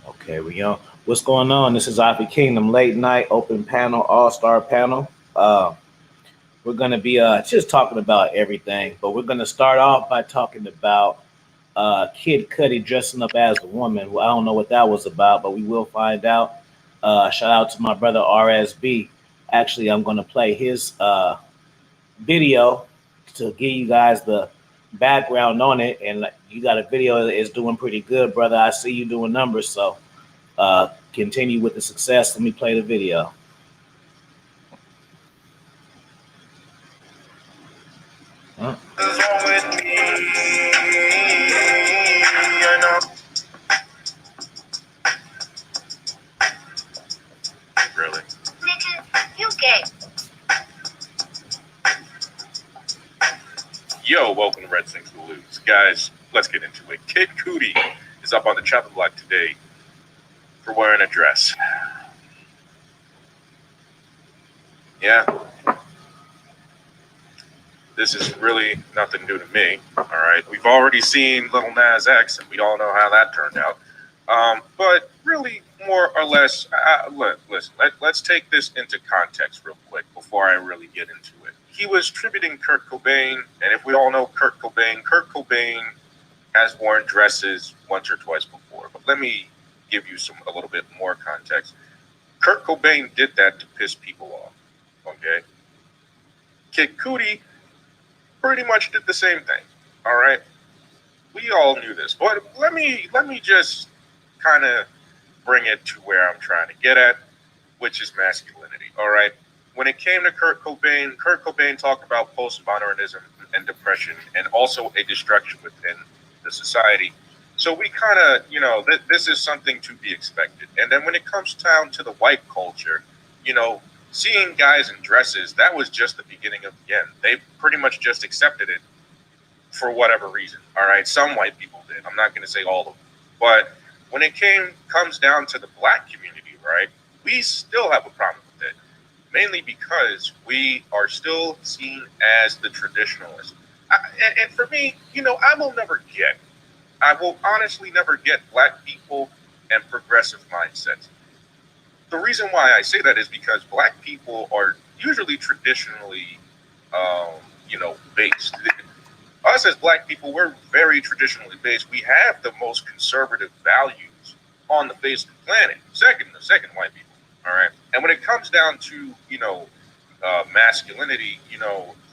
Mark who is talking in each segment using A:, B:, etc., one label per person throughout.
A: Okay, we on. What's going on? This is Ivy Kingdom late night open panel, all star panel. We're gonna be just talking about everything, but we're gonna start off by talking about Kid Cudi dressing up as a woman. Well, I don't know what that was about, but we will find out. Shout out to my brother RSB. Actually, I'm gonna play his video to give you guys the background on it, and you got a video that is doing pretty good, brother. I see you doing numbers, so continue with the success. Let me play the video. Huh?
B: Really? You gay. Yo, welcome to Red Things Will Lose. Guys, let's get into it. Kid Cudi is up on the chopping block today for wearing a dress. Yeah. This is really nothing new to me. All right. We've already seen Little Nas X, and we all know how that turned out. But really, more or less, listen, let's take this into context real quick before I really get into it. He was tributing Kurt Cobain, and if we all know Kurt Cobain has worn dresses once or twice before. But let me give you a little bit more context. Kurt Cobain did that to piss people off. Okay. Kid Cudi pretty much did the same thing. All right. We all knew this, but let me just kind of bring it to where I'm trying to get at, which is masculinity. All right. When it came to Kurt Cobain talked about postmodernism and depression, and also a destruction within the society. So we kind of, this is something to be expected. And then when it comes down to the white culture, seeing guys in dresses, that was just the beginning of the end. They pretty much just accepted it for whatever reason. All right. Some white people did. I'm not going to say all of them. But when it comes down to the black community, right, we still have a problem with it. Mainly because we are still seen as the traditionalists. And for me, I will honestly never get black people and progressive mindsets. The reason why I say that is because black people are usually traditionally, based. Us as black people, we're very traditionally based. We have the most conservative values on the face of the planet. Second white people. All right. And when it comes down to, masculinity,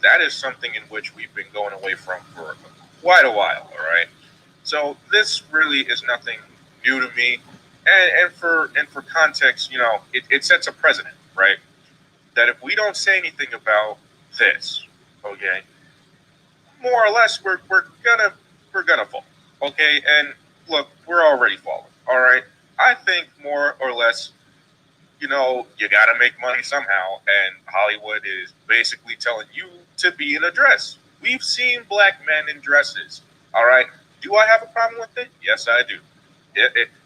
B: that is something in which we've been going away from for quite a while. All right. So this really is nothing new to me. And for context, it sets a precedent, right? That if we don't say anything about this, okay, more or less we're gonna fall. Okay. And look, we're already falling. All right. I think more or less, you got to make money somehow. And Hollywood is basically telling you to be in a dress. We've seen black men in dresses. All right. Do I have a problem with it? Yes, I do.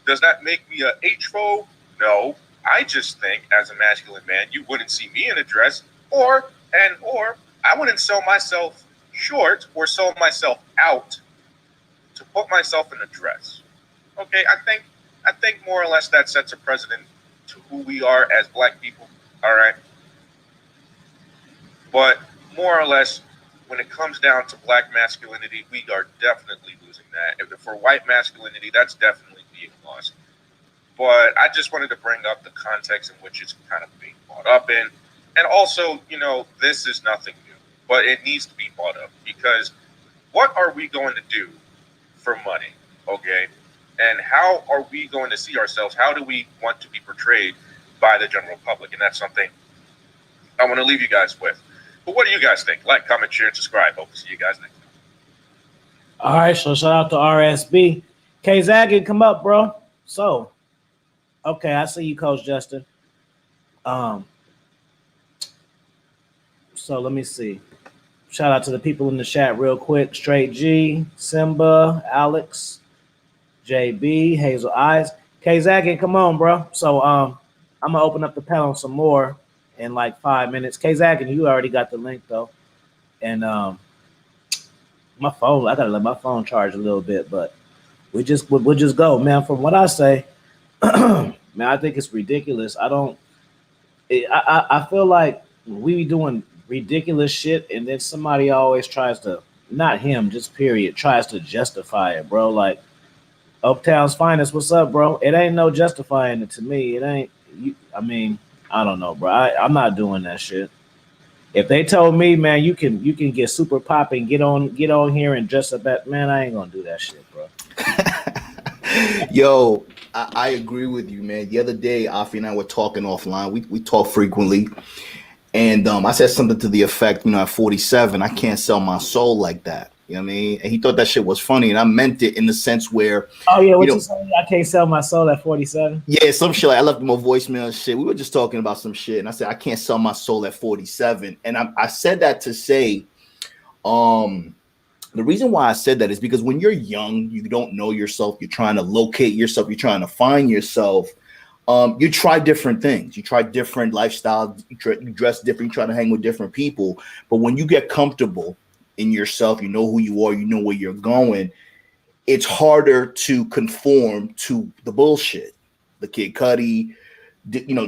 B: Does that make me a H-phobe? No. I just think as a masculine man, you wouldn't see me in a dress or I wouldn't sell myself short or sell myself out to put myself in a dress. Okay. I think more or less that sets a precedent to who we are as black people. All right. But more or less, when it comes down to black masculinity, we are definitely losing that. For white masculinity, that's definitely being lost. But I just wanted to bring up the context in which it's kind of being brought up in. And also, this is nothing new, but it needs to be brought up because what are we going to do for money? Okay. And how are we going to see ourselves? How do we want to be portrayed by the general public? And that's something I want to leave you guys with. But what do you guys think? Like, comment, share, and subscribe. Hope to see you guys next time.
A: All right, so shout out to RSB. Kzaggin, come up, bro. So, okay, I see you, Coach Justin. So let me see. Shout out to the people in the chat real quick. Straight G, Simba, Alex, JB, Hazel Eyes. Kzaggin, come on, bro. So I'm gonna open up the panel some more in like 5 minutes. Kzaggin, you already got the link though. And my phone, I gotta let my phone charge a little bit, but we'll just go, man. From what I say, Man, I think it's ridiculous. I feel like we be doing ridiculous shit, and then somebody always tries to, not him, just period, tries to justify it, bro. Like Uptown's finest, what's up, bro? It ain't no justifying it to me. It ain't. I mean, I don't know, bro. I'm not doing that shit. If they told me, man, you can get super pop and get on here and dress up that, man, I ain't gonna do that shit, bro.
C: Yo, I agree with you, man. The other day, Afi and I were talking offline. We talk frequently, and I said something to the effect, at 47, I can't sell my soul like that. You know what I mean? And he thought that shit was funny, and I meant it in the sense where,
A: Oh yeah, what you saying? I can't sell my soul at 47.
C: yeah, some shit. Like I left him a voicemail and shit. We were just talking about some shit, and I said I can't sell my soul at 47, and I said that to say, the reason why I said that is because when you're young, you don't know yourself. You're trying to locate yourself. You're trying to find yourself. You try different things. You try different lifestyles. You dress different. You try to hang with different people. But when you get comfortable in yourself, you know who you are. You know where you're going. It's harder to conform to the bullshit. The Kid Cudi,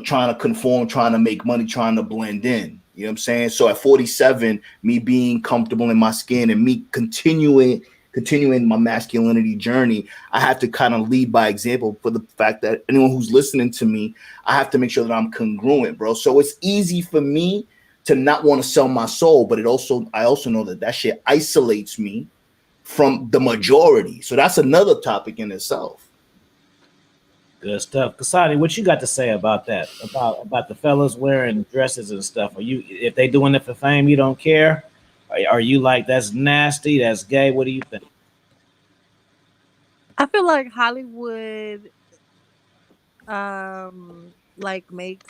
C: trying to conform, trying to make money, trying to blend in. You know what I'm saying? So at 47, me being comfortable in my skin and me continuing my masculinity journey, I have to kind of lead by example for the fact that anyone who's listening to me, I have to make sure that I'm congruent, bro. So it's easy for me to not want to sell my soul, but I also know that shit isolates me from the majority. So that's another topic in itself.
A: Good stuff. Kzaggin, what you got to say about that? About the fellas wearing dresses and stuff? Are you, if they doing it for fame, you don't care? Are you like, that's nasty, that's gay? What do you think?
D: I feel like Hollywood like makes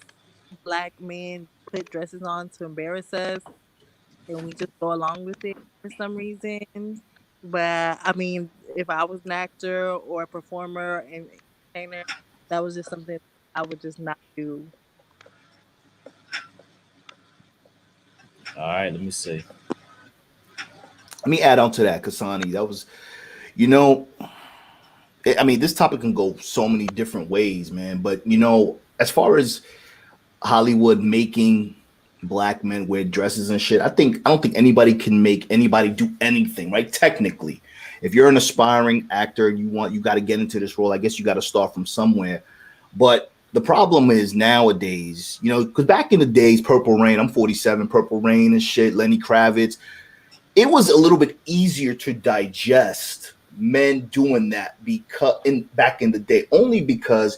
D: black men put dresses on to embarrass us, and we just go along with it for some reason. But I mean, if I was an actor or a performer and entertainer, that was just something I would just not do.
A: All right, let me see.
C: Let me add on to that, Kasani. That was, I mean, this topic can go so many different ways, man. But as far as Hollywood making black men wear dresses and shit, I don't think anybody can make anybody do anything, right? Technically, if you're an aspiring actor, you got to get into this role. I guess you got to start from somewhere. But the problem is nowadays, because back in the days, Purple Rain, I'm 47, Purple Rain and shit, Lenny Kravitz, it was a little bit easier to digest men doing that back in the day, only because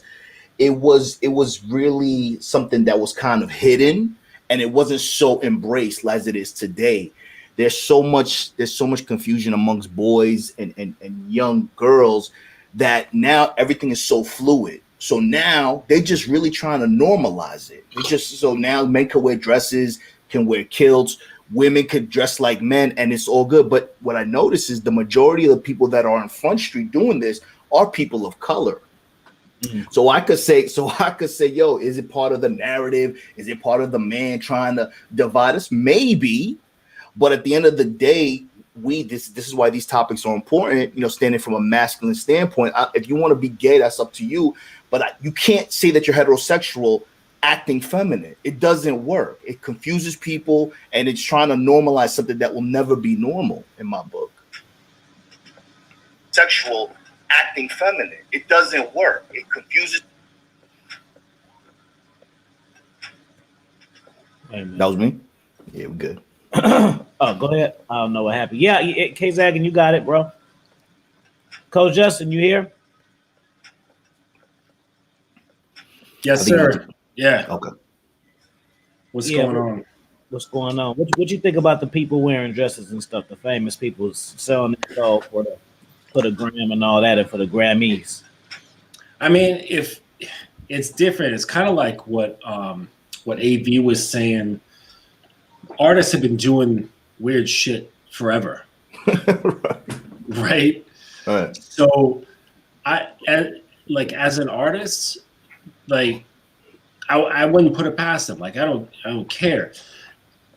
C: it was really something that was kind of hidden and it wasn't so embraced as it is today. There's so much confusion amongst boys and young girls that now everything is so fluid. So now they're just really trying to normalize it. So now men can wear dresses, can wear kilts, women could dress like men, and it's all good. But what I notice is the majority of the people that are on Front Street doing this are people of color. Mm-hmm. So I could say, yo, is it part of the narrative? Is it part of the man trying to divide us? Maybe. But at the end of the day, this is why these topics are important, standing from a masculine standpoint. If you want to be gay, that's up to you. But you can't say that you're heterosexual acting feminine. It doesn't work. It confuses people, and it's trying to normalize something that will never be normal in my book. Sexual acting feminine. It doesn't work. It confuses.
A: Amen.
C: That was me? Yeah, we're good.
A: Oh, go ahead. I don't know what happened. Yeah, Kzaggin, you got it, bro. Coach Justin, you here?
E: Yes, sir. Yeah.
C: Okay.
E: What's going on?
A: What's going on? What you think about the people wearing dresses and stuff? The famous people selling their soul for the gram and all that, and for the Grammys.
E: I mean, if it's different, it's kind of like what AV was saying. Artists have been doing weird shit forever, right?
C: All right.
E: So, as an artist, I wouldn't put it past them. I don't care.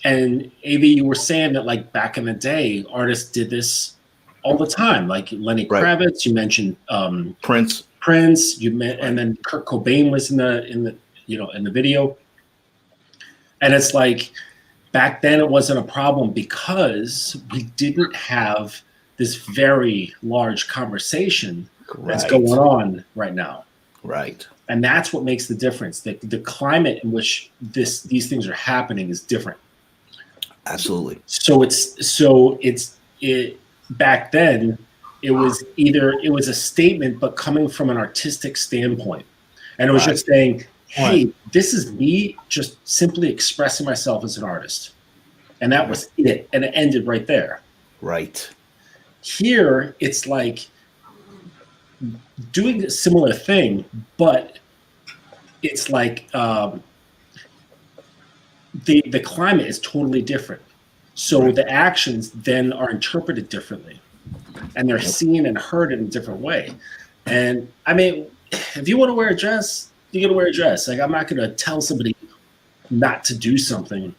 E: And AV, you were saying that back in the day, artists did this all the time. Like Lenny Kravitz, you mentioned
C: Prince.
E: Prince, and then Kurt Cobain was in the video. And it's like back then it wasn't a problem because we didn't have this very large conversation that's going on right now.
C: Right.
E: And that's what makes the difference. The climate in which these things are happening is different.
C: Absolutely.
E: So it's back then it was a statement, but coming from an artistic standpoint. And it was just saying, hey, this is me just simply expressing myself as an artist. And that was it. And it ended right there.
C: Right.
E: Here, it's like doing a similar thing, but it's like the climate is totally different. So the actions then are interpreted differently. And they're seen and heard in a different way. And I mean, if you want to wear a dress, you got to wear a dress. Like, I'm not going to tell somebody not to do something,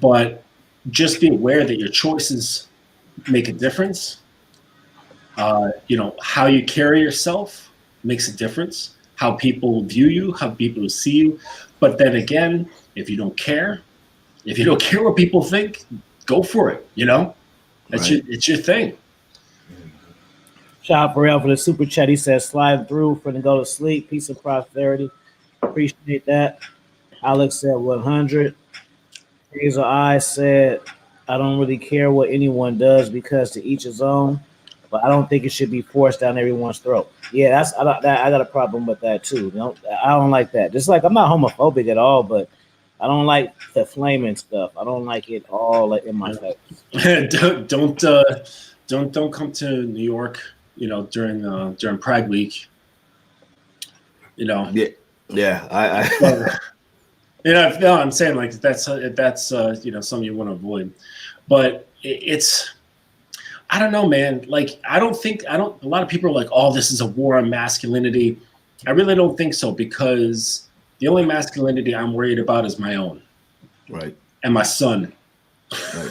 E: but just be aware that your choices make a difference. How you carry yourself makes a difference. How people view you, how people see you. But then again, if you don't care what people think, go for it. It's your thing.
A: Shout out Pharrell for the super chat. He says, slide through for the go to sleep. Peace and prosperity. Appreciate that. Alex said 100. Hazel Eye said, I don't really care what anyone does because to each his own, but I don't think it should be forced down everyone's throat. Yeah, I got a problem with that too. I don't like that. Just like I'm not homophobic at all, but I don't like the flaming stuff. I don't like it all in my face.
E: Don't come to New York, during Pride Week.
C: Yeah.
E: I'm saying like that's something you want to avoid, but it's I don't know, man. Like a lot of people are like, oh, this is a war on masculinity. I really don't think so, because the only masculinity I'm worried about is my own,
C: right,
E: and my son.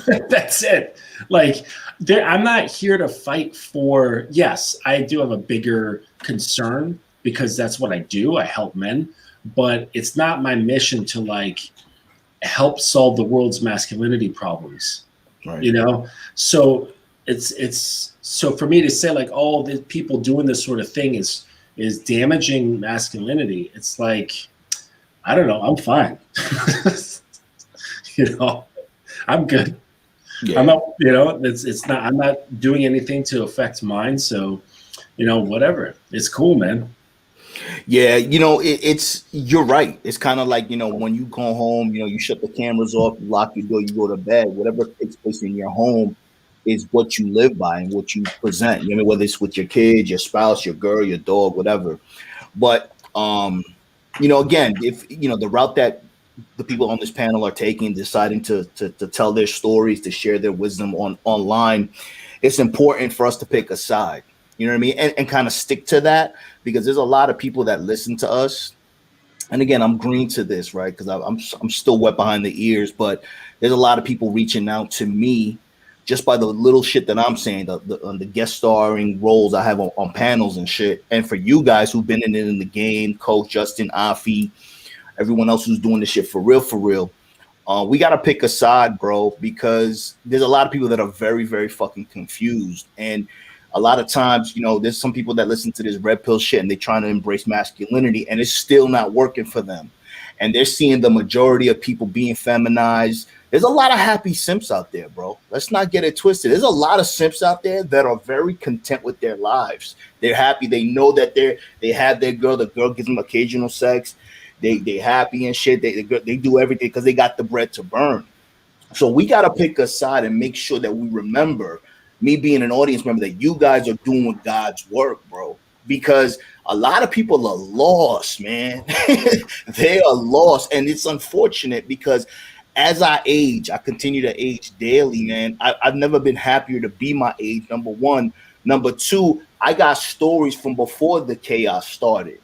C: Right.
E: That's it. Like, I'm not here to fight for. Yes, I do have a bigger concern because that's what I do. I help men. But it's not my mission to like help solve the world's masculinity problems,
C: right.
E: So it's so for me to say like, oh, the people doing this sort of thing is damaging masculinity. It's like, I don't know. I'm fine. I'm good.
C: Yeah.
E: I'm not. It's not. I'm not doing anything to affect mine. So, whatever. It's cool, man.
C: Yeah, you're right. It's kind of like, when you go home, you shut the cameras off, you lock your door, you go to bed. Whatever takes place in your home is what you live by and what you present. Whether it's with your kids, your spouse, your girl, your dog, whatever. But again, if the route that the people on this panel are taking, deciding to tell their stories, to share their wisdom online, it's important for us to pick a side. You know what I mean? And kind of stick to that, because there's a lot of people that listen to us. And again, I'm green to this, right? Because I'm still wet behind the ears, but there's a lot of people reaching out to me just by the little shit that I'm saying, the guest starring roles I have on panels and shit. And for you guys who've been in the game, Coach, Justin, Afi, everyone else who's doing this shit for real, we got to pick a side, bro, because there's a lot of people that are very, very fucking confused. And a lot of times, there's some people that listen to this red pill shit and they're trying to embrace masculinity and it's still not working for them. And they're seeing the majority of people being feminized. There's a lot of happy simps out there, bro. Let's not get it twisted. There's a lot of simps out there that are very content with their lives. They're happy. They know that they have their girl. The girl gives them occasional sex. They happy and shit. They do everything because they got the bread to burn. So we got to pick a side and make sure that we remember, me being an audience member, that you guys are doing God's work, bro. Because a lot of people are lost, man. They are lost. And it's unfortunate because as I age, I continue to age daily, man. I've never been happier to be my age, number one. Number two, I got stories from before the chaos started.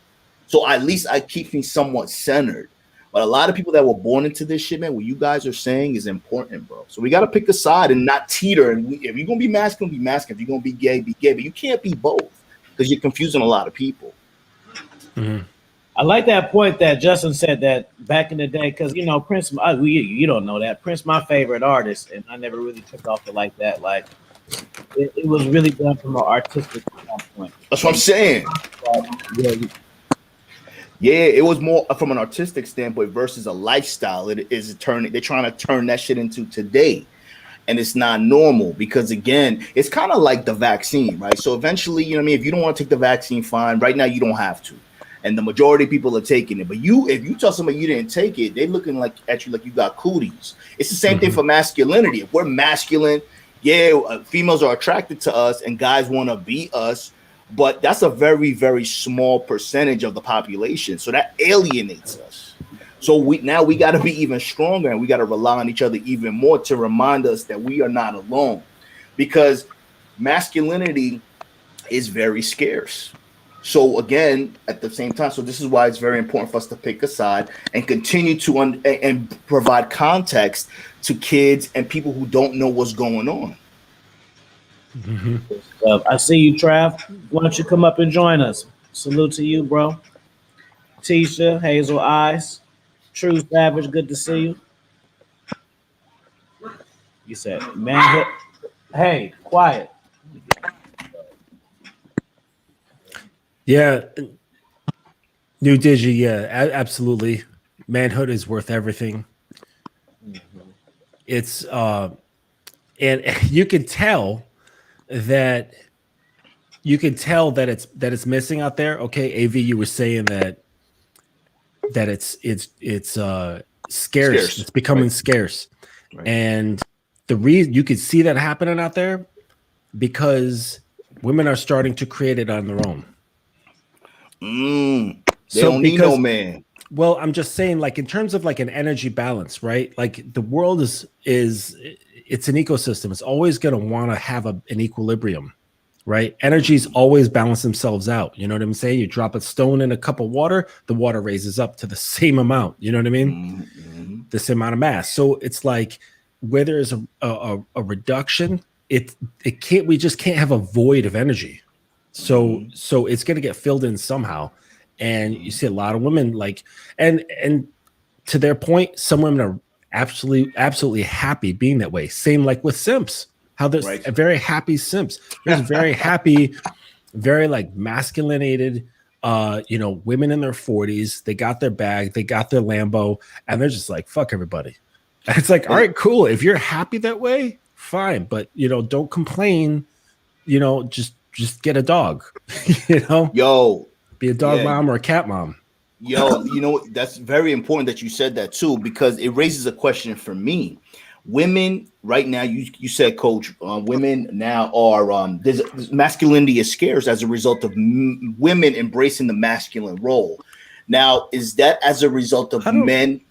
C: So at least I keep me somewhat centered. But a lot of people that were born into this shit, man, what you guys are saying is important, bro. So we got to pick a side and not teeter. And if you're going to be masculine, be masculine. If you're going to be gay, be gay. But you can't be both. because you're confusing a lot of people.
E: Mhm.
A: I like that point that Justin said that back in the day, because you know Prince. You don't know that Prince, my favorite artist, and I never really took off it like that. Like it was really done from an artistic standpoint.
C: That's what I'm saying.
A: Yeah,
C: Yeah, it was more from an artistic standpoint versus a lifestyle. It is turning. They're trying to turn that shit into today, and it's not normal because again, it's kind of like the vaccine, right? So eventually, you know what I mean. If you don't want to take the vaccine, fine. Right now, you don't have to, and the majority of people are taking it. But if you tell somebody you didn't take it, they're looking like at you like you got cooties. It's the same thing for masculinity. If we're masculine, yeah, females are attracted to us, and guys want to be us. But that's a very, very small percentage of the population. So that alienates us. So we got to be even stronger, and we got to rely on each other even more to remind us that we are not alone, because masculinity is very scarce. So again, at the same time, so this is why it's very important for us to pick a side and continue to and provide context to kids and people who don't know what's going on.
A: I see you, Trav. Why don't you come up and join us? Salute to you, bro. Tisha, Hazel Eyes, True Savage, good to see you. You said, man, hey, quiet.
E: Yeah, New Digi. Yeah, absolutely. Manhood is worth everything. It's and you can tell that it's missing out there. Okay, AV, you were saying that it's scarce. It's becoming scarce, and the reason you could see that happening out there because women are starting to create it on their own.
C: They don't need no man.
E: Well, I'm just saying, like in terms of like an energy balance, right? Like the world is it's an ecosystem. It's always going to want to have an equilibrium, right? Energies always balance themselves out. You know what I'm saying? You drop a stone in a cup of water, the water raises up to the same amount. You know what I mean? The same amount of mass. So it's like where there is a reduction, it can't. We just can't have a void of energy. So it's going to get filled in somehow. And you see a lot of women like, and to their point, some women are absolutely happy being that way. Same like with simps, how there's a very happy simps. There's very happy, very like masculinated, women in their 40s. They got their bag, they got their Lambo, and they're just like, fuck everybody. And it's like, all right, cool. If you're happy that way, fine. But don't complain. Just get a dog.
C: Yo.
E: Be a dog mom or a cat mom.
C: Yo, that's very important that you said that too, because it raises a question for me. Women right now, you said, Coach, women now are masculinity is scarce as a result of women embracing the masculine role. Now, is that as a result of men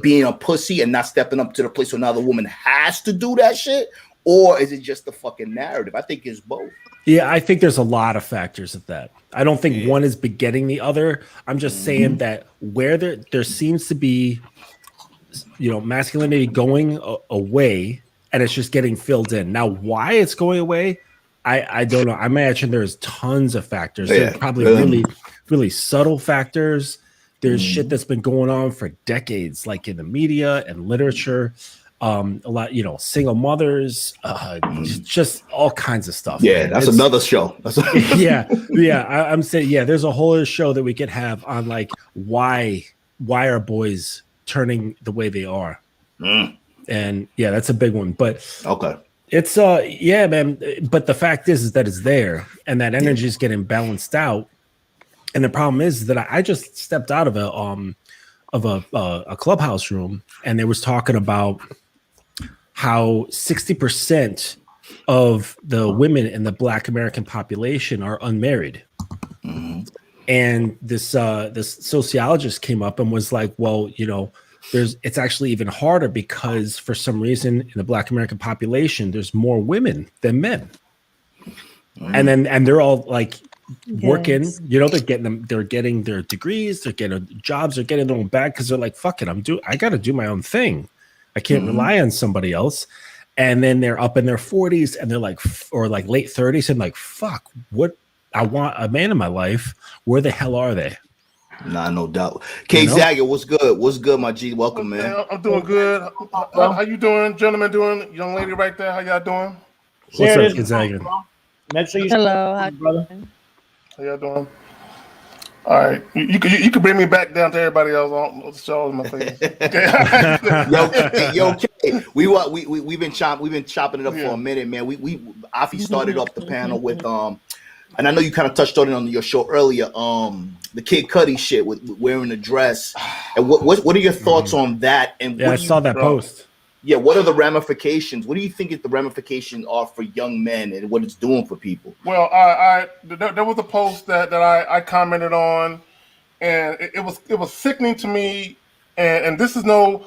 C: being a pussy and not stepping up to the place, so now the woman has to do that shit? Or is it just the fucking narrative? I think it's both.
E: Yeah, I think there's a lot of factors of that. I don't think one is begetting the other. I'm just saying that where there seems to be, masculinity going away, and it's just getting filled in. Now, why it's going away, I don't know. I imagine there's tons of factors. There's probably really, really subtle factors. There's shit that's been going on for decades, like in the media and literature. A lot, single mothers, just all kinds of stuff.
C: Yeah, that's another show.
E: I'm saying, there's a whole other show that we could have on like why are boys turning the way they are, and that's a big one. But it's man. But the fact is that it's there, and that energy is getting balanced out. And the problem is that I just stepped out of a clubhouse room, and they was talking about how 60% of the women in the Black American population are unmarried. And this sociologist came up and was like, well, it's actually even harder because for some reason in the Black American population, there's more women than men. And they're all like working, they're getting their degrees, they're getting jobs, they're getting their own bag because they're like, fuck it, I got to do my own thing. I can't rely on somebody else. And then they're up in their 40s and they're like, or like late 30s and like, fuck, what
F: I want a man in my life. Where the hell are they?
C: Nah, no doubt. Kzaggin, what's good? What's good, my G? Welcome, man.
G: I'm doing good. How you doing, gentlemen? Doing, young lady right there? How y'all doing?
F: What's
A: Share
F: up,
A: this,
F: Kzaggin?
A: Make sure you
D: Hello, how
A: brother.
G: How y'all doing? All right, you can bring me back down to everybody else on the show in my face.
C: Yo, K, we've been chopping it up for a minute, man. We Afi started off the panel with and I know you kind of touched on it on your show earlier. The Kid Cudi shit with wearing a dress, and what are your thoughts on that? And
F: I saw that post.
C: Yeah, what are the ramifications? What do you think the ramifications are for young men and what it's doing for people?
G: Well, there was a post that I commented on, and it was sickening to me. And this is no,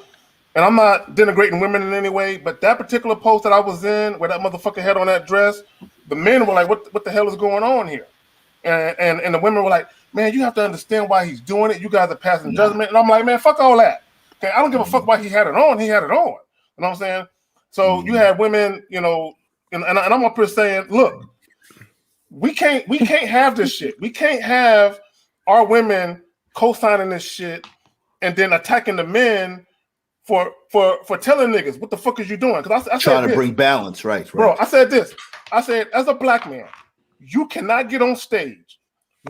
G: and I'm not denigrating women in any way, but that particular post that I was in, where that motherfucker had on that dress, the men were like, "What the hell is going on here?" And the women were like, "Man, you have to understand why he's doing it. You guys are passing judgment." And I'm like, "Man, fuck all that. Okay, I don't give a fuck why he had it on. He had it on." You know what I'm saying? So you have women, you know, and I'm up here saying, look, we can't have this shit. We can't have our women co-signing this shit and then attacking the men for telling niggas what the fuck is you doing? Because I
C: trying
G: said
C: to bring balance, right?
G: Bro, I said this. I said, as a black man, you cannot get on stage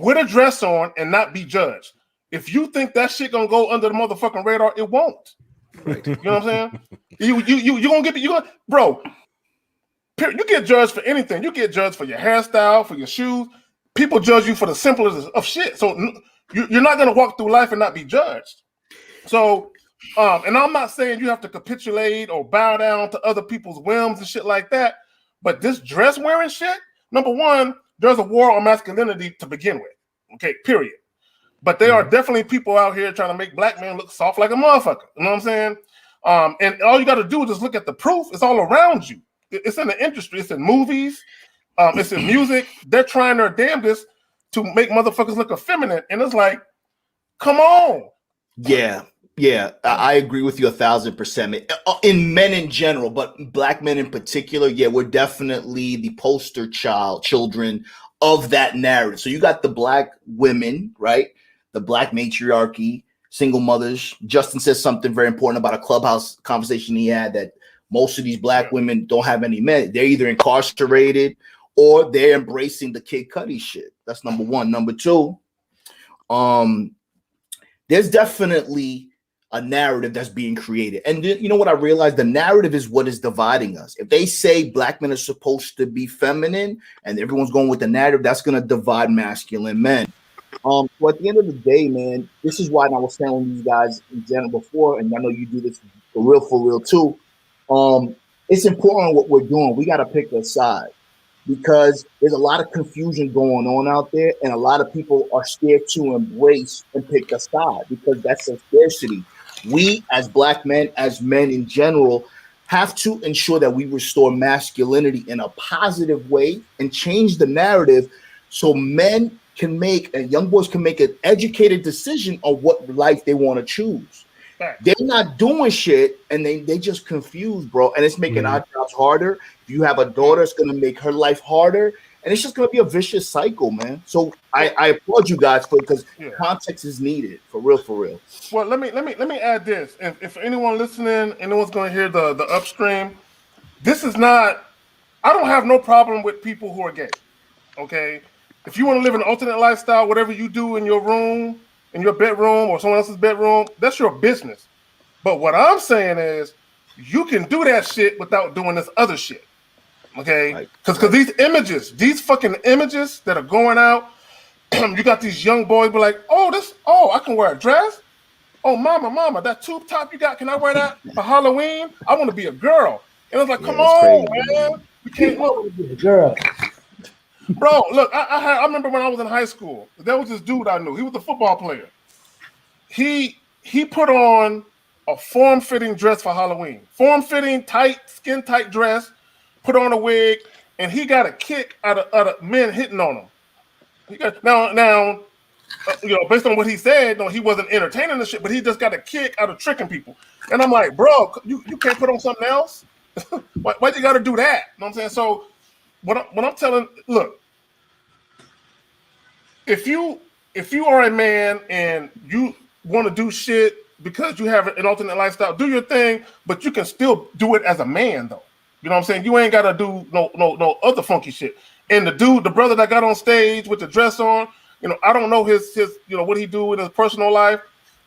G: with a dress on and not be judged. If you think that shit gonna go under the motherfucking radar, it won't. Right. You know what I'm saying? You gonna get bro. You get judged for anything. You get judged for your hairstyle, for your shoes. People judge you for the simplest of shit. So you're not gonna walk through life and not be judged. So, and I'm not saying you have to capitulate or bow down to other people's whims and shit like that. But this dress wearing shit, number one, there's a war on masculinity to begin with. Okay, period. But there are definitely people out here trying to make black men look soft like a motherfucker. You know what I'm saying? And all you got to do is just look at the proof. It's all around you. It's in the industry. It's in movies. It's in music. They're trying their damnedest to make motherfuckers look effeminate. And it's like, come on.
C: Yeah, I agree with you 1,000%. In men in general, but black men in particular, yeah, we're definitely the poster children of that narrative. So you got the black women, right? The black matriarchy, single mothers. Justin says something very important about a Clubhouse conversation he had, that most of these black women don't have any men. They're either incarcerated or they're embracing the Kid Cudi shit. That's number one. Number two, there's definitely a narrative that's being created. And you know what I realized? The narrative is what is dividing us. If they say black men are supposed to be feminine and everyone's going with the narrative, that's going to divide masculine men. So at the end of the day, man, this is why I was telling these guys in general before, and I know you do this for real too. It's important what we're doing. We got to pick a side, because there's a lot of confusion going on out there, and a lot of people are scared to embrace and pick a side because that's a scarcity. We, as black men, as men in general, have to ensure that we restore masculinity in a positive way and change the narrative so men can make, and young boys can make, an educated decision on what life they want to choose. They're not doing shit, and they just confused, bro. And it's making our jobs harder. If you have a daughter, it's gonna make her life harder, and it's just gonna be a vicious cycle, man. So I applaud you guys because context is needed, for real.
G: Well, let me add this. If anyone listening, anyone's gonna hear the upstream, this is not. I don't have no problem with people who are gay. Okay, if you want to live an alternate lifestyle, whatever you do in your room, in your bedroom, or someone else's bedroom, that's your business. But what I'm saying is, you can do that shit without doing this other shit. Okay, because these fucking images that are going out, you got these young boys be like, oh, I can wear a dress. Oh, mama, that tube top you got, can I wear that for Halloween? I want to be a girl. And it's like, come on, man. You can't be a girl. Bro, look, I remember when I was in high school, there was this dude I knew. He was a football player. He put on a form-fitting dress for Halloween. Form-fitting, tight, skin-tight dress, put on a wig, and he got a kick out of men hitting on him. He got, now, based on what he said, no, he wasn't entertaining the shit, but he just got a kick out of tricking people. And I'm like, bro, you can't put on something else? why you got to do that? You know what I'm saying? So what I'm telling, look, if you are a man and you want to do shit because you have an alternate lifestyle, do your thing, but you can still do it as a man though. You know what I'm saying? You ain't gotta do no other funky shit. And the brother that got on stage with the dress on, I don't know his what he do in his personal life,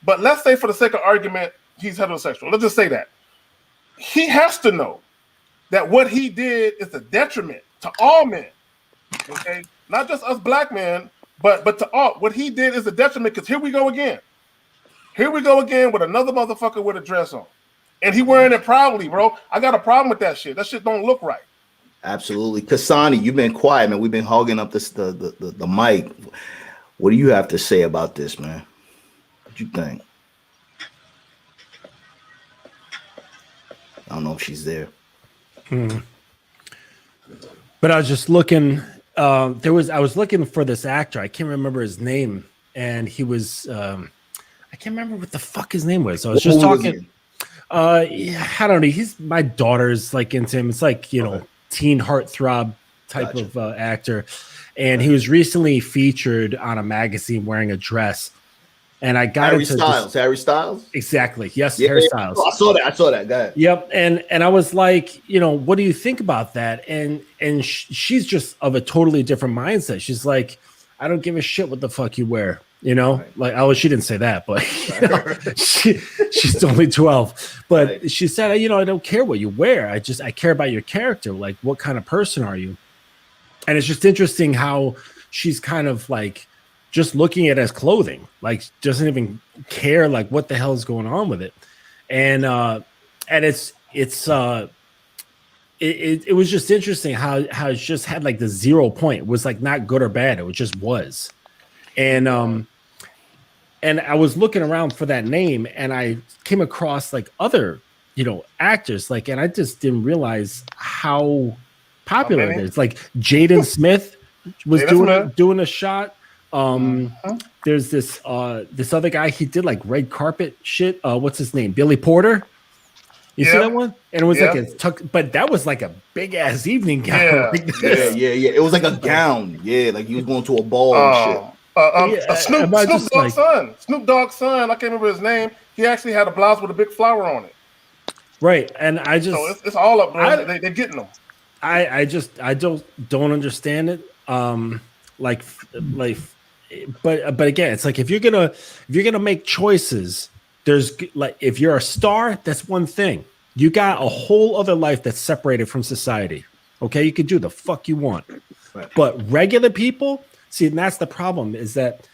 G: but let's say for the sake of argument, he's heterosexual. Let's just say that. He has to know that what he did is a detriment to all men. Okay? Not just us black men, but to all. What he did is a detriment because here we go again. Here we go again with another motherfucker with a dress on. And he wearing it proudly, bro. I got a problem with that shit. That shit don't look right.
C: Absolutely. Kasani, you've been quiet, man. We've been hogging up the mic. What do you have to say about this, man? What you think? I don't know if she's there.
F: But I was just looking. I was looking for this actor. I can't remember his name, and he was. I can't remember what the fuck his name was. So I was just talking. Yeah, I don't know. He's my daughter's like into him. It's like teen heartthrob type of actor, and he was recently featured on a magazine wearing a dress. And I got
C: Harry Styles.
F: Exactly. Yes,
C: Yeah,
F: Harry Styles.
C: I saw that. Go ahead.
F: Yep. And I was like, what do you think about that? And she's just of a totally different mindset. She's like, I don't give a shit what the fuck you wear.
C: Right.
F: Like, she didn't say that, but she's only 12. But
C: right.
F: She said, I don't care what you wear. I care about your character. Like, what kind of person are you? And it's just interesting how she's kind of like just looking at it as clothing, like doesn't even care like what the hell is going on with it. And it was just interesting how it just had like the 0 point. It was like not good or bad. It just was. And I was looking around for that name and I came across like other, actors, like, and I just didn't realize how popular it is. Like Jaden Smith was doing a shot. There's this other guy, he did like red carpet shit. What's his name? Billy Porter. You see that one? And it was but that was like a big ass evening gown.
C: Yeah. Yeah. It was like a gown. Yeah, like he was going to a ball and shit.
G: Snoop Dogg's son, I can't remember his name. He actually had a blouse with a big flower on it.
F: Right. And I just
G: it's all up, bro. They're getting them.
F: I don't understand it. But again, it's like if you're gonna make choices, there's like if you're a star, that's one thing. You got a whole other life that's separated from society. Okay, you can do the fuck you want, right. But regular people, see, and that's the problem is that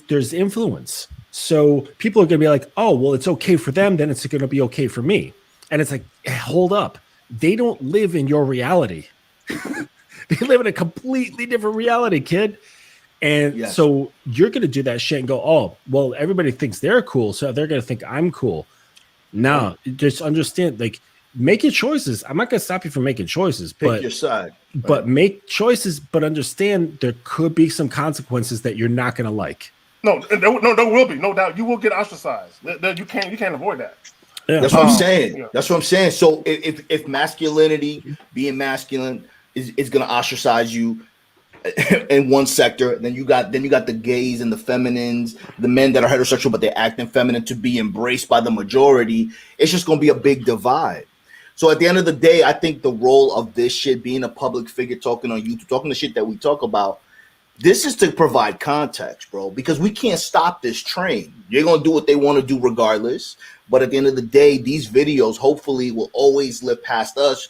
F: there's influence. So people are gonna be like, oh, well, it's okay for them, then it's gonna be okay for me. And it's like, hold up, they don't live in your reality. They live in a completely different reality, kid. And so you're going to do that shit and go, oh, well, everybody thinks they're cool, so they're going to think I'm cool. No, just understand, like, make your choices. I'm not going to stop you from making choices.
C: Pick your side.
F: Right? But make choices, but understand there could be some consequences that you're not going to like.
G: No, there will be. No doubt. You will get ostracized. You can't avoid that.
C: Yeah. That's what I'm saying. Yeah. That's what I'm saying. So if masculinity, being masculine, is going to ostracize you in one sector, then you got the gays and the feminines, the men that are heterosexual but they're acting feminine to be embraced by the majority. It's just going to be a big divide. So at the end of the day, I think the role of this shit, being a public figure, talking on YouTube, talking the shit that we talk about, this is to provide context, bro, because we can't stop this train. They're going to do what they want to do regardless. But at the end of the day, these videos hopefully will always live past us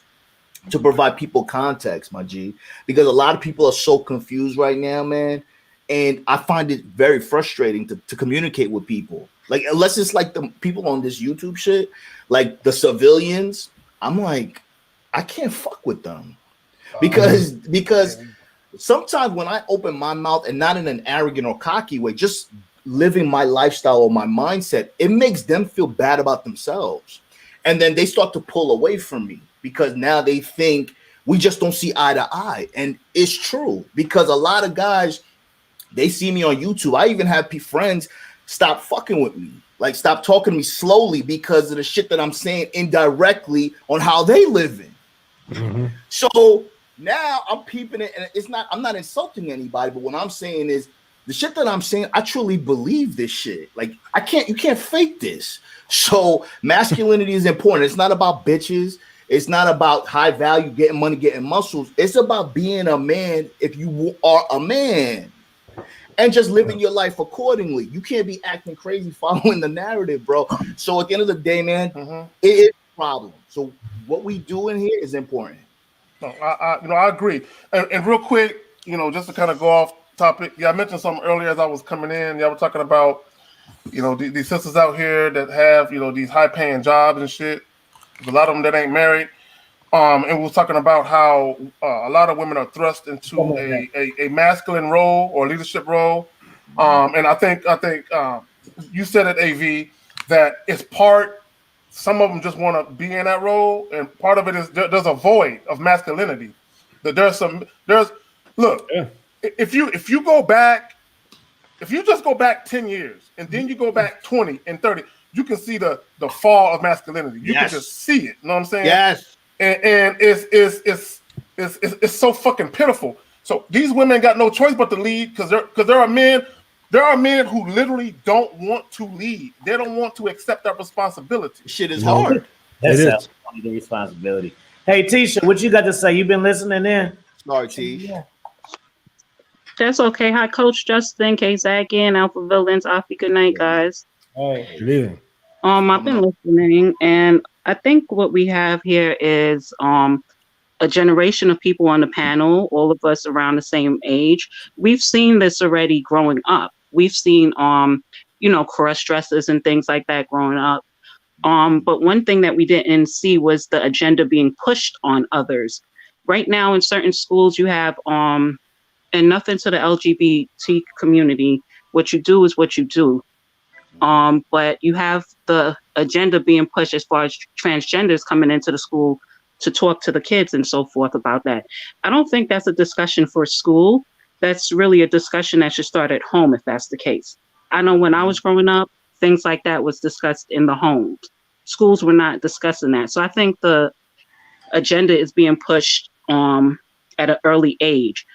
C: to provide people context, my G, because a lot of people are so confused right now, man. And I find it very frustrating to communicate with people. Like, unless it's like the people on this YouTube shit, like the civilians, I'm like, I can't fuck with them. Because sometimes when I open my mouth, and not in an arrogant or cocky way, just living my lifestyle or my mindset, it makes them feel bad about themselves. And then they start to pull away from me, because now they think we just don't see eye to eye. And it's true, because a lot of guys, they see me on YouTube. I even have friends stop fucking with me, like stop talking to me slowly because of the shit that I'm saying indirectly on how they living. Mm-hmm. So now I'm peeping it, and I'm not insulting anybody, but what I'm saying is The shit that I'm saying, I truly believe this shit. Like, you can't fake this. So masculinity is important. It's not about bitches. It's not about high value, getting money, getting muscles. It's about being a man if you are a man. And just living your life accordingly. You can't be acting crazy following the narrative, bro. So at the end of the day, man, it is a problem. So what we do in here is important.
G: No, I agree. And real quick, just to kind of go off topic, I mentioned something earlier as I was coming in. Y'all were talking about, these sisters out here that have, these high-paying jobs and shit. There's a lot of them that ain't married. And we were talking about how a lot of women are thrust into a masculine role or leadership role. And I think you said it, AV, that it's part. Some of them just want to be in that role, and part of it is there's a void of masculinity. That if you go back, if you just go back 10 years and then you go back 20 and 30, you can see the fall of masculinity. You can just see it. You know what I'm saying?
C: Yes.
G: And it's so fucking pitiful. So these women got no choice but to lead because there are men who literally don't want to lead. They don't want to accept that responsibility.
C: Shit is hard.
A: That's the responsibility. Hey, Tisha, what you got to say? You been listening in?
C: Sorry, T.
A: Yeah.
H: That's okay. Hi, Coach Justin.Kzaggin, Alpha Villains. Afi, good night, guys.
A: Hey.
F: Good evening.
H: I've been listening, and I think what we have here is a generation of people on the panel, all of us around the same age. We've seen this already growing up. We've seen, cross dresses and things like that growing up. But one thing that we didn't see was the agenda being pushed on others. Right now, in certain schools, you have, and nothing to the LGBT community, what you do is what you do. But you have the agenda being pushed as far as transgenders coming into the school to talk to the kids and so forth about that. I don't think that's a discussion for school. That's really a discussion that should start at home if that's the case. I know when I was growing up, things like that was discussed in the homes. Schools were not discussing that. So I think the agenda is being pushed at an early age,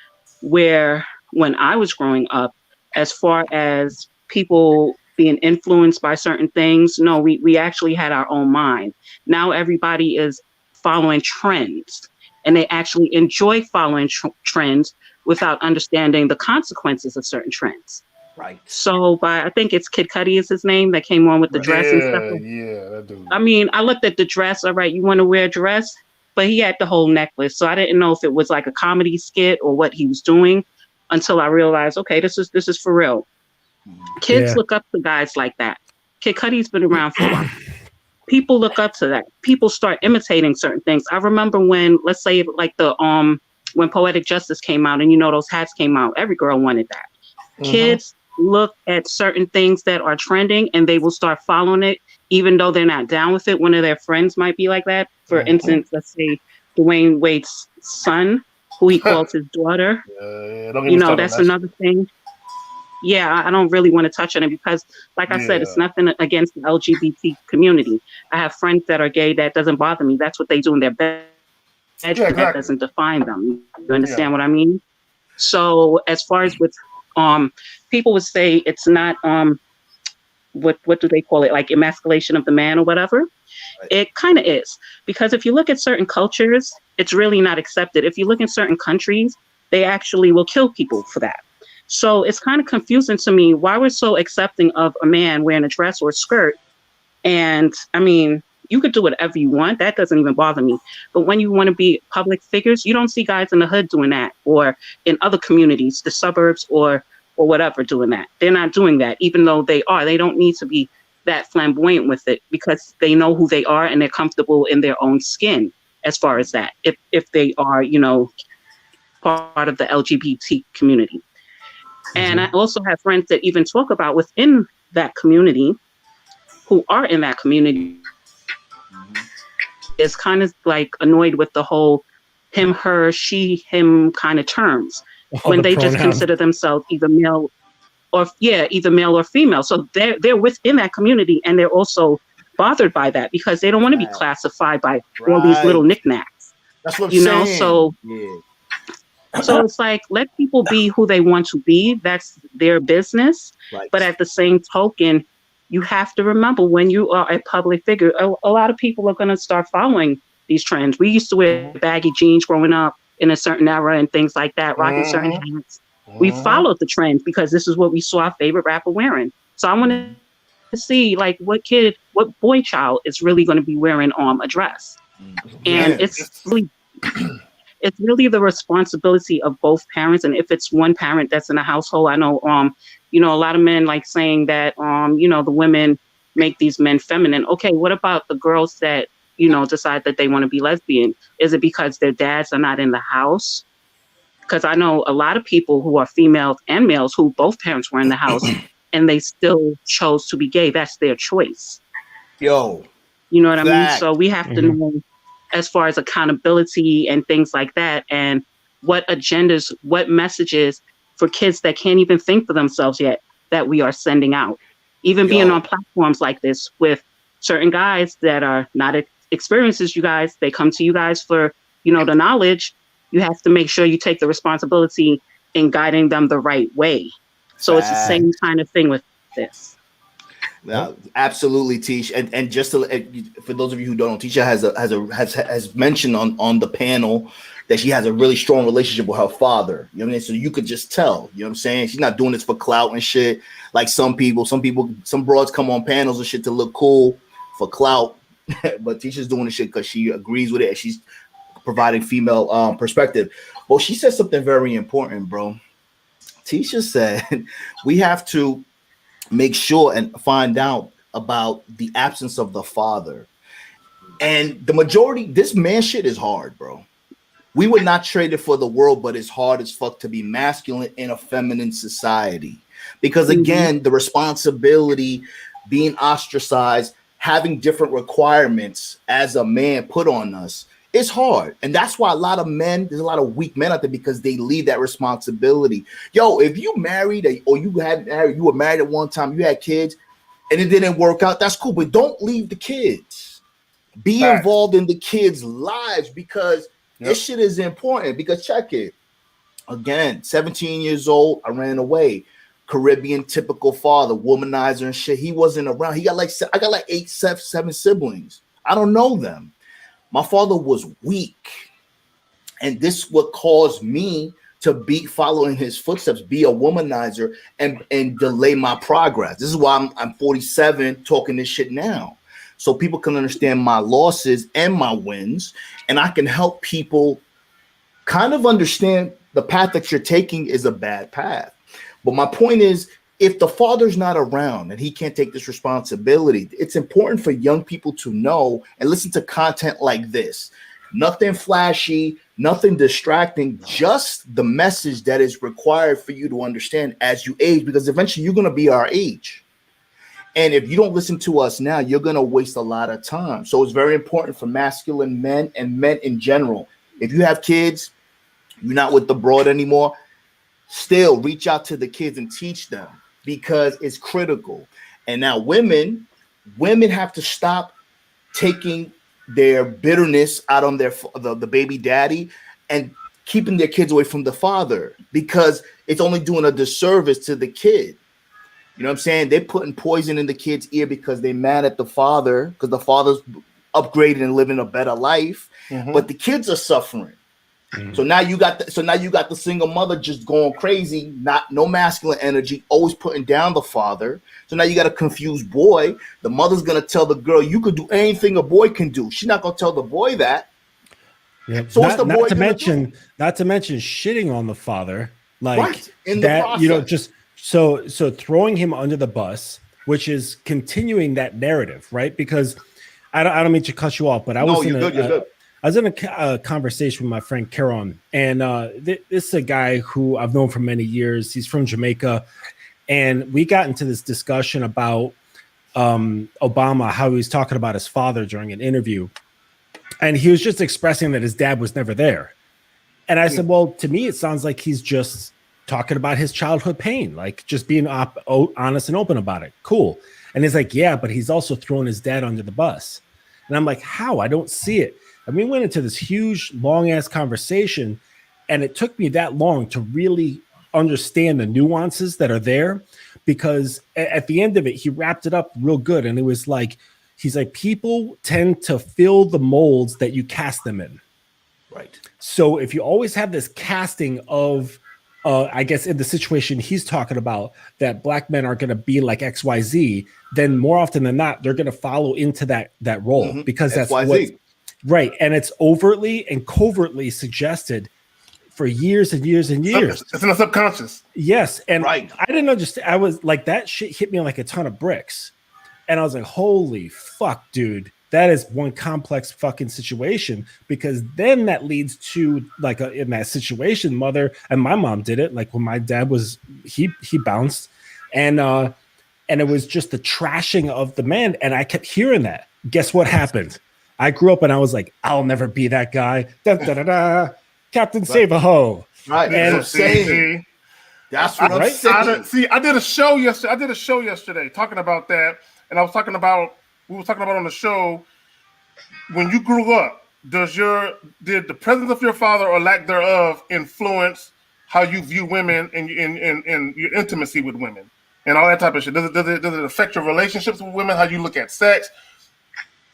H: where when I was growing up, as far as people being influenced by certain things, no, we actually had our own mind. Now everybody is following trends, and they actually enjoy following trends without understanding the consequences of certain trends.
C: Right.
H: So I think it's Kid Cudi is his name that came on with the dress and stuff.
G: Yeah, that dude.
H: I mean, I looked at the dress. All right, you want to wear a dress, but he had the whole necklace. So I didn't know if it was like a comedy skit or what he was doing until I realized, okay, this is for real. Kids look up to guys like that. Kid Cudi's been around for a while. People look up to that. People start imitating certain things. I remember when, let's say, like when Poetic Justice came out, and those hats came out, every girl wanted that. Kids look at certain things that are trending, and they will start following it, even though they're not down with it. One of their friends might be like that. For instance, let's say Dwayne Wade's son, who he calls his daughter. That's another thing. Yeah, I don't really want to touch on it because, like I said, it's nothing against the LGBT community. I have friends that are gay. That doesn't bother me. That's what they do in their bedroom. That doesn't define them. You understand what I mean? So as far as with people would say it's not what do they call it, like emasculation of the man or whatever. Right. It kind of is, because if you look at certain cultures, it's really not accepted. If you look in certain countries, they actually will kill people for that. So it's kind of confusing to me why we're so accepting of a man wearing a dress or a skirt. And I mean, you could do whatever you want. That doesn't even bother me. But when you want to be public figures, you don't see guys in the hood doing that, or in other communities, the suburbs or whatever, doing that. They're not doing that, even though they are. They don't need to be that flamboyant with it because they know who they are and they're comfortable in their own skin as far as that, if they are, part of the LGBT community. And I also have friends that even talk about within that community, who are in that community, is kind of like annoyed with the whole him, her, she, him kind of terms when they just consider themselves either male or female. So they're within that community, and they're also bothered by that because they don't want to be classified by all these little knickknacks.
C: That's what I'm saying.
H: So So it's like, let people be who they want to be. That's their business.
C: Right.
H: But at the same token, you have to remember when you are a public figure, a lot of people are going to start following these trends. We used to wear baggy jeans growing up in a certain era and things like that, rocking certain hats. We followed the trends because this is what we saw our favorite rapper wearing. So I want to see like what boy child is really going to be wearing a dress. And
G: Man,
H: it's really the responsibility of both parents. And if it's one parent that's in a household, I know, a lot of men like saying that, the women make these men feminine. Okay, what about the girls that, decide that they want to be lesbian? Is it because their dads are not in the house? Because I know a lot of people who are females and males who both parents were in the house and they still chose to be gay. That's their choice.
C: Yo,
H: You know what I mean?
C: fact.
H: So we have to know as far as accountability and things like that, and what agendas, what messages for kids that can't even think for themselves yet that we are sending out. Even being on platforms like this with certain guys that are not experienced as you guys, they come to you guys for, the knowledge. You have to make sure you take the responsibility in guiding them the right way. So it's the same kind of thing with this.
C: Absolutely, Tish, and just for those of you who don't know, Tisha has mentioned on the panel that she has a really strong relationship with her father. You know what I mean? So you could just tell. You know what I'm saying? She's not doing this for clout and shit. Like some broads come on panels and shit to look cool for clout, but Tisha's doing this shit because she agrees with it and she's providing female perspective. Well, she said something very important, bro. Tisha said we have to make sure and find out about the absence of the father. And the majority, this man shit is hard, bro. We would not trade it for the world, but it's hard as fuck to be masculine in a feminine society. Because again, the responsibility, being ostracized, having different requirements as a man put on us, it's hard. And that's why there's a lot of weak men out there because they leave that responsibility. Yo, if you married or you were married at one time, you had kids and it didn't work out, that's cool. But don't leave the kids. Be involved in the kids' lives because this shit is important. Because check it. Again, 17 years old, I ran away. Caribbean typical father, womanizer and shit. He wasn't around. I got like 7 siblings. I don't know them. My father was weak, and this what caused me to be following his footsteps, be a womanizer, and delay my progress. This is why I'm 47 talking this shit now, so people can understand my losses and my wins, and I can help people kind of understand the path that you're taking is a bad path. But my point is, if the father's not around and he can't take this responsibility, it's important for young people to know and listen to content like this. Nothing flashy, nothing distracting, just the message that is required for you to understand as you age, because eventually you're going to be our age. And if you don't listen to us now, you're going to waste a lot of time. So it's very important for masculine men and men in general. If you have kids, you're not with the broad anymore, still reach out to the kids and teach them, because it's critical. And now women have to stop taking their bitterness out on the baby daddy and keeping their kids away from the father, because it's only doing a disservice to the kid. You know what I'm saying? They're putting poison in the kid's ear because they're mad at the father because the father's upgrading and living a better life, but the kids are suffering. So now you got the single mother just going crazy, no masculine energy, always putting down the father. So now you got a confused boy. The mother's gonna tell the girl, you could do anything a boy can do. She's not gonna tell the boy that.
F: Yeah.
C: So what's the boy
F: not to
C: mention?
F: Not to mention shitting on the father, like
C: right, in
F: that.
C: The process.
F: You know, just so throwing him under the bus, which is continuing that narrative, right? Because I don't mean to cut you off, but I was in a conversation with my friend Caron, and this is a guy who I've known for many years. He's from Jamaica, and we got into this discussion about Obama, how he was talking about his father during an interview, and he was just expressing that his dad was never there. And I said, well, to me, it sounds like he's just talking about his childhood pain, like just being honest and open about it. Cool. And he's like, yeah, but he's also throwing his dad under the bus. And I'm like, how? I don't see it. And we went into this huge, long-ass conversation, And it took me that long to really understand the nuances that are there, because at the end of it, he wrapped it up real good. And it was like, he's like, people tend to fill the molds that you cast them in.
C: Right.
F: So if you always have this casting of, I guess in the situation he's talking about, that black men are going to be like XYZ, then more often than not, they're going to follow into that role, because that's what, right. And it's overtly and covertly suggested for years and years and years.
G: It's in the subconscious.
F: Yes. And
C: Right.
F: I didn't understand. I was like, that shit hit me like a ton of bricks. And I was like, holy fuck, dude. That is one complex fucking situation, because then that leads to like in that situation, mother and my mom did it. Like when my dad was, he bounced, and it was just the trashing of the man. And I kept hearing that. Guess what happened? I grew up and I was like, I'll never be that guy. Da, da, da, da. Captain Save-A-Ho.
C: Right.
G: And
C: That's what I'm saying. That's what I'm saying.
G: I did a show yesterday talking about that, and we were talking about on the show, when you grew up, did the presence of your father or lack thereof influence how you view women and your intimacy with women and all that type of shit? Does it affect your relationships with women, how you look at sex?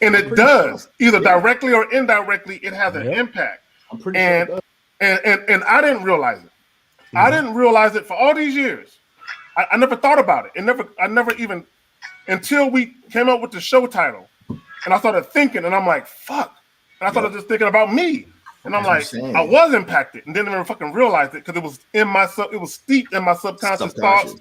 G: And it does, either directly or indirectly. It has an impact.
C: I'm pretty sure.
G: And I didn't realize it. I didn't realize it for all these years. I never thought about it. I never even, until we came up with the show title, and I started thinking, and I'm like, fuck. And I started just thinking about me, and I'm like, I was impacted, and then I never fucking realized it, because it was it was steeped in my subconscious thoughts.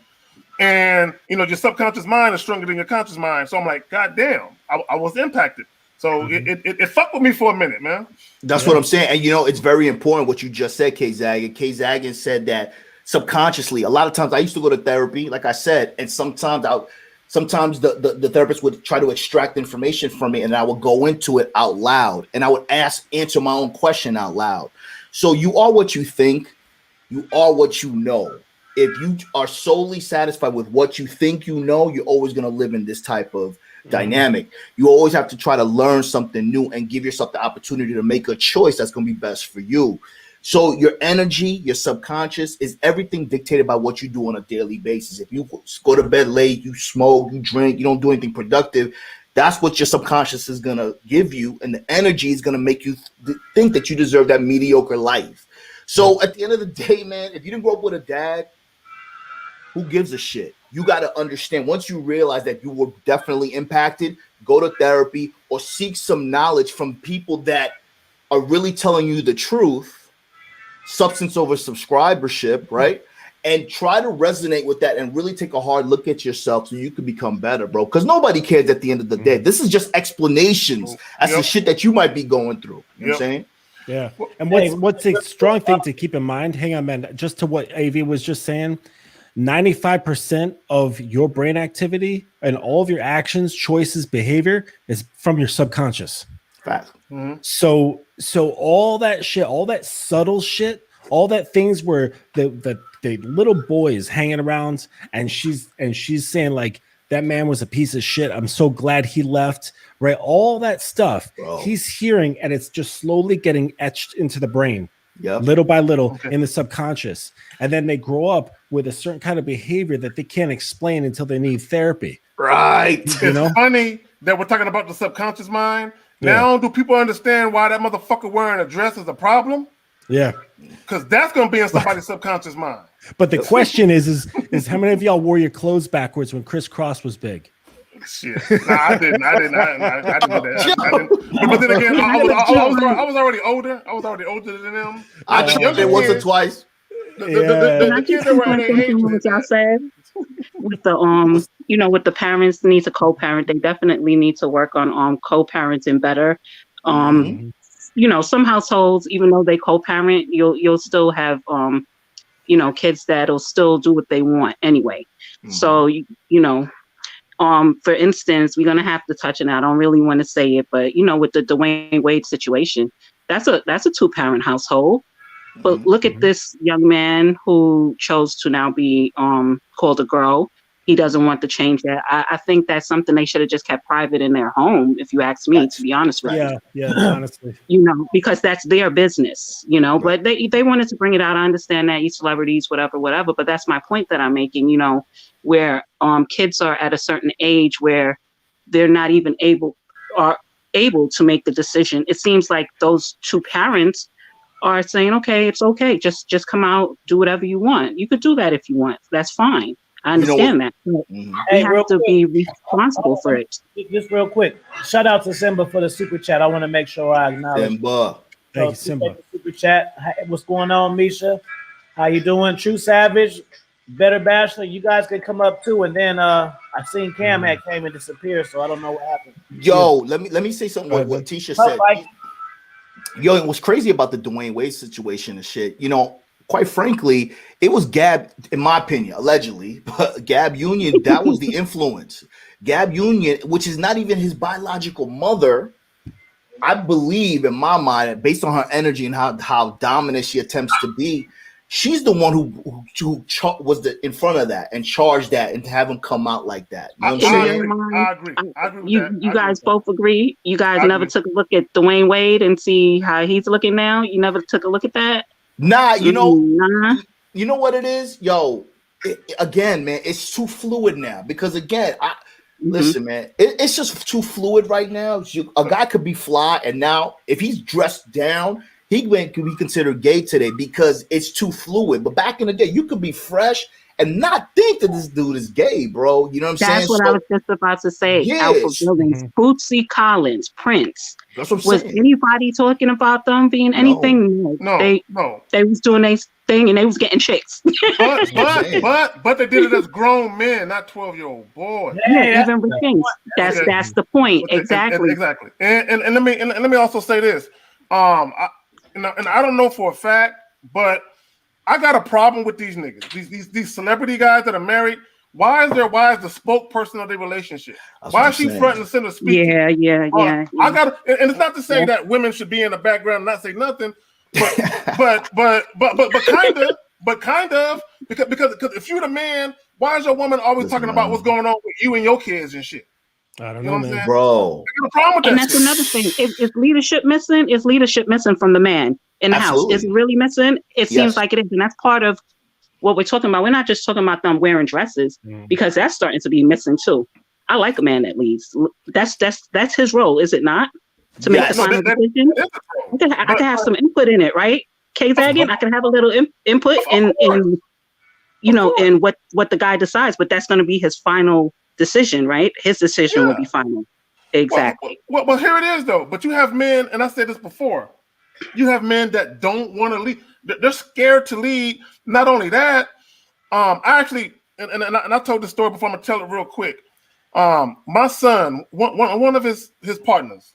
G: And your subconscious mind is stronger than your conscious mind. So I'm like, God damn, I was impacted. So it fucked with me for a minute, man.
C: That's what I'm saying. And it's very important what you just said, Kzaggin. Kzaggin said that subconsciously, a lot of times I used to go to therapy, like I said, and sometimes the therapist would try to extract information from me, and I would go into it out loud, and I would answer my own question out loud. So you are what you think, you are what you know. If you are solely satisfied with what you think you know, you're always going to live in this type of dynamic. You always have to try to learn something new and give yourself the opportunity to make a choice that's going to be best for you. So your energy, your subconscious, is everything dictated by what you do on a daily basis. If you go to bed late, you smoke, you drink, you don't do anything productive, that's what your subconscious is going to give you. And the energy is going to make you think that you deserve that mediocre life. So at the end of the day, man, if you didn't grow up with a dad, who gives a shit? You got to understand, once you realize that you were definitely impacted, go to therapy or seek some knowledge from people that are really telling you the truth, substance over subscribership, right? And try to resonate with that and really take a hard look at yourself so you can become better, bro. Because nobody cares at the end of the day. This is just explanations as the shit that you might be going through. You know what I'm saying?
F: Yeah. And what's a strong thing to keep in mind, hang on, man, just to what AV was just saying, 95% of your brain activity and all of your actions, choices, behavior is from your subconscious.
C: Fact.
F: So all that shit, all that subtle shit, all that things where the little boy is hanging around and she's saying like, that man was a piece of shit, I'm so glad he left, right? All that stuff he's hearing, and it's just slowly getting etched into the brain. Little by little in the subconscious. And then they grow up with a certain kind of behavior that they can't explain until they need therapy.
C: Right.
G: It's funny that we're talking about the subconscious mind. Now, do people understand why that motherfucker wearing a dress is a problem?
F: Yeah.
G: Because that's going to be in somebody's subconscious mind.
F: But the question is how many of y'all wore your clothes backwards when Criss Cross was big?
G: Shit. Nah, I didn't do that. But then again, I was already older. I was already older than them.
C: I tried it once or twice.
H: Can I just keep on thinking what y'all said? With the with the parents need to co-parent, they definitely need to work on co-parenting better. Some households, even though they co-parent, you'll still have kids that'll still do what they want anyway. So for instance, we're gonna have to touch, and I don't really want to say it, but with the Dwayne Wade situation, that's a 2-parent household. But look at this young man who chose to now be called a girl. He he doesn't want to change that. I think that's something they should have just kept private in their home, if you ask me, to be honest with you.
F: Yeah, honestly.
H: Because that's their business, but they wanted to bring it out. I understand that, you celebrities, whatever, but that's my point that I'm making, where kids are at a certain age where they're not even able to make the decision. It seems like those two parents are saying, okay, it's okay. Just come out, do whatever you want. You could do that if you want. That's fine. I understand that. But we have to be responsible for it.
A: Just real quick. Shout out to Simba for the super chat. I want to make sure I acknowledge.
C: Simba.
F: Thank you, Simba.
A: Super chat. What's going on, Misha? How you doing? True Savage, Better Bachelor. You guys can come up too. And then I seen Cam had came and disappeared, so I don't know what happened.
C: Yo, let me say something. What Tisha said. Yo, it was crazy about the Dwayne Wade situation and shit. Quite frankly, it was Gab, in my opinion, allegedly, but Gab Union, that was the influence. Gab Union, which is not even his biological mother, I believe, in my mind, based on her energy and how dominant she attempts to be, she's the one who was in front of that and charged that and to have him come out like that. You know what I'm saying?
G: I agree. I agree with that.
H: You guys both agree? You guys never took a look at Dwayne Wade and see how he's looking now? You never took a look at that?
C: Nah, you know what it is? Yo, again, man, it's too fluid now because, again, listen, man, it's just too fluid right now. A guy could be fly, and now if he's dressed down, he could be considered gay today because it's too fluid. But back in the day, you could be fresh and not think that this dude is gay, bro. You know what I'm saying?
H: That's what I was just about to say. Alpha Buildings, Bootsy Collins, Prince.
C: That's what I'm
H: saying. Was anybody talking about them being anything?
G: No.
H: They was doing their thing and they was getting chicks.
G: but they did it as grown men, not 12-year-old boys.
H: Yeah, even with things. That's the point. Exactly.
G: Exactly. And let me also say this. And I don't know for a fact, but I got a problem with these niggas. These celebrity guys that are married. Why is the spokesperson of their relationship? Why is she front and center speaking?
H: Yeah.
G: I got, and it's not to say that women should be in the background and not say nothing, but kind of because if you're the man, why is your woman always talking about what's going on with you and your kids and shit?
F: I don't know, man.
C: Bro.
H: And that's another thing. Is leadership missing? Is leadership missing from the man in the house? Is it really missing? It seems like it is, and that's part of what we're talking about. We're not just talking about them wearing dresses because that's starting to be missing too. I like a man that leads. That's his role, is it not? To make the final decision. I can have some input in it, right? Kzaggin, I can have a little input in in what the guy decides, but that's going to be his final decision, right? His decision will be final. Exactly.
G: Well, here it is though. But you have men, and I said this before. You have men that don't want to lead. They're scared to lead. Not only that, I actually, and I told this story before. I'm gonna tell it real quick. My son, one of his partners,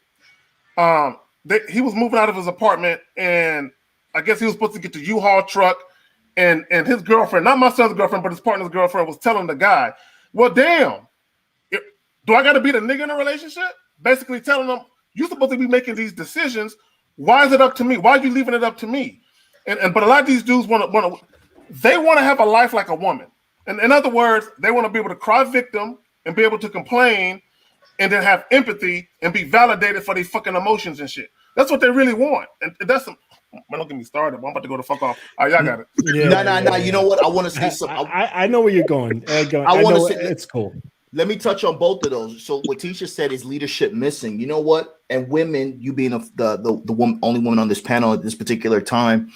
G: he was moving out of his apartment, and I guess he was supposed to get the U-Haul truck, and his girlfriend, not my son's girlfriend, but his partner's girlfriend, was telling the guy, "Well, damn, do I got to be the nigga in a relationship?" Basically telling him, "You're supposed to be making these decisions. Why is it up to me? Why are you leaving it up to me?" But a lot of these dudes want to have a life like a woman. And in other words, they want to be able to cry victim and be able to complain and then have empathy and be validated for their fucking emotions and shit. That's what they really want. And that's some. Man, don't get me started. I'm about to go the fuck off. All right, y'all got it.
C: No. You know what? I want to say something.
F: I know where you're going. I want to say it's cool.
C: Let me touch on both of those. So what Tisha said is leadership missing. You know what? And women, you being the only woman on this panel at this particular time,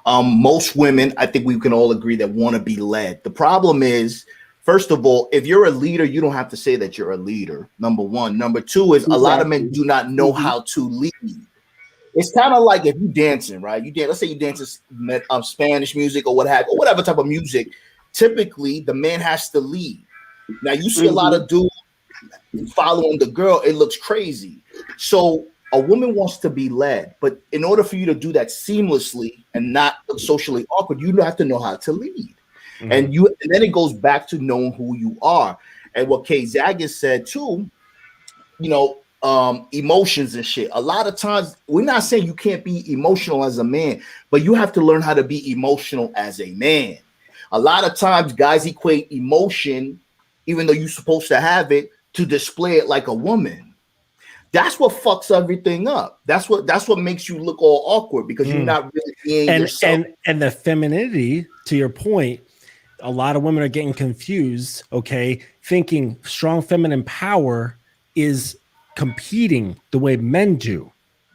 C: most women, I think we can all agree that want to be led. The problem is, first of all, if you're a leader, you don't have to say that you're a leader. Number one. Number two is a lot of men do not know how to lead. It's kind of like if you're dancing, right? Let's say you dance Spanish music or whatever type of music. Typically, the man has to lead. Now you see a lot of dudes following the girl, it looks crazy. So a woman wants to be led, but in order for you to do that seamlessly and not socially awkward, you have to know how to lead. And then it goes back to knowing who you are. And what Kzaggin said too, emotions and shit. A lot of times, we're not saying you can't be emotional as a man, but you have to learn how to be emotional as a man. A lot of times, guys equate emotion even though you're supposed to have it to display it like a woman. That's what fucks everything up. That's what makes you look all awkward because you're not really being yourself.
F: And the femininity, to your point, a lot of women are getting confused, okay, thinking strong feminine power is competing the way men do.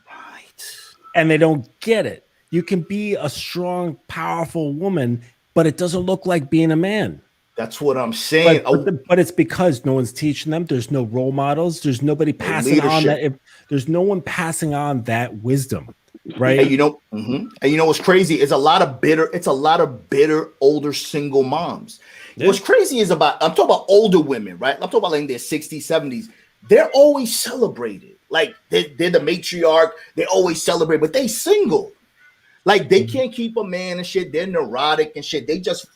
C: Right.
F: And they don't get it. You can be a strong, powerful woman, but it doesn't look like being a man.
C: That's what I'm saying.
F: But it's because no one's teaching them. There's no role models. There's nobody passing on that. There's no one passing on that wisdom, right?
C: And and you know what's crazy? It's a lot of bitter older single moms. Yeah. What's crazy is I'm talking about older women, right? I'm talking about like in their 60s, 70s. They're always celebrated. Like they're the matriarch. They always celebrate, but they single. Like they can't keep a man and shit. They're neurotic and shit. They just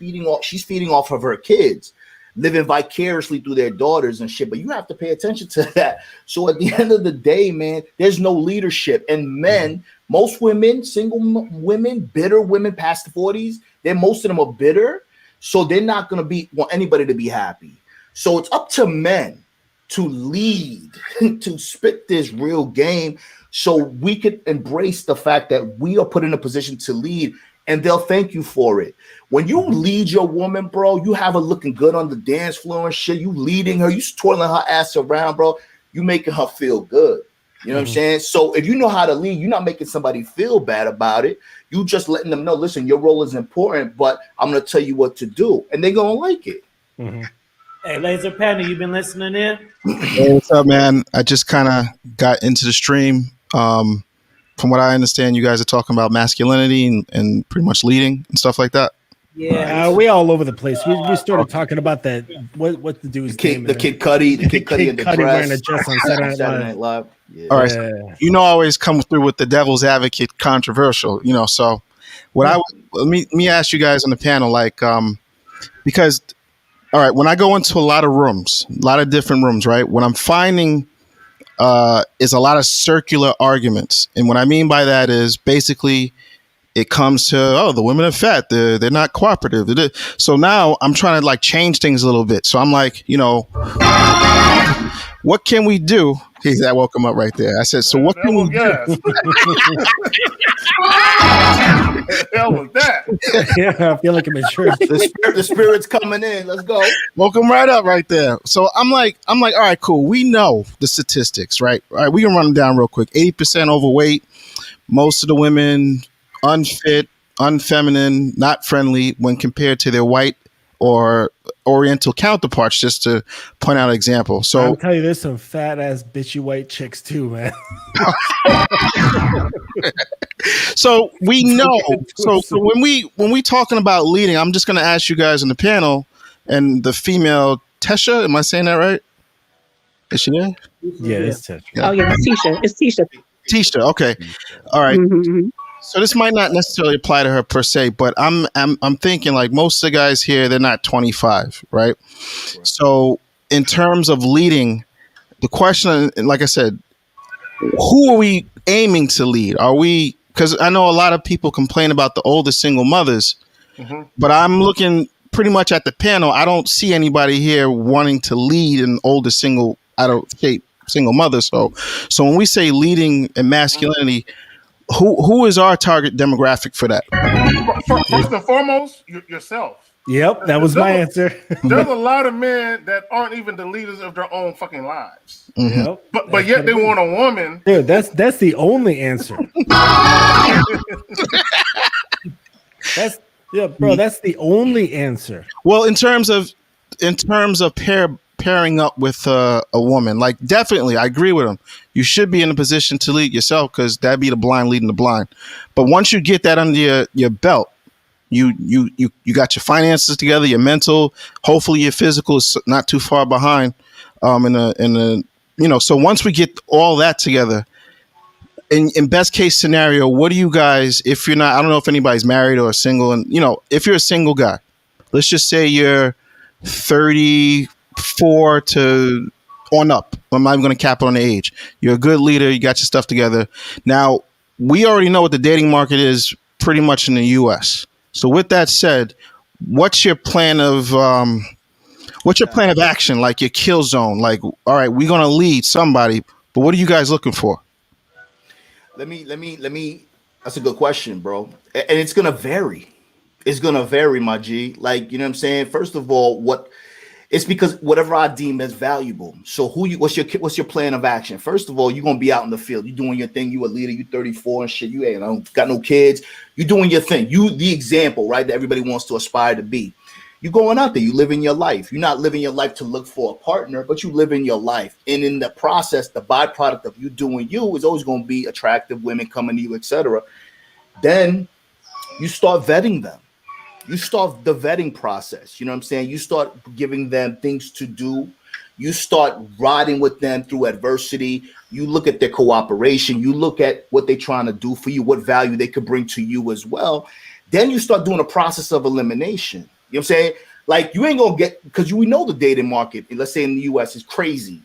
C: she's feeding off of her kids, living vicariously through their daughters and shit. But you have to pay attention to that. So at the end of the day, man, there's no leadership. And men, most women, single women, bitter women past the 40s, most of them are bitter. So they're not going to want anybody to be happy. So it's up to men to lead, to spit this real game, so we could embrace the fact that we are put in a position to lead, and they'll thank you for it. When you lead your woman, bro, you have her looking good on the dance floor and shit. You leading her, you twirling her ass around, bro. You making her feel good. You know what I'm saying? So if you know how to lead, you're not making somebody feel bad about it. You just letting them know, listen, your role is important, but I'm going to tell you what to do. And they're going to like it.
A: Hey, Laser Panda, you been listening in?
I: Hey, what's up, man? I just kind of got into the stream. From what I understand, you guys are talking about masculinity and pretty much leading and stuff like that.
F: Yeah, we all over the place. We started talking about that. What the dude's name?
C: The Kid Cudi, the Kid Cudi in the dress.
F: Wearing a dress on Saturday Night Live.
C: Yeah.
I: All right, so, I always come through with the devil's advocate, controversial. So let me ask you guys on the panel, like, because, all right, when I go into a lot of different rooms, right, what I'm finding is a lot of circular arguments, and what I mean by that is basically it comes to, the women are fat, they're not cooperative. So now I'm trying to like change things a little bit. So I'm like, what can we do? He's that woke him up right there. I said, so what can we do?
G: Hell was that?
F: Yeah, I feel like I'm in church.
C: The spirit's coming in. Let's go.
I: Woke him right up right there. So I'm like, all right, cool. We know the statistics, right? All right, we can run them down real quick. 80% overweight. Most of the women unfit, unfeminine, not friendly when compared to their white or Oriental counterparts, just to point out an example. So
F: I'll tell you, there's some fat ass bitchy white chicks too, man.
I: So we know. So when we talking about leading, I'm just going to ask you guys on the panel and the female Tesha. Am I saying that right? Is she there?
F: Yeah, it's Tesha.
H: Yeah. Oh yeah, it's Tisha. It's Tisha.
I: Tisha. Okay. All right.
H: Mm-hmm.
I: So this might not necessarily apply to her per se, but I'm thinking like most of the guys here, they're not 25, right? So in terms of leading, the question, like I said, who are we aiming to lead? Are we? Because I know a lot of people complain about the older single mothers, but I'm looking pretty much at the panel. I don't see anybody here wanting to lead an older single mother. So when we say leading and masculinity, who is our target demographic for that?
G: First and foremost, yourself.
F: Yep, that was my answer.
G: There's a lot of men that aren't even the leaders of their own fucking lives.
F: Yep.
G: But yet they want a woman.
F: Dude, that's the only answer. That's the only answer.
I: Well, in terms of pairing up with a woman, like definitely, I agree with him. You should be in a position to lead yourself because that'd be the blind leading the blind. But once you get that under your belt, you got your finances together, your mental, hopefully your physical is not too far behind. So once we get all that together, in best case scenario, what do you guys, if you're not, I don't know if anybody's married or single, and if you're a single guy, let's just say you're 34 to on up. I'm not even going to cap it on the age. You're a good leader. You got your stuff together. Now, we already know what the dating market is pretty much in the U.S. So with that said, what's your plan of What's your plan of action? Like your kill zone? Like, all right, we're gonna lead somebody, but what are you guys looking for?
C: Let me. That's a good question, bro. And it's gonna vary. It's gonna vary, my G. Like, you know what I'm saying? First of all, what it's because whatever I deem as valuable. So what's your plan of action? First of all, you're gonna be out in the field. You doing your thing. You a leader. You 34 and shit. You ain't got no kids. You doing your thing. You the example, right? That everybody wants to aspire to be. You going out there. You living your life. You're not living your life to look for a partner, but you living your life. And in the process, the byproduct of you doing you is always going to be attractive women coming to you, etc. Then you start vetting them. You start the vetting process. You know what I'm saying? You start giving them things to do. You start riding with them through adversity. You look at their cooperation. You look at what they're trying to do for you, what value they could bring to you as well. Then you start doing a process of elimination. You know what I'm saying? Like, you ain't going to get, because we know the dating market, let's say in the US, is crazy.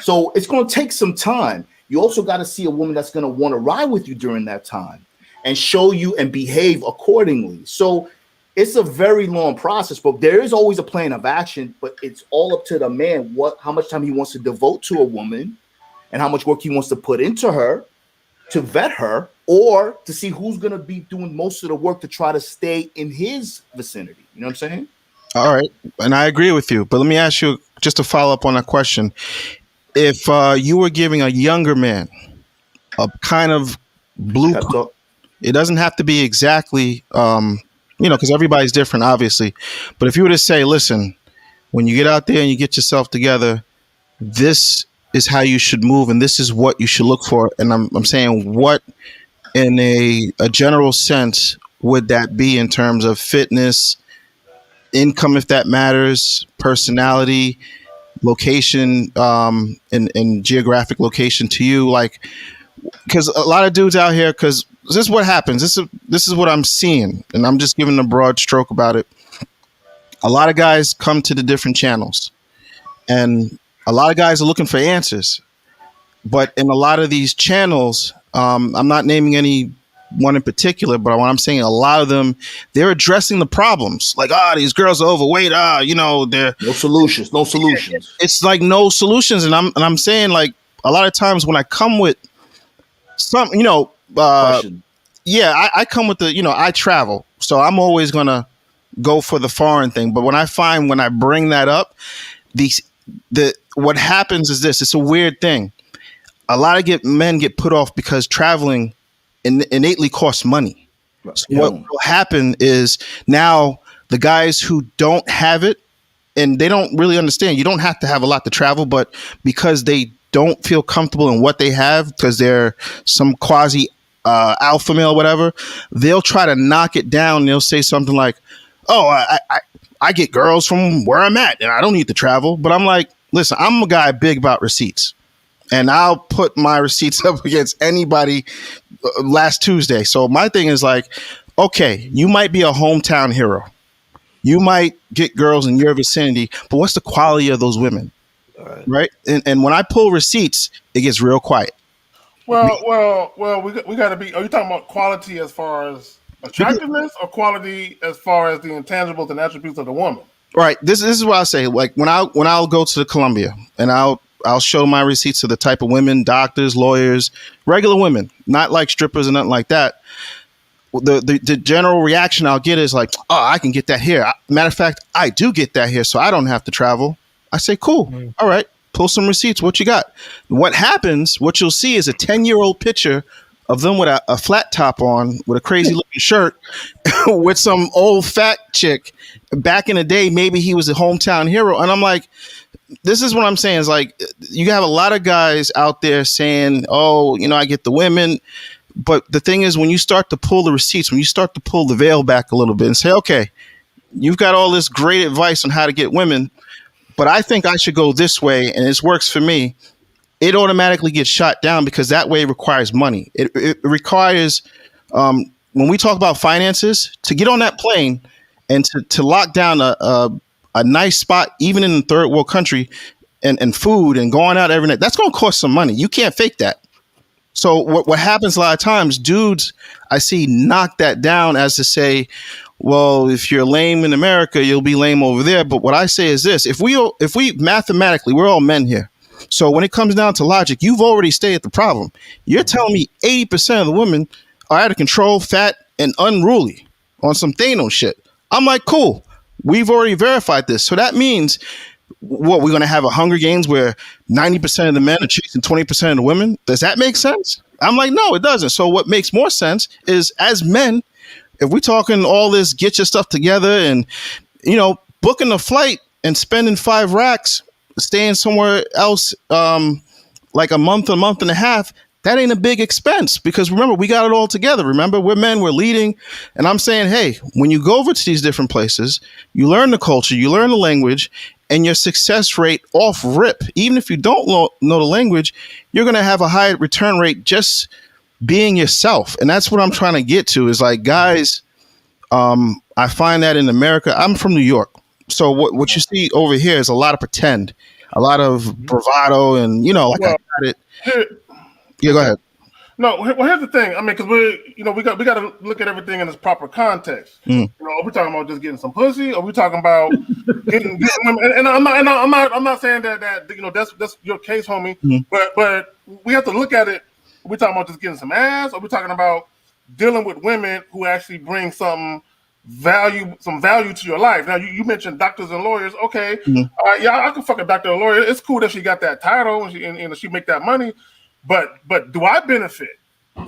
C: So it's going to take some time. You also got to see a woman that's going to want to ride with you during that time and show you and behave accordingly. So it's a very long process, but there is always a plan of action, but it's all up to the man, how much time he wants to devote to a woman and how much work he wants to put into her to vet her, or to see who's going to be doing most of the work to try to stay in his vicinity. You know what I'm saying?
I: All right. And I agree with you. But let me ask you just to follow up on that question. If you were giving a younger man a kind of blueprint, it doesn't have to be exactly, because everybody's different, obviously. But if you were to say, listen, when you get out there and you get yourself together, this is how you should move and this is what you should look for. And I'm saying, what in a general sense would that be in terms of fitness, income, if that matters, personality, location, and geographic location to you? Like, because a lot of dudes out here, because this is what happens. This is what I'm seeing, and I'm just giving a broad stroke about it. A lot of guys come to the different channels, and a lot of guys are looking for answers. But in a lot of these channels, I'm not naming any one in particular, but what I'm saying, a lot of them, they're addressing the problems. Like, these girls are overweight. They're
C: no solutions.
I: It's like no solutions. And I'm saying, like, a lot of times when I come with some, I come with I travel, so I'm always gonna go for the foreign thing. But when I bring that up, what happens is this. It's a weird thing. A lot of men get put off because traveling innately costs money. So what will happen is now the guys who don't have it, and they don't really understand, you don't have to have a lot to travel, but because they don't feel comfortable in what they have, because they're some quasi alpha male, whatever, they'll try to knock it down. They'll say something like, I get girls from where I'm at and I don't need to travel. But I'm like, listen, I'm a guy big about receipts. And I'll put my receipts up against anybody last Tuesday. So my thing is like, okay, you might be a hometown hero. You might get girls in your vicinity, but what's the quality of those women? Right? And when I pull receipts, it gets real quiet.
G: Well, we got to be. Are you talking about quality as far as attractiveness, or quality as far as the intangibles and attributes of the woman?
I: Right. This is what I say. Like when I'll go to Colombia and I'll show my receipts to the type of women, doctors, lawyers, regular women, not like strippers and nothing like that. The general reaction I'll get is like, I can get that here. Matter of fact, I do get that here, so I don't have to travel. I say, cool. All right. Pull some receipts. What you got? What happens, what you'll see is a 10-year-old picture of them with a flat top on, with a crazy looking shirt, with some old fat chick. Back in the day, maybe he was a hometown hero. And I'm like, this is what I'm saying is like, you have a lot of guys out there saying, I get the women. But the thing is, when you start to pull the receipts, when you start to pull the veil back a little bit and say, okay, you've got all this great advice on how to get women, but I think I should go this way and this works for me, it automatically gets shot down because that way requires money. It requires, when we talk about finances, to get on that plane and to lock down a nice spot, even in a third world country, and food and going out every night, that's going to cost some money. You can't fake that. So what happens a lot of times, dudes I see knock that down as to say, well, if you're lame in America, you'll be lame over there. But what I say is this: if we mathematically, we're all men here. So when it comes down to logic, you've already stated the problem. You're telling me 80% of the women are out of control, fat, and unruly on some Thanos shit. I'm like, cool. We've already verified this. So that means what, we're going to have a Hunger Games where 90% of the men are chasing 20% of the women? Does that make sense? I'm like, no, it doesn't. So what makes more sense is, as men, if we're talking all this, get your stuff together and, booking a flight and spending 5 racks, staying somewhere else, like a month and a half, that ain't a big expense, because remember, we got it all together. Remember, we're men, we're leading. And I'm saying, hey, when you go over to these different places, you learn the culture, you learn the language, and your success rate off rip, even if you don't know the language, you're going to have a high return rate just being yourself. And that's what I'm trying to get to, is like, guys, I find that in America, I'm from New York. So what you see over here is a lot of pretend, a lot of bravado, and, I got it. Yeah, go ahead.
G: No, well, here's the thing. I mean, because we got to look at everything in its proper context. Are we talking about just getting some pussy? Or are we talking about getting women? And I'm not saying that that's your case, homie. But we have to look at it. Are we talking about just getting some ass? Or are we talking about dealing with women who actually bring some value to your life? Now, you mentioned doctors and lawyers. Okay, I can fuck a doctor or lawyer. It's cool that she got that title and she make that money. But do I benefit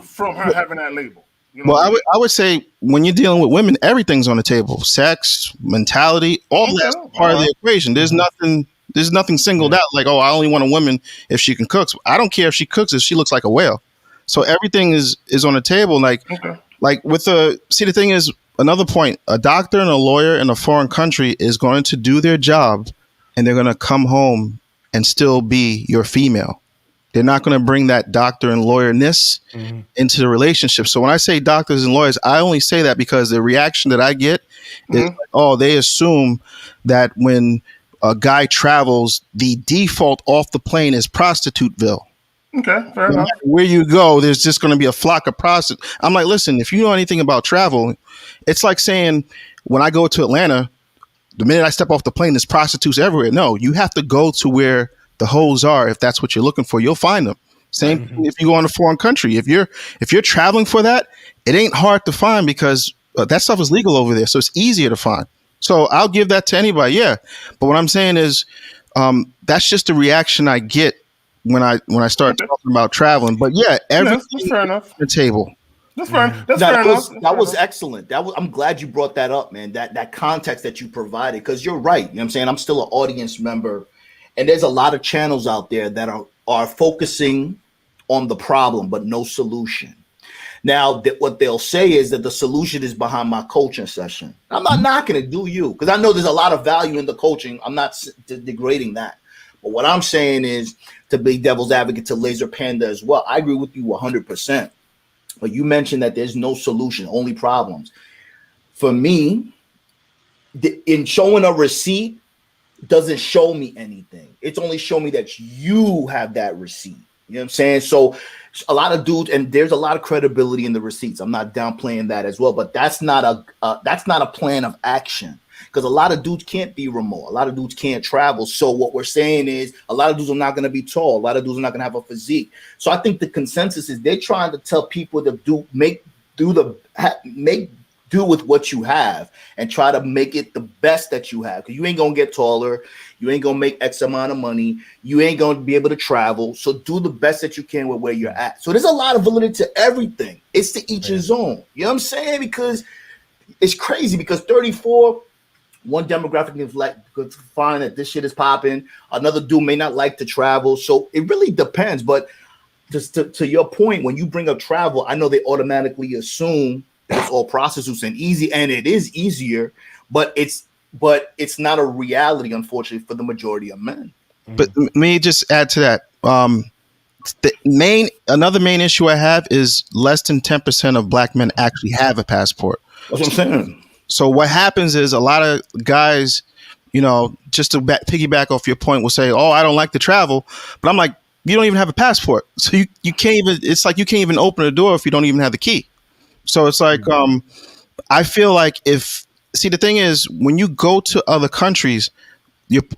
G: from her having that label?
I: Well, I would say when you're dealing with women, everything's on the table. Sex, mentality, all that's part of the equation. There's nothing singled out like, oh, I only want a woman if she can cook. I don't care if she cooks if she looks like a whale. So everything is on the table. Like the thing is, another point, a doctor and a lawyer in a foreign country is going to do their job, and they're going to come home and still be your female. They're not going to bring that doctor and lawyerness into the relationship. So when I say doctors and lawyers, I only say that because the reaction that I get is, like, oh, they assume that when a guy travels, the default off the plane is Prostituteville.
G: Okay, fair enough.
I: Where you go, there's just going to be a flock of prostitutes. I'm like, listen, if you know anything about travel, it's like saying when I go to Atlanta, the minute I step off the plane, there's prostitutes everywhere. No, you have to go to where the hoes are. If that's what you're looking for, you'll find them. Same thing if you go in a foreign country. If you're traveling for that, it ain't hard to find, because that stuff is legal over there, so it's easier to find. So I'll give that to anybody. Yeah, but what I'm saying is, that's just the reaction I get when I start talking about traveling. But yeah, everything's fair enough. The table.
G: That's fair. That
C: was excellent. I'm glad you brought that up, man. That context that you provided, because you're right. You know what I'm saying? I'm still an audience member. And there's a lot of channels out there that are focusing on the problem, but no solution. Now, what they'll say is that the solution is behind my coaching session. I'm not knocking it, do you? Because I know there's a lot of value in the coaching. I'm not degrading that. But what I'm saying is, to be devil's advocate to Laser Panda as well, I agree with you 100%. But you mentioned that there's no solution, only problems. For me, in showing a receipt, doesn't show me anything. It's only show me that you have that receipt. You know what I'm saying? So a lot of dudes, and there's a lot of credibility in the receipts. I'm not downplaying that as well, but that's not a plan of action, because a lot of dudes can't be remote. A lot of dudes can't travel. So what we're saying is, a lot of dudes are not going to be tall. A lot of dudes are not going to have a physique. So I think the consensus is they're trying to tell people to make do with what you have and try to make it the best that you have, because you ain't gonna get taller, you ain't gonna make X amount of money, you ain't gonna be able to travel. So do the best that you can with where you're at. So there's a lot of validity to everything. It's to each his own. You know what I'm saying? Because it's crazy, because 34, one demographic is like, could find that this shit is popping. Another dude may not like to travel. So it really depends. But just to your point, when you bring up travel, I know they automatically assume it's all prostitutes and easy, and it is easier, but it's not a reality, unfortunately, for the majority of men.
I: But let me just add to that. Another main issue I have is less than 10% of black men actually have a passport.
C: That's what I'm saying.
I: So what happens is, a lot of guys, just to piggyback off your point, will say, "Oh, I don't like to travel," but I'm like, you don't even have a passport, so you can't even. It's like you can't even open a door if you don't even have the key. So it's like, I feel like the thing is, when you go to other countries,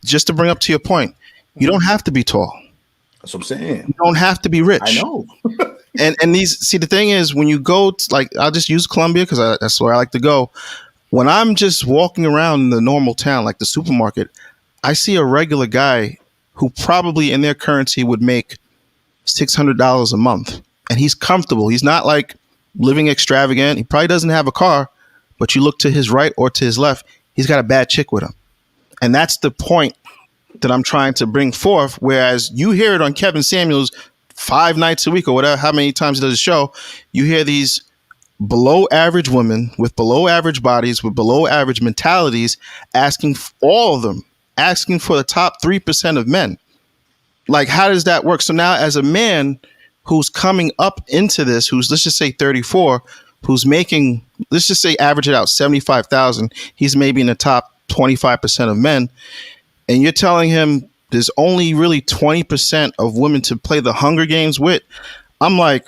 I: just to bring up to your point, you don't have to be tall.
C: That's what I'm saying.
I: You don't have to be rich.
C: I know.
I: And the thing is, when you go to, like, I'll just use Colombia because that's where I like to go. When I'm just walking around in the normal town, like the supermarket, I see a regular guy who probably in their currency would make $600 a month, and he's comfortable. He's not like living extravagant. He probably doesn't have a car, but you look to his right or to his left, he's got a bad chick with him. And that's the point that I'm trying to bring forth. Whereas you hear it on Kevin Samuels 5 nights a week or whatever, how many times he does a show, you hear these below average women with below average bodies, with below average mentalities, asking all of them, asking for the top 3% of men. Like, how does that work? So now as a man who's coming up into this, who's, let's just say 34, who's making, let's just say average it out, 75,000, he's maybe in the top 25% of men. And you're telling him there's only really 20% of women to play the Hunger Games with. I'm like,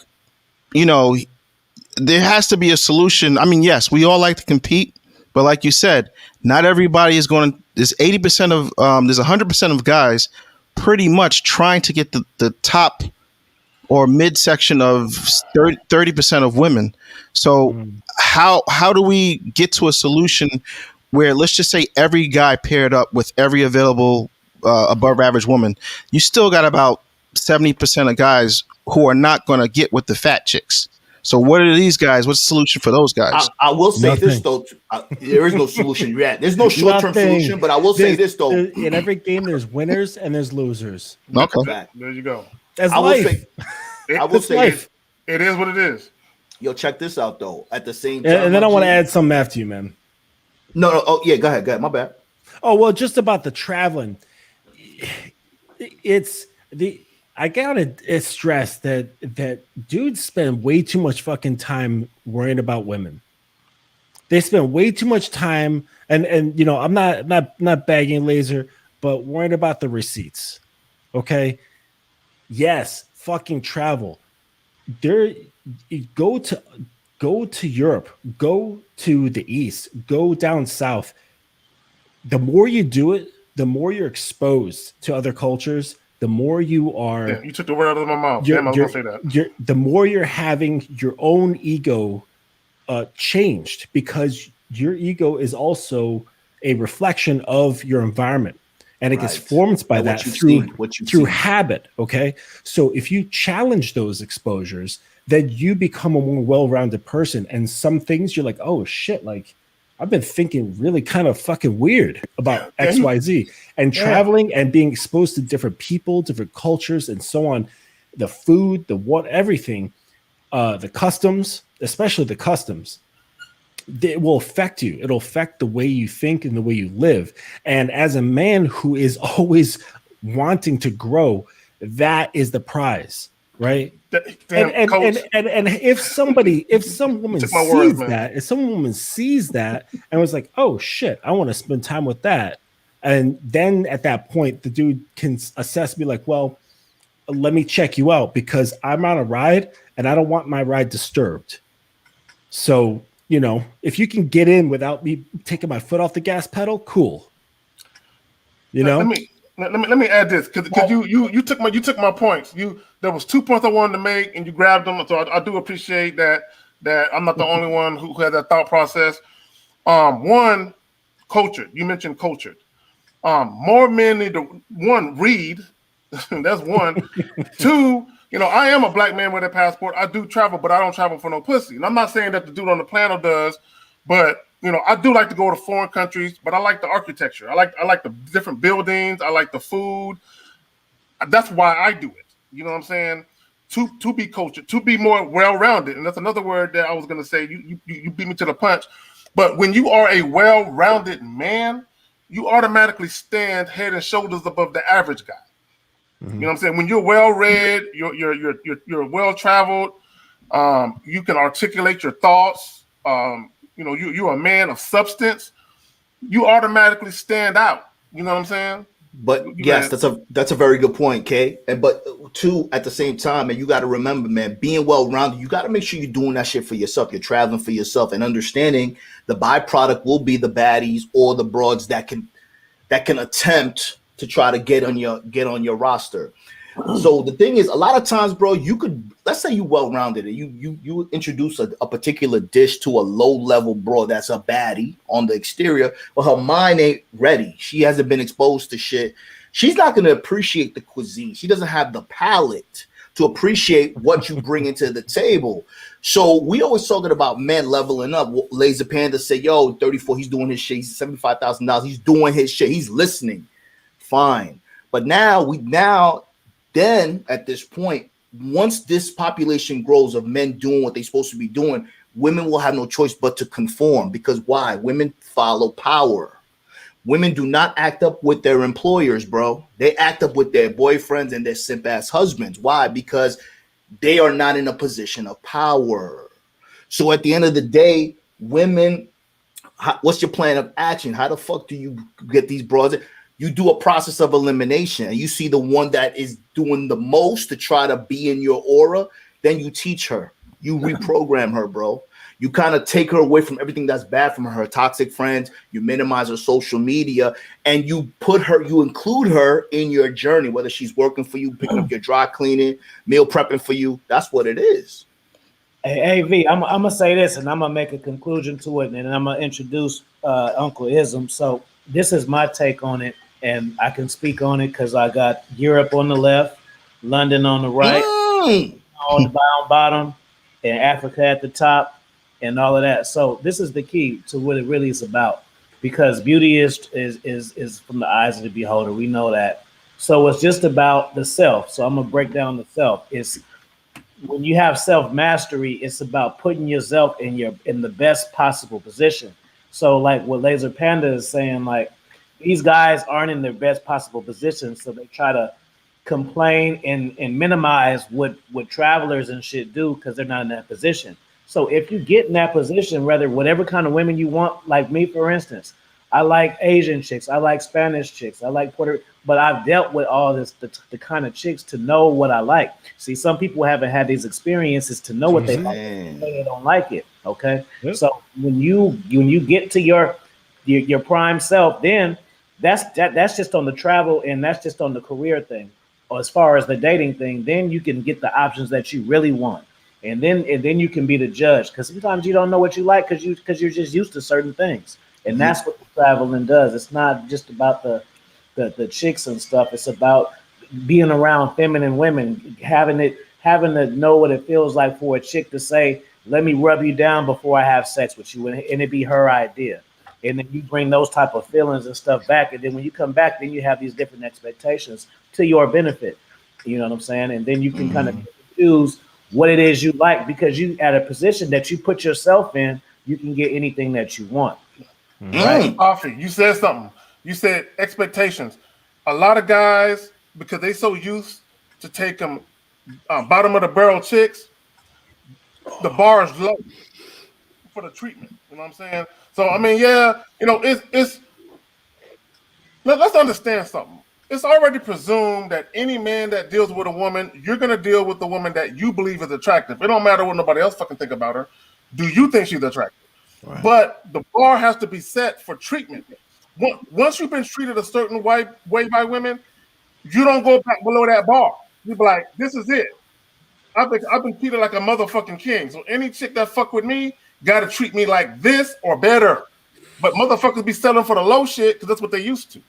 I: there has to be a solution. I mean, yes, we all like to compete, but like you said, not everybody is going to, there's 80% of, there's 100% of guys pretty much trying to get the top or midsection of 30% of women. So how do we get to a solution where, let's just say, every guy paired up with every available above average woman, you still got about 70% of guys who are not going to get with the fat chicks. So what are these guys? What's the solution for those guys?
C: I will say
F: Nothing.
C: this, though. There is no solution yet. There's no short-term solution, but I will say this, though.
F: In every game, there's winners and there's losers.
I: Okay.
G: There you go.
F: That's
C: I will
F: life.
C: say, I will say
F: life.
G: It is what it is.
C: Yo, check this out, though. At the same time,
F: And then I want to add something after you, man.
C: No. Oh, yeah. Go ahead. My bad.
F: Oh, well, just about the traveling. I gotta stress that dudes spend way too much fucking time worrying about women. They spend way too much time, and I'm not bagging Laser, but worrying about the receipts. Okay, yes, fucking travel. Go to Europe, go to the East, go down south. The more you do it, the more you're exposed to other cultures. The more you are,
G: yeah, you took the word out of my mouth. Damn, I was gonna say that.
F: The more you're having your own ego changed, because your ego is also a reflection of your environment, and it gets formed by that through habit. Okay, so if you challenge those exposures, then you become a more well-rounded person. And some things you're like, oh shit, like I've been thinking really kind of fucking weird about XYZ, and traveling and being exposed to different people, different cultures, and so on. The food, everything, the customs, especially the customs, it will affect you. It'll affect the way you think and the way you live. And as a man who is always wanting to grow, that is the prize, right? And if some woman sees that and was like, oh shit, I want to spend time with that, and then at that point the dude can assess, be like, well, let me check you out because I'm on a ride and I don't want my ride disturbed. So if you can get in without me taking my foot off the gas pedal, cool.
G: Let me add this because you took my points. There was 2 points I wanted to make, and you grabbed them. So I do appreciate that I'm not the only one who had that thought process. One, cultured. You mentioned cultured. More men need to, one, read. That's one. Two, I am a black man with a passport. I do travel, but I don't travel for no pussy. And I'm not saying that the dude on the panel does, but I do like to go to foreign countries, but I like the architecture. I like the different buildings. I like the food. That's why I do it. You know what I'm saying? To be cultured, to be more well-rounded. And that's another word that I was going to say. You beat me to the punch. But when you are a well-rounded man, you automatically stand head and shoulders above the average guy. Mm-hmm. You know what I'm saying? When you're well-read, you're well-traveled, you can articulate your thoughts, you're a man of substance, you automatically stand out. You know what I'm saying?
C: But yes, that's a very good point, Kay. But too, at the same time, and you got to remember, man, being well-rounded, you got to make sure you're doing that shit for yourself. You're traveling for yourself and understanding the byproduct will be the baddies or the broads that can attempt to try to get on your roster. So the thing is, a lot of times, bro, you could, let's say you well-rounded and you introduce a particular dish to a low-level bro that's a baddie on the exterior, but her mind ain't ready. She hasn't been exposed to shit. She's not going to appreciate the cuisine. She doesn't have the palate to appreciate what you bring into the table. So we always talking about men leveling up. Laser Panda said, yo, 34, he's doing his shit. He's $75,000. He's doing his shit. He's listening. Fine. But then at this point, once this population grows of men doing what they're supposed to be doing, women will have no choice but to conform. Because why? Women follow power. Women do not act up with their employers, bro. They act up with their boyfriends and their simp-ass husbands. Why? Because they are not in a position of power. So at the end of the day, women, what's your plan of action? How the fuck do you get these broads? You do a process of elimination, and you see the one that is doing the most to try to be in your aura, then you teach her. You reprogram her, bro. You kind of take her away from everything that's bad from her toxic friends. You minimize her social media, and you include her in your journey, whether she's working for you, picking up your dry cleaning, meal prepping for you. That's what it is.
A: Hey, AV, I'm going to say this, and I'm going to make a conclusion to it, and then I'm going to introduce Uncle Izm. So this is my take on it, and I can speak on it because I got Europe on the left, London on the right, on the bottom, and Africa at the top, and all of that. So this is the key to what it really is about, because beauty is from the eyes of the beholder. We know that. So it's just about the self. So I'm gonna break down the self. It's when you have self-mastery, it's about putting yourself in the best possible position. So like what Laser Panda is saying, like these guys aren't in their best possible position, so they try to complain and minimize what travelers and shit do because they're not in that position. So if you get in that position, whatever kind of women you want, like me, for instance, I like Asian chicks, I like Spanish chicks, I like but I've dealt with all this, the kind of chicks to know what I like. See, some people haven't had these experiences to know what they like and they don't like it. Okay. Yep. So when you get to your prime self, then that's just on the travel and that's just on the career thing. Or as far as the dating thing, then you can get the options that you really want. And then you can be the judge, because sometimes you don't know what you like because you're just used to certain things, and that's what traveling does. It's not just about the chicks and stuff. It's about being around feminine women, having to know what it feels like for a chick to say, "Let me rub you down before I have sex with you," and it be her idea, and then you bring those type of feelings and stuff back, and then when you come back, then you have these different expectations to your benefit. You know what I'm saying? And then you can kind of choose what it is you like, because you at a position that you put yourself in, you can get anything that you want.
G: Right? Coffee, you said something. You said expectations. A lot of guys, because they so used to take them bottom of the barrel chicks, the bar is low for the treatment. You know what I'm saying? So I mean, yeah, it's let's understand something. It's already presumed that any man that deals with a woman, you're going to deal with the woman that you believe is attractive. It don't matter what nobody else fucking think about her. Do you think she's attractive? Right. But the bar has to be set for treatment. Once you've been treated a certain way by women, you don't go back below that bar. You be like, this is it. I've been treated like a motherfucking king. So any chick that fuck with me got to treat me like this or better. But motherfuckers be selling for the low shit because that's what they used to.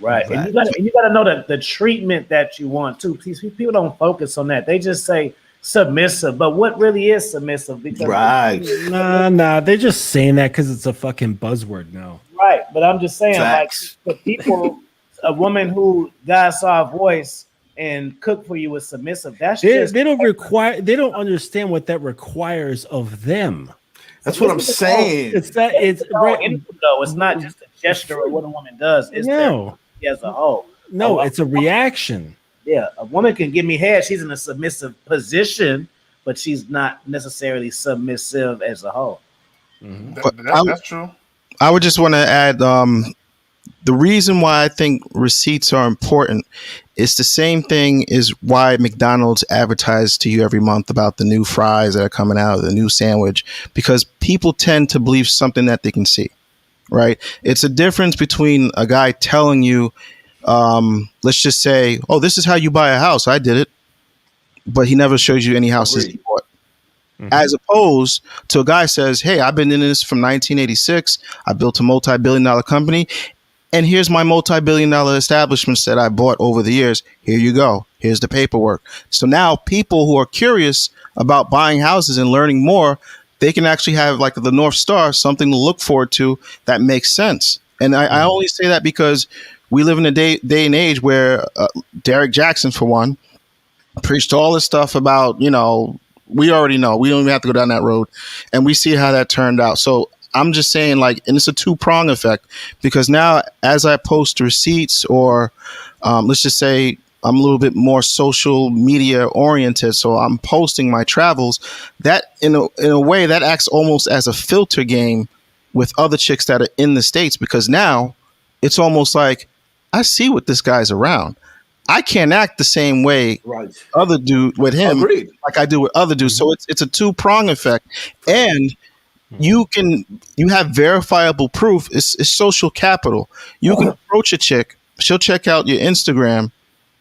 A: Right. And you gotta know that the treatment that you want too. People don't focus on that. They just say submissive, but what really is submissive? Because
F: nah, they're just saying that because it's a fucking buzzword now.
A: Right. But I'm just saying, like, for people, a woman who God saw a voice and cook for you is submissive. They
F: don't understand what that requires of them.
C: That's what I'm saying.
A: It's right. Though it's not just a gesture of what a woman does. It's as a whole.
F: No, it's a reaction.
A: Yeah, a woman can give me head. She's in a submissive position, but she's not necessarily submissive as a whole.
G: That's true.
I: I would just want to add, the reason why I think receipts are important is the same thing is why McDonald's advertises to you every month about the new fries that are coming out, the new sandwich, because people tend to believe something that they can see, right? It's a difference between a guy telling you, let's just say, oh, this is how you buy a house. I did it. But he never shows you any houses he bought. As opposed to a guy says, hey, I've been in this from 1986. I built a multi-billion-dollar company. And here's my multi-billion-dollar establishments that I bought over the years. Here you go. Here's the paperwork. So now people who are curious about buying houses and learning more, they can actually have like the North Star, something to look forward to that makes sense. And I only say that because we live in a day and age where Derek Jackson, for one, preached all this stuff about, we already know. We don't even have to go down that road. And we see how that turned out. So I'm just saying, like, and it's a two-prong effect, because now as I post receipts or let's just say I'm a little bit more social media oriented, so I'm posting my travels, that in a way that acts almost as a filter game with other chicks that are in the States, because now it's almost like I see what this guy's around. I can't act the same way other dude with him like I do with other dudes. So it's a two-prong effect. And you have verifiable proof. It's social capital. You can approach a chick, she'll check out your Instagram,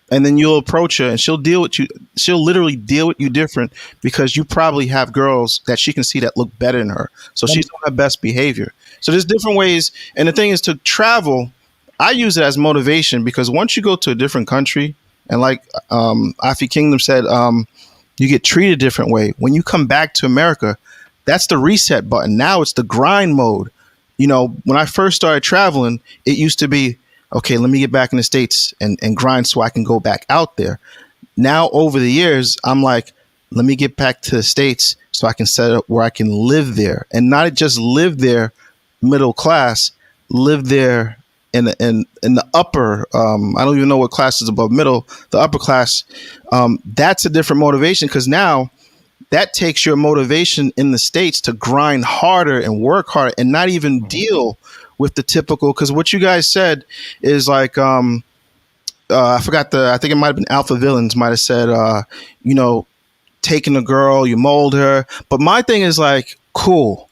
I: and then you'll approach her and she'll deal with you. She'll literally deal with you different because you probably have girls that she can see that look better than her. So she's on her best behavior. So there's different ways. And the thing is, to travel, I use it as motivation, because once you go to a different country, and like Afi Kingdom said, you get treated a different way. When you come back to America, that's the reset button. Now it's the grind mode. When I first started traveling, it used to be, okay, let me get back in the States and grind so I can go back out there. Now, over the years, I'm like, let me get back to the States so I can set up where I can live there, and not just live there middle class, live there in the upper, I don't even know what class is above middle, the upper class. That's a different motivation, because now that takes your motivation in the States to grind harder and work harder and not even deal with the typical, because what you guys said is like, I forgot I think it might have been Alpha Villains might have said, taking a girl, you mold her. But my thing is like, cool.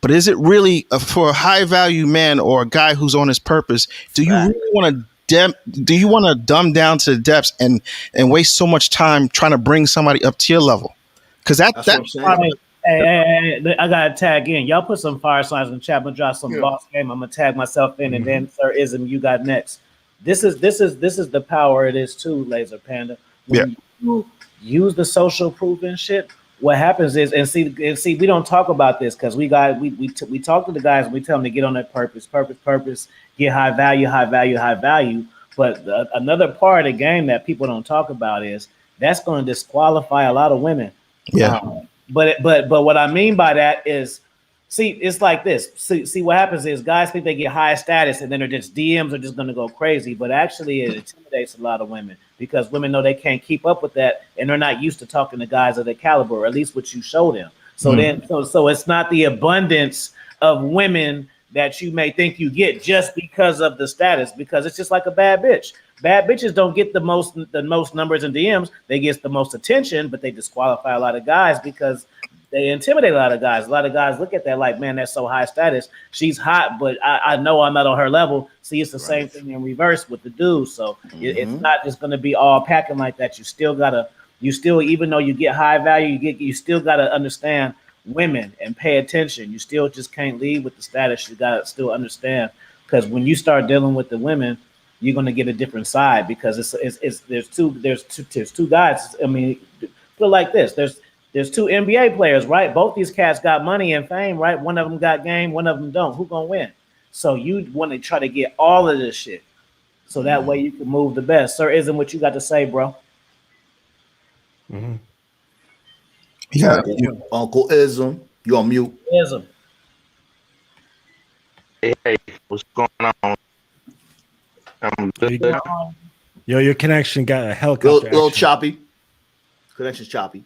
I: But is it really for a high value man or a guy who's on his purpose? Do you really want to dumb down to the depths and waste so much time trying to bring somebody up to your level? Because that's what I'm saying.
A: Hey, I gotta tag in. Y'all put some fire signs in the chat. I'm gonna drop some boss game. I'm gonna tag myself in, and then Sir Izm, you got next. This is the power it is too, Laser Panda. When you use the social proof and shit, what happens is, and see, we don't talk about this because we talk to the guys and we tell them to get on that purpose, get high value. But another part of the game that people don't talk about is that's going to disqualify a lot of women.
I: Yeah.
A: But what I mean by that is, see, it's like this. See, what happens is guys think they get high status and then their DMs are just going to go crazy. But actually, it intimidates a lot of women because women know they can't keep up with that and they're not used to talking to guys of their caliber, or at least what you show them. So so it's not the abundance of women that you may think you get just because of the status, because it's just like a bad bitch. Bad bitches don't get the most numbers in DMs. They get the most attention, but they disqualify a lot of guys because they intimidate a lot of guys. A lot of guys look at that like, man, that's so high status. She's hot, but I know I'm not on her level. See, it's the same thing in reverse with the dudes. So it's not just going to be all packing like that. You still, even though you get high value, you still got to understand women and pay attention. You still just can't lead with the status. You got to still understand, because when you start dealing with the women, you're going to get a different side, because there's two guys. I mean, put it like this. There's two NBA players, right? Both these cats got money and fame, right? One of them got game, one of them don't. Who gonna win? So you want to try to get all of this shit, so that way you can move the best. Sir, isn't what you got to say, bro?
C: Yeah, Uncle Izm, you on mute?
A: Izm.
J: Hey, what's going on?
F: Yo, your connection got a helicopter.
C: Little choppy. Connection's choppy.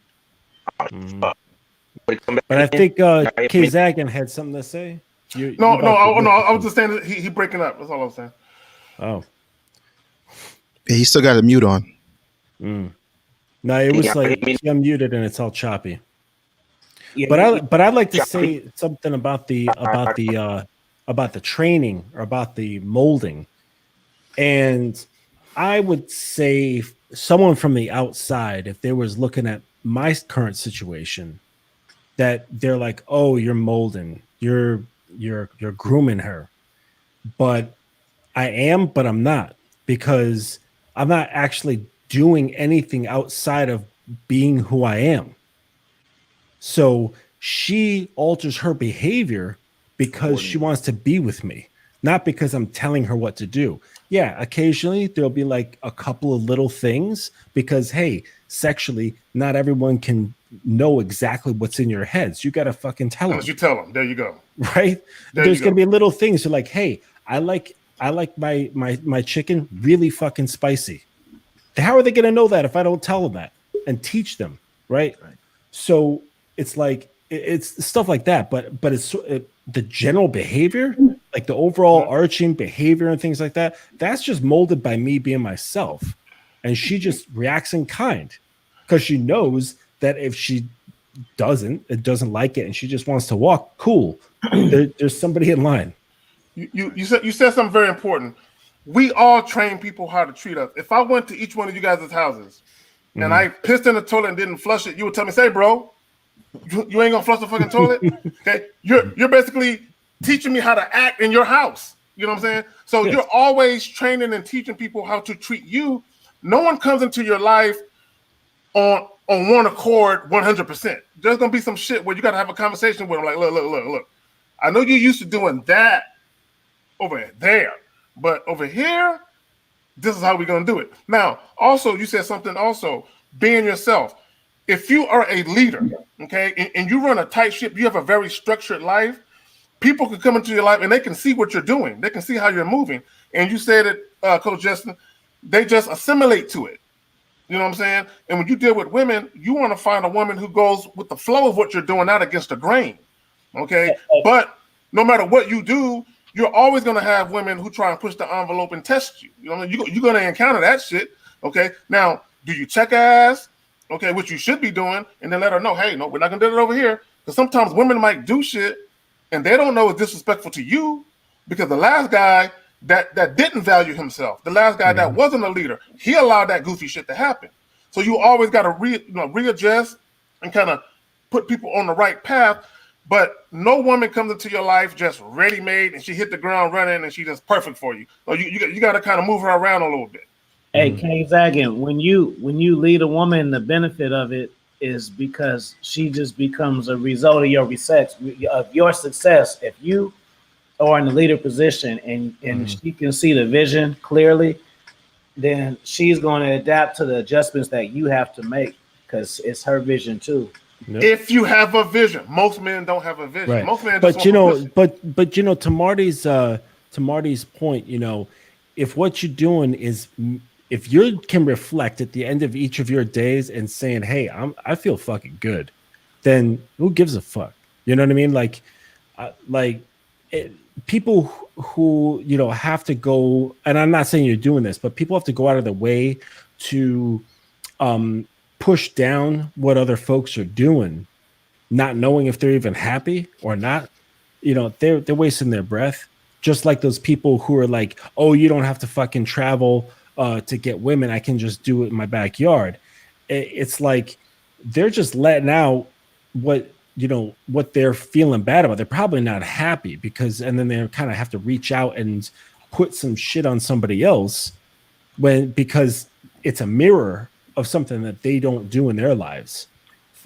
F: But I think Kzaggin had something to say.
G: No. I was just saying that he breaking up. That's all I'm saying.
F: Oh.
I: Yeah, he still got a mute on.
F: Mm. No, it was
J: Yeah,
F: like
J: I mean,
F: she unmuted and it's all choppy.
A: Yeah,
F: But I'd like to
J: choppy.
F: say something about the training or about the molding. And I would say someone from the outside, if they was looking at my current situation, that they're like, "Oh, you're molding, you're grooming her," but I am, but I'm not, because I'm not actually doing anything outside of being who I am. So she alters her behavior because she wants to be with me, not because I'm telling her what to do. Yeah, occasionally there'll be like a couple of little things because, hey, sexually, not everyone can know exactly what's in your heads. You got to fucking tell them.
G: Unless you tell them. There you go.
F: Right?
G: There
F: There's
G: you
F: going to
G: go.
F: be little things. You're like, hey, I like my chicken really fucking spicy. How are they going to know that if I don't tell them that and teach them? Right. So it's like it's stuff like that, but it's the general behavior, like the overall arching behavior and things like that. That's just molded by me being myself, and she just reacts in kind because she knows that if she doesn't like it, and she just wants to walk, cool. There's somebody in line.
G: You said something very important. We all train people how to treat us. If I went to each one of you guys' houses and I pissed in the toilet and didn't flush it, you would tell me, "Say, bro, you ain't gonna flush the fucking toilet." Okay, you're basically teaching me how to act in your house. You know what I'm saying? So
F: Yes.
G: you're always training and teaching people how to treat you. No one comes into your life on one accord 100%. There's gonna be some shit where you gotta have a conversation with them. Like, look. I know you're used to doing that over there, but over here, this is how we're gonna do it. Now, also, you said something. Also, being yourself. If you are a leader, okay, and you run a tight ship, you have a very structured life. People can come into your life and they can see what you're doing. They can see how you're moving. And you said it, Coach Justin. They just assimilate to it. You know what I'm saying? And when you deal with women, you want to find a woman who goes with the flow of what you're doing, not against the grain. Okay, but no matter what you do, you're always going to have women who try and push the envelope and test you. You know, you're going to encounter that shit. Okay, now do you check ass? Okay, which you should be doing, and then let her know, hey, no, we're not going to do it over here. Because sometimes women might do shit and they don't know it's disrespectful to you because the last guy that didn't value himself, the last guy that wasn't a leader, he allowed that goofy shit to happen. So you always got to readjust and kind of put people on the right path. But no woman comes into your life just ready-made and she hit the ground running and she just perfect for you. So you got to kind of move her around a little bit.
A: Hey, Kzaggin, when you lead a woman, the benefit of it is because she just becomes a result of your success. If you are in the leader position and she can see the vision clearly, then she's going to adapt to the adjustments that you have to make because it's her vision too.
F: Yep.
G: If you have a vision, most men don't have a vision.
F: Right.
G: Most men
F: But
G: just
F: you know,
G: want
F: but you know, to Marty's point, you know, if what you're doing is, if you can reflect at the end of each of your days and saying, "Hey, I feel fucking good," then who gives a fuck? You know what I mean? People who you know have to go, and I'm not saying you're doing this, but people have to go out of their way to push down what other folks are doing, not knowing if they're even happy or not. You know, they're wasting their breath. Just like those people who are like, "Oh, you don't have to fucking travel to get women. I can just do it in my backyard." It's like they're just letting out what they're feeling bad about. They're probably not happy and then they kind of have to reach out and put some shit on somebody else because it's a mirror of something that they don't do in their lives.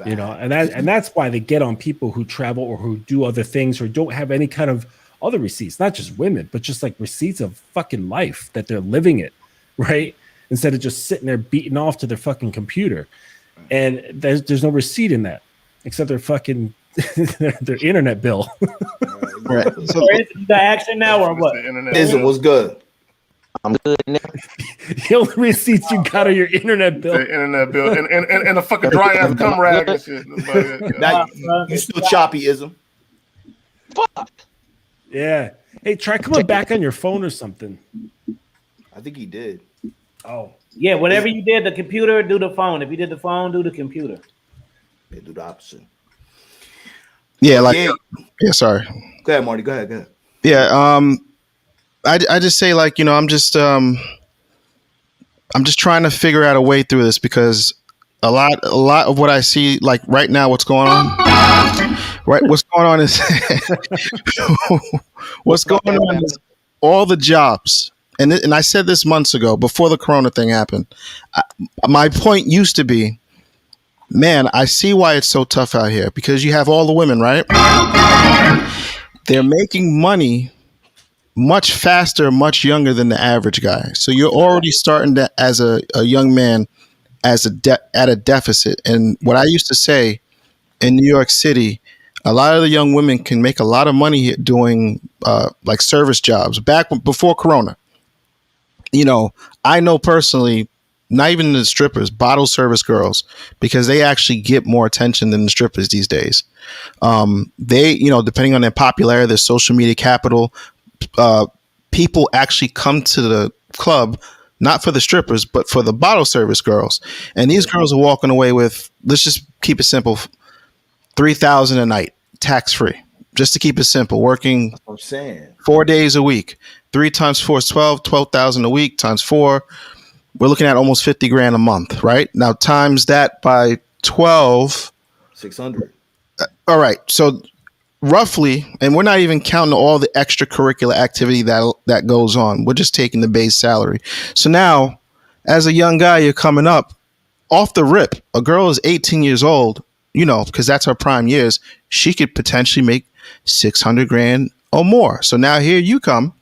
F: You know, and that's why they get on people who travel or who do other things or don't have any kind of other receipts, not just women, but just like receipts of fucking life that they're living it, right? Instead of just sitting there beating off to their fucking computer. And there's no receipt in that except their fucking their internet bill.
I: Right. So,
A: You got action now or what?
C: Izm, what's good?
J: I'm good now.
F: The only receipts you got are your internet bill.
G: The internet bill and a fucking dry ass cum rag and shit. That's about it.
C: Now, you still choppy, Izm.
J: Fuck.
F: Yeah. Hey, try coming back on your phone or something.
C: I think he did.
F: Oh,
A: Yeah, whatever you did, the computer, do the phone. If you did the phone, do the computer.
C: They do the opposite.
I: Yeah,
C: But
I: like
C: yeah,
I: sorry.
C: go ahead, Marty. Go ahead.
I: Yeah, I just say like, I'm just trying to figure out a way through this because a lot of what I see like right now, what's going on? Right, what's going on is what's going on is all the jobs. And I said this months ago before the corona thing happened. My point used to be, man, I see why it's so tough out here because you have all the women, right? They're making money much faster, much younger than the average guy. So you're already starting to, as a young man, as at a deficit. And what I used to say in New York City, a lot of the young women can make a lot of money doing like service jobs back before Corona. I know personally, not even the strippers, bottle service girls, because they actually get more attention than the strippers these days. They, depending on their popularity, their social media capital, people actually come to the club not for the strippers but for the bottle service girls, and these girls are walking away with, let's just keep it simple, $3,000 a night, tax free, just to keep it simple, working
C: That's what I'm saying
I: 4 days a week. 3 times 4 is 12,000 a week times 4, we're looking at almost 50 grand a month. Right now, times that by 12,
C: 600.
I: All right, so roughly, and we're not even counting all the extracurricular activity that goes on. We're just taking the base salary. So now, as a young guy, you're coming up off the rip. A girl is 18 years old, because that's her prime years. She could potentially make 600 grand or more. So now here you come,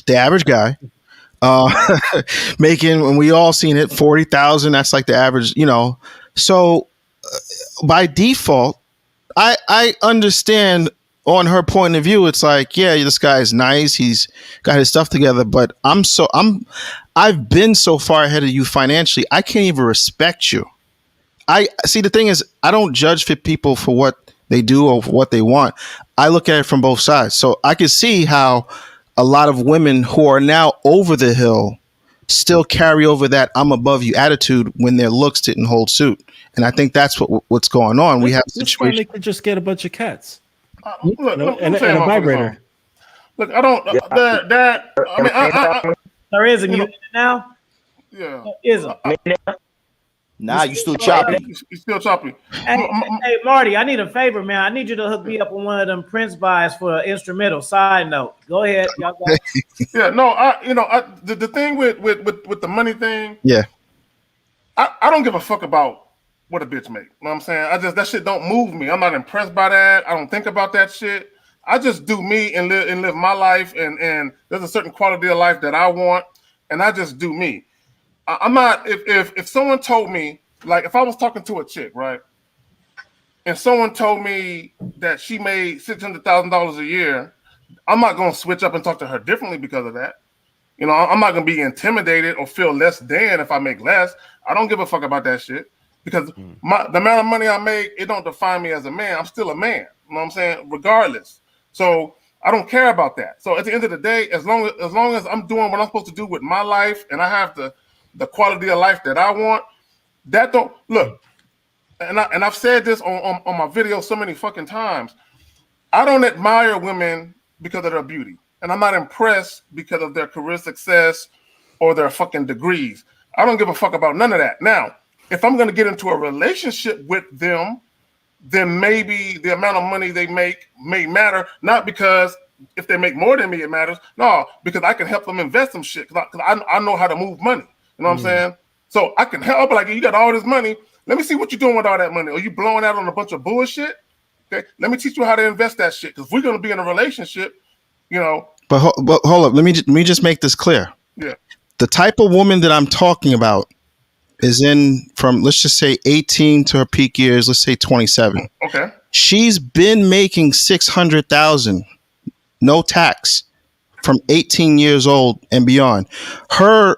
I: the average guy, making, and we all seen it, 40,000. That's like the average, So by default, I understand on her point of view. It's like, yeah, this guy is nice. He's got his stuff together, but I've been so far ahead of you financially. I can't even respect you. I see. The thing is, I don't judge people for what they do or for what they want. I look at it from both sides. So I can see how a lot of women who are now over the hill still carry over that I'm above you attitude when their looks didn't hold suit. And I think that's what's going on. We have a situation.
F: They could just get a bunch of cats.
G: Look,
F: and a vibrator.
G: Look, I don't. I mean,
A: There is, and you in it now?
G: Yeah.
A: Ism.
C: Nah, you still choppy.
G: You still choppy.
A: Hey, Marty, I need a favor, man. I need you to hook me up on one of them Principlebae for an instrumental. Side note. Go ahead. Y'all go.
G: Yeah, no, the thing with the money thing.
I: Yeah.
G: I don't give a fuck about what a bitch make. You know what I'm saying? That shit don't move me. I'm not impressed by that. I don't think about that shit. I just do me and live my life, and there's a certain quality of life that I want, and I just do me. I'm not, if someone told me, like if I was talking to a chick, right, and someone told me that she made $600,000 a year, I'm not going to switch up and talk to her differently because of that. I'm not going to be intimidated or feel less than if I make less. I don't give a fuck about that shit because the amount of money I make, it don't define me as a man. I'm still a man. You know what I'm saying? Regardless. So I don't care about that. So at the end of the day, as long as I'm doing what I'm supposed to do with my life and I have the quality of life that I want, that don't look. And I've said this on my video so many fucking times. I don't admire women because of their beauty, and I'm not impressed because of their career success or their fucking degrees. I don't give a fuck about none of that. Now, if I'm going to get into a relationship with them, then maybe the amount of money they make may matter. Not because if they make more than me, it matters. No, because I can help them invest some shit. Because I know how to move money. You know what I'm saying? So I can help. Like, you got all this money. Let me see what you're doing with all that money. Are you blowing out on a bunch of bullshit? Okay, let me teach you how to invest that shit. Because we're going to be in a relationship,
I: But hold up. Let me just make this clear.
G: Yeah.
I: The type of woman that I'm talking about is from, let's just say 18 to her peak years, let's say 27.
G: Okay.
I: She's been making 600,000, no tax, from 18 years old and beyond. Her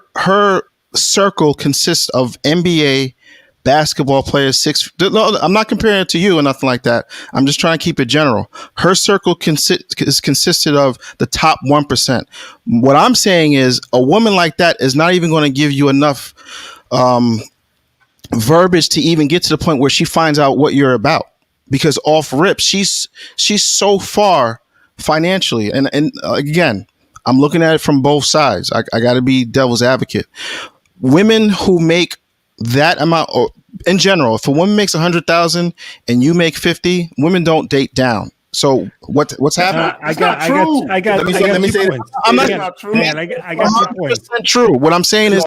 I: circle consists of MBA, basketball players, no, I'm not comparing it to you or nothing like that. I'm just trying to keep it general. Her circle is consisted of the top 1%. What I'm saying is a woman like that is not even going to give you enough verbiage to even get to the point where she finds out what you're about, because off rip she's so far financially, and again, I'm looking at it from both sides. I got to be devil's advocate. Women who make that amount, or in general, if a woman makes 100,000 and you make 50, women don't date down. So what's happening?
F: I got
C: Let me say
I: I'm
G: not true.
F: Man, I got 2 points.
I: True. What I'm saying is,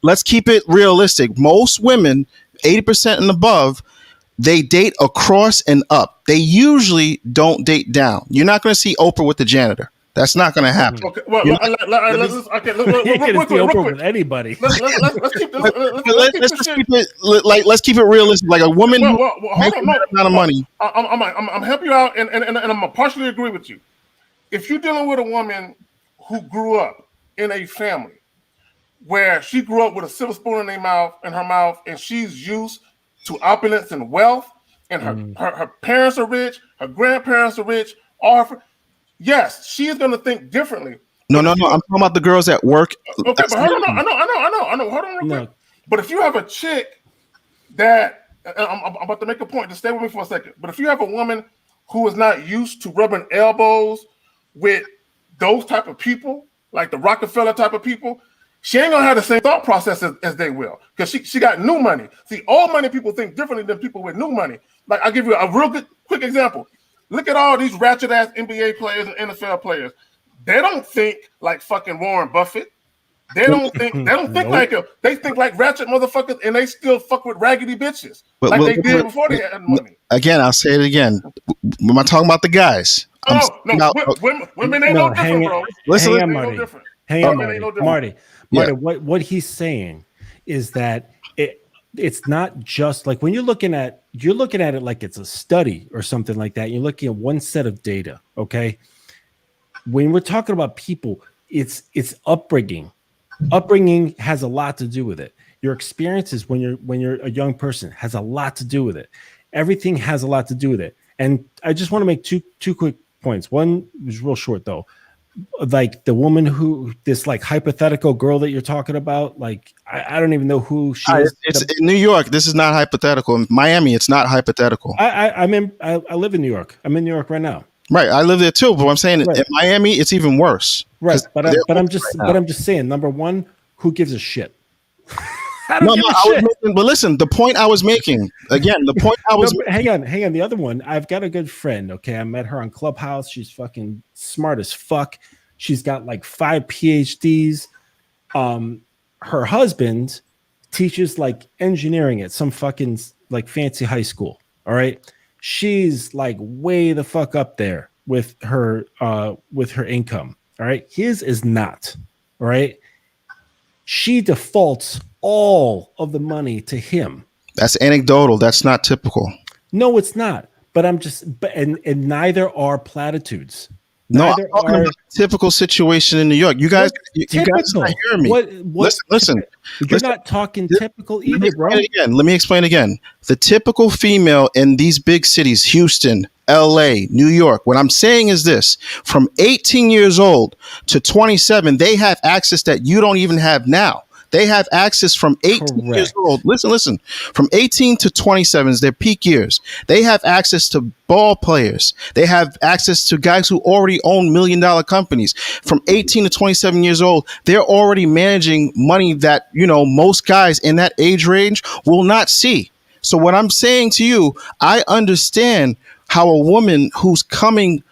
I: let's keep it realistic. Most women, 80% and above, they date across and up. They usually don't date down. You're not going to see Oprah with the janitor. That's not going to happen.
G: Okay, well,
F: You can't see Oprah with anybody.
G: Let's keep this.
I: Let's keep it realistic. Like a woman who makes
G: hold on,
I: that amount of money.
G: I'm helping you out, and I'm gonna partially agree with you. If you're dealing with a woman who grew up in a family where she grew up with a silver spoon in her mouth, and she's used to opulence and wealth, and her parents are rich, her grandparents are rich, yes, she is going to think differently.
I: No. I'm talking about the girls at work.
G: Okay, but hold on. I know. Hold on real quick. But if you have a chick that, I'm about to make a point, just stay with me for a second. But if you have a woman who is not used to rubbing elbows with those type of people, like the Rockefeller type of people, she ain't going to have the same thought process as they will, because she got new money. See, old money people think differently than people with new money. Like, I'll give you a real good, quick example. Look at all these ratchet-ass NBA players and NFL players. They don't think like fucking Warren Buffett. They don't think they think like ratchet motherfuckers, and they still fuck with raggedy bitches they did before they had money.
I: Again, I'll say it again. I'm not talking about the guys.
G: Women ain't no different, bro.
I: Listen,
F: hang on, Marty. What he's saying is that it's not just like when you're looking at it like it's a study or something like that. You're looking at one set of data. Okay. When we're talking about people, it's upbringing. Upbringing has a lot to do with it. Your experiences when you're a young person has a lot to do with it. Everything has a lot to do with it. And I just want to make two quick points. One was real short though. Like the woman this like hypothetical girl that you're talking about, like I don't even know who she is.
I: It's in New York. This is not hypothetical. In Miami, it's not hypothetical.
F: I live in New York. I'm in New York right now.
I: Right, I live there too. But I'm saying in Miami, it's even worse.
F: Right, but I'm just saying. Number one, who gives a shit? But
I: listen, the point I was making again. The point I was.
F: Hang on. The other one, I've got a good friend. Okay, I met her on Clubhouse. She's fucking smart as fuck. She's got like 5 PhDs. Her husband teaches like engineering at some fucking like fancy high school. All right, she's like way the fuck up there with her income. All right, his is not. All right, she defaults all of the money to him.
I: That's anecdotal. That's not typical.
F: No, it's not. But and neither are platitudes.
I: No, I'm talking about a typical situation in New York. You guys not hearing me. Listen.
F: You're not talking typical either, bro.
I: Let me explain again. The typical female in these big cities, Houston, LA, New York, what I'm saying is this: from 18 years old to 27, they have access that you don't even have now. They have access from 18 years old. Listen. From 18 to 27 is their peak years. They have access to ball players. They have access to guys who already own $1 million companies. From 18 to 27 years old, they're already managing money that, most guys in that age range will not see. So what I'm saying to you, I understand how a woman who's coming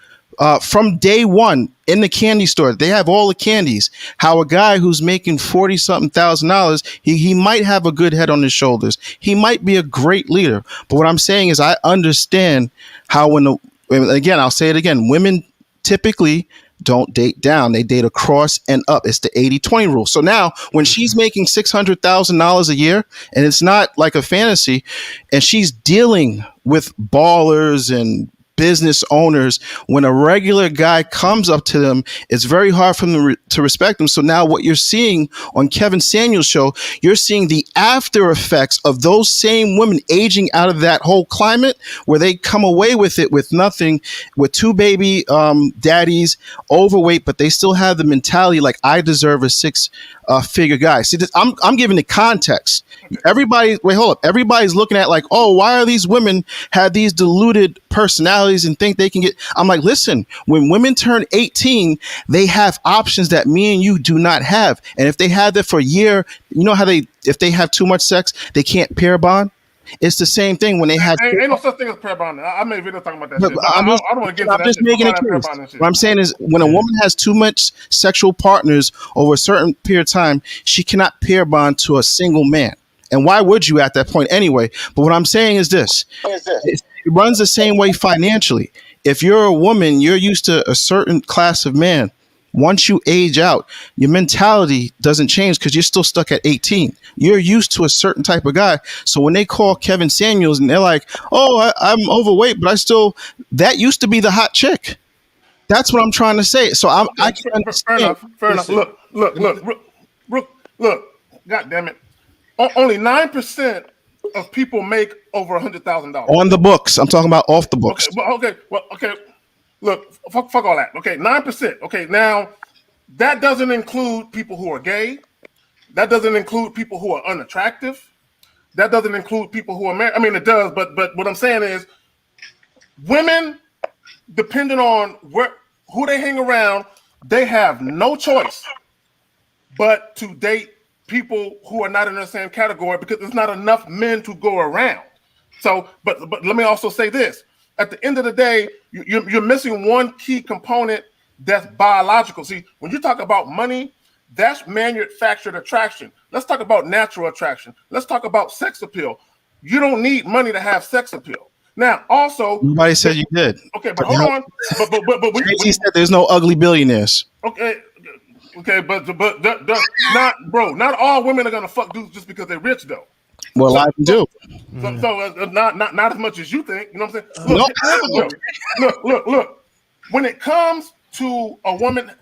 I: from day one in the candy store, they have all the candies. How a guy who's making $40,000, he might have a good head on his shoulders. He might be a great leader. But what I'm saying is, I understand how again, I'll say it again, women typically don't date down. They date across and up. It's the 80-20 rule. So now when she's making $600,000 a year, and it's not like a fantasy, and she's dealing with ballers and business owners, when a regular guy comes up to them, it's very hard for them to respect them. So now what you're seeing on Kevin Samuel's show, you're seeing the after effects of those same women aging out of that whole climate where they come away with it with nothing, with two baby daddies, overweight, but they still have the mentality like, I deserve a six-figure guy. See, I'm giving the context. Everybody's looking at like, oh, why are these women have these deluded personalities and think they can get? I'm like, listen, when women turn 18, they have options that me and you do not have. And if they have that for a year, you know how if they have too much sex, they can't pair bond. It's the same thing when they have.
G: Ain't no such thing as pair bonding. I made a video talking about that shit. I don't want to get into that.
I: I'm just making a case. What I'm saying is, when a woman has too much sexual partners over a certain period of time, she cannot pair bond to a single man. And why would you at that point anyway? But what I'm saying is this. It runs the same way financially. If you're a woman, you're used to a certain class of man. Once you age out, your mentality doesn't change because you're still stuck at 18. You're used to a certain type of guy. So when they call Kevin Samuels and they're like, oh, I'm overweight, but that used to be the hot chick. That's what I'm trying to say. So I can understand.
G: Fair enough. Look. God damn it. Only 9% of people make over $100,000
I: on the books. I'm talking about off the books.
G: Okay. Look, fuck all that. Okay, 9%. Okay, now that doesn't include people who are gay. That doesn't include people who are unattractive. That doesn't include people who are married. I mean, it does, but what I'm saying is, women, depending on who they hang around, they have no choice but to date people who are not in the same category because there's not enough men to go around. So, but let me also say this. At the end of the day, you're missing one key component that's biological. See, when you talk about money, that's manufactured attraction. Let's talk about natural attraction. Let's talk about sex appeal. You don't need money to have sex appeal. Now, also,
I: nobody said you did.
G: Okay, but hold on. But
I: he said there's no ugly billionaires.
G: Okay, but not all women are gonna fuck dudes just because they're rich though.
I: Well, I do.
G: So not as much as you think. You know what I'm saying? Look. When it comes to a woman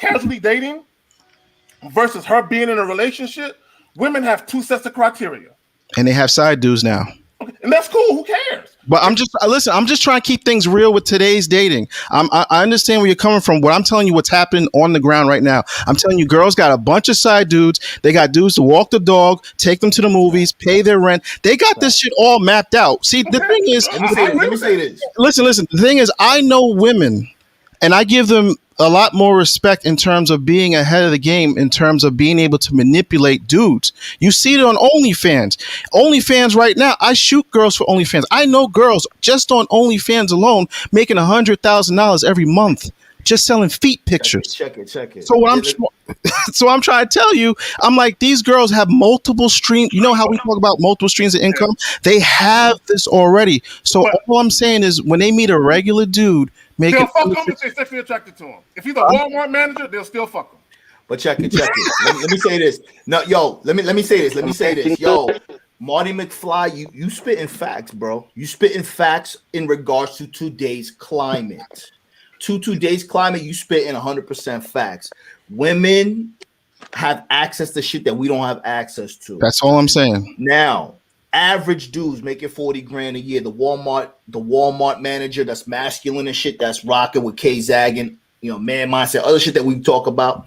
G: casually dating versus her being in a relationship, women have two sets of criteria.
I: And they have side dudes now.
G: Okay, and that's cool. Who cares?
I: But I'm just trying to keep things real with today's dating. I understand where you're coming from. What I'm telling you, what's happening on the ground right now. I'm telling you, girls got a bunch of side dudes. They got dudes to walk the dog, take them to the movies, pay their rent. They got this shit all mapped out. See, the thing is,
C: let me say this.
I: Listen. The thing is, I know women, and I give them a lot more respect in terms of being ahead of the game, in terms of being able to manipulate dudes. You see it on OnlyFans. OnlyFans right now, I shoot girls for OnlyFans. I know girls just on OnlyFans alone making $100,000 every month just selling feet pictures.
C: Check it.
I: So I'm trying to tell you, I'm like, these girls have multiple streams. You know how we talk about multiple streams of income? They have this already. So all I'm saying is, when they meet a regular dude,
G: they'll fuck him if they're sexually attracted to him. If he's a Walmart manager, they'll still fuck him.
C: But check it. let me say this. No, yo, let me say this. Yo, Marty McFly, you spitting facts, bro. You spitting facts in regards to today's climate. Today's climate, you spitting 100% facts. Women have access to shit that we don't have access to.
I: That's all I'm saying.
C: Now, average dudes making 40 grand a year. The Walmart manager that's masculine and shit, that's rocking with Kzaggin, man mindset, other shit that we talk about.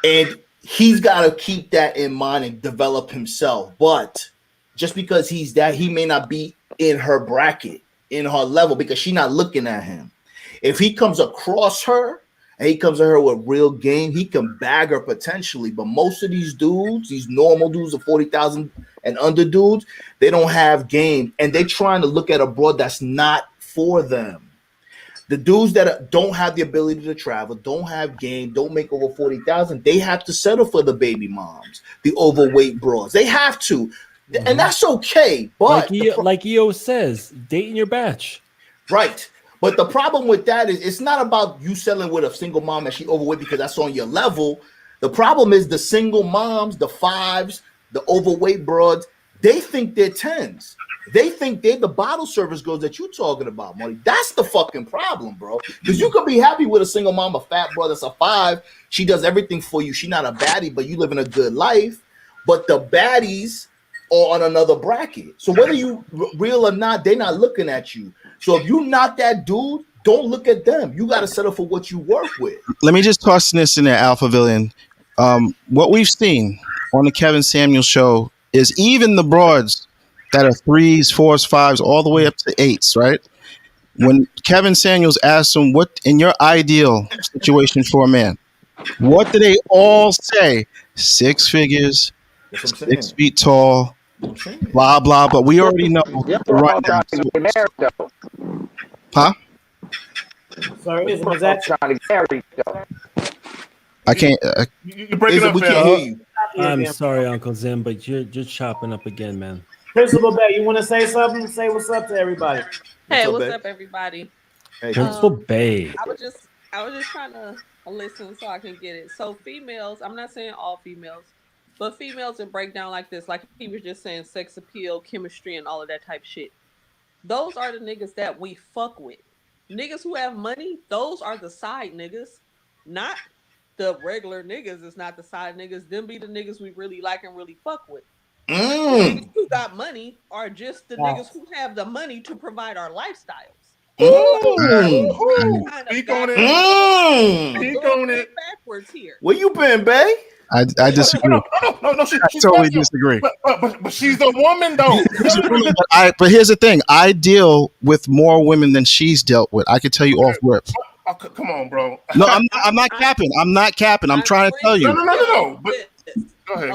C: And he's got to keep that in mind and develop himself. But just because he's that, he may not be in her bracket, in her level, because she's not looking at him. If he comes across her and he comes at her with real game, he can bag her potentially. But most of these dudes, these normal dudes of 40,000 and under dudes, they don't have game, and they're trying to look at a broad that's not for them. The dudes that don't have the ability to travel, don't have game, don't make over 40,000, they have to settle for the baby moms, the overweight broads. They have to, and that's okay. But
F: like EO says, date in your batch,
C: right? But the problem with that is, it's not about you selling with a single mom and she overweight because that's on your level. The problem is the single moms, the fives, the overweight broads, they think they're 10s. They think they're the bottle service girls that you talking about, Marty. That's the fucking problem, bro. Because you could be happy with a single mom, a fat brother, that's a 5. She does everything for you. She's not a baddie, but you living a good life. But the baddies are on another bracket. So whether you real or not, they're not looking at you. So if you're not that dude, don't look at them. You got to settle for what you work with.
I: Let me just toss this in there, Alpha Villain. What we've seen on the Kevin Samuels show is even the broads that are 3s, 4s, 5s, all the way up to 8s, right? When Kevin Samuels asked them, what in your ideal situation for a man, what do they all say? 6 figures, 6 feet tall, blah, blah, but we already know the rundown. Huh?
A: Sorry, is that
J: trying to carry though?
I: I can't.
G: You're breaking up,
C: we can't hear you.
F: I'm sorry, Uncle Zim, but you're chopping up again, man.
A: Principlebae, you want to say something? Say what's up to everybody.
K: Hey, what's up, everybody?
C: Hey,
F: Principlebae.
K: I was just trying to listen so I can get it. So females, I'm not saying all females, but females that break down like this, like he was just saying, sex appeal, chemistry, and all of that type shit. Those are the niggas that we fuck with. Niggas who have money, those are the side niggas, not the regular niggas. It's not the side niggas. Them be the niggas we really like and really fuck with. The niggas who got money are just the niggas who have the money to provide our lifestyles.
G: Speak on it. Speak on it.
K: Backwards here.
C: Where you been, babe?
I: I disagree.
G: No,
I: I totally disagree.
G: But she's a woman, though.
I: But here's the thing. I deal with more women than she's dealt with. I can tell you off rip.
G: Oh, come on, bro.
I: No, I'm not capping. I'm not capping. I'm trying to tell you.
G: No. But go ahead.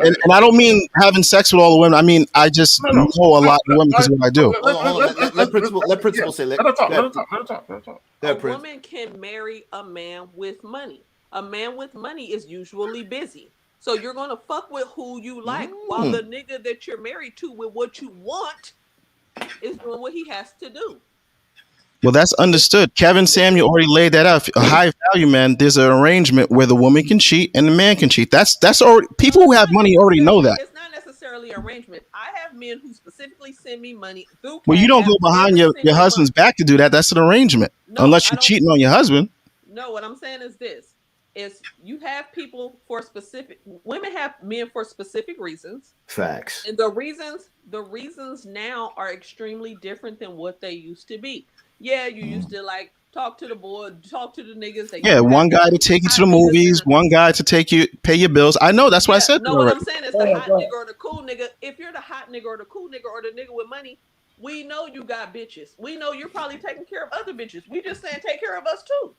I: And I don't mean having sex with all the women. I mean, I just know a lot of women because of what I do.
C: Let principal say.
G: Let her talk.
K: A woman can marry a man with money. A man with money is usually busy. So you're going to fuck with who you like while the nigga that you're married to with what you want is doing what he has to do.
I: Well, that's understood. Kevin Samuel already laid that out. A high value man, there's an arrangement where the woman can cheat and the man can cheat. That's already, people who have money already know that.
K: It's not necessarily arrangement. I have men who specifically send me money through.
I: Well, you don't go behind your husband's back to do that. That's an arrangement.
K: No,
I: unless you're cheating on your husband.
K: No, what I'm saying is this. Is you have people for specific women have men for specific reasons.
C: Facts.
K: And the reasons now are extremely different than what they used to be. Yeah, you used to like talk to the boy, talk to the niggas.
I: One guy to take you to the movies, one guy to pay your bills. I know, that's what I said.
K: No, what I'm saying is the hot nigga or the cool nigga. If you're the hot nigga or the cool nigga or the nigga with money, we know you got bitches. We know you're probably taking care of other bitches. We just saying take care of us too.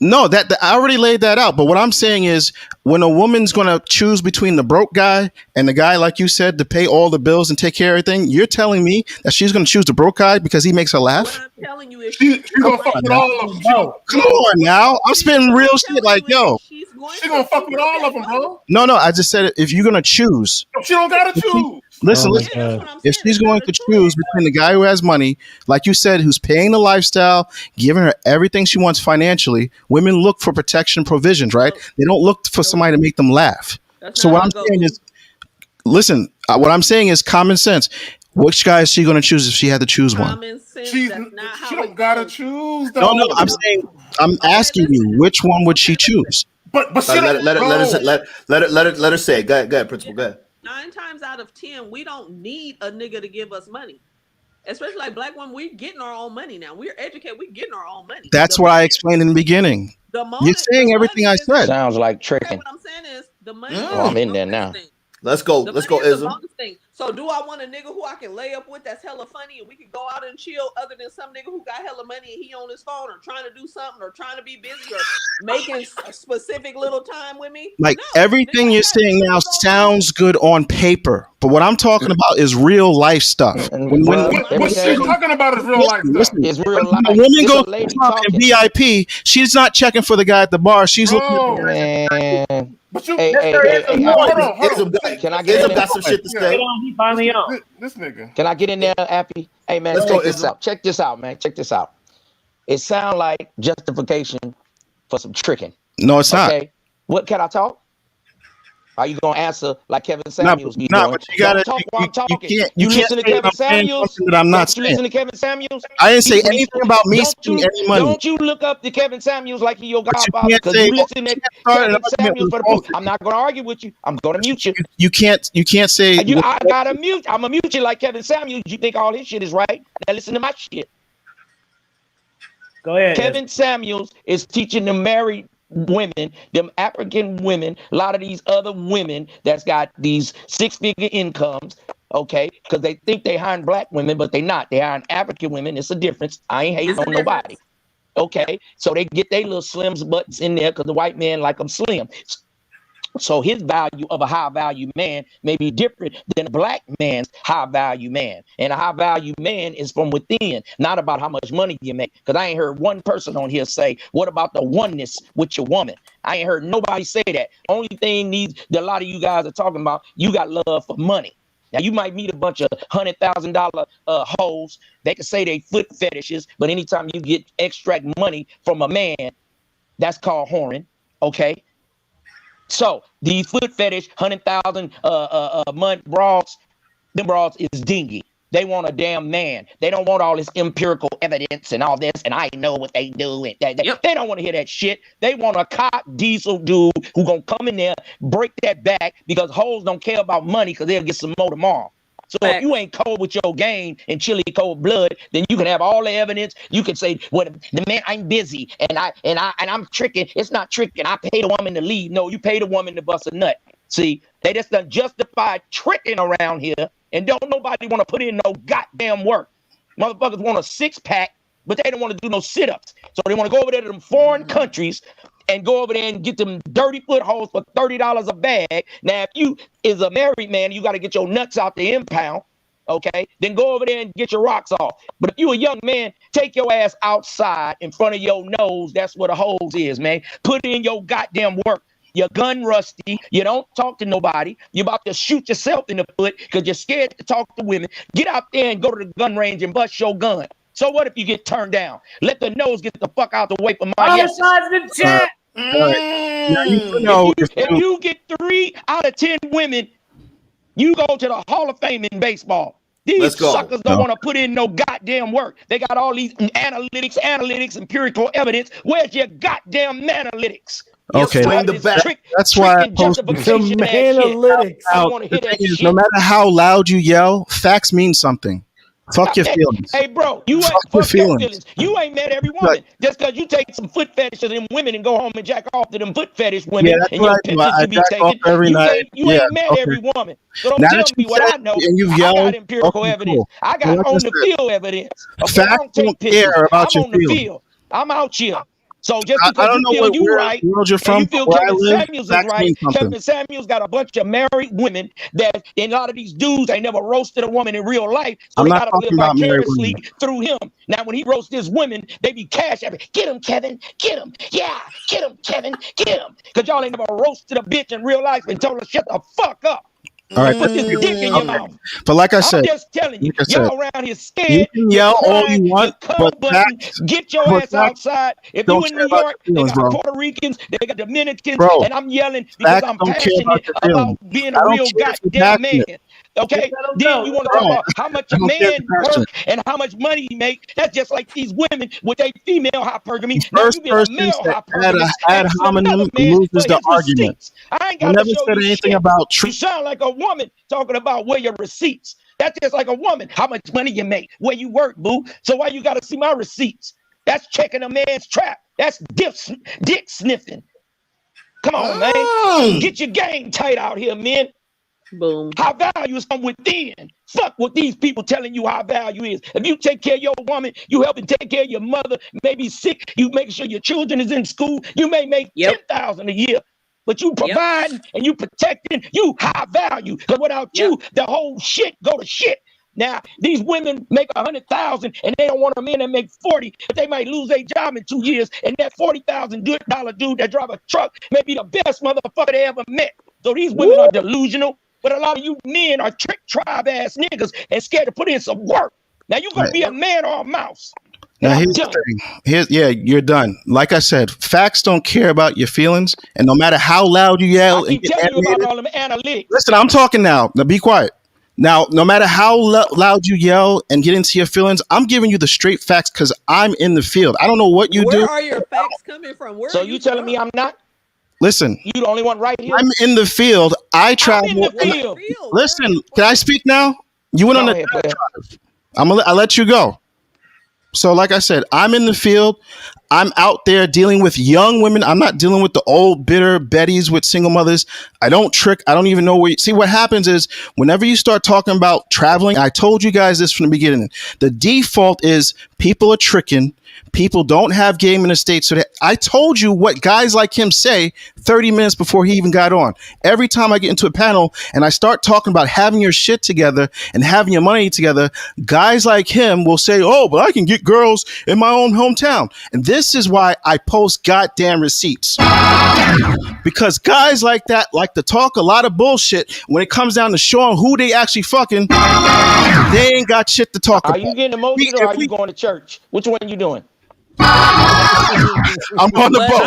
I: No, that I already laid that out. But what I'm saying is, when a woman's going to choose between the broke guy and the guy, like you said, to pay all the bills and take care of everything, you're telling me that she's going to choose the broke guy because he makes her laugh?
K: What I'm telling you is
G: she's going to fuck with all of them.
I: Come on now. I'm spitting real shit like, yo.
G: She's going to fuck with all of them, bro.
I: No, I just said if you're going to choose.
G: She don't got to choose.
I: Listen. If she's going to choose between the guy who has money, like you said, who's paying the lifestyle, giving her everything she wants financially, women look for protection provisions, right? They don't look for somebody to make them laugh. So what I'm saying is, listen, what I'm saying is common sense. Which guy is she going to choose if she had to choose one?
K: Common sense.
G: She don't got to choose, though.
I: No, I'm asking you, which one would she choose?
C: But let her say it. Go ahead, principal. Go ahead.
K: 9 times out of 10, we don't need a nigga to give us money. Especially like black women, we're getting our own money now. We're educated, we're getting our own money.
I: That's what I explained in the beginning. You're saying everything I said.
J: Sounds like tricking.
K: What I'm saying is the money.
J: Oh, I'm in there now.
C: Let's go, Izm.
K: So do I want a nigga who I can lay up with that's hella funny and we can go out and chill other than some nigga who got hella money and he on his phone or trying to do something or trying to be busy or making a specific little time with me?
I: Like everything you're saying now sounds good on paper, but what I'm talking about is real life stuff.
G: What she's talking about is real life stuff.
J: It's real life.
I: A woman goes to VIP. She's not checking for the guy at the bar. She's looking.
J: Man.
G: But you,
J: hey,
G: hold on.
J: Can I get in there?
C: Got some shit to say.
G: This nigga.
J: Can I get in there, Appy? Hey, man, check this out. Check this out, man. Check this out. It sounds like justification for some tricking.
I: No, it's not.
J: Okay. What, can I talk? Are you gonna answer like Kevin
I: No,
J: Samuels be doing?
I: but you gotta.
J: Don't talk while I'm talking.
I: You
J: You
I: can't
J: listen to
I: say that
J: Kevin
I: I'm saying
J: Samuels?
I: something that I'm not
J: Don't you
I: saying.
J: listen to Kevin Samuels?
I: I didn't say anything about me spending any money.
J: Don't you look up to Kevin Samuels like he your
I: But you
J: godfather?
I: can't
J: Because
I: say
J: you listen to
I: start an
J: Kevin
I: argument
J: Samuels
I: with
J: for the
I: both.
J: proof. I'm not gonna argue with you. I'm gonna mute you.
I: You can't say.
J: I gotta mute. I'm gonna mute you like Kevin Samuels. You think all his shit is right? Now listen to my shit.
A: Go ahead.
J: Kevin Samuels is teaching the married women, them African women, a lot of these other women that's got these six-figure incomes, okay? Because they think they hiring black women, but they not. They hiring African women. It's a difference. I ain't hating on nobody. Okay, so they get their little slims butts in there because the white man like them slim. So his value of a high value man may be different than a black man's high value man. And a high value man is from within, not about how much money you make. Because I ain't heard one person on here say, what about the oneness with your woman? I ain't heard nobody say that. Only thing that a lot of you guys are talking about, you got love for money. Now you might meet a bunch of $100,000 hoes. They can say they foot fetishes, but anytime you get extract money from a man, that's called whoring. Okay. So these foot fetish 100,000 month broads, them broads is dingy. They want a damn man. They don't want all this empirical evidence and all this. And I know what they do. And they don't want to hear that shit. They want a cop diesel dude who gonna come in there, break that back because hoes don't care about money because they'll get some more tomorrow. So if you ain't cold with your game and chilly cold blood, then you can have all the evidence. You can say, "Well, the man, I'm busy and I'm tricking." It's not tricking. I paid a woman to leave. No, you paid a woman to bust a nut. See, they just done justified tricking around here, and don't nobody want to put in no goddamn work. Motherfuckers want a six-pack, but they don't want to do no sit-ups. So they want to go over there to them foreign countries and go over there and get them dirty footholds for $30 a bag. Now, if you is a married man, you got to get your nuts out the impound, okay? Then go over there and get your rocks off. But if you a young man, take your ass outside in front of your nose. That's what a hose is, man. Put in your goddamn work. You're gun rusty. You don't talk to nobody. You're about to shoot yourself in the foot because you're scared to talk to women. Get out there and go to the gun range and bust your gun. So what if you get turned down? Let the nose get the fuck out the way from my yes.
A: the chat.
J: If you get 3 out of 10 women, you go to the Hall of Fame in baseball. These suckers don't want to put in no goddamn work. They got all these analytics, empirical evidence. Where's your goddamn analytics?
I: Okay, that's why I post
F: analytics.
J: I want to hear that shit.
I: No matter how loud you yell, facts mean something. Fuck your feelings.
J: Hey, bro, you ain't fuck your feelings. You ain't mad every woman just because you take some foot fetishes in women and go home and jack off to them foot fetish women.
I: Yeah, that's
J: and
I: what
J: your
I: I do.
J: pictures
I: I
J: to be
I: jack off
J: taken.
I: every night.
J: You ain't mad every woman. So don't tell me what I know.
I: And you've
J: I
I: yelled,
J: got empirical evidence.
I: Cool.
J: I got on the field evidence. Okay, I
I: Facts
J: don't take
I: don't
J: pictures.
I: care about
J: I'm
I: your
J: on the
I: feelings.
J: field. I'm out here. So just
I: I
J: because
I: don't
J: you
I: know
J: feel
I: what
J: you right,
I: world you're
J: and
I: from,
J: you feel
I: where I
J: Kevin
I: live,
J: Samuels is
I: facts
J: right,
I: mean something.
J: Kevin Samuels got a bunch of married women that, and a lot of these dudes ain't never roasted a woman in real life, so
I: I'm
J: they
I: not
J: got to live
I: talking about married
J: vicariously
I: women.
J: through him. Now, when he roasts his women, they be cash after. Get him, Kevin. Get him. Yeah, get him, Kevin. Get him. Because y'all ain't never roasted a bitch in real life and told her shut the fuck up.
I: All right,
J: Put this dick in your mouth.
I: but like I said,
J: I'm just telling you, y'all around here
I: you
J: scared.
I: can
J: You're
I: yell all
J: crying,
I: you want,
J: you're
I: but
J: button.
I: facts,
J: Get your ass outside. If
I: don't
J: you in
I: care
J: New
I: about
J: York,
I: your
J: they
I: feelings,
J: got
I: bro.
J: Puerto Ricans, they got Dominicans,
I: Bro,
J: and I'm yelling because
I: facts
J: I'm
I: don't care about
J: passionate
I: your
J: about
I: feelings.
J: being
I: I
J: a
I: don't
J: real
I: care if you're
J: goddamn man.
I: passionate.
J: Okay, then you want to talk about how much a
I: I don't care if
J: man
I: you're passionate.
J: work and how much money he make. That's just like these women with a female hypergamy.
I: The
J: Now
I: first
J: you being a
I: person
J: male
I: said
J: hypergamist,
I: ad
J: asking another
I: hominem
J: man for
I: loses the
J: his
I: argument.
J: receipts. I ain't
I: I
J: got to
I: never
J: show
I: said
J: you
I: anything
J: shit.
I: about
J: You sound like a woman talking about where your receipts. That's just like a woman. How much money you make, where you work, boo. So why you got to see my receipts? That's checking a man's trap. That's dick sniffing. Come on, man. Get your game tight out here, men.
K: Boom.
J: High value is from within. Fuck what these people telling you high value is. If you take care of your woman, you helping take care of your mother, maybe sick, you make sure your children is in school, you may make $10,000 a year. But you providing and you protecting, you high value. Because without you, the whole shit go to shit. Now, these women make 100,000 and they don't want a man that make 40, but they might lose their job in 2 years. And that $40,000 dude that drive a truck may be the best motherfucker they ever met. So these women are delusional, but a lot of you men are trick tribe ass niggas and scared to put in some work. Now you gonna be a man or a mouse.
I: Now
J: I'm
I: here's the
J: done.
I: thing. Yeah, you're done. Like I said, facts don't care about your feelings, and no matter how loud you
J: I
I: yell and
J: keep
I: get
J: telling you about
I: animated.
J: all them analytics.
I: Listen, I'm talking now. Now be quiet. Now, no matter how loud you yell and get into your feelings, I'm giving you the straight facts because I'm in the field. I don't know what you
K: Where
I: do.
K: are your facts coming from? Where
J: So
K: are
J: you
K: you
J: telling me
K: from?
J: I'm not?
I: Listen,
J: You the only one right here?
I: I'm in the field. I
J: I'm in
I: travel.
J: the
I: And
J: field.
K: Field. Where are
I: listen,
K: you
I: can I
K: from?
I: speak now? You went on
J: Go
I: a
J: ahead, player.
I: I'll let you go. So, like I said, I'm in the field. I'm out there dealing with young women. I'm not dealing with the old, bitter Bettys with single mothers. I don't trick. I don't even know where see, what happens is whenever you start talking about traveling, I told you guys this from the beginning. The default is people are tricking. People don't have game in the States. So I told you what guys like him say 30 minutes before he even got on. Every time I get into a panel and I start talking about having your shit together and having your money together, guys like him will say, oh, but I can get girls in my own hometown. And this is why I post goddamn receipts. Because guys like that like to talk a lot of bullshit when it comes down to showing who they actually fucking, they ain't got shit to talk
J: Are
I: about.
J: you getting emotional or are you going to church? Which one you doing?
I: I'm on the boat.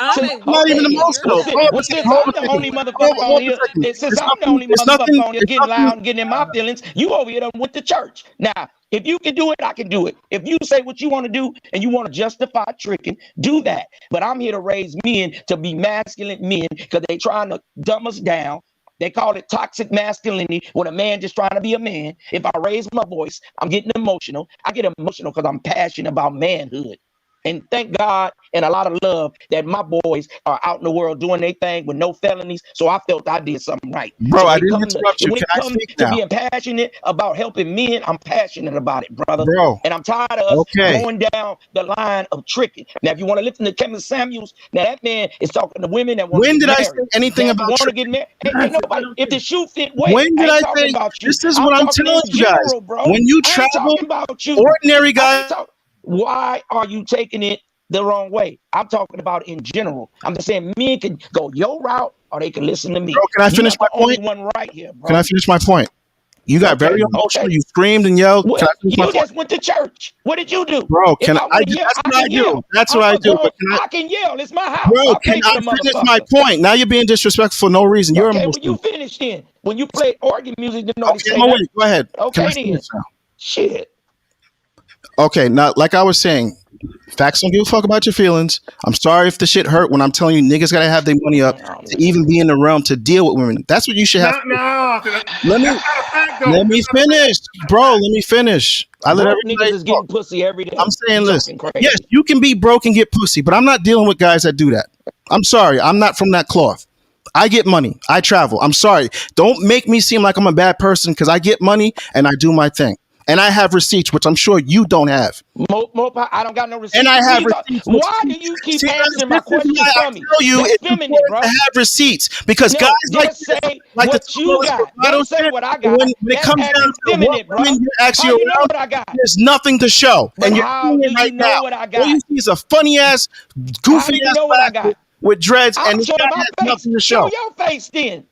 K: I'm
I: not even
J: Okay.
I: emotional.
K: You're
I: Hold on
J: Well,
I: a second.
J: since
I: Hold
J: I'm
I: on a
J: the
I: second.
J: only motherfucker
I: Hold
J: on
I: on a
J: here,
I: second.
J: since
I: It's
J: I'm the
I: nothing.
J: only
I: It's
J: motherfucker
I: nothing.
J: on here
I: It's
J: getting
I: nothing.
J: loud and getting in my feelings, you over here done with the church. Now, if you can do it, I can do it. If you say what you want to do and you want to justify tricking, do that. But I'm here to raise men to be masculine men because they trying to dumb us down. They call it toxic masculinity when a man just trying to be a man. If I raise my voice, I'm getting emotional. I get emotional because I'm passionate about manhood. And thank God and a lot of love that my boys are out in the world doing their thing with no felonies. So I felt I did something right.
I: Bro,
J: So
I: I
J: when
I: didn't interrupt you.
J: when
I: Can
J: it
I: I
J: comes
I: speak
J: to
I: now?
J: being passionate about helping men, I'm passionate about it, brother.
I: Bro,
J: And I'm tired of us
I: okay.
J: going down the line of tricking. Now, if you want to listen to Kevin Samuels, now that man is talking to women that want to
I: When
J: get
I: did I say
J: married.
I: anything
J: Now, if you
I: about
J: want to
I: tricking?
J: get married, ain't nobody. If the shoe fit, wear it.
I: When
J: I
I: did
J: ain't
I: I
J: talking
I: say?
J: about you.
I: This is
J: I'm
I: what I'm
J: talking in
I: telling you guys.
J: general, bro.
I: When you
J: I ain't
I: travel,
J: talking about you.
I: ordinary
J: I ain't
I: guys.
J: talking. Why are you taking it the wrong way? I'm talking about in general. I'm just saying men can go your route or they can listen to me.
I: Bro, can I
J: You're
I: finish
J: not
I: my
J: the only
I: point?
J: one right here,
I: Can I
J: bro.
I: finish my point? You got very
J: Okay,
I: emotional.
J: okay.
I: You screamed and yelled. Can I
J: Well,
I: finish my
J: you
I: point?
J: just went to church. What did you do?
I: Bro,
J: If
I: can
J: I
I: I?
J: want to yell,
I: That's
J: I
I: what I
J: can
I: do.
J: yell.
I: That's what
J: I'm
I: I
J: a
I: do.
J: grown.
I: But can
J: I can yell. It's my
I: I,
J: house.
I: bro,
J: I
I: can
J: pay for
I: I
J: the
I: finish my
J: motherfucker.
I: point? Now you're being disrespectful for no reason. You're
J: Okay, well you
I: emotional.
J: finish then. When you play organ music, didn't nobody
I: Okay, I'm
J: say
I: gonna
J: nothing.
I: wait. Go ahead. Can I
J: Okay then.
I: finish now?
J: Shit.
I: Okay, now like I was saying, facts don't give a fuck about your feelings. I'm sorry if the shit hurt when I'm telling you niggas gotta have their money up to even be in the realm to deal with women. That's what you should have.
G: No,
I: Let me
G: that's not a fact, though.
I: let me finish, bro. Let me finish. I let
J: Broke niggas
I: everybody
J: is
I: talk.
J: getting pussy every
I: I'm
J: day.
I: saying
J: You
I: this.
J: talking
I: Yes,
J: crazy.
I: you can be broke and get pussy, but I'm not dealing with guys that do that. I'm sorry. I'm not from that cloth. I get money. I travel. I'm sorry. Don't make me seem like I'm a bad person because I get money and I do my thing. And I have receipts, which I'm sure you don't have.
J: I don't got no
I: And
J: receipts.
I: I
J: What are
I: have
J: you talking?
I: receipts. Which
J: Why do you keep
I: see,
J: answering my
I: this is
J: questions
I: why I
J: for me?
I: tell you
J: That's
I: it's
J: feminine,
I: important
J: bro.
I: to have receipts because guys
J: No,
I: like
J: just
I: this,
J: say
I: like the
J: what you
I: Thomas
J: got.
I: Bravado
J: Don't say
I: shit,
J: what I got.
I: when it
J: That's
I: comes down
J: acting
I: to what
J: feminine, bro.
I: women you're actually
J: How you know
I: around,
J: what I got?
I: there's nothing to show,
J: But
I: and you're
J: how
I: doing
J: do
I: it
J: you
I: right
J: know
I: now.
J: what I
I: All you
J: got?
I: see is a funny ass,
J: How
I: goofy
J: do you
I: ass
J: know what I
I: bastard
J: got?
I: with dreads,
J: I'm
I: and this
J: showing
I: guy
J: my
I: has
J: face.
I: nothing to
J: Show
I: show.
J: your face then.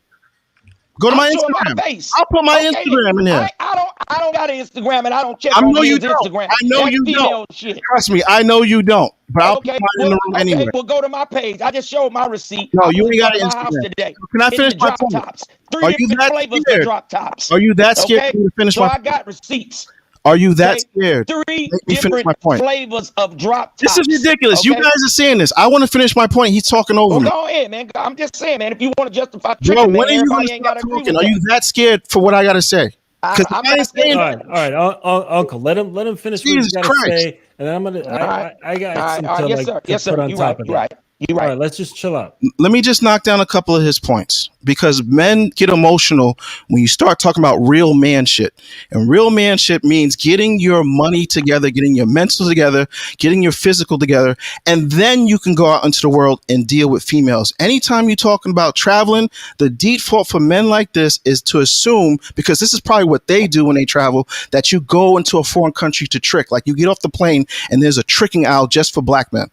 I: Go to
J: I'm
I: my
J: showing my
I: Instagram.
J: face.
I: I'll put my
J: Okay then.
I: Instagram in here.
J: I don't got an Instagram and I don't check
I: I
J: on
I: know you
J: men's
I: don't. I
J: Instagram.
I: know
J: That's
I: you don't.
J: female shit.
I: Trust me, I know you don't. But I'll put
J: Okay,
I: mine in the room anyway.
J: well, go to my page. I just showed my receipt.
I: No,
J: I
I: you
J: was in
I: ain't got
J: front
I: an
J: of my house
I: Instagram.
J: today
I: So can I
J: in
I: finish
J: the
I: my
J: drop
I: point?
J: tops. 3
I: Are you
J: different
I: that
J: flavors of
I: scared?
J: drop tops.
I: Are you that scared
J: Okay,
I: for me to finish
J: so
I: my
J: I
I: point?
J: got receipts.
I: Are you that
J: Okay,
I: scared?
J: 3
I: Make me finish
J: different
I: my point.
J: flavors of drop
I: This is
J: tops.
I: ridiculous. You
J: Okay,
I: guys are saying this. I want to finish my point. He's talking over
J: well,
I: me.
J: go ahead, man. I'm just saying, man. If you want to justify
I: Bro,
J: tricking,
I: when
J: man,
I: are you going to
J: everybody ain't got
I: start
J: to agree
I: talking?
J: with
I: Are you
J: that.
I: that scared for what I got to say? Because
J: I'm
I: I ain't
J: not scared.
I: saying
F: All right, Uncle. Let him finish what he's
I: Jesus
F: got to
I: Christ.
F: say, and then I'm gonna.
J: All right,
F: I got
J: all right,
F: some
J: all right.
F: to
J: Yes, sir.
F: to
J: Yes,
F: put
J: sir.
F: on
J: You
F: top
J: right.
F: of
J: You
F: that.
J: right. You
F: All
J: right.
F: right, let's just chill out.
I: Let me just knock down a couple of his points because men get emotional when you start talking about real man shit. And real man shit means getting your money together, getting your mental together, getting your physical together, and then you can go out into the world and deal with females. Anytime you're talking about traveling, the default for men like this is to assume, because this is probably what they do when they travel, that you go into a foreign country to trick. Like you get off the plane and there's a tricking aisle just for black men.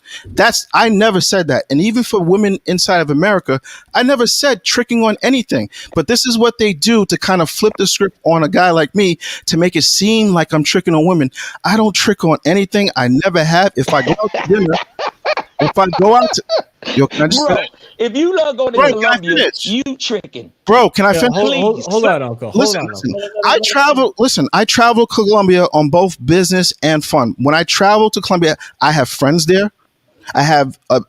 I: I never said that. And even for women inside of America, I never said tricking tricking on anything. But this is what they do to kind of flip the script on a guy like me to make it seem like I'm tricking on women. I don't trick on anything. I never have. If I go out to dinner, if I go out to, yo, can I just
J: Bro,
I: finish?
J: if you love going to
I: Bro, can I
J: Colombia,
I: finish?
J: you tricking.
I: Bro, can I
F: Yeah,
I: finish?
F: hold on, Uncle. Hold on,
I: Listen.
F: Uncle.
I: I travel. Listen, I travel Colombia on both business and fun. When I travel to Colombia, I have friends there. I have I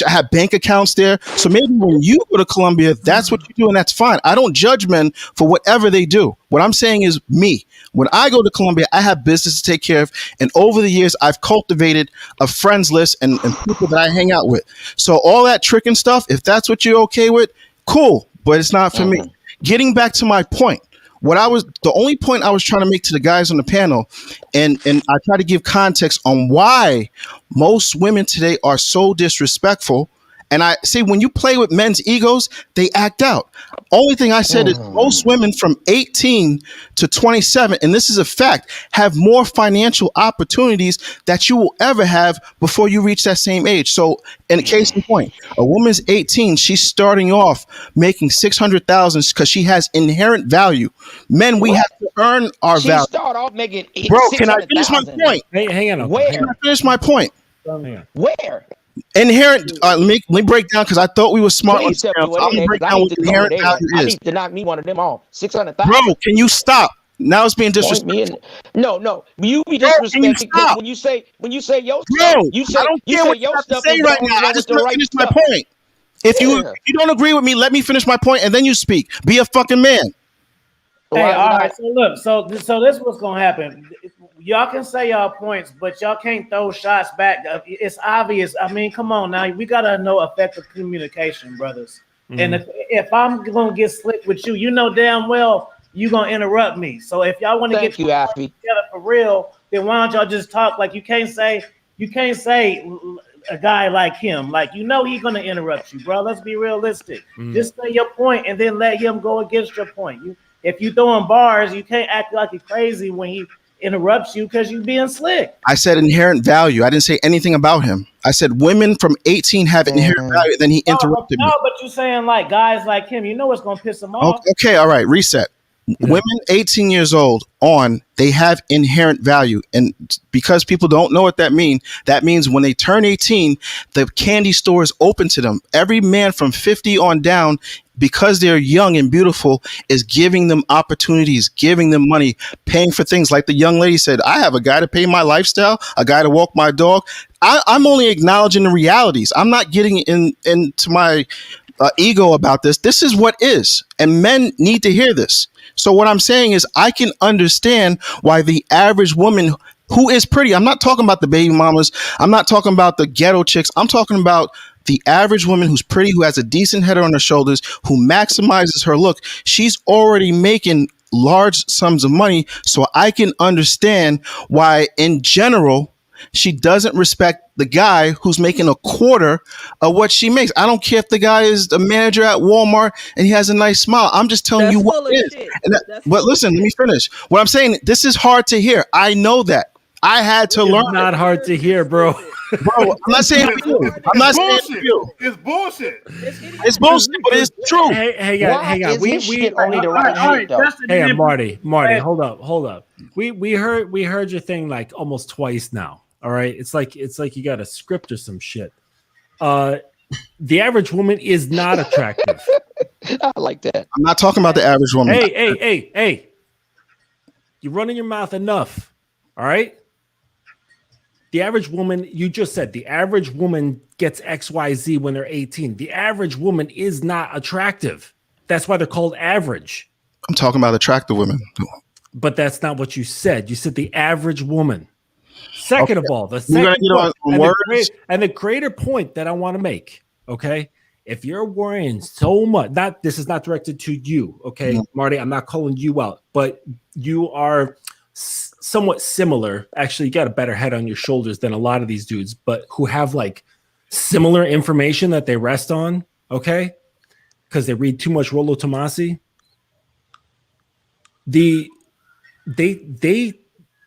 I: have bank accounts there. So maybe when you go to Colombia, that's what you do, and that's fine. I don't judge men for whatever they do. What I'm saying is me. When I go to Colombia, I have business to take care of, and over the years, I've cultivated a friends list and people that I hang out with. So all that tricking stuff, if that's what you're okay with, cool. But it's not for me. Getting back to my point. The only point I was trying to make to the guys on the panel, and I try to give context on why most women today are so disrespectful. And I say, when you play with men's egos, they act out. Only thing I said is most women from 18 to 27, and this is a fact, have more financial opportunities that you will ever have before you reach that same age. So, in a case in point, a woman's 18, she's starting off making 600,000 because she has inherent value. Men, we have to earn our
J: She
I: value.
J: start off making
I: Bro, can I finish my
J: 600,000.
I: point?
F: Hey, hang on, Uncle.
J: Where?
I: Can I finish my point?
F: Hang on.
J: Where?
I: Inherent. Let me break down because I thought we were smart.
J: Please step to
I: I'm gonna
J: it.
I: break
J: I
I: down
J: need
I: what
J: to go
I: inherent
J: there.
I: value
J: I
I: is.
J: need to knock me one of them off. 600,000.
I: Bro, can you stop? Now it's being
J: Point
I: disrespectful.
J: me in. No. You be
I: Bro, can you
J: disrespecting because
I: stop?
J: when you say your
I: Bro,
J: stuff, you
I: I don't care what you
J: your
I: have to
J: stuff
I: say
J: is
I: right
J: the only
I: now. I
J: one with
I: just
J: the
I: want to
J: right
I: finish my
J: stuff.
I: point. If you don't agree with me, let me finish my point and then you speak. Be a fucking man.
A: Hey,
J: Why
A: all
J: not?
A: right. So look, so this is what's gonna happen. Y'all can say y'all points, but y'all can't throw shots back. It's obvious. I mean, come on now. We gotta know effective communication, brothers. And if I'm gonna get slick with you, you know damn well you gonna interrupt me. So if y'all want to get
J: Thank you, Alfie.
A: together for real, then why don't y'all just talk? Like you can't say a guy like him, like he's gonna interrupt you, bro. Let's be realistic. Just say your point and then let him go against your point. If you throwing bars, you can't act like you're crazy when he interrupts you because you being slick.
I: I said inherent value. I didn't say anything about him. I said women from 18 have inherent value. Then he interrupted me.
A: No, but you saying like guys like him, what's gonna piss him off.
I: Okay, all right, reset. Women 18 years old on, they have inherent value. And because people don't know what that means when they turn 18, the candy store is open to them. Every man from 50 on down, because they're young and beautiful, is giving them opportunities, giving them money, paying for things. Like the young lady said, I have a guy to pay my lifestyle, a guy to walk my dog. I'm only acknowledging the realities. I'm not getting into my ego about this. This is what is. And men need to hear this. So what I'm saying is I can understand why the average woman who is pretty, I'm not talking about the baby mamas, I'm not talking about the ghetto chicks, I'm talking about the average woman who's pretty, who has a decent head on her shoulders, who maximizes her look. She's already making large sums of money. So I can understand why, in general, she doesn't respect the guy who's making a quarter of what she makes. I don't care if the guy is the manager at Walmart and he has a nice smile. I'm just telling you what it is. But listen, let me finish. What I'm saying, this is hard to hear. I know that. I had to learn.
F: It's not hard to hear, bro.
I: Bro, I'm not saying for you. I'm not saying for you.
G: It's bullshit.
I: It's bullshit, but it's true.
F: Hey, hang on.
J: We only the right shit though.
F: Hey, Marty, hold up. We heard your thing like almost twice now. All right, it's like you got a script or some shit. The average woman is not attractive.
J: I like that.
I: I'm not talking about the average woman.
F: Hey, you're running your mouth enough. All right. The average woman, you just said, the average woman gets XYZ when they're 18. The average woman is not attractive. That's why they're called average.
I: I'm talking about attractive women.
F: But that's not what you said. You said the average woman. Second of all, the greater point that I want to make, okay? If you're worrying so much, this is not directed to you, okay, Marty, I'm not calling you out, but you are somewhat similar. Actually, you got a better head on your shoulders than a lot of these dudes, but who have like similar information that they rest on, okay? Because they read too much Rollo Tomasi. They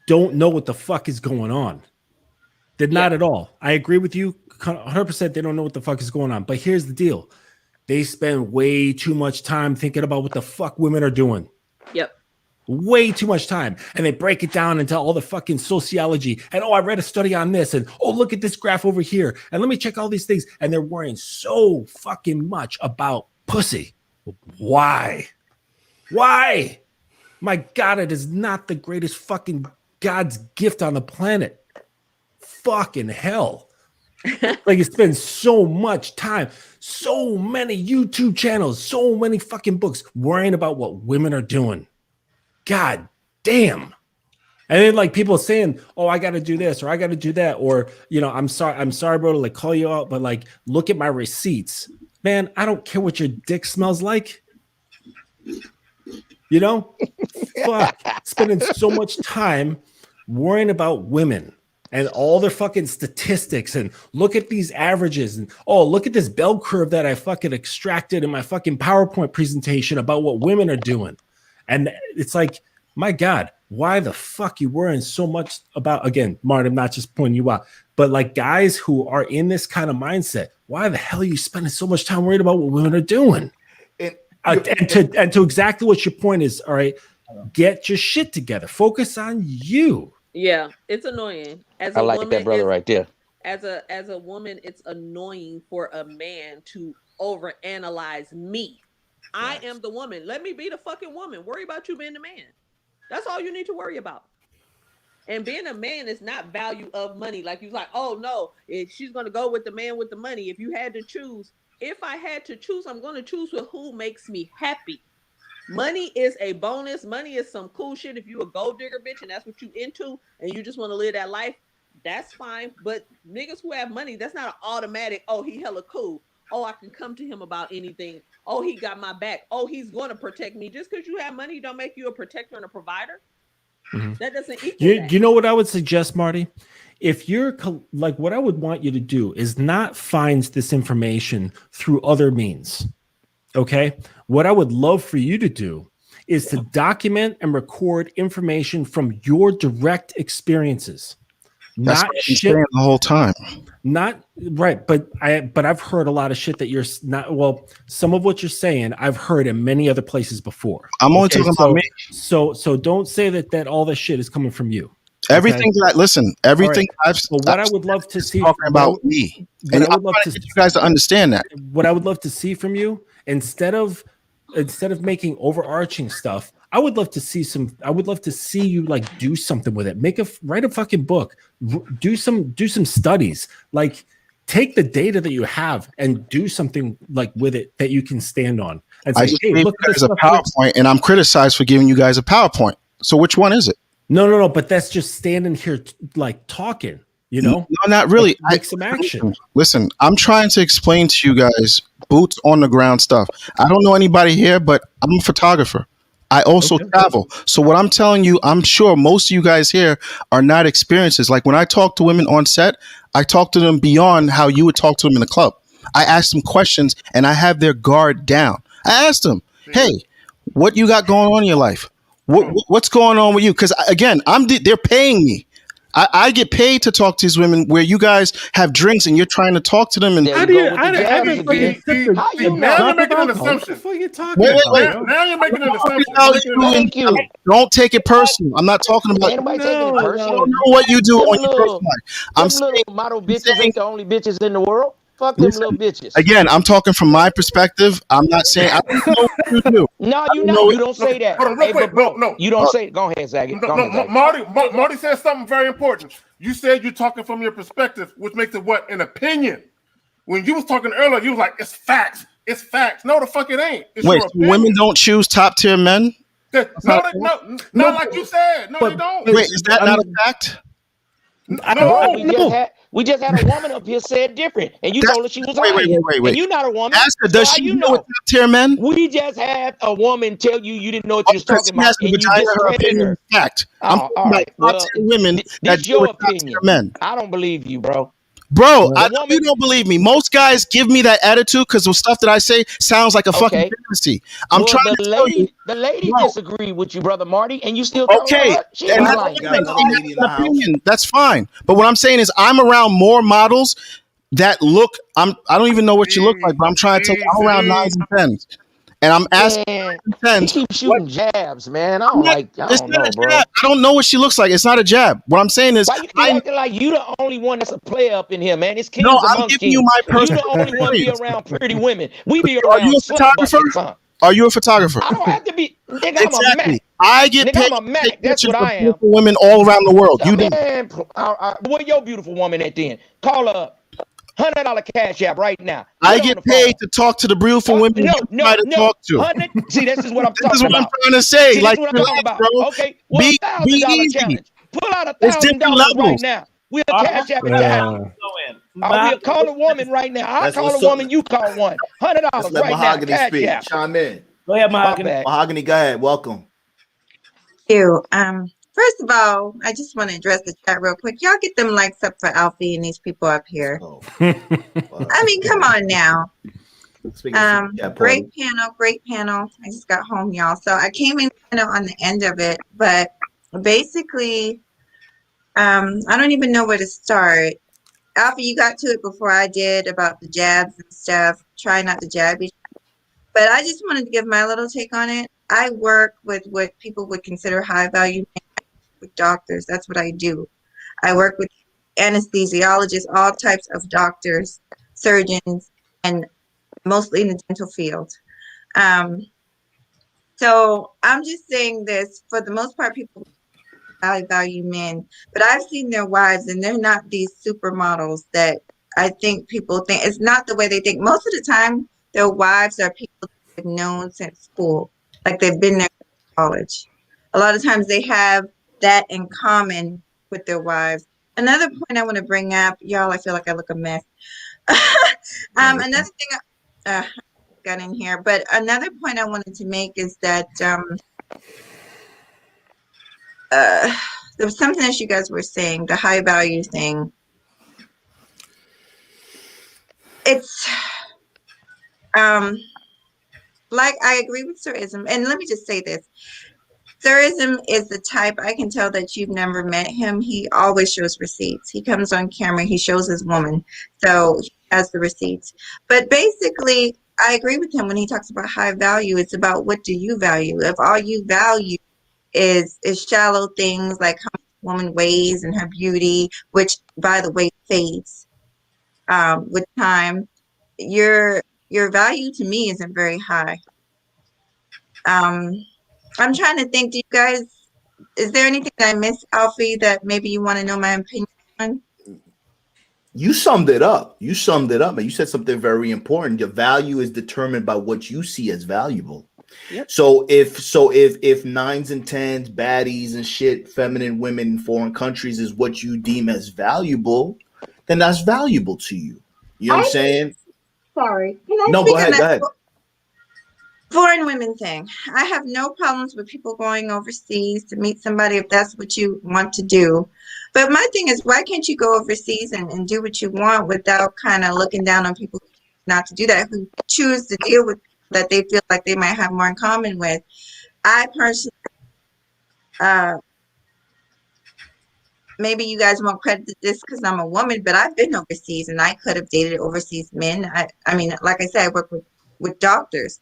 F: don't know what the fuck is going on. They're not at all. I agree with you 100%. They don't know what the fuck is going on. But here's the deal. they spend way too much time thinking about what the fuck women are doing.
K: Yep.
F: Way too much time. And they break it down into all the fucking sociology. And I read a study on this. And look at this graph over here. And let me check all these things. And they're worrying so fucking much about pussy. Why? Why? My God, it is not the greatest fucking God's gift on the planet. Fucking hell. Like, you spend so much time, so many YouTube channels, so many fucking books worrying about what women are doing. God damn. And then like people saying, oh, I got to do this or I got to do that. Or, I'm sorry, bro, to like call you out, but like, look at my receipts. Man, I don't care what your dick smells like. Fuck, spending so much time worrying about women and all their fucking statistics and look at these averages and look at this bell curve that I fucking extracted in my fucking PowerPoint presentation about what women are doing. And it's like, my God, why the fuck you worrying so much about, again, Martin, I'm not just pointing you out, but like guys who are in this kind of mindset, why the hell are you spending so much time worried about what women are doing? And to exactly what your point is, all right, get your shit together. Focus on you.
K: Yeah, it's annoying.
J: I like woman, that brother right there.
K: As a woman, it's annoying for a man to overanalyze me. I am the woman. Let me be the fucking woman. Worry about you being the man. That's all you need to worry about. And being a man is not value of money. Like you're like, oh no, if she's gonna go with the man with the money. If you had to choose, if I had to choose, I'm gonna choose with who makes me happy. Money is a bonus. Money is some cool shit. If you a gold digger bitch and that's what you into and you just want to live that life, that's fine. But niggas who have money, that's not an automatic, oh, he hella cool. Oh, I can come to him about anything. Oh, he got my back. Oh, he's going to protect me. Just because you have money don't make you a protector and a provider. Mm-hmm. That doesn't equal that.
F: You know what I would suggest, Marty? If you're like, what I would want you to do is not find this information through other means. Okay? What I would love for you to do is to document and record information from your direct experiences.
I: That's
F: not
I: shit the whole time.
F: Not right, but I've heard a lot of shit that you're not. Well, some of what you're saying I've heard in many other places before.
I: I'm only talking about me.
F: So don't say that all this shit is coming from you.
I: Everything everything right.
F: What I would love to see
I: talking about me, and I would love to get you guys to understand that.
F: What I would love to see from you, instead of making overarching stuff, I would love to see you like do something with it. Write a fucking book. Do some studies. Like take the data that you have and do something like with it that you can stand on. And say, hey, look at this
I: a PowerPoint, and I'm criticized for giving you guys a PowerPoint. So which one is it?
F: No. But that's just standing here like talking. No,
I: not really.
F: Like, take some action.
I: Listen, I'm trying to explain to you guys boots on the ground stuff. I don't know anybody here, but I'm a photographer. I also travel. So what I'm telling you, I'm sure most of you guys here are not experiences. Like when I talk to women on set, I talk to them beyond how you would talk to them in the club. I ask them questions and I have their guard down. I asked them, hey, what you got going on in your life? What's going on with you? Because again, they're paying me. I get paid to talk to these women where you guys have drinks and you're trying to talk to them. And
G: now you're making an assumption.
I: Wait. Now you're making an assumption. Don't take it personal. I'm not talking about.
J: Anybody taking it personal?
I: I don't know what you do on your personal life.
J: I'm saying model bitches ain't the only bitches in the world. Fuck them little bitches.
I: Again, I'm talking from my perspective. I'm not saying I don't know what you do.
J: No, you don't say that.
G: No.
J: You don't say it. Go ahead, Zaggin.
G: Marty said something very important. You said you're talking from your perspective, which makes it what? An opinion. When you was talking earlier, you was like, it's facts. It's facts. No, the fuck it ain't.
I: Wait, so women don't choose top tier men?
G: Not like you said. No, they don't.
I: Wait, is that not a fact?
J: We just had a woman up here said different, and you told her she was lying.
I: Wait.
J: And you're not a woman.
I: Ask her, does she know what top tier men?
J: We just had a woman tell you didn't know what you was talking about, and you discredited her.
I: Fact. I'm talking about top tier women that
J: your opinion.
I: Men.
J: I don't believe you, bro.
I: Bro, you don't believe me. Most guys give me that attitude because the stuff that I say sounds like a fucking fantasy. I'm trying to tell you.
J: The lady disagreed with you, brother Marty, and you still
I: okay. And opinion. That's fine. But what I'm saying is I'm around more models that look. I don't even know what you look like, but I'm trying to tell you, I'm around 9s and 10s, and I'm asking
J: Man,
I: 10s.
J: he keeps
I: What?
J: shooting jabs, man. I
I: I'm
J: don't
I: not,
J: like. I
I: it's
J: don't
I: not
J: know,
I: a
J: bro.
I: jab. I don't know what she looks like. It's not a jab. What I'm saying is,
J: Why you keep acting like you the only one that's a player up in here, man? It's
I: no,
J: kings
I: I'm
J: amongst
I: giving you
J: kings.
I: my
J: You
I: personal
J: the only one be
I: experience.
J: around pretty women. We be
I: Are you
J: around
I: a
J: slut
I: photographer?
J: buckets, huh?
I: Are you a photographer?
J: I don't have to be, nigga. I'm a
I: Exactly.
J: Mac.
I: I get
J: Nigga,
I: paid
J: I'm a
I: to take
J: Mac. That's
I: pictures
J: what
I: of
J: I am.
I: beautiful women all around the world.
J: Yeah,
I: You don't.
J: man, where your beautiful woman at then? Call her up. $100 cash app right now.
I: I
J: Get on
I: get
J: the
I: paid
J: phone.
I: to talk to the beautiful women you try to talk to.
J: 100. See, this is what I'm
I: This is
J: talking
I: what I'm
J: about.
I: trying to say.
J: See, this
I: Like,
J: is what I'm talking
I: relax,
J: about.
I: bro.
J: Okay, well,
I: Be
J: $1,000
I: easy.
J: challenge. Pull out
I: It's different
J: $1,000 right
I: levels.
J: now. We'll
A: All right,
J: cash app it to
G: Uh,
J: Alpha. We'll
A: Mahogany,
J: call a woman right now. I'll
C: Let's
J: call a
C: so,
J: woman. You call one. $100
C: let's let
J: right now.
C: Mahogany
J: Cash
C: speak.
J: app.
C: Chime in.
A: go ahead,
J: My
A: Mahogany.
J: bad.
C: Mahogany, go ahead. Welcome.
L: You. First of all, I just want to address the chat real quick. Y'all get them likes up for Alfie and these people up here.
C: Oh,
L: I mean, come on now.
C: speaking of chat party.
L: Great panel. I just got home, y'all. So I came in kind of on the end of it, but basically, I don't even know where to start. Alfie, you got to it before I did about the jabs and stuff. Try not to jab each other. But I just wanted to give my little take on it. I work with what people would consider high value with doctors. That's what I do. I work with anesthesiologists, all types of doctors, surgeons, and mostly in the dental field. So I'm just saying this, for the most part, people value men, but I've seen their wives and they're not these supermodels that I think people think. It's not the way they think. Most of the time, their wives are people they've known since school, like they've been there since college. A lot of times they have that in common with their wives. Another point I want to bring up, y'all, I feel like I look a mess. Another thing I got in here, but another point I wanted to make is that there was something that you guys were saying, the high value thing. It's like, I agree with Sir Izm, and let me just say this. Sir Izm is the type, I can tell that you've never met him. He always shows receipts. He comes on camera, he shows his woman, so he has the receipts. But basically, I agree with him when he talks about high value. It's about, what do you value? If all you value is shallow things like how much a woman weighs and her beauty, which, by the way, fades with time, your value to me isn't very high. I'm trying to think, do you guys, is there anything that I missed, Alfie, that maybe you want to know my opinion on?
C: You summed it up. You summed it up, and you said something very important. Your value is determined by what you see as valuable.
K: Yep.
C: So if 9s and 10s, baddies and shit, feminine women in foreign countries is what you deem as valuable, then that's valuable to you. You know what I'm saying?
L: Sorry. Can I
C: No,
L: speak
C: go
L: on
C: ahead.
L: that
C: Go ahead.
L: foreign women thing? I have no problems with people going overseas to meet somebody if that's what you want to do. But my thing is, why can't you go overseas and do what you want without kind of looking down on people who choose not to do that, who choose to deal with people that they feel like they might have more in common with? I personally, maybe you guys won't credit this because I'm a woman, but I've been overseas and I could have dated overseas men. I mean, like I said, I work with doctors,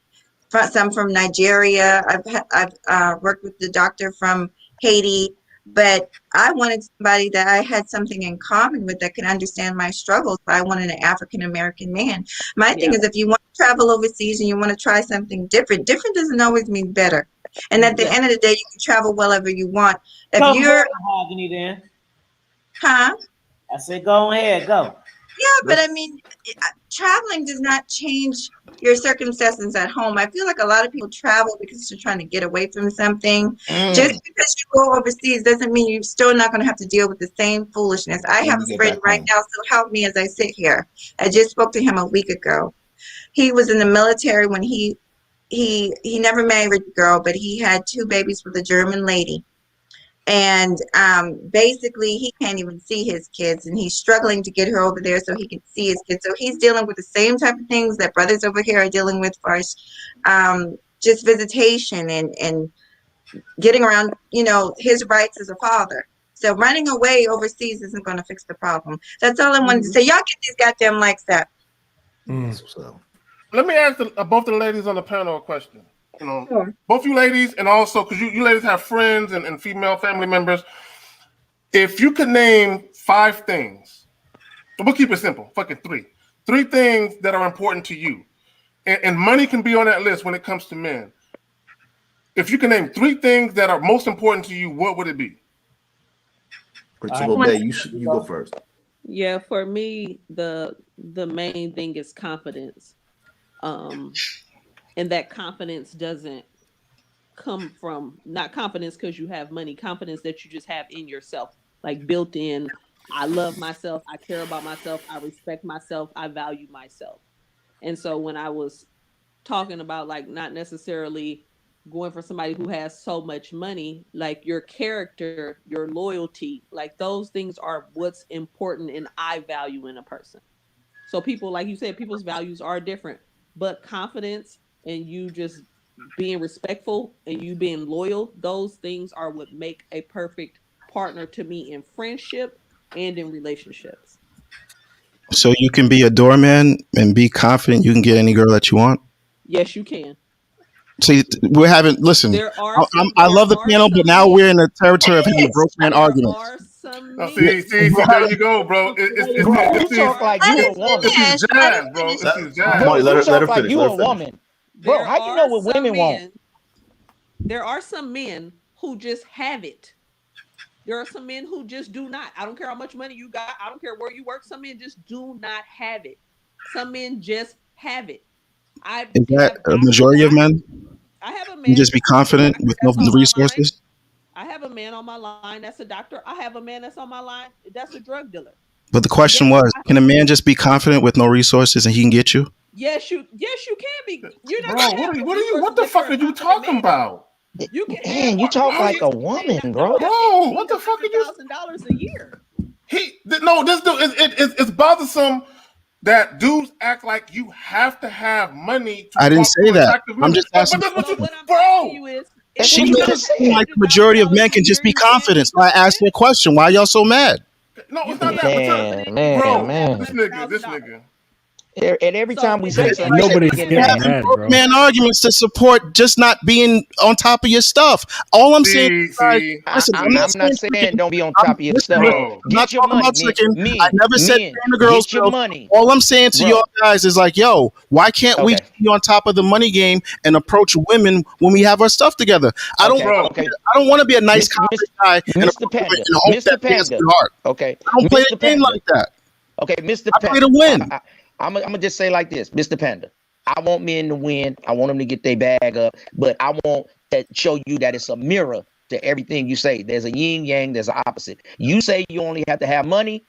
L: some from Nigeria. I've worked with the doctor from Haiti, but I wanted somebody that I had something in common with, that could understand my struggles. I wanted an African American man. My thing is, if you want to travel overseas and you want to try something different, different doesn't always mean better. And at the end of the day, you can travel wherever you want. If
A: Go
L: you're,
A: Mahogany then.
L: huh?
A: I said, go ahead, go.
L: Yeah, but I mean, traveling does not change your circumstances at home. I feel like a lot of people travel because they're trying to get away from something. Just because you go overseas doesn't mean you're still not going to have to deal with the same foolishness. I have a friend right now, so help me as I sit here. I just spoke to him a week ago. He was in the military when he never married a girl, but he had 2 babies with a German lady. And basically, he can't even see his kids, and he's struggling to get her over there so he can see his kids. So he's dealing with the same type of things that brothers over here are dealing with, for just visitation and getting around, his rights as a father. So running away overseas isn't going to fix the problem. That's all I wanted to say. Y'all get these goddamn likes up.
G: Let me ask both the ladies on the panel a question. You know,
L: Sure.
G: both you ladies, and also because you ladies have friends and female family members. If you could name 5 things, we'll keep it simple. Fucking 3. 3 things that are important to you, and money can be on that list when it comes to men. If you can name 3 things that are most important to you, what would it be?
C: Principlebae, you go first.
K: Yeah, for me, the main thing is confidence. And that confidence doesn't come from, not confidence because you have money, confidence that you just have in yourself, like built in. I love myself, I care about myself, I respect myself, I value myself. And so when I was talking about like not necessarily going for somebody who has so much money, like your character, your loyalty, like those things are what's important and I value in a person. So people, like you said, people's values are different, but confidence and you just being respectful and you being loyal, those things are what make a perfect partner to me in friendship and in relationships.
I: So you can be a doorman and be confident you can get any girl that you want?
K: Yes, you can.
I: See, we're having, listen, I love the panel, but now we're in the territory of having broke man arguments.
G: See, there you go, bro.
J: You talk like you a woman.
G: It's jazz, bro. It's jazz.
C: Molly, let her
J: like
C: finish.
J: You a woman. Bro, how you know what women want?
K: There are some men who just have it. There are some men who just do not. I don't care how much money you got. I don't care where you work. Some men just do not have it. Some men just have it.
I: Is that a majority of men?
K: I have a man.
I: You just be confident with no resources?
K: I have a man on my line that's a doctor. I have a man that's on my line that's a drug dealer.
I: But the question was, can a man just be confident with no resources and he can get you?
K: Yes, you can be. You're not.
G: Bro, what the fuck are you talking about?
K: You can.
J: Man, you talk like a woman, bro.
G: Bro, what the fuck are you?
K: $1,000 a year.
G: This dude, it's bothersome that dudes act like you have to have money.
I: I didn't say that. I'm just asking.
G: Bro,
I: she just like the majority of men can just be confident. So I asked you a question. Why y'all so mad?
G: No, it's not that.
J: Man.
G: This nigga.
J: And every time we say something,
F: nobody's getting mad, bro.
I: Man, arguments to support just not being on top of your stuff. All I'm saying, listen,
J: I'm not saying don't be on top of your stuff. Get your money, man.
I: I never said the girls.
J: Get your money.
I: All I'm saying to y'all guys is like, yo, why can't we be on top of the money game and approach women when we have our stuff together? I don't want to be a nice guy and hope that Panda.
J: Okay,
I: I don't play the game like that.
J: Okay, Mr.
I: I play to win.
J: I'm gonna just say like this, Mr. Panda. I want men to win. I want them to get their bag up, but I want to show you that it's a mirror to everything you say. There's a yin yang. There's an opposite. You say you only have to have money.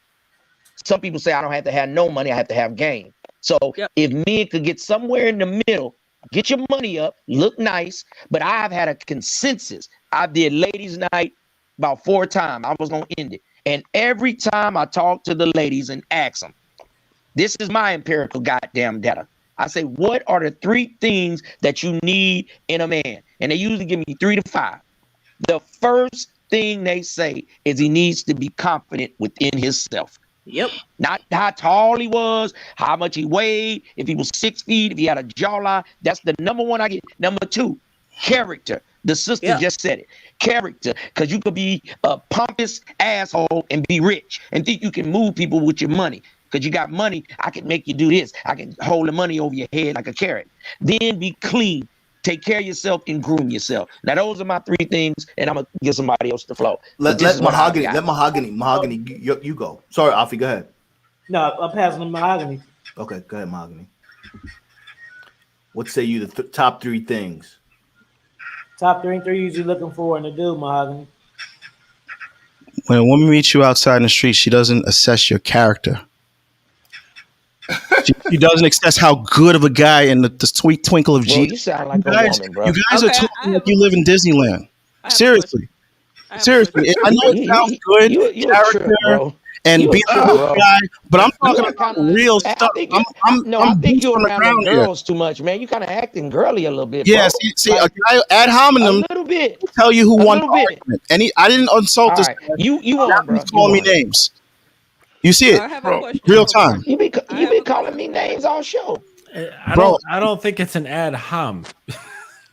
J: Some people say I don't have to have no money. I have to have game. So if men could get somewhere in the middle, get your money up, look nice. But I've had a consensus. I did ladies' night about 4 times. I was gonna end it, and every time I talk to the ladies and ask them. This is my empirical goddamn data. I say, what are the 3 things that you need in a man? And they usually give me 3 to 5. The first thing they say is he needs to be confident within himself.
K: Yep.
J: Not how tall he was, how much he weighed, if he was 6 feet, if he had a jawline. That's the number 1 I get. Number 2, character. The sister just said it. Character. Because you could be a pompous asshole and be rich and think you can move people with your money. Because you got money, I can make you do this. I can hold the money over your head like a carrot. Then be clean. Take care of yourself and groom yourself. Now, those are my 3 things, and I'm going to give somebody else the flow.
C: Let Mahogany, you go. Sorry, Alfie, go ahead.
A: No, I'm passing to Mahogany.
C: Okay, go ahead, Mahogany. What say you the top 3 things?
A: Top 3 things you're looking for in a dude, Mahogany.
I: When a woman meets you outside in the street, she doesn't assess your character. She doesn't assess how good of a guy in the sweet twinkle of Jesus.
J: You sound like a woman, bro.
I: You guys are talking like you live in Disneyland. Seriously. I know it sounds good.
J: You character,
I: and
J: You
I: being a
J: a
I: good
J: bro.
I: guy, but I'm
J: You
I: talking
J: are
I: about
J: kind of.
I: real
J: I
I: stuff.
J: think
I: I'm
J: you.
I: I'm
J: No, I
I: I'm
J: think
I: boots
J: you
I: on the
J: around them
I: ground here.
J: girls too much, man. You kind of acting girly a little bit,
I: Yeah,
J: bro.
I: see, a
J: Like
I: guy ad
J: a
I: hominem
J: little bit,
I: will tell you who
J: a
I: won
J: little
I: the
J: bit.
I: argument, and I didn't insult
J: All
I: this
J: right,
I: guy.
J: you
I: Now
J: won,
I: he's
J: bro. You
I: calling me
J: won.
I: names. You see it,
K: I have a
G: Bro,
K: question
I: real
K: real quick.
I: time,
J: You be
K: I
J: you
K: have
J: been
K: a
J: calling
K: question.
J: me names all show.
I: bro.
F: I don't think it's an ad hom.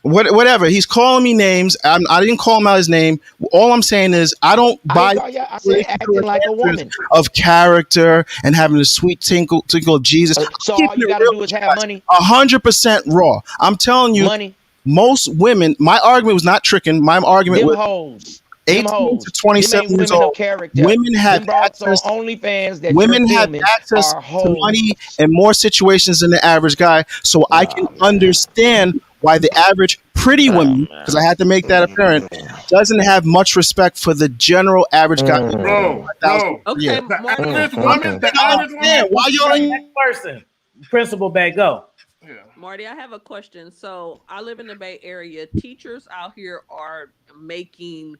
I: Whatever. He's calling me names. I didn't call him out his name. All I'm saying is I don't
J: I ain't
I: buy
J: call you. I said acting like a
I: answers
J: woman.
I: of character and having a sweet tinkle of Jesus. I'm
J: So all
I: keeping
J: you
I: it
J: got to
I: real
J: do
I: with
J: is
I: you
J: have
I: guys.
J: money.
I: 100% raw. I'm telling you,
J: Money.
I: most women. My argument was not tricking. My argument
J: Them
I: was
J: hoes. Them
I: 18 to
J: hoes. Them
I: 27
J: ain't
I: years
J: women of
I: old.
J: character.
I: Women have
J: Them broads on
I: access.
J: OnlyFans that you're
I: Women have
J: filming
I: access
J: are
I: to money
J: hoes.
I: in more situations than the average guy. So I can
J: Oh man.
I: understand why the average pretty
J: Oh
I: woman, because I
J: man.
I: had to make that apparent, doesn't have much respect for the general average guy.
G: bro,
I: 5,000
G: bro.
I: a year.
K: Okay,
G: The
K: Marty.
G: average
I: I'm
G: woman,
I: trying to understand why y'all
G: that,
I: ain't.
A: Next person, Principlebae, go.
G: yeah.
K: Marty, I have a question. So I live in the Bay Area. Teachers out here are making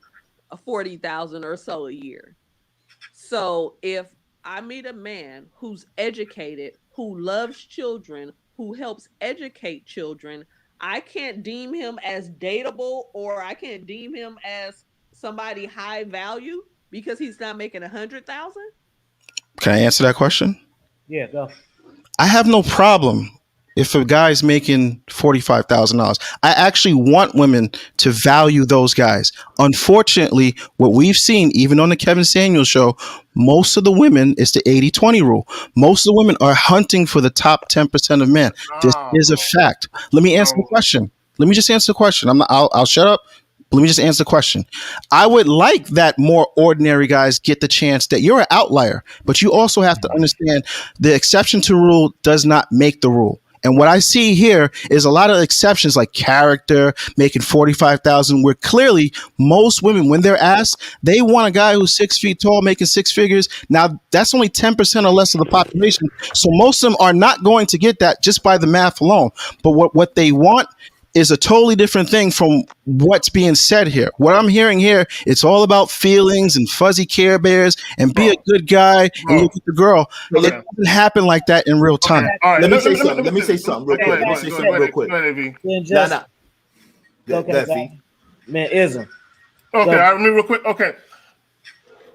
K: a 40,000 or so a year. So if I meet a man who's educated, who loves children, who helps educate children, I can't deem him as dateable, or I can't deem him as somebody high value because he's not making 100,000.
I: Can I answer that question?
A: Yeah, go.
I: I have no problem if a guy's making $45,000. I actually want women to value those guys. Unfortunately, what we've seen, even on the Kevin Samuels show, most of the women, it's the 80-20 rule. Most of the women are hunting for the top 10% of men. This
G: Nah,
I: is a
G: bro.
I: fact. Let me answer the
G: No.
I: question. Let me just answer the question. I'll shut up. Let me just answer the question. I would like that more ordinary guys get the chance. That you're an outlier, but you also have to understand the exception to rule does not make the rule. And what I see here is a lot of exceptions, like character, making 45,000. Where clearly most women, when they're asked, they want a guy who's 6 feet tall, making six figures. Now that's only 10% or less of the population, so most of them are not going to get that just by the math alone. But what they want is a totally different thing from what's being said here. What I'm hearing here, it's all about feelings and fuzzy Care Bears and be a
G: Bro,
I: good guy and you'll
G: bro.
I: get the girl. It
G: Okay.
I: doesn't happen like that in real
G: Okay.
I: time.
G: All right.
C: Let me say something.
G: Let
C: Let me
G: say
C: say
G: this.
C: something real
G: Go
C: quick.
G: ahead.
C: Let
G: Go
C: me
G: ahead.
C: say
G: Go
C: something
G: ahead.
C: real
G: Go
C: quick.
G: ahead, AV.
A: Then
C: Nah,
A: just
C: nah.
A: okay,
C: Go, V.
A: man, ism.
G: Okay.
A: Go.
G: I mean, real quick. Okay.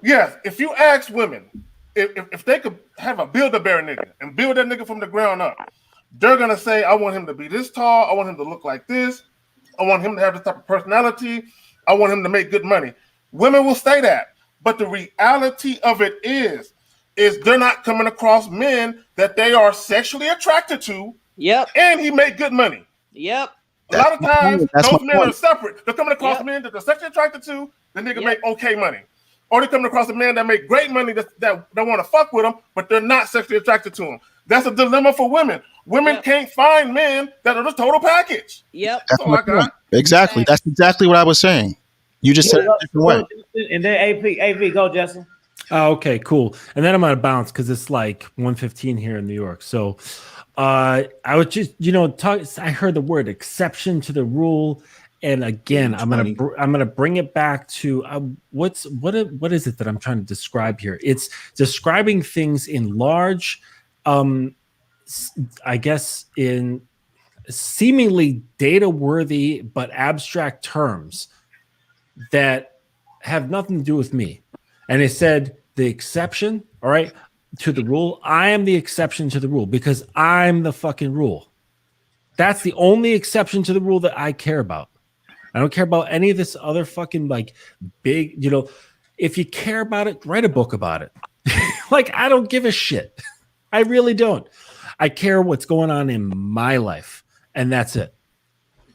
G: Yes. If you ask women if they could have a Build-A-Bear nigga and build that nigga from the ground up, they're gonna say, I want him to be this tall. I want him to look like this. I want him to have this type of personality. I want him to make good money. Women will say that. But the reality of it is they're not coming across men that they are sexually attracted to,
K: Yep.
G: and he make good money.
K: Yep.
G: A lot of times,
I: That's my
G: those men are
I: point.
G: separate. They're coming across
K: Yep.
G: men that they're sexually attracted to, the nigga
K: Yep.
G: make okay money. Or they're coming across a man that make great money that want to fuck with him, but they're not sexually attracted to him. That's a dilemma for women. Women
K: Yep.
G: can't find men that are the total package.
K: Yep.
I: That's
G: That's all
I: my
G: I got.
I: point. Exactly. That's
K: Facts.
I: exactly what I was saying. You just said
A: Go,
I: it a different way.
A: Justin, and then AV, go, Justin.
F: Oh, okay, cool. And then I'm gonna bounce because it's like 1:15 here in New York. So I would just, talk. I heard the word exception to the rule, and again, I'm
C: 80-20.
F: gonna bring it back to what is it that I'm trying to describe here? It's describing things in large, I guess in seemingly data worthy but abstract terms that have nothing to do with me. And it said the exception, all right, to the rule. I am the exception to the rule because I'm the fucking rule. That's the only exception to the rule that I care about. I don't care about any of this other fucking like big, if you care about it, write a book about it. Like, I don't give a shit. I really don't. I care what's going on in my life. And that's it.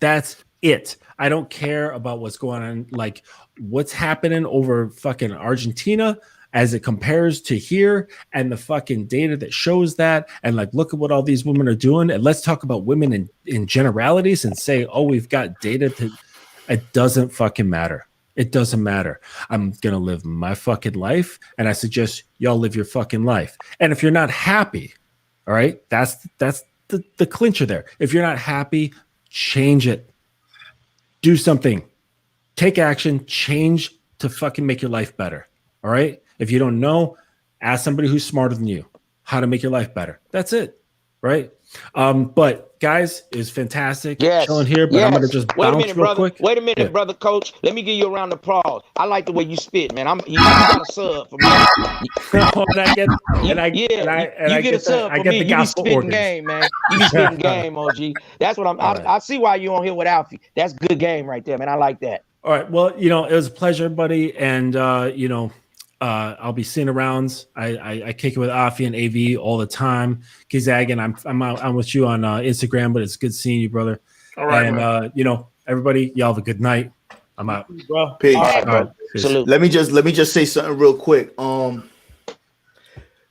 F: That's it. I don't care about what's going on, like what's happening over fucking Argentina as it compares to here and the fucking data that shows that. And like, look at what all these women are doing. And let's talk about women in generalities and say, oh, we've got data to, it doesn't fucking matter. It doesn't matter. I'm going to live my fucking life. And I suggest y'all live your fucking life. And if you're not happy, all right, that's the clincher there. If you're not happy, change it. Do something. Take action. Change to fucking make your life better. All right. If you don't know, Ask somebody who's smarter than you how to make your life better. That's it, right? But guys, it's fantastic chilling here. But I'm gonna just
J: Wait a
F: bounce
J: minute,
F: real
J: brother.
F: quick.
J: Wait a minute,
F: Yeah.
J: brother, coach. Let me give you a round of applause. I like the way you spit, man. You got a sub for me.
F: and I get
J: a sub for me.
F: the
J: You be
F: gospel
J: spitting
F: organs.
J: game, man. You be spitting game, OG. That's what I see why you on here with Alfie. That's good game right there, man. I like that.
F: All right. Well, it was a pleasure, buddy. And I'll be seeing arounds. I kick it with Afi and AV all the time. Kzaggin, I'm with you on Instagram, but it's good seeing you, brother.
G: All right,
F: and everybody, y'all have a good night. I'm out,
A: bro.
C: Peace.
J: All right, bro. Salute.
C: Let me just say something real quick.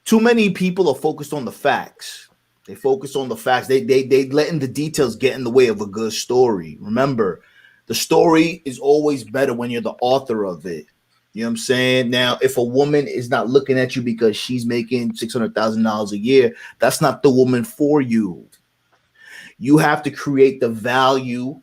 C: Too many people are focused on the facts. They focus on the facts. They letting the details get in the way of a good story. Remember, the story is always better when you're the author of it. You know what I'm saying? Now, if a woman is not looking at you because she's making $600,000 a year, that's not the woman for you. You have to create the value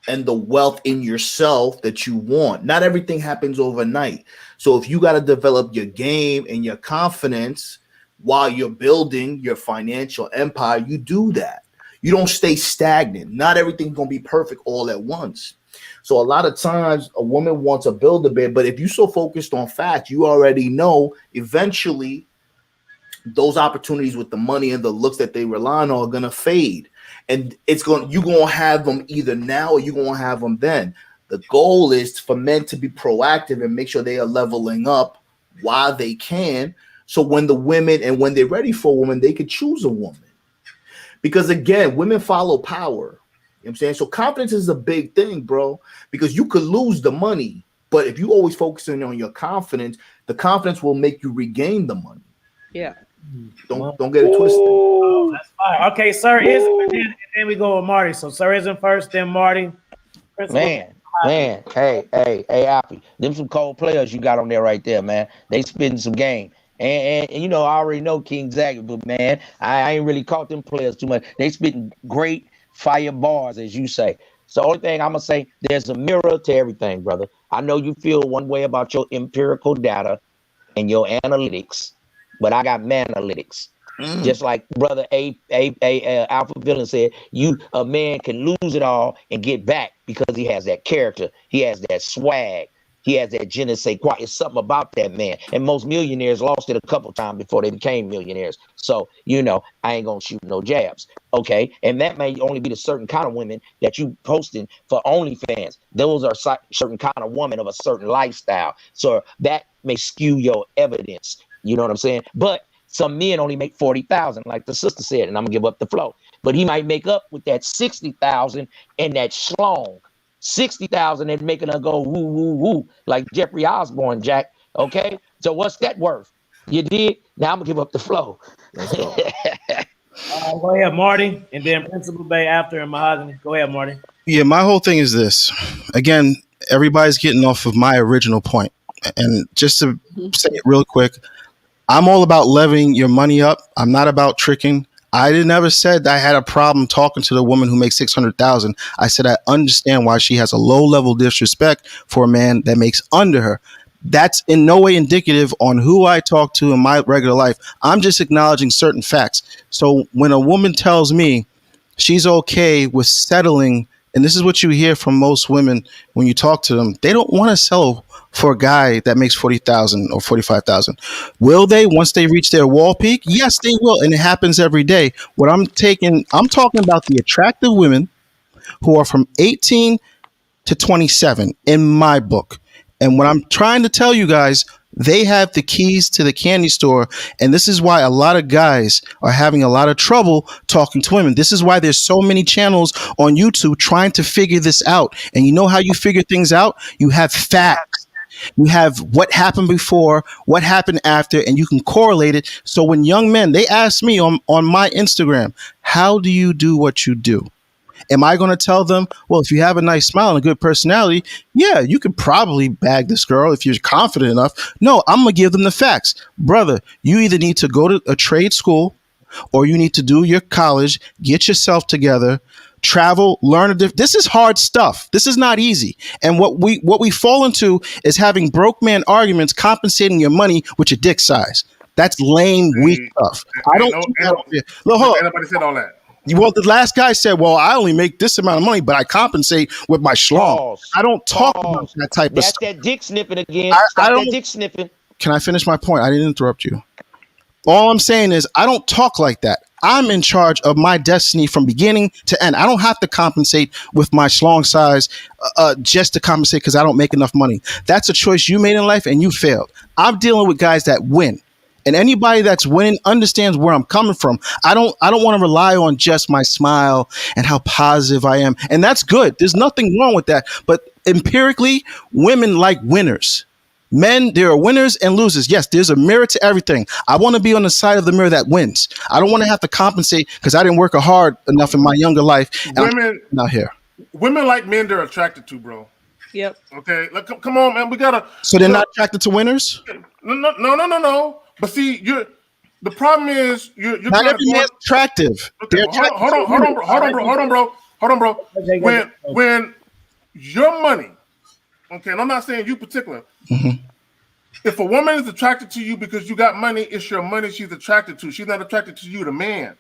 C: and the wealth in yourself that you want. Not everything happens overnight. So if you got to develop your game and your confidence while you're building your financial empire, you do that. You don't stay stagnant. Not everything's going to be perfect all at once. So a lot of times a woman wants to build a bit, but if you're so focused on facts, you already know eventually those opportunities with the money and the looks that they rely on are going to fade. And you're going to have them either now or you're going to have them then. The goal is for men to be proactive and make sure they are leveling up while they can. So when when they're ready for a woman, they could choose a woman. Because again, women follow power. You know what I'm saying? So confidence is a big thing, bro, because you could lose the money. But if you always focusing on your confidence, the confidence will make you regain the money.
K: Yeah.
C: Don't get it twisted.
A: Oh, that's fine. Okay, Sir Izm, and then we go with Marty. So Sir Izm first, then Marty.
J: Man. Hey, Alfie. Them some cold players you got on there right there, man. They spitting some game. And I already know King Czaggin, but man, I ain't really caught them players too much. They spitting great fire bars, as you say. So the only thing I'm gonna say, there's a mirror to everything, brother. I know you feel one way about your empirical data and your analytics, but I got manalytics. Just like brother Alpha Villain said, a man can lose it all and get back because he has that character, he has that swag, he has that je ne sais quoi. It's something about that man. And most millionaires lost it a couple times before they became millionaires. So I ain't gonna shoot no jabs. Okay, and that may only be the certain kind of women that you posting for OnlyFans. Those are certain kind of woman of a certain lifestyle. So that may skew your evidence. You know what I'm saying? But some men only make 40,000, like the sister said, and I'm gonna give up the flow. But he might make up with that 60,000 and that schlong. 60,000 and making her go woo woo woo like Jeffrey Osborne, Jack. Okay, so what's that worth? You did. Now I'm gonna give up the flow.
C: Let's go.
A: Go ahead, Marty, and then Principlebae after and Mahogany. Go ahead, Marty.
I: Yeah, my whole thing is this. Again, everybody's getting off of my original point. And just to say it real quick, I'm all about leveling your money up. I'm not about tricking. I never said I had a problem talking to the woman who makes 600,000. I said I understand why she has a low level disrespect for a man that makes under her. That's in no way indicative on who I talk to in my regular life. I'm just acknowledging certain facts. So when a woman tells me she's okay with settling, and this is what you hear from most women when you talk to them, they don't want to settle for a guy that makes 40,000 or 45,000. Will they once they reach their wall peak? Yes, they will, and it happens every day. I'm talking about the attractive women who are from 18 to 27 in my book. And what I'm trying to tell you guys, they have the keys to the candy store. And this is why a lot of guys are having a lot of trouble talking to women. This is why there's so many channels on YouTube trying to figure this out. And you know how you figure things out? You have facts. You have what happened before, what happened after, and you can correlate it. So when young men, they ask me on my Instagram, how do you do what you do? Am I going to tell them, well, if you have a nice smile and a good personality, yeah, you could probably bag this girl if you're confident enough. No, I'm going to give them the facts. Brother, you either need to go to a trade school or you need to do your college, get yourself together, travel, learn. This is hard stuff. This is not easy. And what we fall into is having broke man arguments, compensating your money with your dick size. That's lame, weak stuff. I don't do that over here. Look, hold on.
G: Anybody said all that?
I: Well, the last guy said, well, I only make this amount of money, but I compensate with my schlong.
J: Pause.
I: I don't talk about that type of
J: That's
I: stuff.
J: that dick sniffing again.
I: I
J: Stop
I: don't.
J: that dick sniffing.
I: Can I finish my point? I didn't interrupt you. All I'm saying is I don't talk like that. I'm in charge of my destiny from beginning to end. I don't have to compensate with my schlong size just to compensate because I don't make enough money. That's a choice you made in life and you failed. I'm dealing with guys that win. And anybody that's winning understands where I'm coming from. I don't want to rely on just my smile and how positive I am. And that's good. There's nothing wrong with that. But empirically, women like winners. Men, there are winners and losers. Yes, there's a mirror to everything. I want to be on the side of the mirror that wins. I don't want to have to compensate because I didn't work hard enough in my younger life.
G: Women
I: not here.
G: Women like men they're attracted to, bro.
K: Yep.
G: Okay, come on, man. We gotta.
I: So they're not attracted to winners?
G: No. But see, the problem is you're
I: not every man's attractive.
G: Okay, hold on, bro. When your money, okay, and I'm not saying you particular.
I: Mm-hmm.
G: If a woman is attracted to you because you got money, it's your money she's attracted to. She's not attracted to you, the man.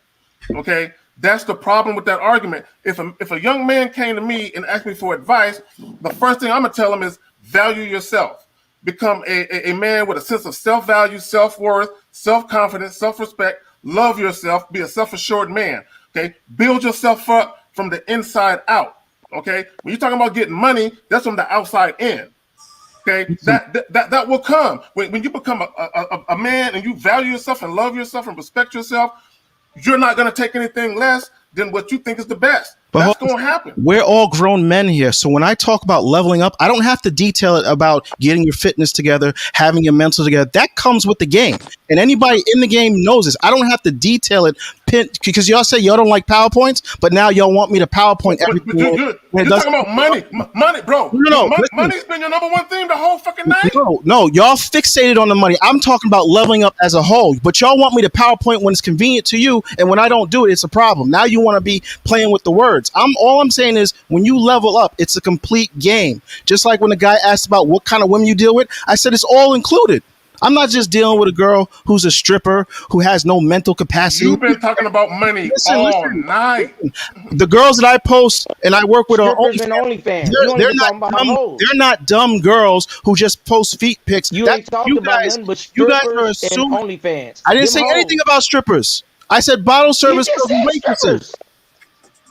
G: Okay, that's the problem with that argument. If a young man came to me and asked me for advice, the first thing I'm gonna tell him is value yourself. Become a man with a sense of self-value, self-worth, self-confidence, self-respect. Love yourself. Be a self-assured man. Okay, build yourself up from the inside out. Okay, when you're talking about getting money, that's from the outside in. Okay, that will come when you become a man and you value yourself and love yourself and respect yourself. You're not going to take anything less than what you think is the best. That's going to happen.
I: We're all grown men here. So when I talk about leveling up, I don't have to detail it about getting your fitness together, having your mental together. That comes with the game. And anybody in the game knows this. I don't have to detail it because y'all say y'all don't like PowerPoints, but now y'all want me to PowerPoint everything.
G: You're talking about money, bro.
I: No.
G: Money's been your number one theme the whole fucking night.
I: No, y'all fixated on the money. I'm talking about leveling up as a whole. But y'all want me to PowerPoint when it's convenient to you, and when I don't do it, it's a problem. Now you want to be playing with the words. All I'm saying is when you level up, it's a complete game. Just like when the guy asked about what kind of women you deal with, I said it's all included. I'm not just dealing with a girl who's a stripper who has no mental capacity.
G: You've been talking about money all night.
I: The girls that I post and I work with
J: strippers and OnlyFans.
I: They're not dumb girls who just post feet pics.
J: You ain't talking about nothing but strippers and OnlyFans.
I: I didn't say anything about strippers. I said bottle service and waitresses.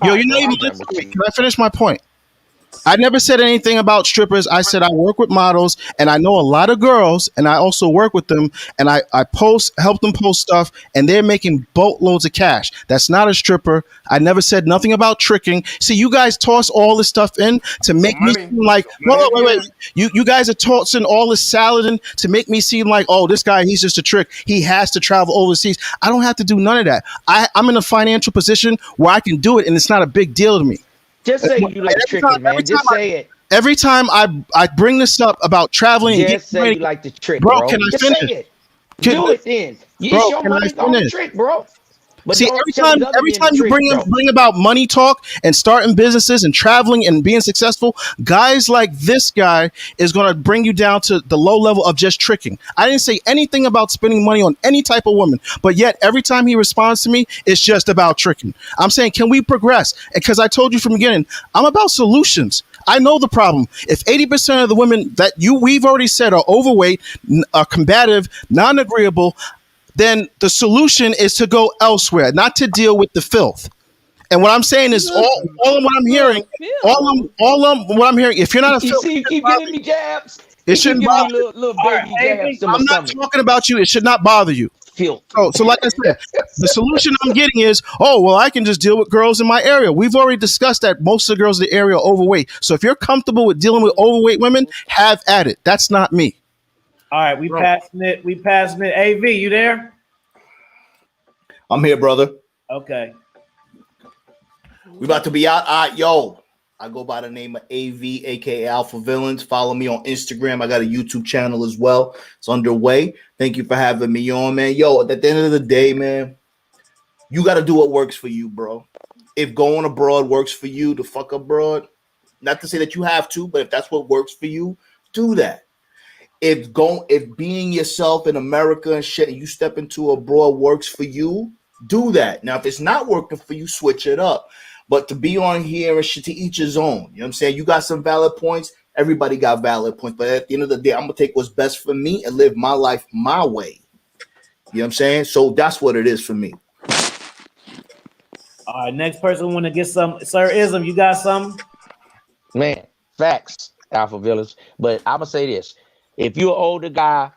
I: Yo, you're not even listening. Can I finish my point? I never said anything about strippers. I said I work with models and I know a lot of girls and I also work with them and I help them post stuff and they're making boatloads of cash. That's not a stripper. I never said nothing about tricking. See, you guys toss all this stuff in to make me seem like, wait. You guys are tossing all this salad in to make me seem like, oh, this guy, he's just a trick. He has to travel overseas. I don't have to do none of that. I'm in a financial position where I can do it and it's not a big deal to me.
J: Just say you like tricking, man. Just say it.
I: Every time I bring this up about traveling,
J: just say you like to trick,
I: bro. Can I finish?
J: Say it. Do it then. It's your money on trick, bro. But
I: see, every time you bring about money talk and starting businesses and traveling and being successful, guys like this guy is going to bring you down to the low level of just tricking. I didn't say anything about spending money on any type of woman, but yet every time he responds to me, it's just about tricking. I'm saying, can we progress? Because I told you from the beginning, I'm about solutions. I know the problem. If 80% of the women that we've already said are overweight, are combative, non-agreeable, then the solution is to go elsewhere, not to deal with the filth. And what I'm saying is all of what I'm hearing, what I'm hearing, if you're not a filth,
J: you keep giving me jabs.
I: It shouldn't bother you.
J: Little baby jabs.
I: I'm not talking about you. It should not bother you. So like I said, the solution I'm getting is, I can just deal with girls in my area. We've already discussed that most of the girls in the area are overweight. So if you're comfortable with dealing with overweight women, have at it. That's not me.
A: All right, we passing it. AV, you there?
C: I'm here, brother.
A: Okay.
C: We about to be out. I go by the name of AV, aka Alpha Villains. Follow me on Instagram. I got a YouTube channel as well. It's underway. Thank you for having me on, man. At the end of the day, man, you got to do what works for you, bro. If going abroad works for you, to fuck abroad, not to say that you have to, but if that's what works for you, do that. if being yourself in America and shit, and you step into abroad works for you, do that. Now, if it's not working for you, switch it up. But to be on here and shit, to each his own. You know what I'm saying? You got some valid points. Everybody got valid points. But at the end of the day, I'm gonna take what's best for me and live my life my way. You know what I'm saying? So that's what it is for me.
A: All right, next person want to get some. Sir Izm, you got some?
J: Man, facts, Alpha Village. But I'm gonna say this: if you're an older guy,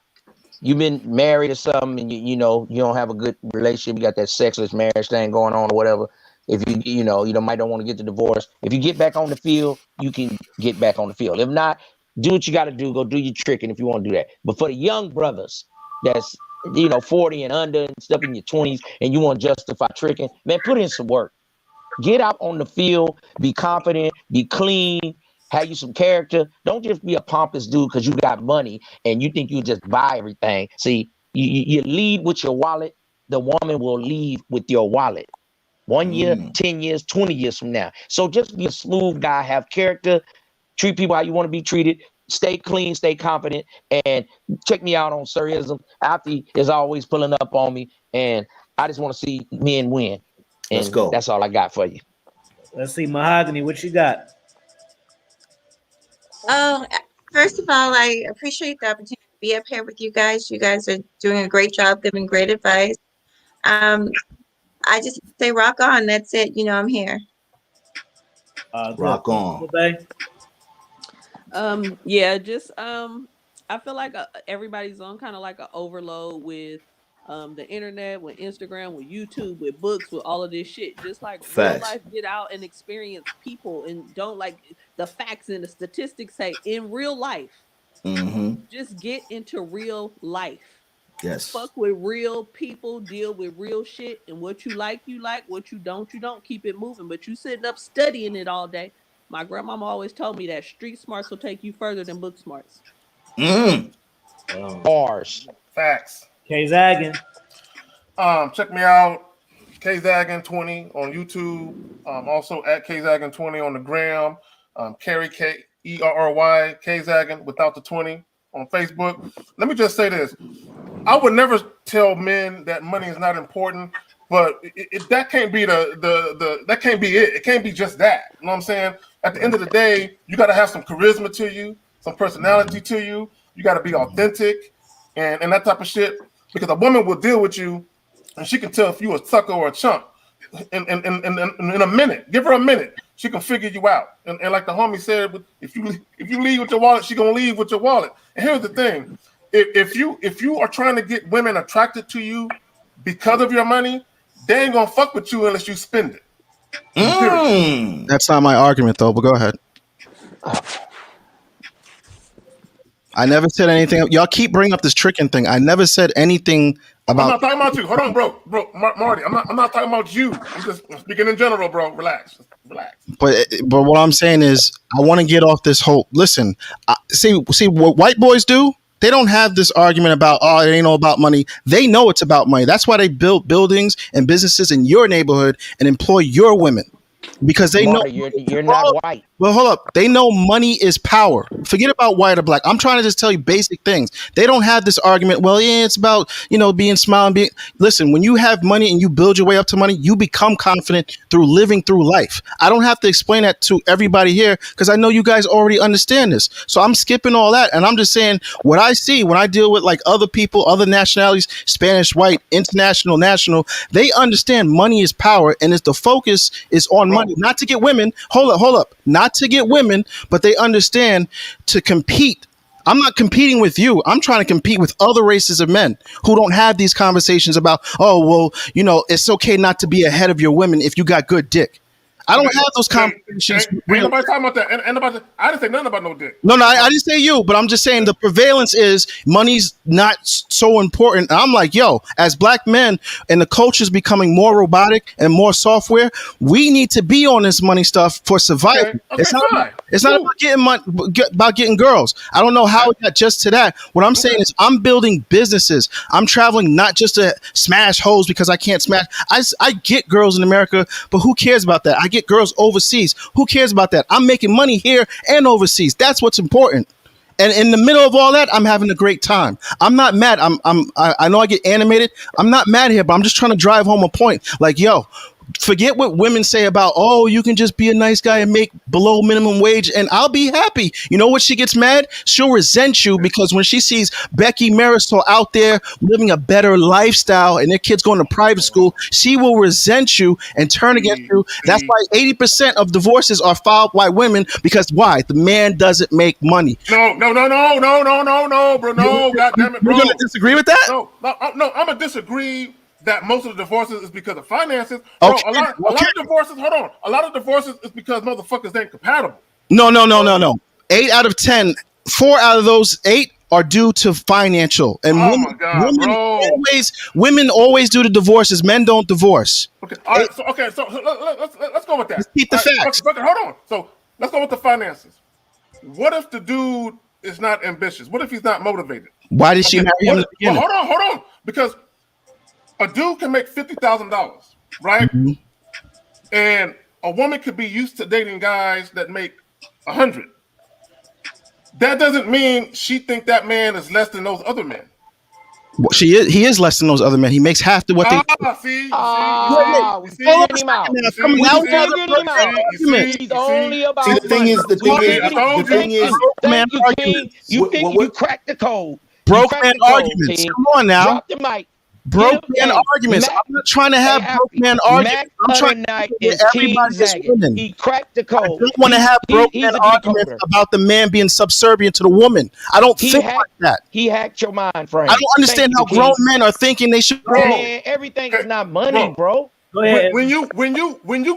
J: you've been married or something, and you know you don't have a good relationship, you got that sexless marriage thing going on or whatever. If you might don't want to get the divorce. If you get back on the field, you can get back on the field. If not, do what you got to do. Go do your tricking if you want to do that. But for the young brothers that's 40 and under and stuff in your 20s, and you want to justify tricking, man, put in some work. Get out on the field, be confident, be clean, have you some character. Don't just be a pompous dude because you got money and you think you just buy everything. See, you lead with your wallet. The woman will lead with your wallet. 1 year, 10 years, 20 years from now. So just be a smooth guy, have character, treat people how you want to be treated, stay clean, stay confident, and check me out on Sir Izm. Alfie is always pulling up on me, and I just want to see men win. And
C: Let's go.
J: That's all I got for you.
A: Let's see, Mahogany, what you got?
L: Oh, first of all, I appreciate the opportunity to be up here with you guys. You guys are doing a great job, giving great advice. I just say rock on. That's it. I'm here.
C: Rock on.
K: Yeah, just I feel like everybody's on kind of like an overload with the internet, with Instagram, with YouTube, with books, with all of this shit. Just like real
C: Facts.
K: life, get out and experience people, and don't like the facts and the statistics say in real life. Just get into real life.
C: Yes.
K: Fuck with real people, deal with real shit, and what you like, what you don't, keep it moving. But you sitting up studying it all day. My grandmama always told me that street smarts will take you further than book smarts.
J: Bars.
G: Facts.
A: Kzaggin.
G: Check me out, Kzaggin.20 on YouTube. Also at Kzaggin.20 on the gram. Kerry Kerry Kzaggin without the 20 on Facebook. Let me just say this: I would never tell men that money is not important, but that can't be that can't be it. It can't be just that. You know what I'm saying? At the end of the day, you got to have some charisma to you, some personality to you. You got to be authentic and that type of shit. Because a woman will deal with you, and she can tell if you a sucker or a chump in a minute. Give her a minute, she can figure you out. And like the homie said, if you leave with your wallet, she gonna leave with your wallet. And here's the thing: if you are trying to get women attracted to you because of your money, they ain't gonna fuck with you unless you spend it.
I: That's not my argument, though. But go ahead. I never said anything. Y'all keep bringing up this tricking thing. I never said anything about.
G: I'm not talking about you. Hold on, bro, Marty. I'm not talking about you. I'm just speaking in general, bro. Relax.
I: But what I'm saying is, I want to get off this whole. Listen, see what white boys do. They don't have this argument about, oh, it ain't all about money. They know it's about money. That's why they build buildings and businesses in your neighborhood and employ your women. Because they
J: Marty,
I: know
J: you're not white.
I: Well, hold up. They know money is power. Forget about white or black. I'm trying to just tell you basic things. They don't have this argument. Well, yeah, it's about, being smart and being. Listen, when you have money and you build your way up to money, you become confident through living through life. I don't have to explain that to everybody here because I know you guys already understand this. So I'm skipping all that. And I'm just saying what I see when I deal with like other people, other nationalities, Spanish, white, international, national, they understand money is power and the focus is on money, not to get women. Hold up. Not to get women, but they understand to compete. I'm not competing with you. I'm trying to compete with other races of men who don't have these conversations about, oh, well, it's okay not to be ahead of your women if you got good dick. I don't have those conversations.
G: Ain't nobody talking about that. I didn't say nothing about no dick.
I: No, I didn't say you, but I'm just saying the prevalence is money's not so important. And I'm like, yo, as black men and the culture's becoming more robotic and more software, we need to be on this money stuff for survival.
G: Okay,
I: It's not about getting money, about getting girls. I don't know how it got just to that. What I'm saying is I'm building businesses. I'm traveling not just to smash hoes because I can't smash. I get girls in America, but who cares about that? I get girls overseas. Who cares about that? I'm making money here and overseas. That's what's important. And in the middle of all that, I'm having a great time. I'm not mad. I know I get animated. I'm not mad here, but I'm just trying to drive home a point. Like, yo, forget what women say about, oh, you can just be a nice guy and make below minimum wage and I'll be happy. You know what? She gets mad. She'll resent you because when she sees Becky Marisol out there living a better lifestyle and their kids going to private school, she will resent you and turn against you. That's why 80% of divorces are filed by women, because why? The man doesn't make money.
G: No, bro. No, God damn it, bro.
I: You're going to disagree with that?
G: No, I'm gonna disagree that most of the divorces is because of finances. Bro,
I: Okay,
G: a lot of divorces, hold on. A lot of divorces is because motherfuckers ain't compatible.
I: No. 8 out of 10, 4 out of those 8 are due to financial. And
G: my God,
I: women always do the divorces. Men don't divorce.
G: Okay, all right. So let's go with that.
I: Let's keep the facts.
G: Hold on. So let's go with the finances. What if the dude is not ambitious? What if he's not motivated?
I: Why did she marry him?
G: Well, hold on. Because a dude can make $50,000, right? Mm-hmm. And a woman could be used to dating guys that make 100. That doesn't mean she think that man is less than those other men.
I: Well, he is less than those other men. He makes half the what they.
J: He's only about
C: the thing is,
J: you think you cracked the code.
I: Broke man arguments. Come on now.
J: Drop the mic.
I: Broke man arguments. I'm not trying to have broke man arguments. I'm trying to get everybody is winning.
J: He cracked the code.
I: I don't want to have broke man arguments about the man being subservient to the woman. I don't think like that.
J: He hacked your mind, Frank.
I: I don't understand how grown men are thinking they should.
J: Man, everything is not money, bro.
G: Go ahead. When you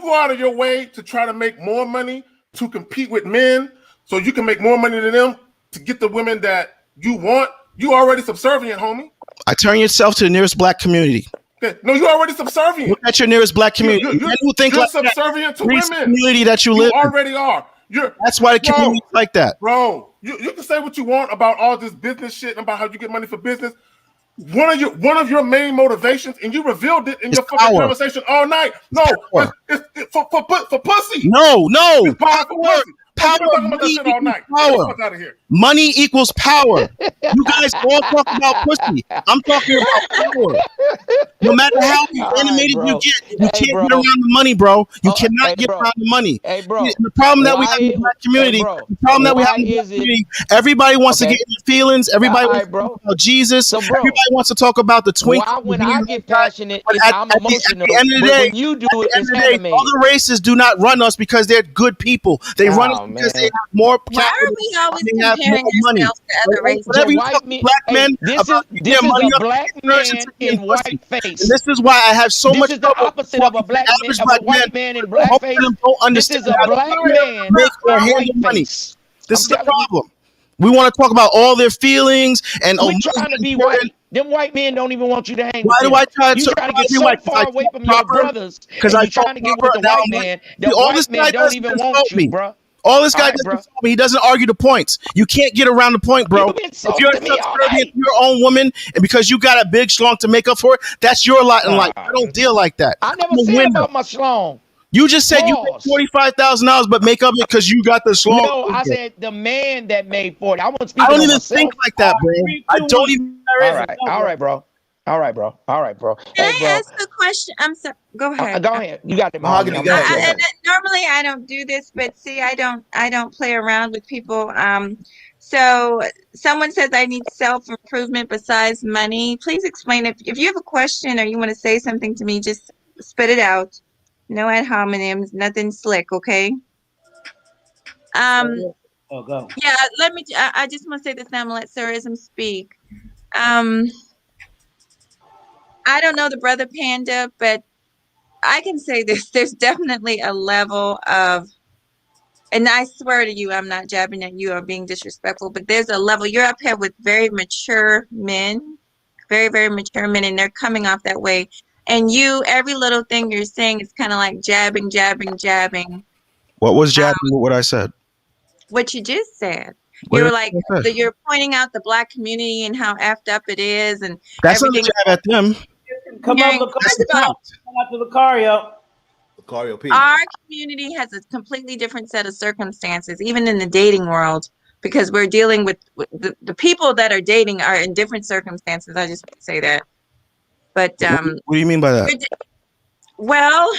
G: go out of your way to try to make more money to compete with men, so you can make more money than them to get the women that you want, you already subservient, homie.
I: I turn yourself to the nearest black community.
G: Okay. No, you're already subservient.
I: Look at your nearest black community.
G: You're subservient to women.
I: Community that you live.
G: You already are.
I: That's why the community is like that,
G: bro. You can say what you want about all this business shit and about how you get money for business. One of your main motivations, and you revealed it in your fucking conversation all night. No, it's for pussy.
I: No.
G: It's power for pussy.
I: Power. Money equals power. You guys all talk about pussy. I'm talking about power. No matter how animated you get, you can't get around the money, bro. You cannot get around the money.
J: Hey, bro.
I: The problem that we have in the black community, everybody wants to get in their feelings. Everybody wants to talk about Jesus. Everybody wants to talk about the twink.
J: When I get passionate, I'm emotional.
I: At the end of the day,
J: when you do it, it's animated.
I: Other races do not run us because they're good people. They run us because they have more
L: capital. Why are we always comparing ourselves to other races?
I: Whatever you talk to black men about
J: this is a black man in white face.
I: And this is why I have so much.
J: This is the opposite of a black man, of a white man in black face. This is a black man
I: make or handle money. This is the problem. We want to talk about all their feelings and
J: we're trying to be white. Them white men don't even want you to hang.
I: Why do I try
J: to get so far away from your brothers? Because I'm trying to get with the white man. The white man don't even want you, bro.
I: All this guy does, he doesn't argue the points. You can't get around the point, bro. If you're subservient to your own woman, and because you got a big schlong to make up for it, that's your lot in life. I don't deal like that.
J: I never said about my schlong.
I: You just said you make $45,000, but make up it because you got the schlong.
J: No, I said the man that made 40. I
I: don't even think like that, bro. I don't even.
J: All right, bro. Can
L: I ask a question? I'm sorry. Go ahead.
J: Go ahead. You got it,
L: Mahogany. Normally I don't do this, but see, I don't play around with people. So someone says I need self-improvement besides money. Please explain if you have a question or you want to say something to me, just spit it out. No ad hominems, nothing slick, okay?
A: Go.
L: Yeah, I just want to say this now. I'm gonna let Sir Izm speak. I don't know the brother Panda, but I can say this. There's definitely a level of, and I swear to you, I'm not jabbing at you or being disrespectful, but there's a level. You're up here with very mature men, very, very mature men, and they're coming off that way. And every little thing you're saying is kind of like jabbing.
I: What was jabbing? What I said?
L: What you just said. You were like, you're pointing out the black community and how effed up it is, and
I: that's not a jab at them.
A: Come up to Locario.
L: Our community has a completely different set of circumstances, even in the dating world. because we're dealing with the people that are dating are in different circumstances. I just want to say that. But
I: What do you mean by that?
L: well,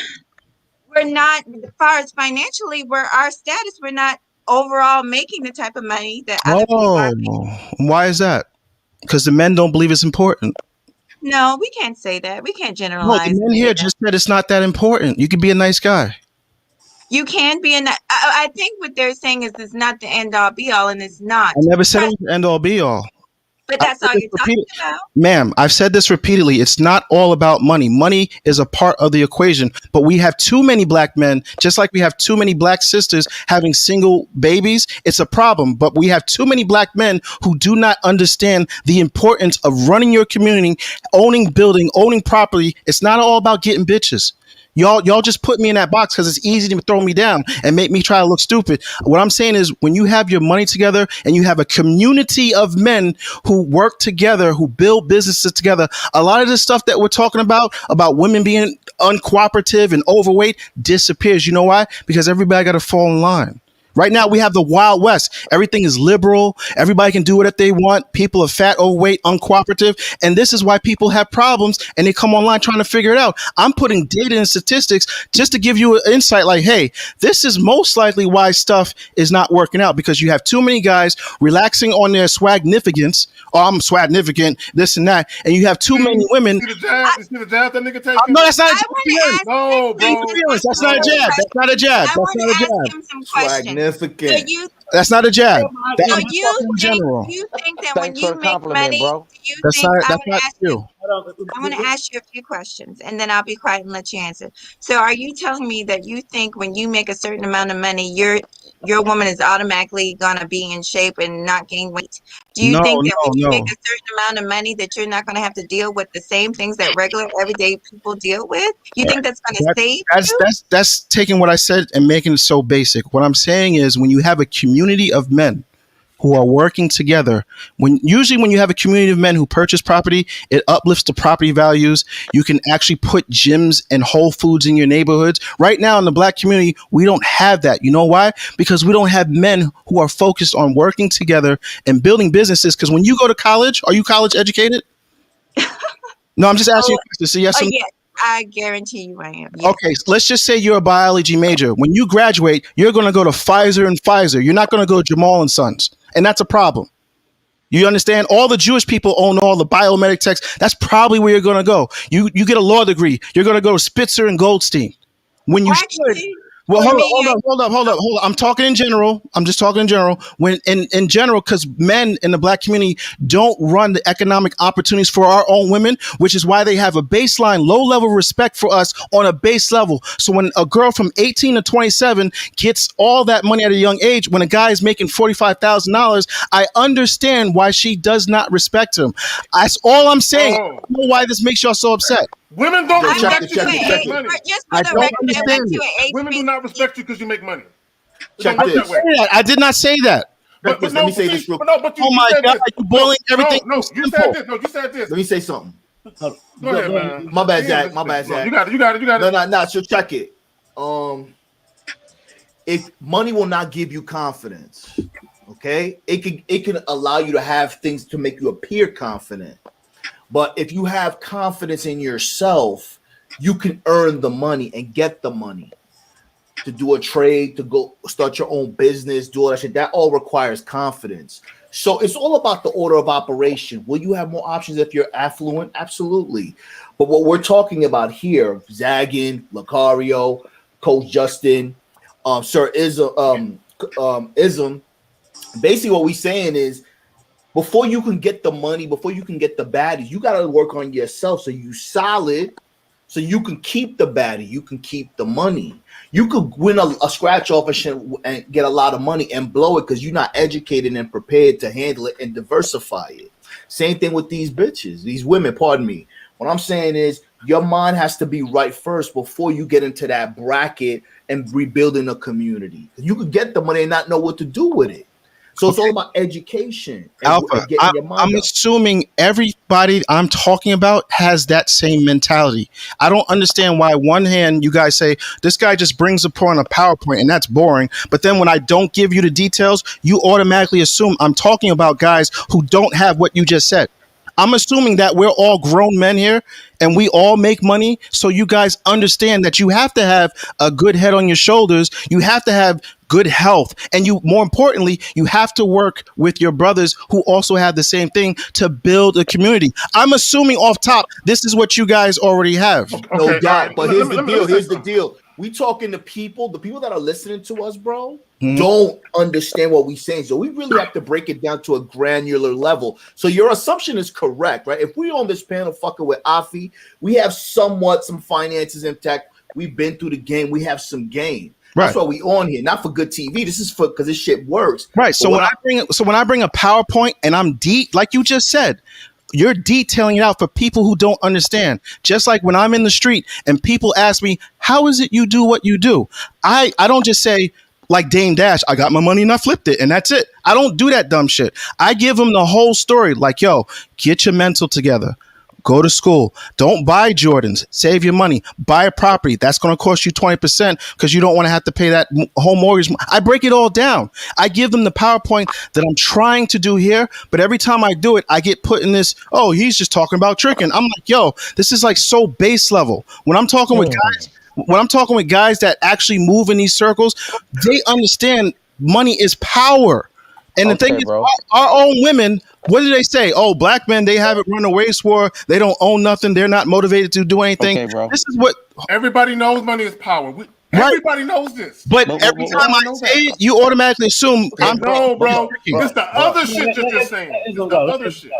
L: we're not, as far as financially, our status, we're not overall making the type of money that other people are.
I: Why is that? Because the men don't believe it's important.
L: No, we can't say that. We can't
I: No,
L: generalize.
I: the men here just said it's not that important. You can be a nice guy.
L: You can be in. I think what they're saying is it's not the end all be all, and it's not.
I: I never said it was the end all be all.
L: But that's all you're talking about.
I: Ma'am, I've said this repeatedly. It's not all about money. Money is a part of the equation, but we have too many black men, just like we have too many black sisters having single babies. It's a problem, but we have too many black men who do not understand the importance of running your community, owning building, owning property. It's not all about getting bitches. Y'all just put me in that box because it's easy to throw me down and make me try to look stupid. What I'm saying is when you have your money together and you have a community of men who work together, who build businesses together, a lot of this stuff that we're talking about women being uncooperative and overweight disappears. You know why? Because everybody got to fall in line. Right now, we have the Wild West. Everything is liberal. Everybody can do whatever they want. People are fat, overweight, uncooperative. And this is why people have problems and they come online trying to figure it out. I'm putting data and statistics just to give you an insight like, hey, this is most likely why stuff is not working out because you have too many guys relaxing on their swagnificance. Oh, I'm swagnificant, this and that. And you have too many women.
G: You see the jab that nigga taking?
I: No, that's not a jab.
G: No, bro.
I: That's not a jab. That's not a jab.
L: I want to ask him some questions.
C: Significant.
I: That's not a jab.
L: Do you think that when you make money, do you think I want to ask you a few questions and then I'll be quiet and let you answer. So are you telling me that you think when you make a certain amount of money, your woman is automatically gonna be in shape and not gain weight? Do you think that when you make a certain amount of money that you're not gonna have to deal with the same things that regular everyday people deal with? You think that's gonna save you?
I: That's taking what I said and making it so basic. What I'm saying is when you have a community of men who are working together, usually when you have a community of men who purchase property, it uplifts the property values. You can actually put gyms and Whole Foods in your neighborhoods. Right now in the black community, we don't have that. You know why? Because we don't have men who are focused on working together and building businesses. Because when you go to college, are you college educated? No, I'm just asking you a question. So yes,
L: yes. I guarantee you I am. Yes.
I: Okay, so let's just say you're a biology major. When you graduate, you're going to go to Pfizer and Pfizer. You're not going to go to Jamal and Sons. And that's a problem. You understand? All the Jewish people own all the biomedic techs. That's probably where you're going to go. You get a law degree. You're going to go to Spitzer and Goldstein. When you Well, hold up. I'm talking in general. I'm just talking in general. When in general, because men in the black community don't run the economic opportunities for our own women, which is why they have a baseline low level respect for us on a base level. So when a girl from 18 to 27 gets all that money at a young age, when a guy is making $45,000, I understand why she does not respect him. That's all I'm saying. I don't know why this makes y'all so upset.
G: Women don't respect you because you make money.
I: I don't understand it.
G: Women do not respect you because you make money.
C: Check this.
I: I did not say that.
C: Let me say this real quick.
I: Oh my God, you're boiling everything.
G: No, you said this. No, you said this.
C: Let me say something.
G: Go ahead, man.
C: My bad, Zach. My bad, Zach.
G: You got it.
C: No. So check it. If money will not give you confidence, okay, it can allow you to have things to make you appear confident. But if you have confidence in yourself, you can earn the money and get the money to do a trade, to go start your own business, do all that shit. That all requires confidence. So it's all about the order of operation. Will you have more options if you're affluent? Absolutely. But what we're talking about here, Zaggin, Locario, Coach Justin, Sir Izm, basically what we're saying is, before you can get the money, before you can get the baddies, you got to work on yourself so you solid, so you can keep the baddie, you can keep the money. You could win a scratch off and get a lot of money and blow it because you're not educated and prepared to handle it and diversify it. Same thing with these bitches, these women, pardon me. What I'm saying is your mind has to be right first before you get into that bracket and rebuilding a community. You could get the money and not know what to do with it. So it's all about education and
I: Alpha,
C: getting your mind
I: I'm
C: up.
I: assuming everybody I'm talking about has that same mentality. I don't understand why one hand you guys say this guy just brings up on a PowerPoint and that's boring, but then when I don't give you the details, you automatically assume I'm talking about guys who don't have what you just said. I'm assuming that we're all grown men here and we all make money. So you guys understand that you have to have a good head on your shoulders. You have to have good health. And you, more importantly, you have to work with your brothers who also have the same thing to build a community. I'm assuming off top, this is what you guys already have.
C: No doubt.
G: right.
C: But
G: Let
C: here's
G: me-
C: the
G: let me
C: deal.
G: say
C: Here's the
G: something.
C: deal. We talking to people, the people that are listening to us, bro, don't understand what we're saying. So we really have to break it down to a granular level. So your assumption is correct, right? If we on this panel fucking with Afi, we have somewhat some finances intact. We've been through the game. We have some game. That's
I: Right.
C: why we on here, not for good TV. This is for because this shit works.
I: Right. So when I bring a PowerPoint and I'm deep, like you just said, you're detailing it out for people who don't understand. Just like when I'm in the street and people ask me, how is it you do what you do? I don't just say, like Dame Dash, I got my money and I flipped it and that's it. I don't do that dumb shit. I give them the whole story. Like, yo, get your mental together. Go to school. Don't buy Jordans. Save your money. Buy a property. That's going to cost you 20% because you don't want to have to pay that home mortgage. I break it all down. I give them the PowerPoint that I'm trying to do here, but every time I do it, I get put in this, oh, he's just talking about tricking. I'm like, yo, this is like so base level. When I'm talking with guys that actually move in these circles, they understand money is power. And the thing is, our own women, what do they say? Oh, black men, they haven't run a race war. They don't own nothing. They're not motivated to do anything.
J: Okay, bro.
I: This is what
G: everybody knows. Money is power. Everybody knows this.
I: But every time I say it, you automatically assume I'm
G: no, bro. It's the other shit that you're saying. It's the other shit.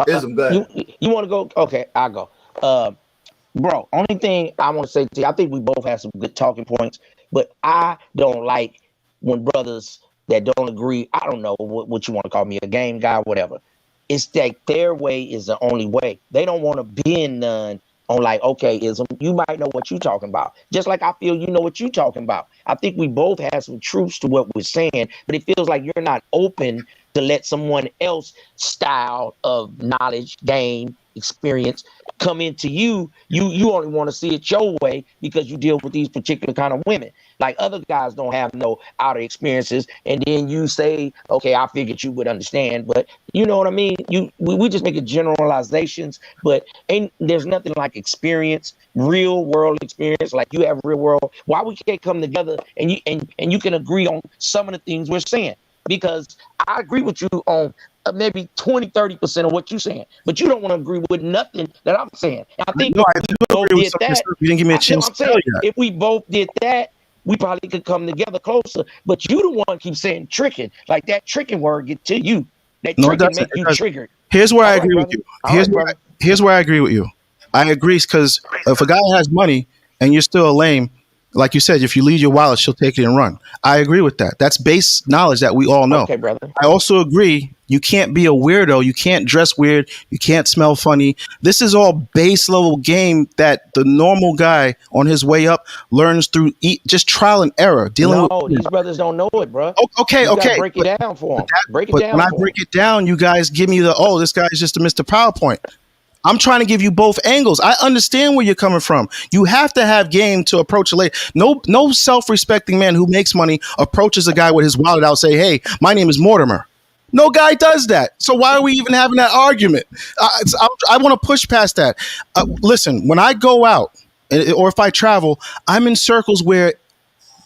C: Ism, go ahead.
J: You want to go? Okay, I'll go. Bro, only thing I want to say to you, I think we both have some good talking points, but I don't like when brothers that don't agree, I don't know what you want to call me, a game guy, whatever. It's that their way is the only way. They don't want to bend none on like, okay, Izm, you might know what you're talking about. Just like I feel you know what you're talking about. I think we both have some truths to what we're saying, but it feels like you're not open to let someone else style of knowledge, game, experience come into you. You only want to see it your way because you deal with these particular kind of women. Like other guys don't have no outer experiences, and then you say, okay, I figured you would understand, but you know what I mean? We just make generalizations, but there's nothing like experience, real world experience. Like you have real world. Why we can't come together and you can agree on some of the things we're saying? Because I agree with you on maybe 20-30% of what you're saying, but you don't want to agree with nothing that I'm saying. And I think
I: No, I
J: if
I: do
J: we both
I: agree with
J: did
I: some of your
J: that,
I: stuff. You didn't give me a chance to tell you that.
J: if we both did that, we probably could come together closer. But you the one keep saying tricking, like that tricking word get to you. That
I: No, it
J: tricking
I: doesn't.
J: make
I: It
J: you
I: doesn't.
J: triggered.
I: Here's where I
J: All right,
I: agree with
J: brother.
I: you.
J: All right, brother.
I: Here's where I agree with you. I agree because if a guy has money and you're still a lame, like you said, if you leave your wallet, she'll take it and run. I agree with that. That's base knowledge that we all know.
J: Okay, brother.
I: I also agree you can't be a weirdo. You can't dress weird. You can't smell funny. This is all base level game that the normal guy on his way up learns through just trial and error. Dealing
J: No,
I: with
J: these brothers don't know it, bro.
I: Okay,
J: You gotta
I: okay.
J: break it down for them. Break it
I: But
J: down
I: when I
J: for
I: break
J: them.
I: it down, you guys give me this guy's just a Mr. PowerPoint. I'm trying to give you both angles. I understand where you're coming from. You have to have game to approach a lady. No self-respecting man who makes money approaches a guy with his wallet out, say, hey, my name is Mortimer. No guy does that. So why are we even having that argument? I want to push past that. Listen, when I go out or if I travel, I'm in circles where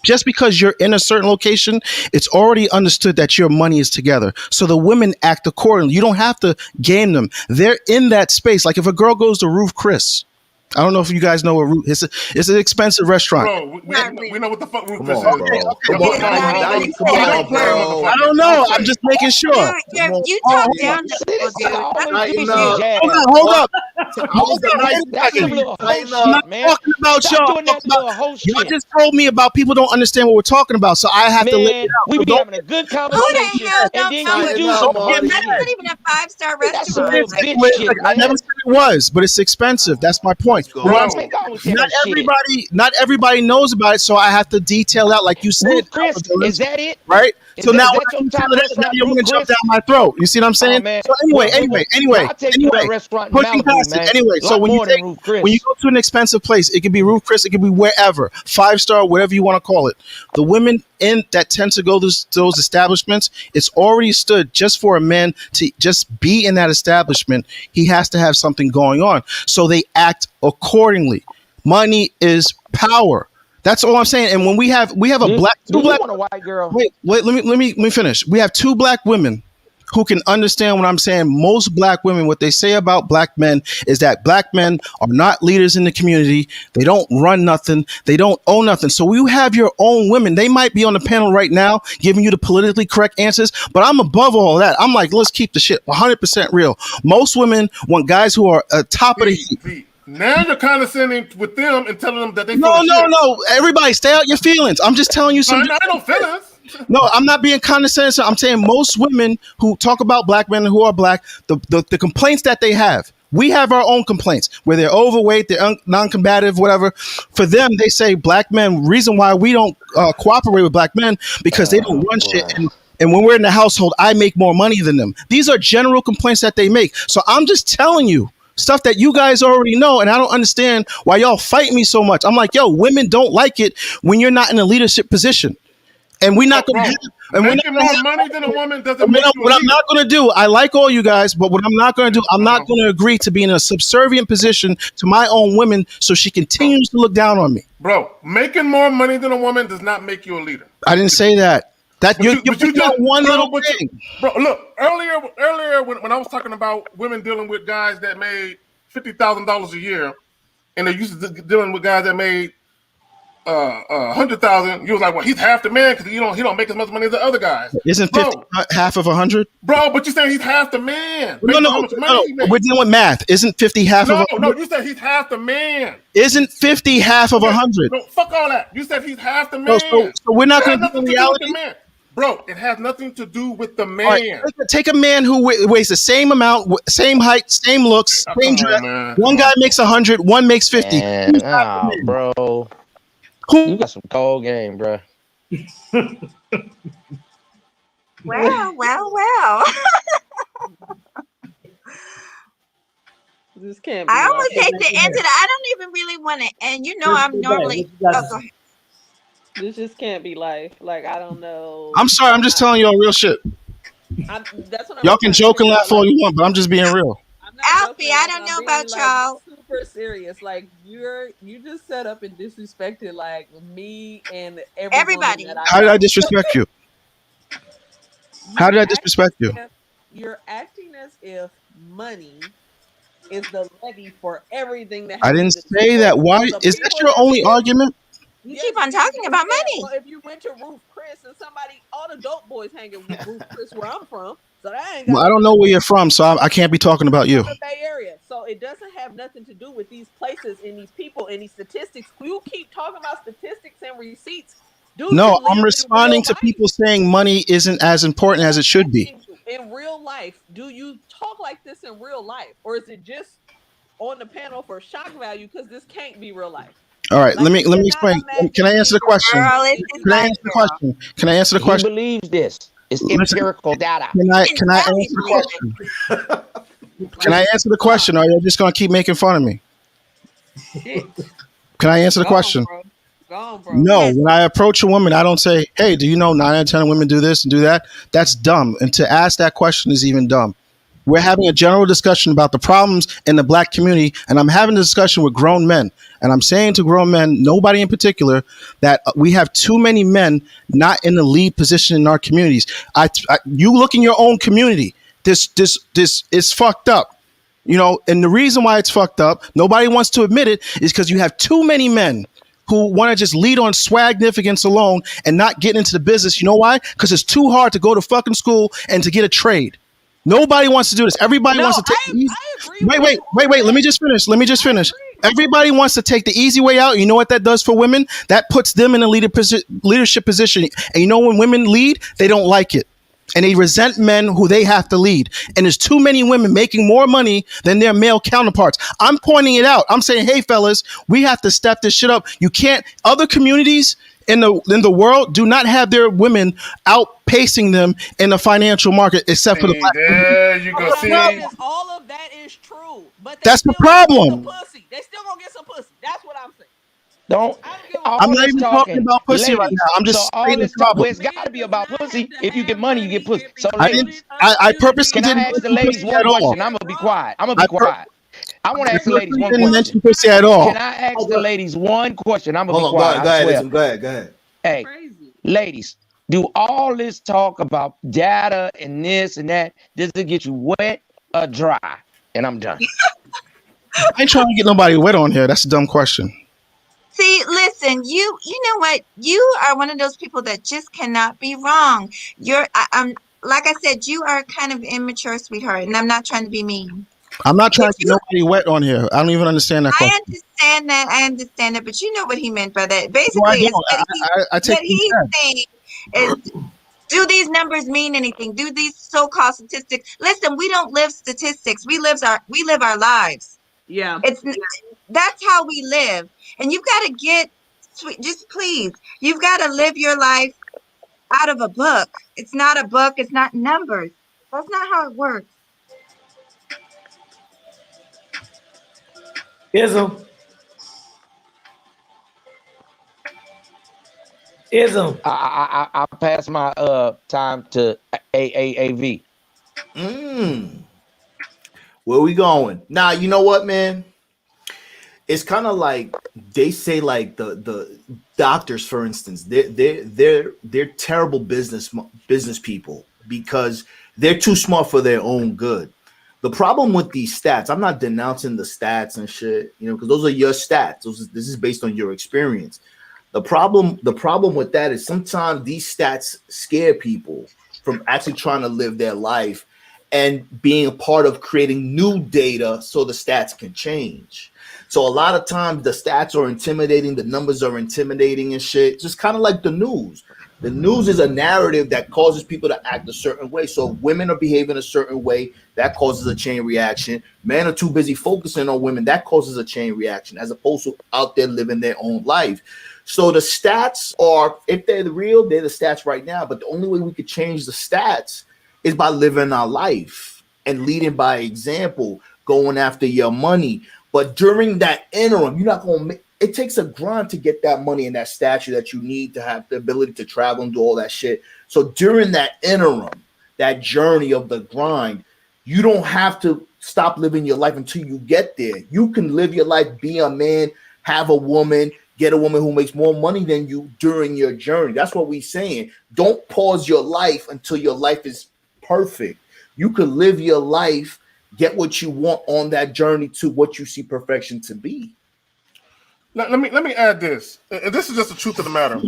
I: just because you're in a certain location, it's already understood that your money is together. So the women act accordingly. You don't have to game them. They're in that space. Like if a girl goes to Ruth Chris, I don't know if you guys know what Ruth is. It's an expensive restaurant.
G: Bro, we know what the fuck Ruth
C: Come
G: Chris
C: on,
G: is.
C: bro. Come on, bro.
I: I don't know. I'm just making sure.
L: You talk down to people, dude.
C: Tighten up.
I: Hold up.
J: That's some little host
I: I'm not
J: shit, man.
I: talking about
J: Stop
I: y'all.
J: doing that little host
I: Y'all
J: shit.
I: just told me about people don't understand what we're talking about, so I have to lay
J: Man,
I: it out.
J: we
I: So
J: be
I: don't
J: having a good
L: Who the
J: conversation,
L: hell
J: and
L: don't
J: then
L: know
J: you
L: it?
J: do
C: Tighten
J: some
C: up, Marty.
L: That's not even a 5-star
J: That's some
L: restaurant.
J: little bitch shit,
I: I
J: man.
I: never said it was, but it's expensive. That's my point.
C: Let's go.
I: What I'm
G: Bro.
I: saying,
J: Man, go with that shit.
I: not everybody knows about it, so I have to detail out, like you said,
J: Ruth Chris,
I: Alpha Villains,
J: is that it?
I: right?
C: So now,
J: Is
C: when
J: that
C: I
J: your
C: keep
J: top
C: telling that, now
J: restaurant,
C: you're
J: Ruth
C: gonna jump
J: Chris?
C: down my throat. You see what I'm
J: Oh
C: saying?
J: man.
C: So
J: Well,
C: anyway,
J: I'll take you to a restaurant in
C: pushing
J: Malibu,
C: past it.
J: man.
C: Anyway,
J: A
C: so
J: lot more than Ruth
C: when you
J: Chris.
C: go to an expensive place, it could be Ruth Chris, it could be wherever, 5-star, whatever you want to call it. The women in that tend to go to those establishments, it's already stood just for a man to just be in that establishment. He has to have something going on, so they act accordingly. Money is power. That's all I'm saying. And when we have a
J: Do,
C: black
J: do
C: two
J: you
C: black
J: want a white girl?
C: wait, let me finish. We have two black women who can understand what I'm saying. Most black women, what they say about black men is that black men are not leaders in the community. They don't run nothing. They don't own nothing. So you have your own women. They might be on the panel right now giving you the politically correct answers, but I'm above all that. I'm like, let's keep the shit 100% real. Most women want guys who are top of the heap.
G: Now you're condescending with them and telling them that they
C: No,
G: full of
C: no,
G: shit.
C: no. Everybody, stay out your feelings. I'm just telling you some.
G: I don't feelings.
C: No, I'm not being condescending. So I'm saying most women who talk about black men who are black, the complaints that they have. We have our own complaints where they're overweight, they're non-combative, whatever. For them, they say black men. Reason why we don't cooperate with black men because they don't run shit. And when we're in the household, I make more money than them. These are general complaints that they make. So I'm just telling you stuff that you guys already know, and I don't understand why y'all fight me so much. I'm like, yo, women don't like it when you're not in a leadership position, and we're not going to. And we're not
G: Making
C: gonna
G: more
C: have,
G: money than a woman doesn't
C: and
G: make you a
C: what I'm
G: leader.
C: not going to do, I like all you guys, but what I'm not going to do, I'm not going to agree to be in a subservient position to my own women, so she continues to look down on me.
G: Bro, making more money than a woman does not make you a leader.
C: I didn't say that. That you're picking on one little thing.
G: Bro, look, earlier when I was talking about women dealing with guys that made $50,000 a year, and they're used to dealing with guys that made 100,000. You was like, well, he's half the man because he don't make as much money as the other guys.
C: Isn't 50 half of 100?
G: Bro, but you saying he's half the man.
C: No. We're dealing with math. Isn't 50 half of 100?
G: No, you said he's half the man.
C: Isn't 50 half of 100?
G: No, fuck all that. You said he's half the man.
C: So we're not going to do reality.
G: Bro, it has nothing to do with the man.
C: Right, take a man who weighs the same amount, same height, same looks, same dress. One guy makes 100, one makes 50.
J: Bro. You got some cold game, bro.
L: Well.
K: This can't be
L: I almost
K: right.
L: hate to end it. I don't even really want to. And you know, I'm normally. Oh, go ahead.
K: This just can't be life. Like, I don't know.
C: I'm sorry. I'm just telling y'all real shit.
K: That's what
C: y'all can joke and laugh all you want, but I'm just being real.
L: Alfie, I don't know about y'all.
K: Super serious. Like, you just set up and disrespected like me and
L: everybody.
C: How did I disrespect you? How did I disrespect you?
K: You're acting as if money is the levy for everything that.
C: I didn't say that. Why is that your only argument?
L: You keep on talking about money.
K: Well, if you went to Ruth Chris and all the dope boys hanging with Ruth Chris where I'm from, so that ain't.
C: Well, I don't know where you're from, so I can't be talking about you.
K: The Bay Area, so it doesn't have nothing to do with these places and these people and these statistics. You keep talking about statistics and receipts.
C: No, I'm responding to people saying money isn't as important as it should be.
K: In real life, do you talk like this in real life, or is it just on the panel for shock value? Because this can't be real life.
C: All right, let me explain. Can I answer the question? Can I answer the question?
J: He believes this. It's empirical data.
C: Can I answer the question? Can I answer the question, or are you just gonna keep making fun of me? Can I answer the question? No, when I approach a woman, I don't say, hey, do you know 9 out of 10 women do this and do that? That's dumb. And to ask that question is even dumb. We're having a general discussion about the problems in the black community, and I'm having a discussion with grown men. And I'm saying to grown men, nobody in particular, that we have too many men not in the lead position in our communities. You look in your own community. This is fucked up. You know, and the reason why it's fucked up, nobody wants to admit it, is because you have too many men who want to just lead on swagnificance alone and not get into the business. You know why? Because it's too hard to go to fucking school and to get a trade. Nobody wants to do this. Everybody wants to take the easy. Wait. Let me just finish. Everybody wants to take the easy way out. You know what that does for women? That puts them in a leadership position. And you know when women lead, they don't like it. And they resent men who they have to lead. And there's too many women making more money than their male counterparts. I'm pointing it out. I'm saying, hey, fellas, we have to step this shit up. You can't, other communities
I: in the world do not have their women outpacing them in the financial market, except for the black women.
G: There you go.
K: What I'm
G: See,
K: saying is all of that is true, but they
I: That's the
K: still gonna get some
I: problem.
K: pussy. They still gonna get some pussy. That's what I'm saying.
J: Don't
K: I don't give a
I: I'm
J: all
K: fuck.
I: not
J: this
I: even talking
J: talking,
I: about pussy right
J: ladies.
I: now. I'm
J: So
I: just
J: all
I: stating the
J: this talk, well,
I: problem.
J: it's got to be
K: Men
J: about
K: does not
J: pussy.
K: have to
J: If you get
K: have
J: money, you get
K: money
J: pussy.
K: and be
J: So,
I: I
K: cute
I: didn't.
J: ladies,
K: and
I: I
K: unassuming
I: purposely
J: can I
I: didn't
K: and
J: ask the
I: mention
K: doing
J: ladies
I: pussy
K: this
J: one
I: at
K: and
I: all.
J: question? I'm
K: being
J: gonna be
K: wrong.
J: quiet. I'm gonna be
I: I, pur-
J: quiet. I want to
I: I
J: ask the ladies
I: purposely
J: one
I: didn't
K: Everything
J: question.
I: mention
K: is not
I: pussy at
J: Can
I: all.
J: I
A: Oh,
J: ask the
A: go,
J: ladies one question? I'm gonna be
A: hold on. Go
J: quiet.
A: ahead.
J: I
A: Go ahead.
J: swear.
A: Listen. Go ahead. Go ahead.
J: Hey,
K: crazy.
J: ladies, do all this talk about data and this and that, does it get you wet or dry? And I'm done.
I: I ain't trying to get nobody wet on here. That's a dumb question.
L: See, listen, you know what? You are one of those people that just cannot be wrong. I'm like I said, you are kind of immature, sweetheart, and I'm not trying to be mean.
I: I'm not
L: But
I: trying to get nobody wet on here. I don't even understand that question.
L: I understand that, but you know what he meant by that.
I: No, I
L: Basically,
I: don't.
L: is
I: I take
L: what
I: what
L: he's saying is, do these numbers mean anything? Do these so-called statistics? Listen, we don't live statistics. We live our lives.
K: Yeah.
L: It's That's how we live, and you've got to get just please. You've got to live your life out of a book. It's not a book. It's not numbers. That's not how it works.
A: Ism. Ism.
J: I pass my time to AAAV.
C: Where we going? Now, you know what, man? It's kind of like they say, like the doctors, for instance, they're terrible business people because they're too smart for their own good. The problem with these stats, I'm not denouncing the stats and shit, because those are your stats. This is based on your experience. The problem with that is sometimes these stats scare people from actually trying to live their life and being a part of creating new data so the stats can change. So a lot of times the stats are intimidating, the numbers are intimidating and shit. Just kind of like the news. The news is a narrative that causes people to act a certain way. So women are behaving a certain way, that causes a chain reaction. Men are too busy focusing on women, that causes a chain reaction, as opposed to out there living their own life. So the stats are, if they're the real, they're the stats right now. But the only way we could change the stats is by living our life and leading by example, going after your money. But during that interim, you're not going to make it. Takes a grind to get that money and that stature that you need to have the ability to travel and do all that shit. So during that interim, that journey of the grind, you don't have to stop living your life until you get there. You can live your life, be a man, have a woman, get a woman who makes more money than you during your journey. That's what we're saying. Don't pause your life until your life is perfect. You could live your life, get what you want on that journey to what you see perfection to be.
G: let me add this. This is just the truth of the matter.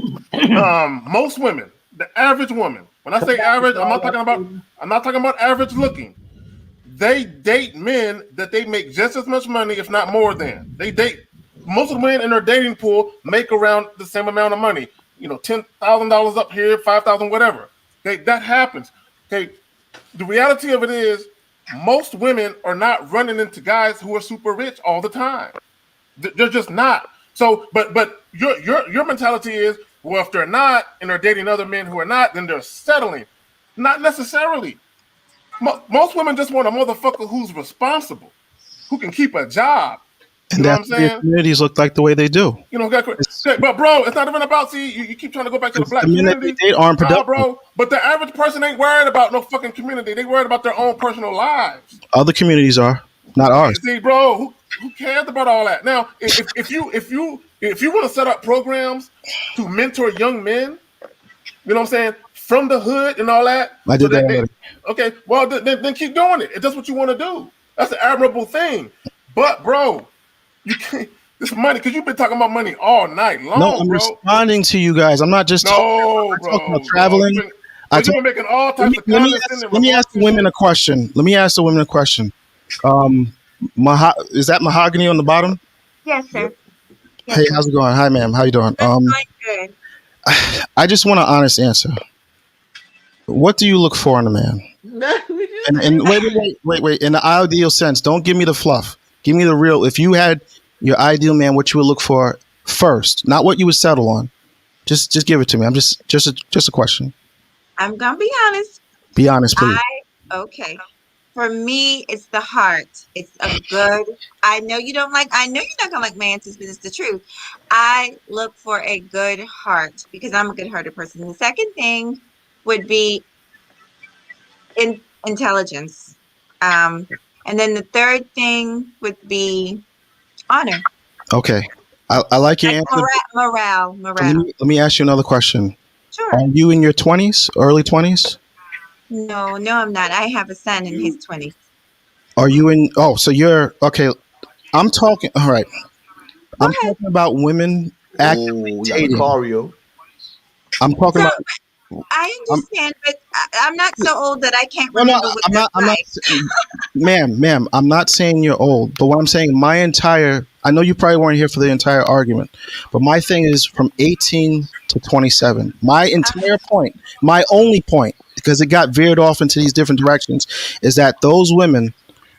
G: Most women, the average woman, when I say average, I'm not talking about average looking. They date men that they make just as much money, if not more than. They date most of the men in their dating pool make around the same amount of money. $10,000 up here, 5,000, whatever. Okay, that happens. Okay, the reality of it is most women are not running into guys who are super rich all the time. They're just not. So, but your mentality is, well, if they're not and they're dating other men who are not, then they're settling. Not necessarily. Most women just want a motherfucker who's responsible, who can keep a job. You
I: And
G: know what
I: that's
G: I'm
I: why your
G: saying?
I: communities look like the way they do.
G: But bro, it's not even about. See, you keep trying to go back to the black
I: The men that they
G: community.
I: date aren't
G: Nah,
I: productive.
G: bro. But the average person ain't worried about no fucking community. They worried about their own personal lives.
I: Other communities are, not ours.
G: See, bro, who cares about all that? Now, if you want to set up programs to mentor young men, you know what I'm saying, from the hood and all that.
I: I did that already.
G: Okay, well then keep doing it. If that's what you want to do, that's an admirable thing. But bro, you can't. This money, because you've been talking about money all night long,
I: No, I'm
G: bro.
I: responding to you guys. I'm not just talking about traveling.
G: You've been making all types of comments.
I: Let me ask the women a question. Is that mahogany on the bottom?
L: Yes, sir. Yes,
I: Hey,
L: sir.
I: how's it going? Hi, ma'am. How you doing?
L: Going good.
I: I just want an honest answer. What do you look for in a man? And wait. In the ideal sense, don't give me the fluff. Give me the real. If you had your ideal man, what you would look for first, not what you would settle on. Just give it to me. I'm just a question.
L: I'm gonna be honest.
I: Be honest, please.
L: Okay. For me, it's the heart. It's a good. I know you don't like. I know you're not gonna like my answers, but it's the truth. I look for a good heart because I'm a good-hearted person. The second thing would be intelligence, and then the third thing would be honor.
I: Okay. I like your
L: Like
I: answer.
L: morale.
I: Let me ask you another question.
L: Sure.
I: Are you in your 20s, early 20s?
L: No, I'm not. I have a son in his 20s.
I: Are you in? Oh, so you're okay. I'm talking. All right. I'm talking about women actively dating.
C: Lucario.
I: I'm talking about.
L: I understand, but I'm not so old that I can't
I: No,
L: remember what that's
I: I'm not,
L: like.
I: ma'am, I'm not saying you're old, but what I'm saying, I know you probably weren't here for the entire argument, but my thing is from 18 to 27. My entire point, my only point, because it got veered off into these different directions, is that those women,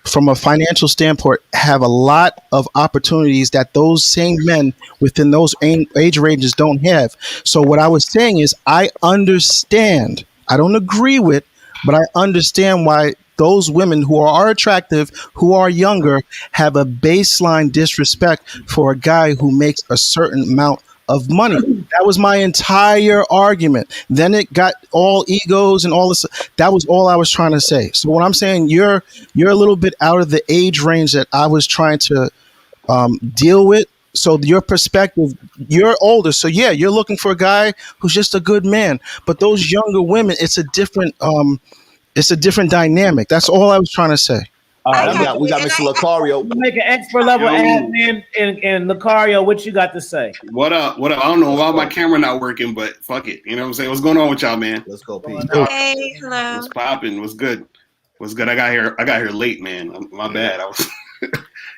I: from a financial standpoint, have a lot of opportunities that those same men within those age ranges don't have. So what I was saying is, I understand. I don't agree with, but I understand why those women who are attractive, who are younger, have a baseline disrespect for a guy who makes a certain amount of money. That was my entire argument. Then it got all egos and all this. That was all I was trying to say. So what I'm saying, you're a little bit out of the age range that I was trying to deal with. So your perspective, you're older. So yeah, you're looking for a guy who's just a good man. But those younger women, it's a different dynamic. That's all I was trying to say.
A: All right,
C: we got Mr. Lucario.
A: Make an expert level admin and Lucario. What you got to say?
M: What up? I don't know why my camera not working, but fuck it. You know what I'm saying? What's going on with y'all, man?
C: Let's go, Pete.
L: Hey, hello.
M: What's popping? What's good? I got here late, man. My bad. I was,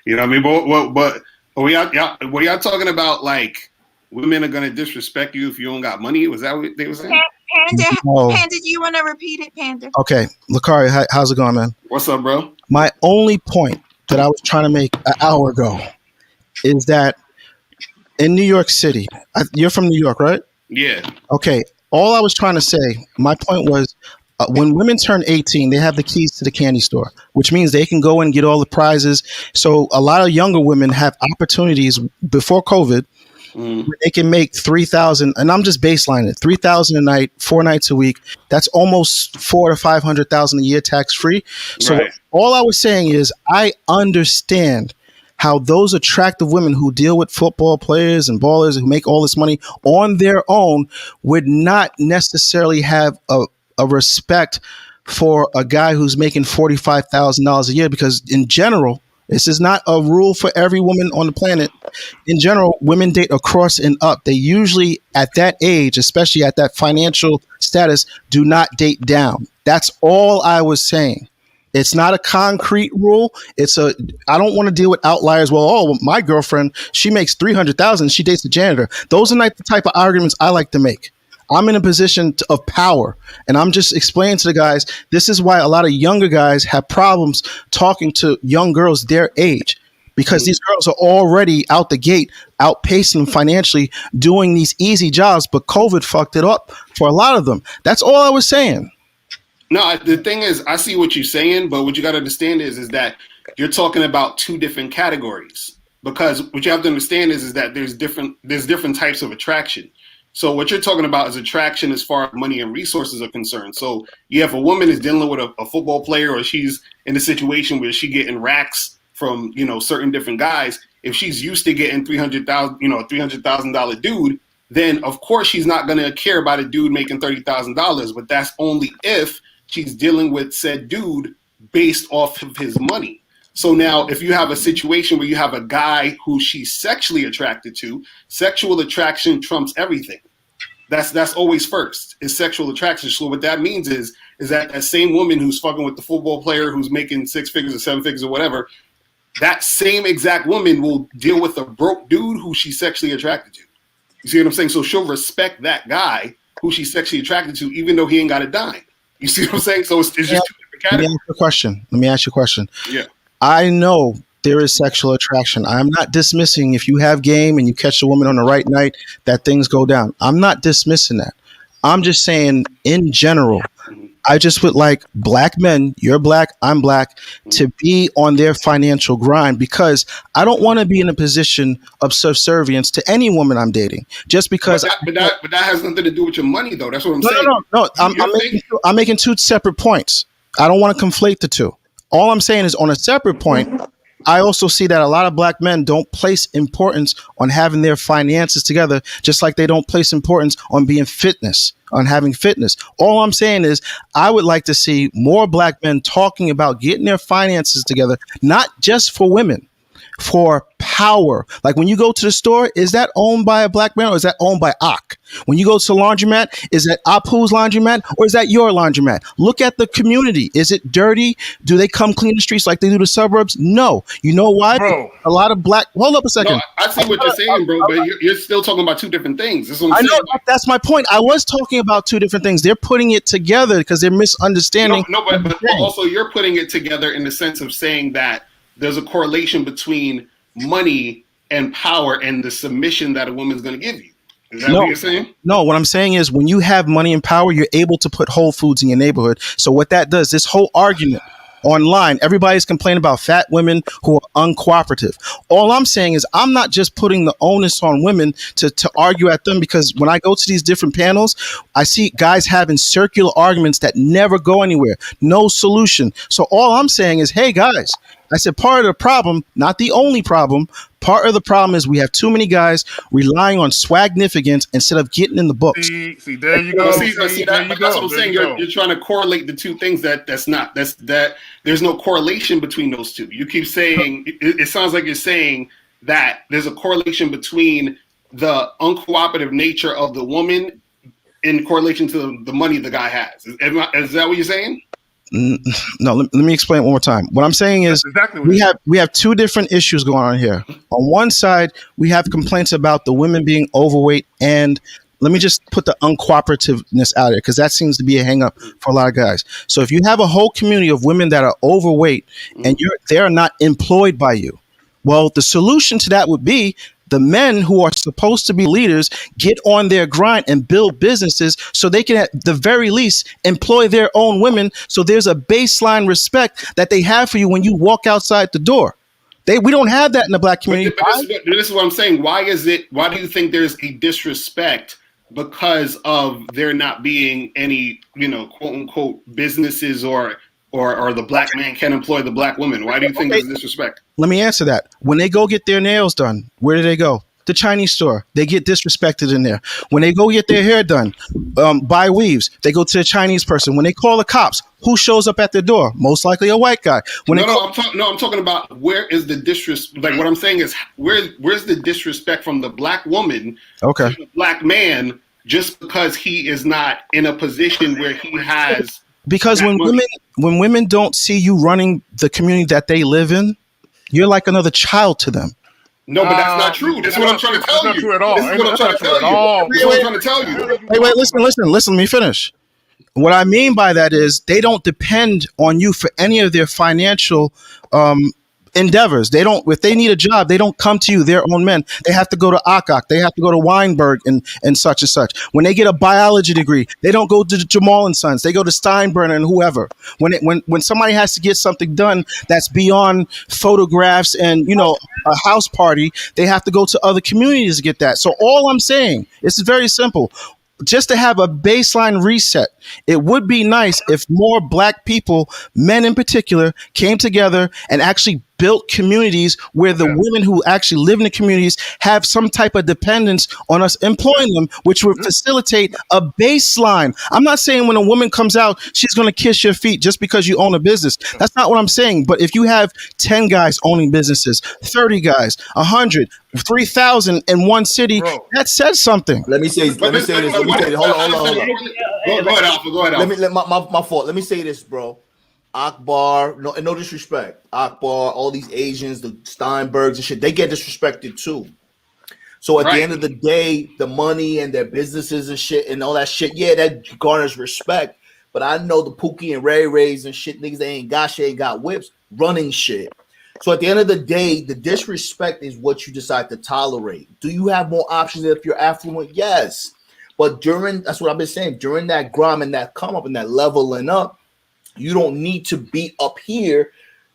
M: you know what I mean? But were y'all talking about like women are gonna disrespect you if you don't got money? Was that what they were saying?
L: Panda, do you want to repeat it, Panda?
I: Okay, Lucario, how's it going, man?
M: What's up, bro?
I: My only point that I was trying to make an hour ago is that in New York City, you're from New York, right?
M: Yeah.
I: Okay. All I was trying to say, my point was, when women turn 18, they have the keys to the candy store, which means they can go and get all the prizes. So a lot of younger women have opportunities before COVID. They can make 3,000, and I'm just baselining it, 3,000 a night, 4 nights a week. That's almost 400,000 to 500,000 a year tax free. So all I was saying is, I understand how those attractive women who deal with football players and ballers who make all this money on their own would not necessarily have a respect for a guy who's making $45,000 a year, because in general, this is not a rule for every woman on the planet. In general, women date across and up. They usually, at that age, especially at that financial status, do not date down. That's all I was saying. It's not a concrete rule. I don't want to deal with outliers. Well, my girlfriend, she makes $300,000. She dates a janitor. Those are not the type of arguments I like to make. I'm in a position of power, and I'm just explaining to the guys, this is why a lot of younger guys have problems talking to young girls their age, because these girls are already out the gate, outpacing them financially, doing these easy jobs, but COVID fucked it up for a lot of them. That's all I was saying.
M: No, the thing is, I see what you're saying, but what you got to understand is that you're talking about two different categories, because what you have to understand is that there's different types of attraction. So what you're talking about is attraction as far as money and resources are concerned. So you have a woman is dealing with a football player, or she's in a situation where she's getting racks from, certain different guys. If she's used to getting $300,000, $300,000 dude, then of course she's not going to care about a dude making $30,000. But that's only if she's dealing with said dude based off of his money. So now if you have a situation where you have a guy who she's sexually attracted to, sexual attraction trumps everything. That's always first, is sexual attraction. So what that means is that same woman who's fucking with the football player who's making 6 figures or 7 figures or whatever, that same exact woman will deal with a broke dude who she's sexually attracted to. You see what I'm saying? So she'll respect that guy who she's sexually attracted to, even though he ain't got a dime. You see what I'm saying? So it's just two different categories.
I: Let me ask you a question.
M: Yeah.
I: I know there is sexual attraction. I'm not dismissing if you have game and you catch a woman on the right night that things go down. I'm not dismissing that. I'm just saying in general, I just would like black men, you're black, I'm black, to be on their financial grind because I don't want to be in a position of subservience to any woman I'm dating just because.
M: But that has nothing to do with your money, though. That's what I'm saying.
I: No. I'm making two separate points. I don't want to conflate the two. All I'm saying is on a separate point, I also see that a lot of black men don't place importance on having their finances together, just like they don't place importance on on having fitness. All I'm saying is I would like to see more black men talking about getting their finances together, not just for women, for power. Like when you go to the store, is that owned by a black man or is that owned by Ak? When you go to the laundromat, is that Apu's laundromat or is that your laundromat? Look at the community. Is it dirty? Do they come clean the streets like they do the suburbs? No. You know why?
G: Bro.
I: A lot of black. Hold up a second.
M: No, I see what you're saying, bro, but you're still talking about two different things. That's what I'm saying.
I: I know. That's my point. I was talking about two different things. They're putting it together because they're misunderstanding.
M: But also you're putting it together in the sense of saying that there's a correlation between money and power and the submission that a woman's going to give you. Is that what you're saying?
I: No, what I'm saying is when you have money and power, you're able to put Whole Foods in your neighborhood. So what that does, this whole argument online, everybody's complaining about fat women who are uncooperative. All I'm saying is I'm not just putting the onus on women to argue at them, because when I go to these different panels, I see guys having circular arguments that never go anywhere. No solution. So all I'm saying is, hey guys, I said part of the problem, not the only problem, part of the problem is we have too many guys relying on swagnificance instead of getting in the books.
G: See, there you go.
M: That's what I'm saying. You're trying to correlate the two things that there's no correlation between those two. You keep saying, it sounds like you're saying that there's a correlation between the uncooperative nature of the woman in correlation to the money the guy has. Is that what you're saying?
I: No, let me explain one more time. What I'm saying is we have two different issues going on here. On one side, we have complaints about the women being overweight, and let me just put the uncooperativeness out there because that seems to be a hang up for a lot of guys. So if you have a whole community of women that are overweight and they are not employed by you, well, the solution to that would be the men who are supposed to be leaders get on their grind and build businesses so they can, at the very least, employ their own women. So there's a baseline respect that they have for you when you walk outside the door. We don't have that in the black community.
M: But this is what I'm saying. Why do you think there's a disrespect because of there not being any, quote unquote businesses or the black man can employ the black woman? Why do you think there's disrespect?
I: Let me answer that. When they go get their nails done, where do they go? The Chinese store. They get disrespected in there. When they go get their hair done, buy weaves, they go to the Chinese person. When they call the cops, who shows up at their door? Most likely a white guy.
M: I'm talking about where is the disrespect? Like what I'm saying is where's the disrespect from the black woman to the black man just because he is not in a position where he has.
I: Because when women don't see you running the community that they live in, you're like another child to them.
M: No, but that's not true. That's what I'm trying to tell you. That's not true at all. This is what I'm trying to tell you. That's what I'm trying to tell you.
I: Wait, listen, let me finish. What I mean by that is they don't depend on you for any of their financial endeavors. They don't. If they need a job, they don't come to you. Their own men. They have to go to Akak. They have to go to Weinberg and such and such. When they get a biology degree, they don't go to Jamal and Sons. They go to Steinbrenner and whoever. When somebody has to get something done that's beyond photographs and a house party, they have to go to other communities to get that. So all I'm saying, this is very simple. Just to have a baseline reset, it would be nice if more black people, men in particular, came together and actually built communities where the women who actually live in the communities have some type of dependence on us employing them, which would facilitate a baseline. I'm not saying when a woman comes out, she's going to kiss your feet just because you own a business. That's not what I'm saying. But if you have 10 guys owning businesses, 30 guys, 100, 3,000 in one city, that says something.
C: Let me say this. Hold on.
M: Go ahead, Alpha.
C: My fault. Let me say this, bro. Akbar, no disrespect. Akbar, all these Asians, the Steinbergs and shit, they get disrespected too. So at the end of the day, the money and their businesses and shit and all that shit, yeah, that garners respect. But I know the Pookie and Ray Rays and shit, niggas, they ain't got shit, ain't got whips, running shit. So at the end of the day, the disrespect is what you decide to tolerate. Do you have more options if you're affluent? Yes. But that's what I've been saying, during that grind and that come up and that leveling up, you don't need to be up here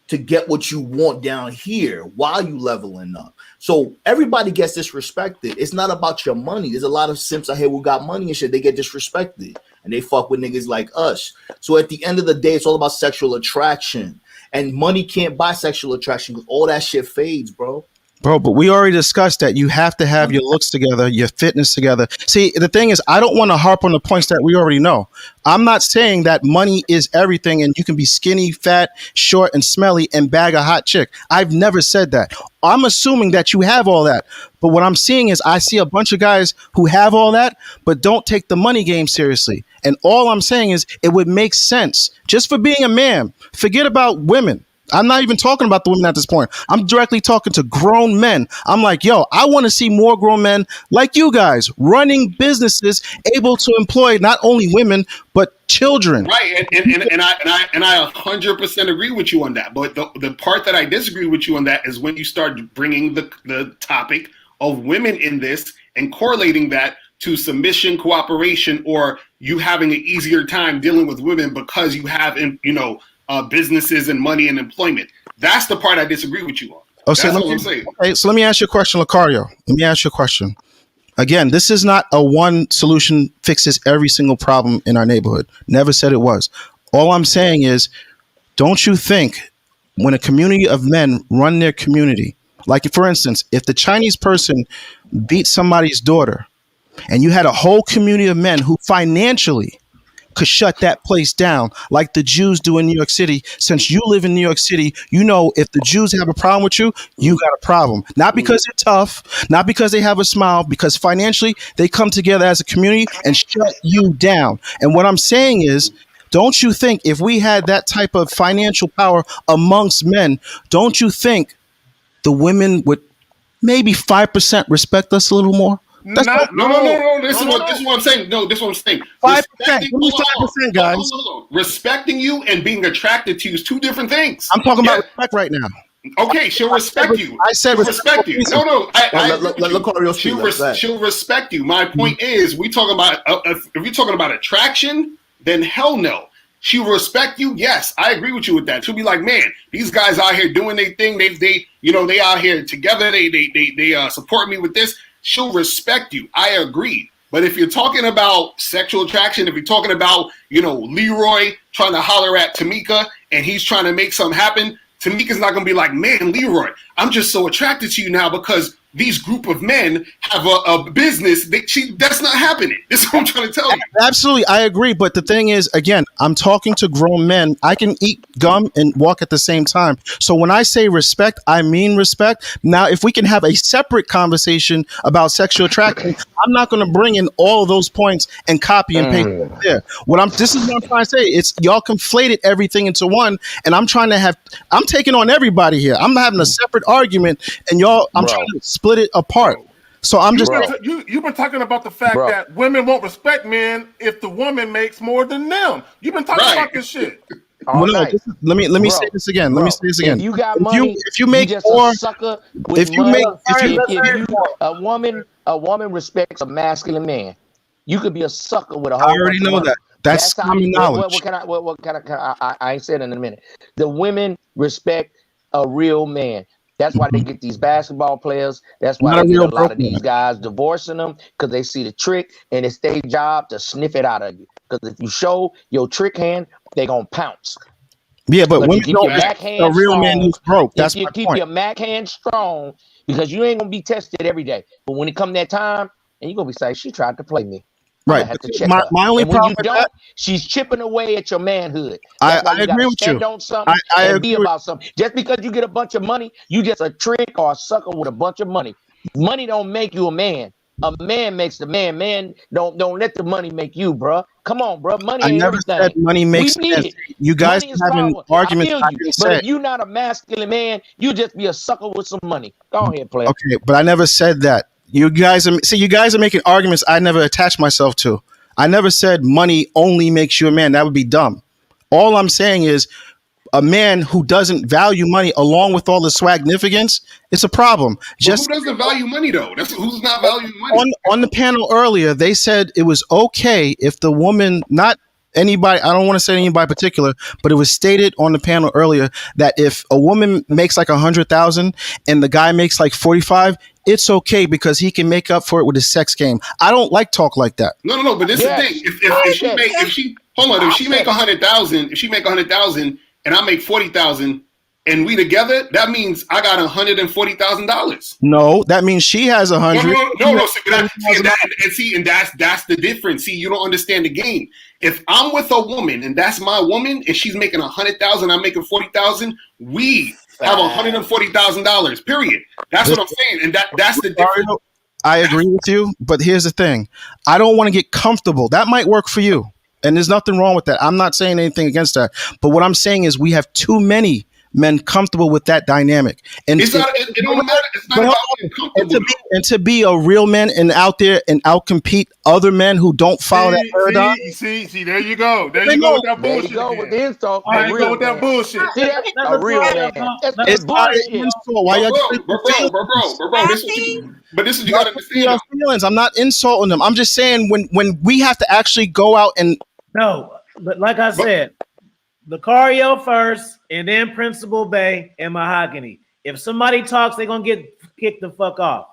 C: to get what you want down here while you leveling up. So everybody gets disrespected. It's not about your money. There's a lot of simps out here who got money and shit. They get disrespected and they fuck with niggas like us. So at the end of the day, it's all about sexual attraction. And money can't buy sexual attraction because all that shit fades, bro.
I: Bro, but we already discussed that you have to have your looks together, your fitness together. See, the thing is, I don't want to harp on the points that we already know. I'm not saying that money is everything and you can be skinny, fat, short, and smelly and bag a hot chick. I've never said that. I'm assuming that you have all that. But what I'm seeing is I see a bunch of guys who have all that, but don't take the money game seriously. And all I'm saying is it would make sense just for being a man. Forget about women. I'm not even talking about the women at this point. I'm directly talking to grown men. I'm like, yo, I want to see more grown men like you guys running businesses, able to employ not only women, but children.
M: Right. And I 100% agree with you on that. But the part that I disagree with you on that is when you start bringing the topic of women in this and correlating that to submission, cooperation, or you having an easier time dealing with women because you have, businesses and money and employment. That's the part I disagree with you on. That's what I'm saying.
I: Okay, so let me ask you a question, Locario. Let me ask you a question. Again, this is not a one solution fixes every single problem in our neighborhood. Never said it was. All I'm saying is, don't you think when a community of men run their community, like for instance, if the Chinese person beat somebody's daughter and you had a whole community of men who financially could shut that place down like the Jews do in New York City. Since you live in New York City, you know if the Jews have a problem with you, you got a problem. Not because they're tough, not because they have a smile, because financially they come together as a community and shut you down. And what I'm saying is, don't you think if we had that type of financial power amongst men, don't you think the women would maybe 5% respect us a little more?
M: No. This is what I'm saying. No, this is what I'm saying.
I: 5%. Give me 5%, guys.
M: Hold on. Respecting you and being attracted to you is two different things.
I: I'm talking about respect right now.
M: Okay, she'll respect you.
I: I said
M: respect you. No. She'll respect you. My point is, if we're talking about attraction, then hell no. She'll respect you. Yes, I agree with you with that. She'll be like, man, these guys out here doing their thing. They out here together. They support me with this. She'll respect you. I agree. But if you're talking about sexual attraction, if you're talking about, Leroy trying to holler at Tamika and he's trying to make something happen, Tamika's not going to be like, man, Leroy, I'm just so attracted to you now because these group of men have a business. That's not happening. This is what I'm trying to tell you.
I: Absolutely. I agree. But the thing is, again, I'm talking to grown men. I can eat gum and walk at the same time. So when I say respect, I mean respect. Now, if we can have a separate conversation about sexual attraction, I'm not going to bring in all of those points and copy and paste there. This is what I'm trying to say. It's y'all conflated everything into one. And I'm taking on everybody here. I'm having a separate argument and I'm trying to split it apart. So I'm just
G: you've been talking about the fact that women won't respect men if the woman makes more than them. You've been talking about this shit.
I: Let me say this again. Let me say this again.
J: If you got money,
I: if you make
J: just
I: more,
J: a sucker with a woman respects a masculine man. You could be a sucker with a whole.
I: I already know that. That's common knowledge.
J: I ain't saying it in a minute. The women respect a real man. That's why they get these basketball players. That's why they get a lot of these guys divorcing them because they see the trick and it's their job to sniff it out of you. Because if you show your trick hand, they gonna pounce.
I: Yeah, but women don't respect a real man who's broke. That's my point.
J: Keep your Mac hand strong because you ain't gonna be tested every day. But when it come that time, and you're gonna be saying, she tried to play me.
I: Right. My only problem with that,
J: she's chipping away at your manhood.
I: I agree with you.
J: On something and be about something. Just because you get a bunch of money, you just a trick or a sucker with a bunch of money. Money don't make you a man. A man makes the man. Man, don't let the money make you, bro. Come on, bro. Money ain't everything.
I: I never said money makes sense. You guys having arguments.
J: But if you're not a masculine man, you just be a sucker with some money. Go ahead, player.
I: Okay, but I never said that. You guys are making arguments I never attached myself to. I never said money only makes you a man. That would be dumb. All I'm saying is a man who doesn't value money along with all the swagnificance, it's a problem.
M: But who doesn't value money though? That's who's not valuing money.
I: On the panel earlier, they said it was okay if the woman, not anybody, I don't want to say anybody particular, but it was stated on the panel earlier that if a woman makes like 100,000 and the guy makes like 45, it's okay because he can make up for it with his sex game. I don't like talk like that.
M: No. But this is the thing. If she make 100,000, if she make 100,000 and I make 40,000 and we together, that means I got $140,000.
I: No, that means she has 100.
M: No. And that's the difference. See, you don't understand the game. If I'm with a woman and that's my woman and she's making 100,000, I'm making 40,000, we have $140,000. Period. That's what I'm saying, and that's the difference.
I: I agree with you, but here's the thing: I don't want to get comfortable. That might work for you, and there's nothing wrong with that. I'm not saying anything against that, but what I'm saying is we have too many men comfortable with that dynamic, and
M: it don't matter. It's not about being comfortable.
I: And to be a real man and out there and outcompete other men who don't follow that paradigm.
G: See, there you go. There you go with that bullshit.
J: There you go with the insult.
G: There you go with that bullshit.
J: See, that's a real man.
I: It's not an insult. Why y'all
M: But this is you gotta understand.
I: Feelings. I'm not insulting them. I'm just saying when we have to actually go out and
A: but like I said, Locario first, and then Principlebae and Mahogany. If somebody talks, they're gonna get kicked the fuck off.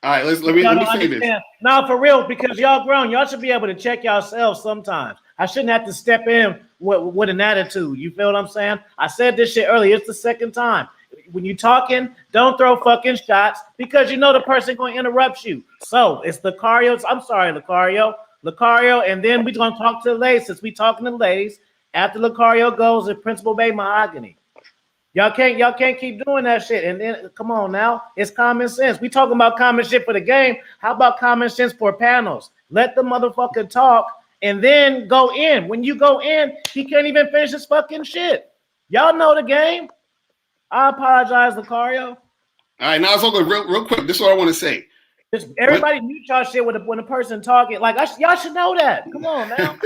M: All right, let me say this.
A: No, for real, because y'all grown, y'all should be able to check yourselves sometimes. I shouldn't have to step in with an attitude. You feel what I'm saying? I said this shit earlier. It's the second time. When you talking, don't throw fucking shots because you know the person going to interrupt you. So it's Locario. I'm sorry, Locario, and then we're going to talk to the ladies since we talking to the ladies. After Locario goes, the Principlebae Mahogany. Y'all can't keep doing that shit. And then come on now, it's common sense. We talking about common shit for the game. How about common sense for panels? Let the motherfucker talk and then go in. When you go in, he can't even finish his fucking shit. Y'all know the game. I apologize, Locario.
M: All right, now it's all good. Real quick. This is what I want to say.
A: Just everybody mute y'all shit when a person talking. Like y'all should know that. Come on now.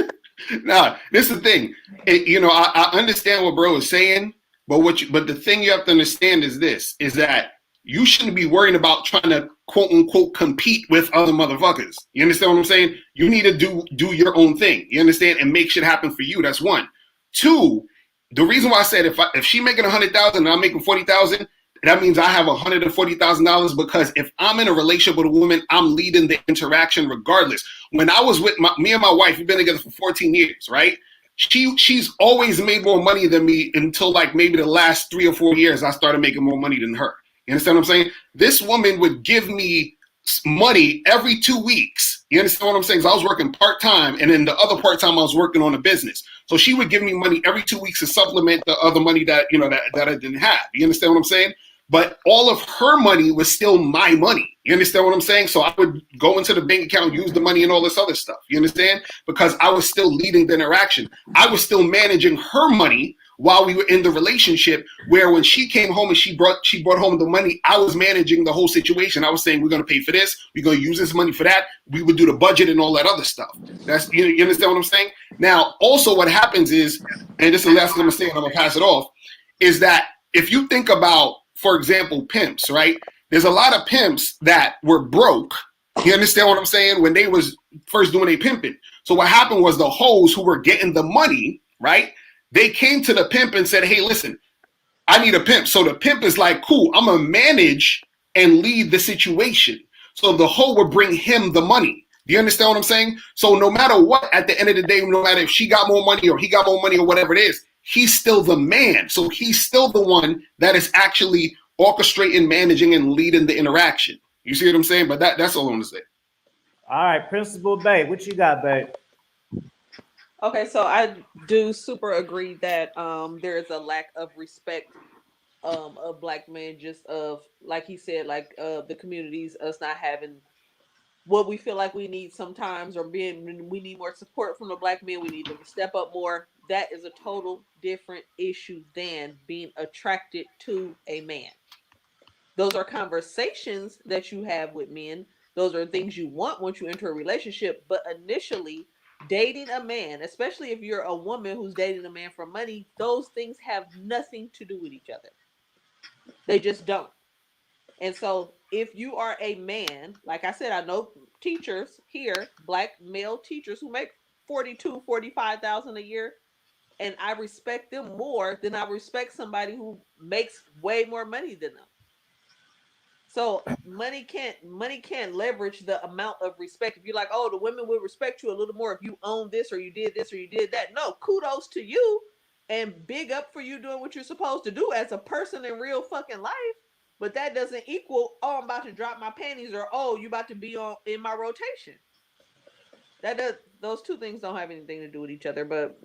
M: Nah, this is the thing. I understand what bro is saying, but the thing you have to understand is this: is that you shouldn't be worrying about trying to quote unquote compete with other motherfuckers. You understand what I'm saying? You need to do your own thing. You understand, and make shit happen for you. That's one. Two. The reason why I said if she making 100,000 and I'm making 40,000, that means I have $140,000 because if I'm in a relationship with a woman, I'm leading the interaction regardless. When I was with me and my wife, we've been together for 14 years, right? She's always made more money than me until like maybe the last 3 or 4 years, I started making more money than her. You understand what I'm saying? This woman would give me money every 2 weeks. You understand what I'm saying? So I was working part-time, and then the other part-time I was working on a business. So she would give me money every 2 weeks to supplement the other money that I didn't have. You understand what I'm saying? But all of her money was still my money. You understand what I'm saying? So I would go into the bank account, use the money and all this other stuff. You understand? Because I was still leading the interaction. I was still managing her money while we were in the relationship, where when she came home and she brought home the money, I was managing the whole situation. I was saying, we're going to pay for this. We're going to use this money for that. We would do the budget and all that other stuff. That's you understand what I'm saying? Now, also what happens is, and this is the last thing I'm going to say and I'm going to pass it off, is that if you think about, for example, pimps, right? There's a lot of pimps that were broke. You understand what I'm saying? When they was first doing a pimping. So what happened was the hoes who were getting the money, right? They came to the pimp and said, hey, listen, I need a pimp. So the pimp is like, cool, I'm going to manage and lead the situation. So the hoe would bring him the money. Do you understand what I'm saying? So no matter what, at the end of the day, no matter if she got more money or he got more money or whatever it is, he's still the man. So he's still the one that is actually orchestrating, managing, and leading the interaction. You see what I'm saying? But that's all I want to say.
A: All right, Principlebae, what you got, babe?
K: Okay, so I do super agree that there is a lack of respect of black men, just of, like he said, like the communities, us not having what we feel like we need sometimes, or we need more support from the black men. We need them to step up more. That is a total different issue than being attracted to a man. Those are conversations that you have with men. Those are things you want once you enter a relationship. But initially, dating a man, especially if you're a woman who's dating a man for money, those things have nothing to do with each other. They just don't. And so if you are a man, like I said, I know teachers here, black male teachers who make 42, 45,000 a year, and I respect them more than I respect somebody who makes way more money than them. So money can't leverage the amount of respect. If you're like, oh, the women will respect you a little more if you own this or you did this or you did that. No, kudos to you and big up for you doing what you're supposed to do as a person in real fucking life. But that doesn't equal, oh, I'm about to drop my panties, or oh, you about to be on in my rotation. Those two things don't have anything to do with each other. But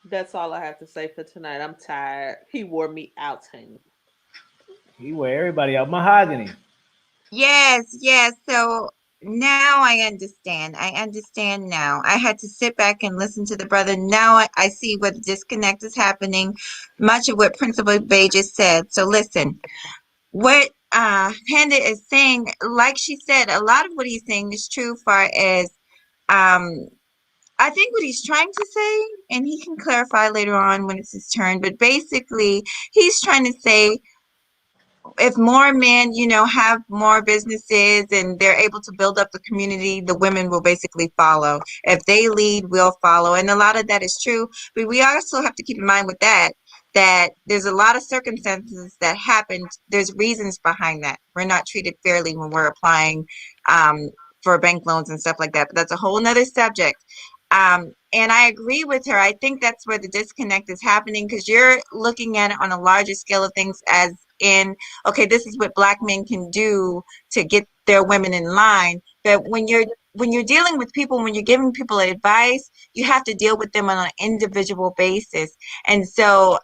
K: that's all I have to say for tonight. I'm tired. He wore me out, honey.
A: He wear everybody out. Mahogany.
L: Yes. So now I understand. I understand now. I had to sit back and listen to the brother. Now I see where the disconnect is happening. Much of what Principlebae just said. So listen, what Panda is saying, like she said, a lot of what he's saying is true far as I think what he's trying to say, and he can clarify later on when it's his turn, but basically he's trying to say if more men, have more businesses and they're able to build up the community, the women will basically follow. If they lead, we'll follow. And a lot of that is true. But we also have to keep in mind with that there's a lot of circumstances that happened. There's reasons behind that. We're not treated fairly when we're applying for bank loans and stuff like that. But that's a whole nother subject. And I agree with her. I think that's where the disconnect is happening, because you're looking at it on a larger scale of things, as in, okay, this is what black men can do to get their women in line. But when you're dealing with people, when you're giving people advice, you have to deal with them on an individual basis. And so,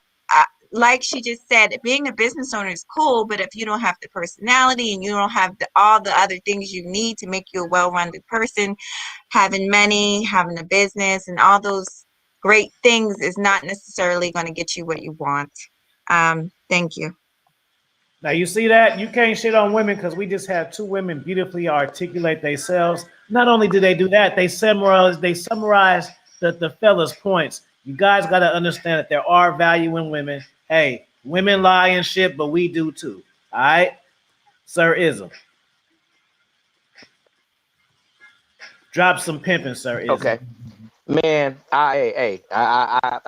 L: like she just said, being a business owner is cool, but if you don't have the personality and you don't have all the other things you need to make you a well-rounded person, having money, having a business, and all those great things is not necessarily going to get you what you want. Thank you.
A: Now you see that you can't shit on women because we just have two women beautifully articulate themselves. Not only do they do that, they summarize the fellas' points. You guys got to understand that there are value in women. Hey, women lie and shit, but we do too. All right, Sir Izm. Drop some pimping, Sir Izm.
J: Okay. Man, I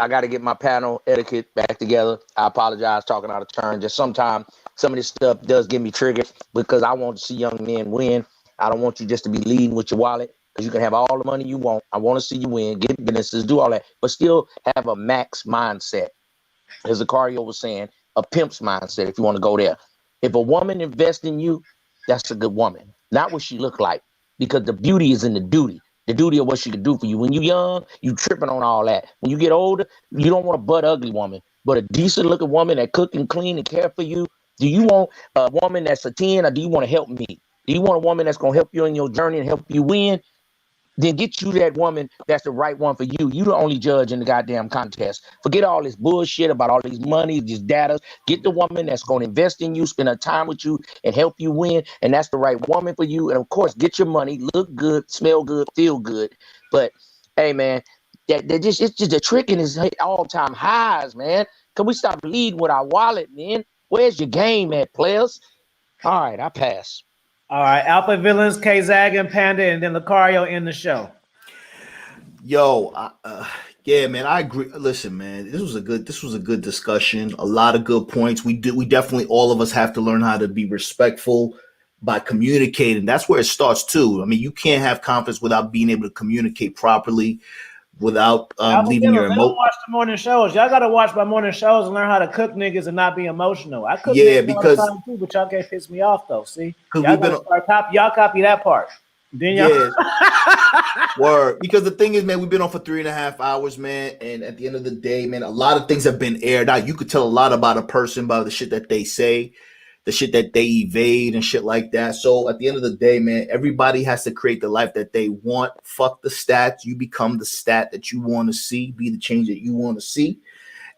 J: got to get my panel etiquette back together. I apologize talking out of turn. Just sometimes some of this stuff does get me triggered because I want to see young men win. I don't want you just to be leading with your wallet, because you can have all the money you want. I want to see you win, get businesses, do all that, but still have a max mindset. As Lucario was saying, a pimp's mindset, if you want to go there. If a woman invests in you, that's a good woman. Not what she look like, because the beauty is in the duty of what she can do for you. When you're young, you tripping on all that. When you get older, you don't want a butt ugly woman, but a decent looking woman that cook and clean and care for you. Do you want a woman that's a 10, or do you want to help me? Do you want a woman that's going to help you in your journey and help you win? Then get you that woman that's the right one for you. You the only judge in the goddamn contest. Forget all this bullshit about all these money, these data. Get the woman that's going to invest in you, spend her time with you, and help you win. And that's the right woman for you. And of course, get your money, look good, smell good, feel good. But hey, man, it's just the tricking is all-time highs, man. Can we stop leading with our wallet, man? Where's your game at, players? All right, I pass.
A: All right, Alpha Villains, Kzaggin, Panda, and then Lucario in the show.
C: Yo, yeah, man, I agree. Listen, man, this was a good discussion. A lot of good points. We definitely, all of us have to learn how to be respectful by communicating. That's where it starts too. I mean, you can't have confidence without being able to communicate properly, without leaving your emotion.
A: Watch the morning shows. Y'all gotta watch my morning shows and learn how to cook niggas and not be emotional. I cook
C: niggas
A: because all the time too, but y'all can't piss me off though. See, y'all copy that part. Then y'all
C: word. Because the thing is, man, we've been on for 3.5 hours, man, and at the end of the day, man, a lot of things have been aired out. You could tell a lot about a person by the shit that they say, the shit that they evade and shit like that. So at the end of the day, man, everybody has to create the life that they want. Fuck the stats. You become the stat that you want to see. Be the change that you want to see.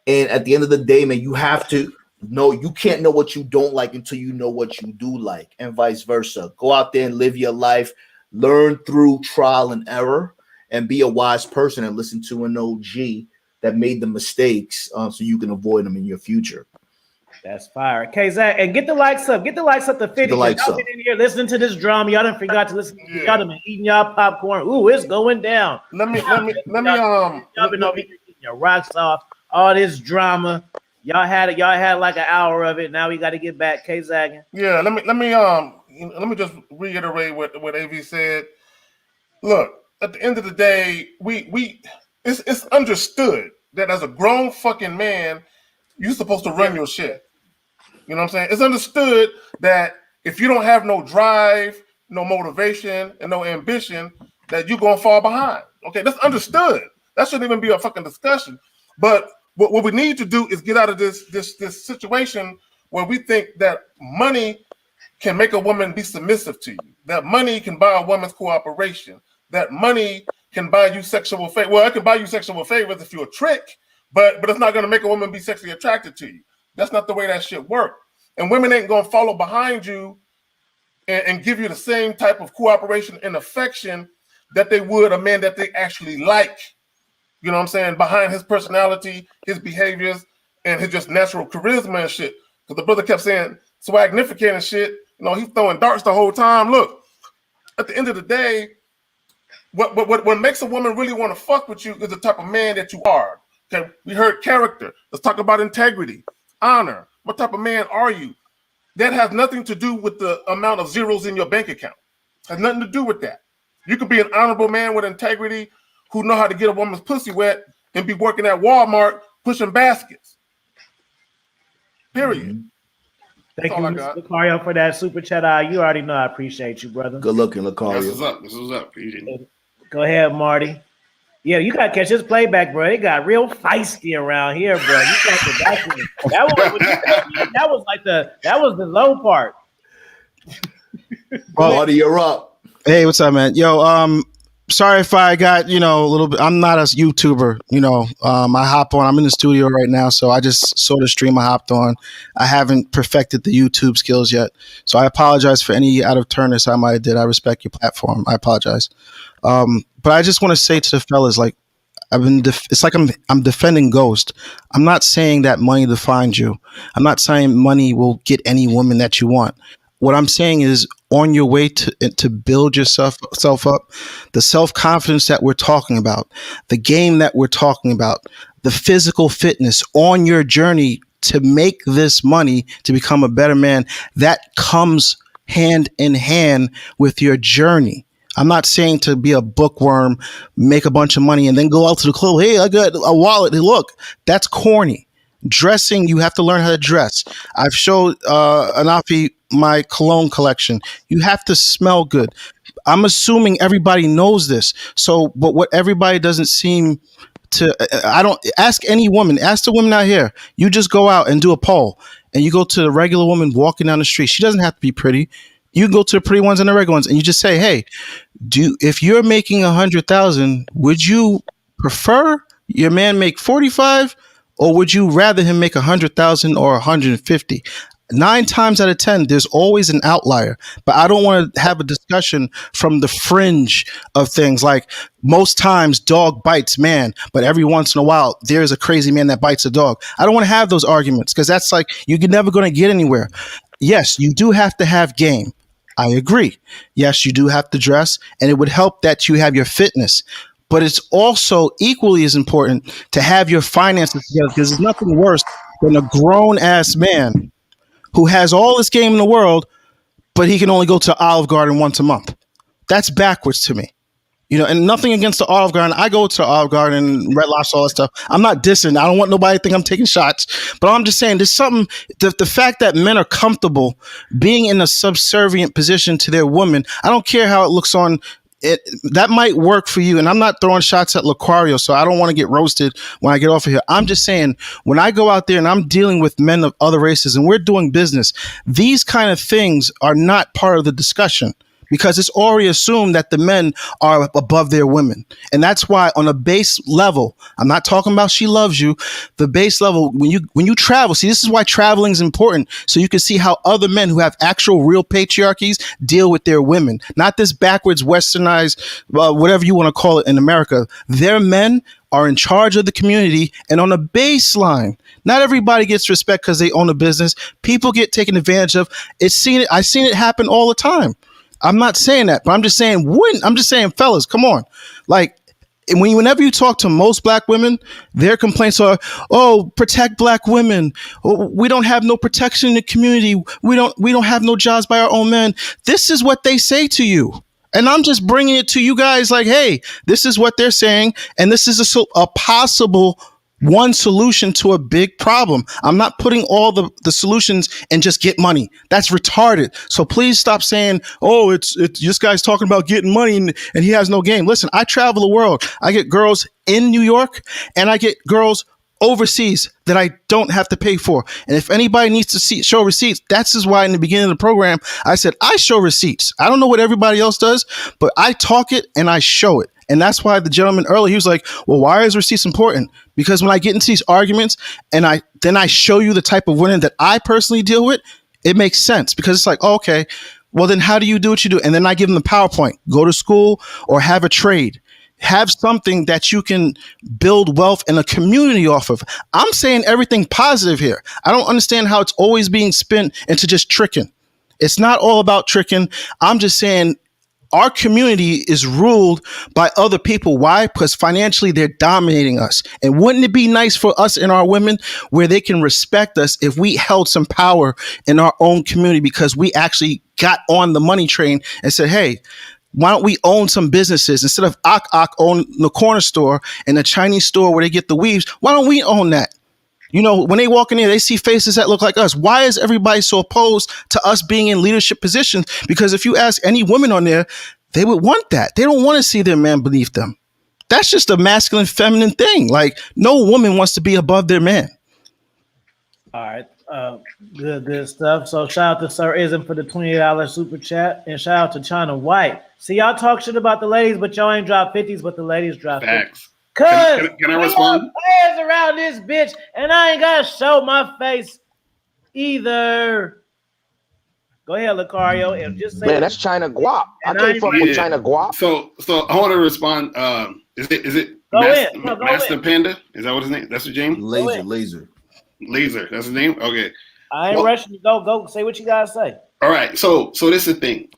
C: And at the end of the day, man, you have to know, you can't know what you don't like until you know what you do like, and vice versa. Go out there and live your life. learn through trial and error, and be a wise person and listen to an OG that made the mistakes, so you can avoid them in your future.
A: That's fire. Okay, Zach, and get the likes up. Get the likes up to 50. Y'all been in here listening to this drama. Y'all done forgot to listen. Y'all done been eating y'all popcorn. Ooh, it's going down.
G: Let me
A: y'all been over here eating your rocks off. All this drama. Y'all had like an hour of it. Now we got to get back. Kzaggin.
G: Yeah, let me just reiterate what AV said. Look, at the end of the day, it's understood that as a grown fucking man, you're supposed to run your shit. You know what I'm saying? It's understood that if you don't have no drive, no motivation, and no ambition, that you're gonna fall behind. Okay, that's understood. That shouldn't even be a fucking discussion. But what we need to do is get out of this situation where we think that money can make a woman be submissive to you, that money can buy a woman's cooperation, that money can buy you sexual favor. Well, it can buy you sexual favors if you're a trick, but it's not going to make a woman be sexually attracted to you. That's not the way that shit works. And women ain't going to follow behind you and give you the same type of cooperation and affection that they would a man that they actually like. You know what I'm saying? Behind his personality, his behaviors, and his just natural charisma and shit. Because the brother kept saying swagnificant and shit. You know, he's throwing darts the whole time. Look, at the end of the day, what makes a woman really want to fuck with you is the type of man that you are. Okay, we heard character. Let's talk about integrity, honor. What type of man are you? That has nothing to do with the amount of zeros in your bank account. Has nothing to do with that. You could be an honorable man with integrity who know how to get a woman's pussy wet and be working at Walmart pushing baskets. Period.
C: Mm-hmm.
A: Thank you, Mr. Lucario, for that super chat. You already know I appreciate you, brother.
C: Good looking, Lucario.
M: This is up.
A: Go ahead, Marty. Yeah, you gotta catch this playback, bro. It got real feisty around here, bro. You got the back end. That was the low part.
C: Marty, you're up.
I: Hey, what's up, man? Yo, sorry if I got, a little bit. I'm not a YouTuber, I hop on. I'm in the studio right now, so I just saw the stream I hopped on. I haven't perfected the YouTube skills yet, so I apologize for any out of turness I might have did. I respect your platform. I apologize. But I just want to say to the fellas, like, it's like I'm defending Ghost. I'm not saying that money defines you. I'm not saying money will get any woman that you want. What I'm saying is, on your way to build yourself up, the self-confidence that we're talking about, the game that we're talking about, the physical fitness on your journey to make this money to become a better man, that comes hand in hand with your journey. I'm not saying to be a bookworm, make a bunch of money, and then go out to the club. Hey, I got a wallet. Hey, look, that's corny. Dressing, you have to learn how to dress. I've showed Anafi my cologne collection. You have to smell good. I'm assuming everybody knows this. So, but what everybody doesn't seem to, I don't ask any woman, ask the women out here. You just go out and do a poll, and you go to the regular woman walking down the street. She doesn't have to be pretty. You can go to the pretty ones and the regular ones, and you just say, "Hey, if you're making 100,000, would you prefer your man make 45, or would you rather him make 100,000 or 150?" 9 times out of 10, there's always an outlier. But I don't want to have a discussion from the fringe of things like most times dog bites man, but every once in a while there's a crazy man that bites a dog. I don't want to have those arguments because that's like you're never going to get anywhere. Yes, you do have to have game. I agree. Yes, you do have to dress, and it would help that you have your fitness. But it's also equally as important to have your finances together, because there's nothing worse than a grown-ass man who has all this game in the world, but he can only go to Olive Garden once a month. That's backwards to me. And nothing against the Olive Garden. I go to Olive Garden, Red Lobster, all that stuff. I'm not dissing. I don't want nobody to think I'm taking shots. But I'm just saying there's something, the fact that men are comfortable being in a subservient position to their woman, I don't care how it looks on it, that might work for you. And I'm not throwing shots at Lucario, so I don't want to get roasted when I get off of here. I'm just saying, when I go out there and I'm dealing with men of other races and we're doing business, these kind of things are not part of the discussion. because it's already assumed that the men are above their women. And that's why on a base level, I'm not talking about she loves you, the base level, when you travel, see, this is why traveling is important. So you can see how other men who have actual real patriarchies deal with their women, not this backwards westernized, whatever you want to call it in America. Their men are in charge of the community, and on a baseline, not everybody gets respect because they own a business. People get taken advantage of. I've seen it happen all the time. I'm not saying that, but I'm just saying fellas, come on. Like, whenever you talk to most black women, their complaints are, "Oh, protect black women. Oh, we don't have no protection in the community. We don't have no jobs by our own men." This is what they say to you. And I'm just bringing it to you guys like, hey, this is what they're saying. And this is a possible one solution to a big problem. I'm not putting all the solutions and just get money. That's retarded. So please stop saying, oh, it's this guy's talking about getting money and he has no game. Listen, I travel the world. I get girls in New York and I get girls overseas that I don't have to pay for. And if anybody needs to show receipts, that's why in the beginning of the program, I said, I show receipts. I don't know what everybody else does, but I talk it and I show it. And that's why the gentleman earlier, he was like, well, why is receipts important? Because when I get into these arguments and I show you the type of women that I personally deal with, it makes sense because it's like, oh, okay, well, then how do you do what you do? And then I give them the PowerPoint, go to school or have a trade. Have something that you can build wealth in a community off of. I'm saying everything positive here. I don't understand how it's always being spun into just tricking. It's not all about tricking. I'm just saying our community is ruled by other people. Why? Because financially they're dominating us. And wouldn't it be nice for us and our women where they can respect us if we held some power in our own community because we actually got on the money train and said, hey, why don't we own some businesses instead of own the corner store and the Chinese store where they get the weaves? Why don't we own that? You know, when they walk in here, they see faces that look like us. Why is everybody so opposed to us being in leadership positions? Because if you ask any woman on there, they would want that. They don't want to see their man beneath them. That's just a masculine, feminine thing. Like, no woman wants to be above their man.
A: All right. Good stuff. So shout out to Sir Izm for the $20 super chat, and shout out to China White. See, y'all talk shit about the ladies, but y'all ain't drop 50s, but the ladies drop 50s. Cause
M: can I respond?
A: Players around this bitch, and I ain't gotta show my face either. Go ahead, Lucario, and just say,
J: man, that's China guap. I can't fuck with China guap.
M: So I want to respond. Is it Master Panda? Is that what his name? That's his name?
C: Laser.
M: That's his name? Okay.
A: I ain't rushing to go say what you guys say. All
M: right. So this is the thing.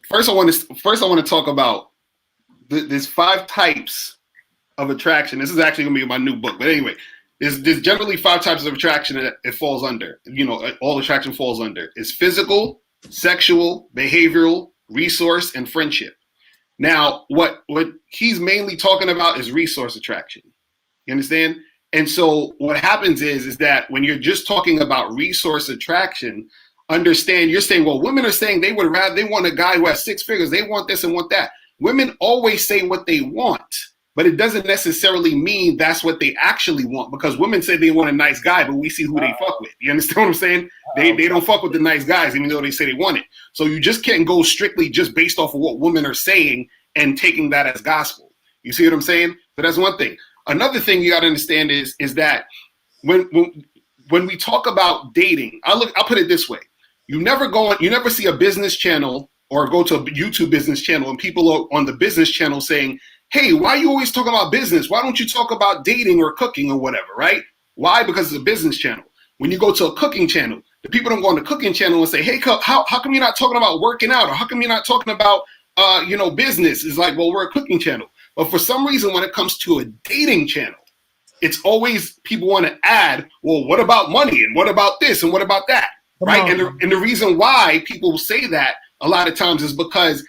M: First I want to talk about there's 5 types of attraction. This is actually gonna be my new book. But anyway, there's generally 5 types of attraction that it falls under. You know, all attraction falls under. It's physical, sexual, behavioral, resource, and friendship. Now, what he's mainly talking about is resource attraction. You understand? And so what happens is that when you're just talking about resource attraction, understand you're saying, well, women are saying they want a guy who has 6 figures. They want this and want that. Women always say what they want, but it doesn't necessarily mean that's what they actually want, because women say they want a nice guy, but we see who they fuck with. You understand what I'm saying? They don't fuck with the nice guys, even though they say they want it. So you just can't go strictly just based off of what women are saying and taking that as gospel. You see what I'm saying? So that's one thing. Another thing you got to understand is that when we talk about dating, I'll put it this way: you never see a business channel or go to a YouTube business channel and people are on the business channel saying, "Hey, why are you always talking about business? Why don't you talk about dating or cooking or whatever?" Right? Why? Because it's a business channel. When you go to a cooking channel, the people don't go on the cooking channel and say, "Hey, how come you're not talking about working out? Or how come you're not talking about business?" It's like, well, we're a cooking channel. But for some reason, when it comes to a dating channel, it's always people want to add, well, what about money? And what about this? And what about that? Right? And the reason why people say that a lot of times is because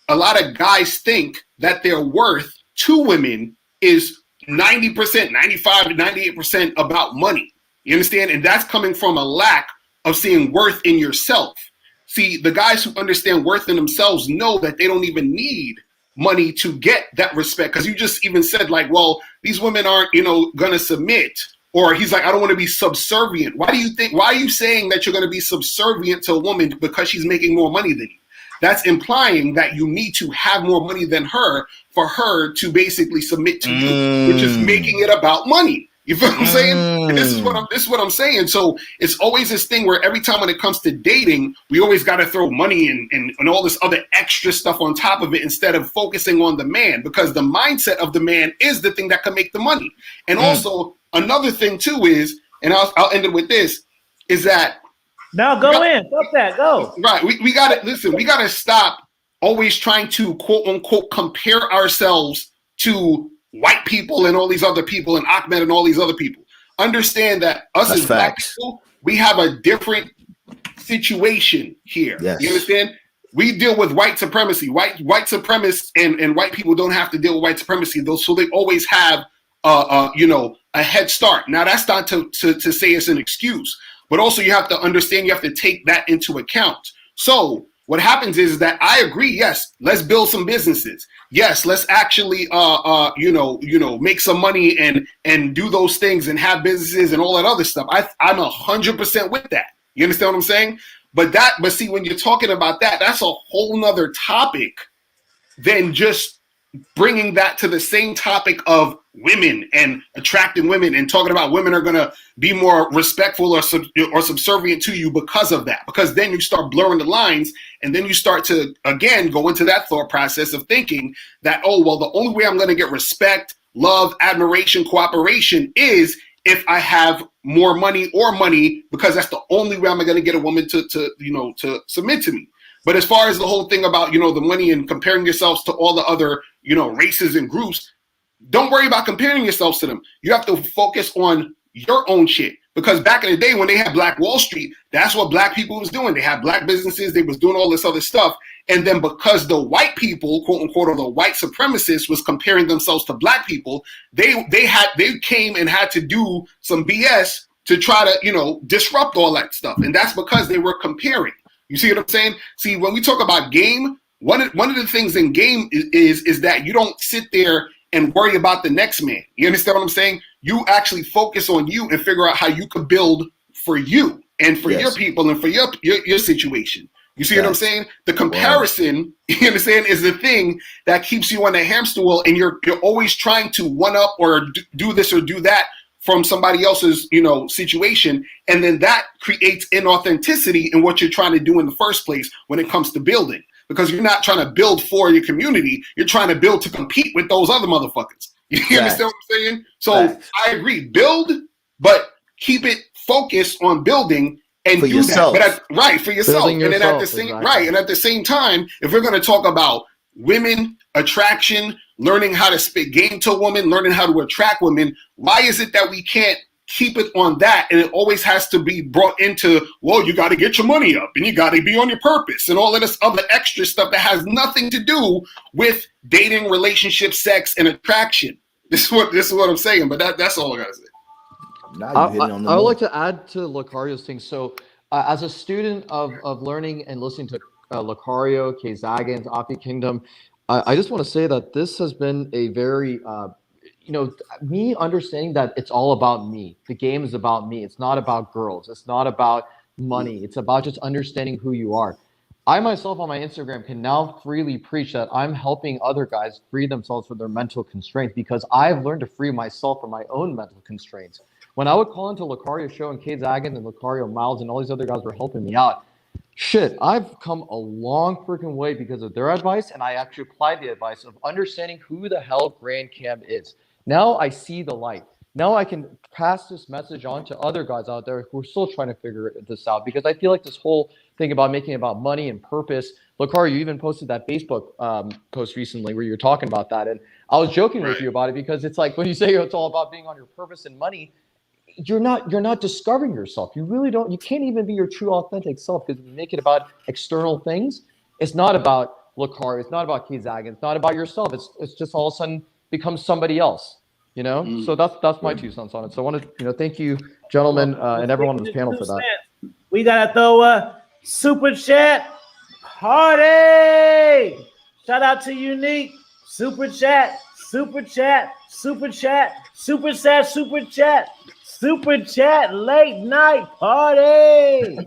M: a lot of guys think that their worth to women is 90%, 95 to 98% about money. You understand? And that's coming from a lack of seeing worth in yourself. See, the guys who understand worth in themselves know that they don't even need money to get that respect, because you just even said, like, well, these women aren't gonna submit, or he's like, I don't want to be subservient. Why are you saying that you're going to be subservient to a woman because she's making more money than you? that's implying that you need to have more money than her for her to basically submit to you, which is making it about money. You feel what I'm saying? And this is what I'm saying. So it's always this thing where every time when it comes to dating, we always got to throw money and all this other extra stuff on top of it instead of focusing on the man, because the mindset of the man is the thing that can make the money. And also another thing too is, and I'll end it with this, is that
A: now go in. Fuck that. Go.
M: Right. We got to listen. We got to stop always trying to quote unquote compare ourselves to white people and all these other people and Ahmed and all these other people. Understand that us as black people, we have a different situation here.
C: Yes.
M: You understand? We deal with white supremacy. White supremacists and white people don't have to deal with white supremacy. So they always have a head start. Now that's not to say it's an excuse, but also you have to understand, you have to take that into account. So what happens is that I agree. Yes, let's build some businesses. Yes, let's actually, make some money and do those things and have businesses and all that other stuff. I'm 100% with that. You understand what I'm saying? But see, when you're talking about that, that's a whole nother topic than just bringing that to the same topic of women and attracting women and talking about women are going to be more respectful or subservient to you because of that. Because then you start blurring the lines, and then you start to, again, go into that thought process of thinking that, oh, well, the only way I'm going to get respect, love, admiration, cooperation is if I have more money, because that's the only way I'm going to get a woman to submit to me. But as far as the whole thing about, the money and comparing yourselves to all the other, races and groups, don't worry about comparing yourselves to them. You have to focus on your own shit. Because back in the day when they had Black Wall Street, that's what black people was doing. They had black businesses. They was doing all this other stuff. And then because the white people, quote unquote, or the white supremacists was comparing themselves to black people, they came and had to do some BS to try to, disrupt all that stuff. And that's because they were comparing. You see what I'm saying? See, when we talk about game, one of the things in game is that you don't sit there and worry about the next man. You understand what I'm saying? You actually focus on you and figure out how you could build for you and for your people and for your situation. You see what I'm saying? The comparison, you understand, is the thing that keeps you on the hamster wheel, and you're always trying to one up or do this or do that from somebody else's, situation. And then that creates inauthenticity in what you're trying to do in the first place when it comes to building. Because you're not trying to build for your community. You're trying to build to compete with those other motherfuckers. You understand what I'm saying? So I agree. Build, but keep it focused on building and
C: for
M: do
C: yourself.
M: That. Right, for yourself.
N: Building
M: and then
N: yourself,
M: at the same
N: exactly.
M: right, and at the same time, if we're going to talk about women, attraction, learning how to spit game to a woman, learning how to attract women, why is it that we can't keep it on that, and it always has to be brought into, well, you got to get your money up and you got to be on your purpose and all of this other extra stuff that has nothing to do with dating, relationship, sex, and attraction. This is what I'm saying, but that's all I gotta say.
N: I would like to add to Locario's thing. So as a student of learning and listening to Locario, Kzaggin, Afi Kingdom, I just want to say that this has been a very me understanding that it's all about me. The game is about me. It's not about girls. It's not about money. It's about just understanding who you are. I myself on my Instagram can now freely preach that I'm helping other guys free themselves from their mental constraints, because I've learned to free myself from my own mental constraints. When I would call into Locario's show and Kzaggin and Locario Miles and all these other guys were helping me out, shit, I've come a long freaking way because of their advice, and I actually applied the advice of understanding who the hell Grand Cam is. Now I see the light. Now I can pass this message on to other guys out there who are still trying to figure this out, because I feel like this whole thing about making it about money and purpose. Locario, you even posted that Facebook post recently where you were talking about that, and I was joking with you about it, because it's like when you say it's all about being on your purpose and money, you're not discovering yourself. You really don't. You can't even be your true authentic self, because if you make it about external things, it's not about Locario, it's not about Kzaggin, it's not about yourself. It's just all of a sudden becomes somebody else. So that's my 2 cents on it. So I want to thank you, gentlemen, and everyone on this panel for that.
A: We gotta throw a super chat party. Shout out to Unique. Super chat late night party.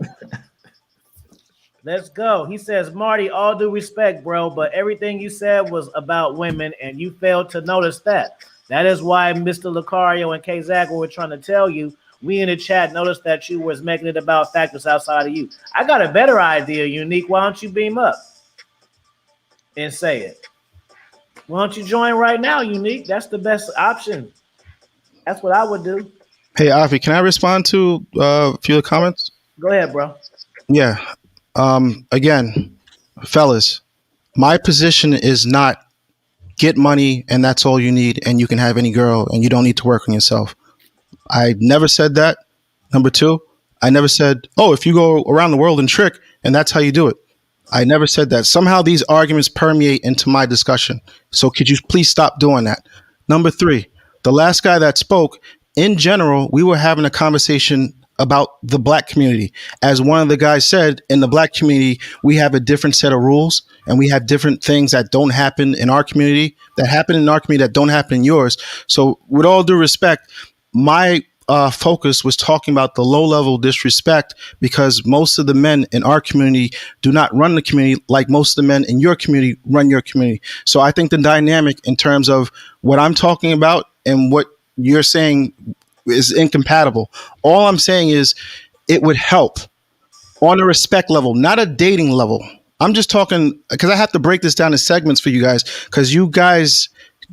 A: Let's go. He says, Marty, all due respect, bro, but everything you said was about women, and you failed to notice that. That is why Mr. Lucario and Kzaggin were trying to tell you. We in the chat noticed that you was making it about factors outside of you. I got a better idea, Unique. Why don't you beam up and say it? Why don't you join right now, Unique? That's the best option. That's what I would do.
I: Hey, Avi, can I respond to a few of the comments?
A: Go ahead, bro.
I: Yeah. Again, fellas, my position is not get money and that's all you need and you can have any girl and you don't need to work on yourself. I never said that. Number two, I never said, oh, if you go around the world and trick and that's how you do it. I never said that. Somehow these arguments permeate into my discussion. So could you please stop doing that? Number three, the last guy that spoke, in general, we were having a conversation about the black community. As one of the guys said, in the black community, we have a different set of rules and we have different things that don't happen in our community, that happen in our community that don't happen in yours. So with all due respect, my focus was talking about the low level disrespect because most of the men in our community do not run the community like most of the men in your community run your community. So I think the dynamic in terms of what I'm talking about and what you're saying is incompatible. All I'm saying is it would help on a respect level, not a dating level. I'm just talking because I have to break this down in segments for you guys because you guys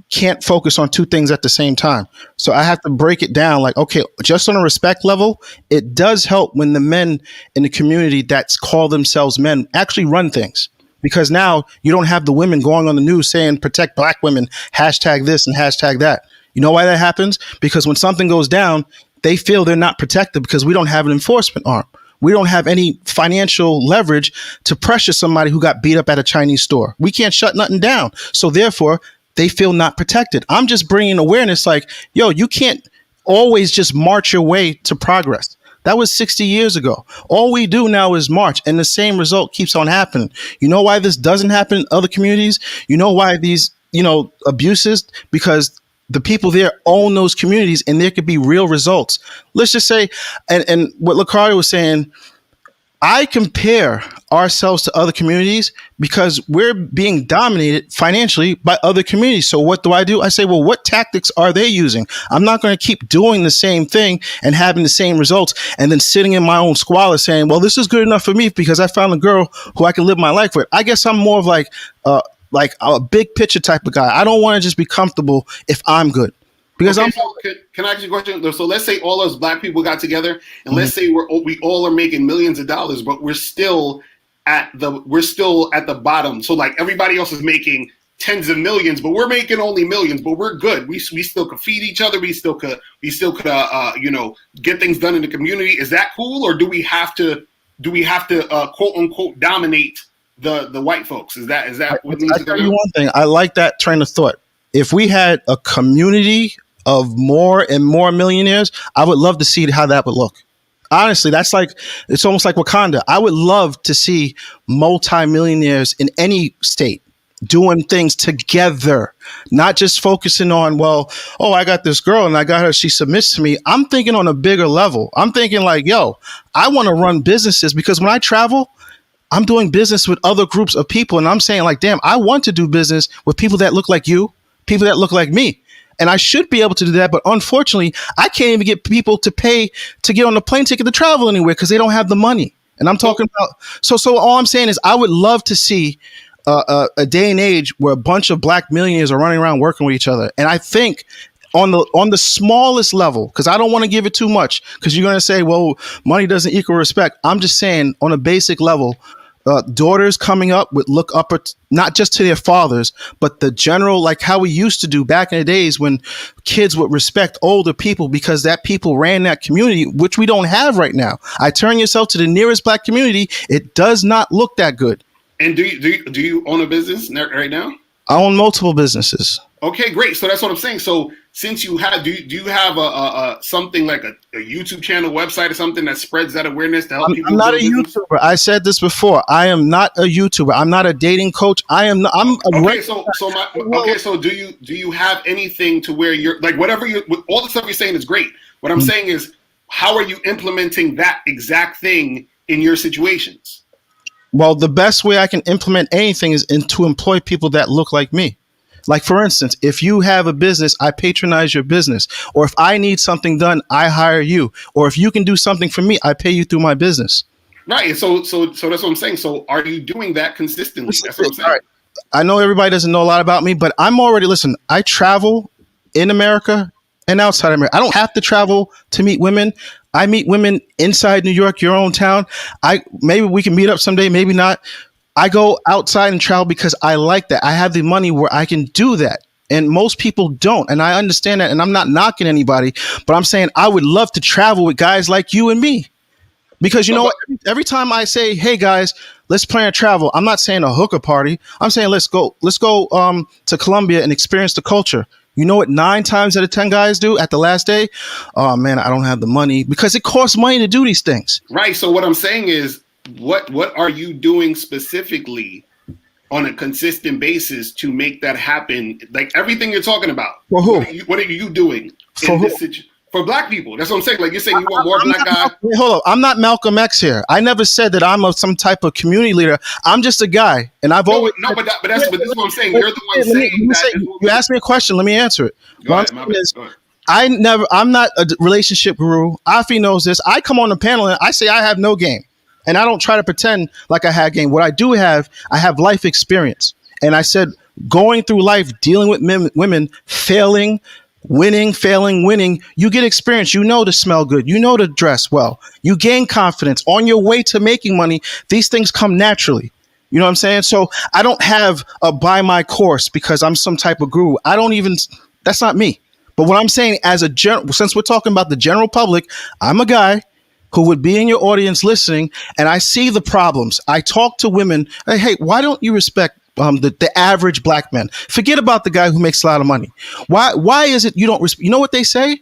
I: can't focus on two things at the same time. So I have to break it down like, okay, just on a respect level, it does help when the men in the community that call themselves men actually run things. Because now you don't have the women going on the news saying protect black women, hashtag this and hashtag that. You know why that happens? Because when something goes down, they feel they're not protected because we don't have an enforcement arm. We don't have any financial leverage to pressure somebody who got beat up at a Chinese store. We can't shut nothing down. So therefore, they feel not protected. I'm just bringing awareness like, yo, you can't always just march your way to progress. That was 60 years ago. All we do now is march, and the same result keeps on happening. You know why this doesn't happen in other communities? You know why these, abuses? Because the people there own those communities, and there could be real results. Let's just say, and what Lucario was saying, I compare ourselves to other communities because we're being dominated financially by other communities. So what do? I say, well, what tactics are they using? I'm not going to keep doing the same thing and having the same results and then sitting in my own squalor saying, well, this is good enough for me because I found a girl who I can live my life with. I guess I'm more of like a big picture type of guy. I don't want to just be comfortable if I'm good. Because
M: can I ask you a question? So let's say all us black people got together, and let's say we all are making millions of dollars, but we're still at the bottom. So like everybody else is making tens of millions, but we're making only millions. But we're good. We still could feed each other. We still could get things done in the community. Is that cool, or do we have to quote unquote dominate the white folks? Is that what needs to go on?
I: I tell you one thing. I like that train of thought. If we had a community of more and more millionaires, I would love to see how that would look. Honestly, it's almost like Wakanda. I would love to see multimillionaires in any state doing things together, not just focusing on, well, oh, I got this girl and I got her, she submits to me. I'm thinking on a bigger level. I'm thinking like, yo, I want to run businesses because when I travel, I'm doing business with other groups of people. And I'm saying like, damn, I want to do business with people that look like you, people that look like me. And I should be able to do that. But unfortunately, I can't even get people to pay to get on the plane ticket to travel anywhere because they don't have the money. And I'm talking about. So all I'm saying is I would love to see a day and age where a bunch of black millionaires are running around working with each other. And I think on the smallest level, because I don't want to give it too much because you're going to say, well, money doesn't equal respect. I'm just saying on a basic level, daughters coming up would look up not just to their fathers, but the general, like how we used to do back in the days when kids would respect older people because that people ran that community, which we don't have right now. I turn yourself to the nearest black community. It does not look that good.
M: And do you own a business right now?
I: I own multiple businesses.
M: Okay, great. So that's what I'm saying. So since you have, do you have a something like a YouTube channel, website, or something that spreads that awareness to help people?
I: I'm not a YouTuber. I said this before. I am not a YouTuber. I'm not a dating coach. I am. Not, I'm a
M: okay. So do you have anything to where you're like whatever you all the stuff you're saying is great. What I'm saying is, how are you implementing that exact thing in your situations?
I: Well, the best way I can implement anything is to employ people that look like me. Like, for instance, if you have a business, I patronize your business. Or if I need something done, I hire you. Or if you can do something for me, I pay you through my business.
M: Right. So that's what I'm saying. So are you doing that consistently? That's what I'm saying.
I: All right. I know everybody doesn't know a lot about me, but listen, I travel in America and outside America. I don't have to travel to meet women. I meet women inside New York, your own town. Maybe we can meet up someday, maybe not. I go outside and travel because I like that. I have the money where I can do that. And most people don't. And I understand that. And I'm not knocking anybody, but I'm saying I would love to travel with guys like you and me. Because you know what? Every time I say, hey guys, let's plan a travel, I'm not saying a hooker party. I'm saying let's go to Colombia and experience the culture. You know what 9 times out of 10 guys do at the last day? Oh man, I don't have the money, because it costs money to do these things.
M: Right. So what I'm saying is, what are you doing specifically on a consistent basis to make that happen? Like everything you're talking about.
I: For who?
M: What are you doing
I: for
M: in this situation? For black people. That's what I'm saying. Like you're saying you want more black guys.
I: Hold up. I'm not Malcolm X here. I never said that I'm some type of community leader. I'm just a guy. And I've always...
M: No, but this is what I'm saying. You're the one saying that...
I: You asked me a question. Let me answer it. I'm not a relationship guru. Afi knows this. I come on the panel and I say I have no game. And I don't try to pretend like I have game. What I do have, I have life experience. And I said, going through life, dealing with women, failing, winning, failing, winning, you get experience. You know to smell good. You know to dress well. You gain confidence. On your way to making money, these things come naturally. You know what I'm saying? So I don't have a buy my course because I'm some type of guru. That's not me. But what I'm saying, as a since we're talking about the general public, I'm a guy who would be in your audience listening, and I see the problems. I talk to women. Hey, why don't you respect the average black man? Forget about the guy who makes a lot of money. Why is it you don't respect? You know what they say?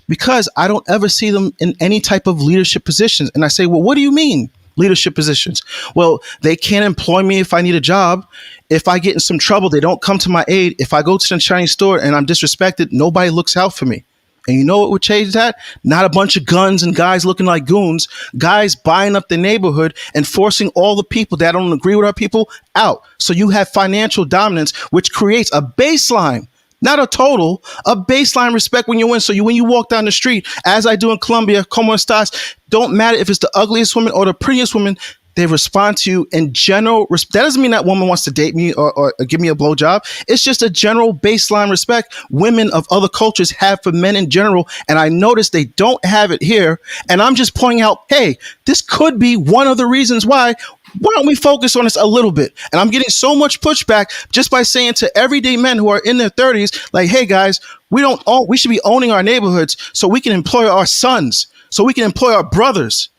I: Because I don't ever see them in any type of leadership positions. And I say, well, what do you mean leadership positions? Well, they can't employ me if I need a job. If I get in some trouble, they don't come to my aid. If I go to the Chinese store and I'm disrespected, nobody looks out for me. And you know what would change that? Not a bunch of guns and guys looking like goons, guys buying up the neighborhood and forcing all the people that don't agree with our people out. So you have financial dominance, which creates a baseline, not a total, a baseline respect when you win. So when you walk down the street, as I do in Colombia, como estas, don't matter if it's the ugliest woman or the prettiest woman, they respond to you in general. That doesn't mean that woman wants to date me or give me a blowjob. It's just a general baseline respect women of other cultures have for men in general. And I notice they don't have it here. And I'm just pointing out, hey, this could be one of the reasons why. Why don't we focus on this a little bit? And I'm getting so much pushback just by saying to everyday men who are in their 30s, like, hey guys, we should be owning our neighborhoods so we can employ our sons, so we can employ our brothers.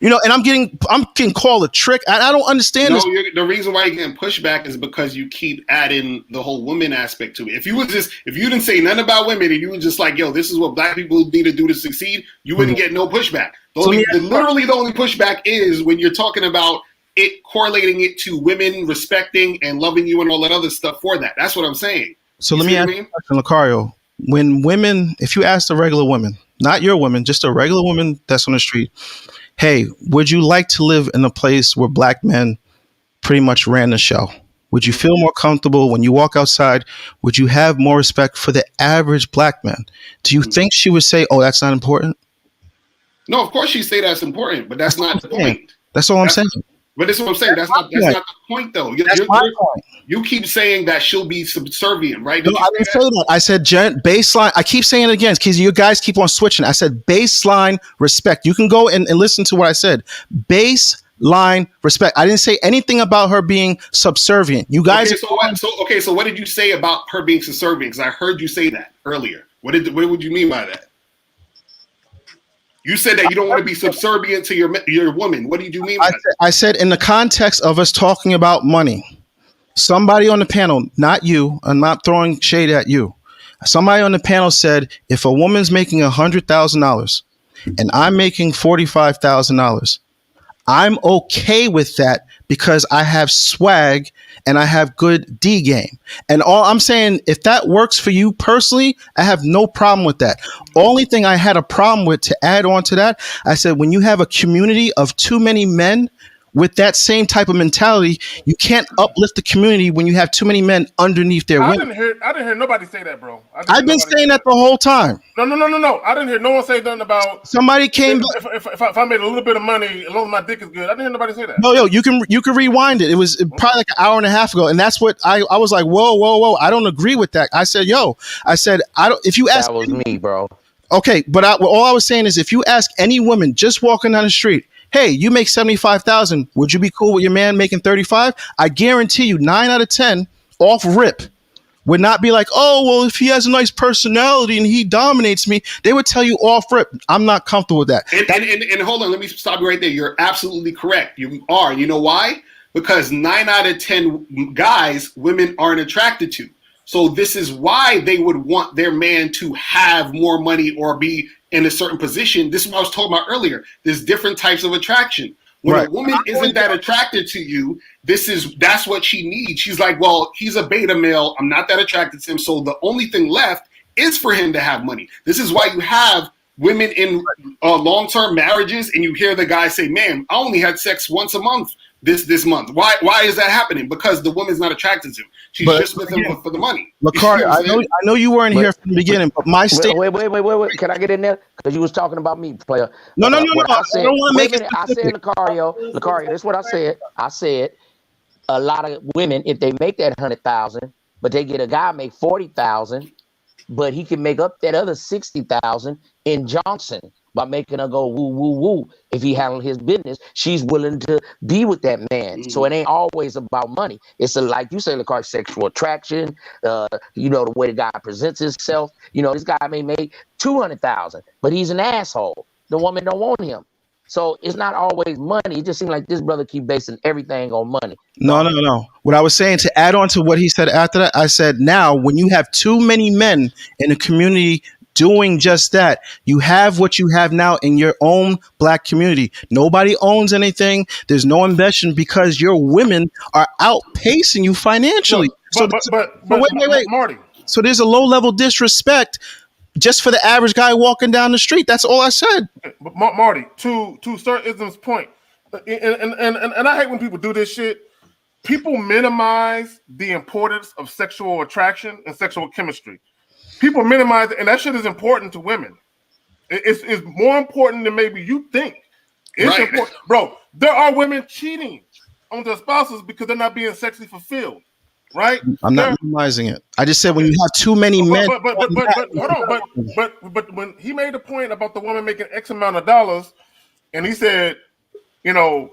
I: You know, and I'm getting called a trick. I don't understand this.
M: The reason why you're getting pushback is because you keep adding the whole women aspect to it. If you didn't say nothing about women and you were just like, yo, this is what black people need to do to succeed, you wouldn't get no pushback. Literally the only pushback is when you're talking about it, correlating it to women respecting and loving you and all that other stuff for that. That's what I'm saying.
I: So let me ask you a question, Lucario. When women, if you ask a regular woman, not your woman, just a regular woman that's on the street, hey, would you like to live in a place where black men pretty much ran the show? Would you feel more comfortable when you walk outside? Would you have more respect for the average black man? Do you think she would say, oh, that's not important?
M: No, of course she'd say that's important, but that's not the point.
I: That's all I'm saying.
M: But that's what I'm saying. That's not the point, though. You keep saying that she'll be subservient, right?
I: No, I didn't say that. I said baseline. I keep saying it again because you guys keep on switching. I said baseline respect. You can go and listen to what I said. Baseline respect. I didn't say anything about her being subservient. You guys.
M: So what did you say about her being subservient? Because I heard you say that earlier. What would you mean by that? You said that you don't want to be subservient to your woman. What did you mean by that?
I: I said in the context of us talking about money, somebody on the panel, not you, I'm not throwing shade at you. Somebody on the panel said, if a woman's making $100,000 and I'm making $45,000, I'm okay with that because I have swag and I have good D game. And all I'm saying, if that works for you personally, I have no problem with that. Only thing I had a problem with, to add on to that, I said, when you have a community of too many men with that same type of mentality, you can't uplift the community when you have too many men underneath their
G: I
I: women.
G: didn't hear nobody say that, bro.
I: I've been saying that the whole time.
G: No. I didn't hear no one say nothing about
I: somebody came.
G: If I made a little bit of money, as long as my dick is good, I didn't hear nobody say that.
I: No, you can rewind it. It was probably like an hour and a half ago, and that's what I was like. Whoa! I don't agree with that. I said, I don't. If you ask,
J: that was me, bro.
I: Okay, but all I was saying is, if you ask any woman just walking down the street, hey, you make 75,000, would you be cool with your man making 35? I guarantee you, 9 out of 10 off rip would not be like, oh, well, if he has a nice personality and he dominates me, they would tell you off rip, I'm not comfortable with that.
M: And hold on, let me stop you right there. You're absolutely correct. You are. You know why? Because 9 out of 10 guys, women aren't attracted to. So this is why they would want their man to have more money or be in a certain position. This is what I was talking about earlier. There's different types of attraction. When a woman isn't that attracted to you, that's what she needs. She's like, well, he's a beta male. I'm not that attracted to him. So the only thing left is for him to have money. This is why you have women in long-term marriages, and you hear the guy say, man, I only had sex once a month this month. Why is that happening? Because the woman's not attracted to him. She's just with him for the money.
I: LaCarrio, I know you weren't here from the beginning, but my statement.
J: Wait. Can I get in there? Because you was talking about me, player.
I: No. I don't want to make it
J: I said, LaCarrio, this is what I said. I said a lot of women, if they make that 100,000, but they get a guy make 40,000, but he can make up that other 60,000 in Johnson by making her go woo woo woo. If he handled his business, she's willing to be with that man. So it ain't always about money. It's like you say, LaCarrio, sexual attraction. The way the guy presents himself. This guy may make 200,000, but he's an asshole. The woman don't want him. So it's not always money. It just seems like this brother keep basing everything on money.
I: No. What I was saying, to add on to what he said after that, I said, now when you have too many men in a community doing just that, you have what you have now in your own black community. Nobody owns anything. There's no investment because your women are outpacing you financially.
G: But wait, Marty.
I: So there's a low level disrespect just for the average guy walking down the street. That's all I said.
G: But Marty, to Sir Izm's point, and I hate when people do this shit. People minimize the importance of sexual attraction and sexual chemistry. People minimize it, and that shit is important to women. It's more important than maybe you think. It's important, bro. There are women cheating on their spouses because they're not being sexually fulfilled. Right?
I: I'm not minimizing it. I just said when you have too many men.
G: But hold on. But when he made the point about the woman making X amount of dollars, and he said, and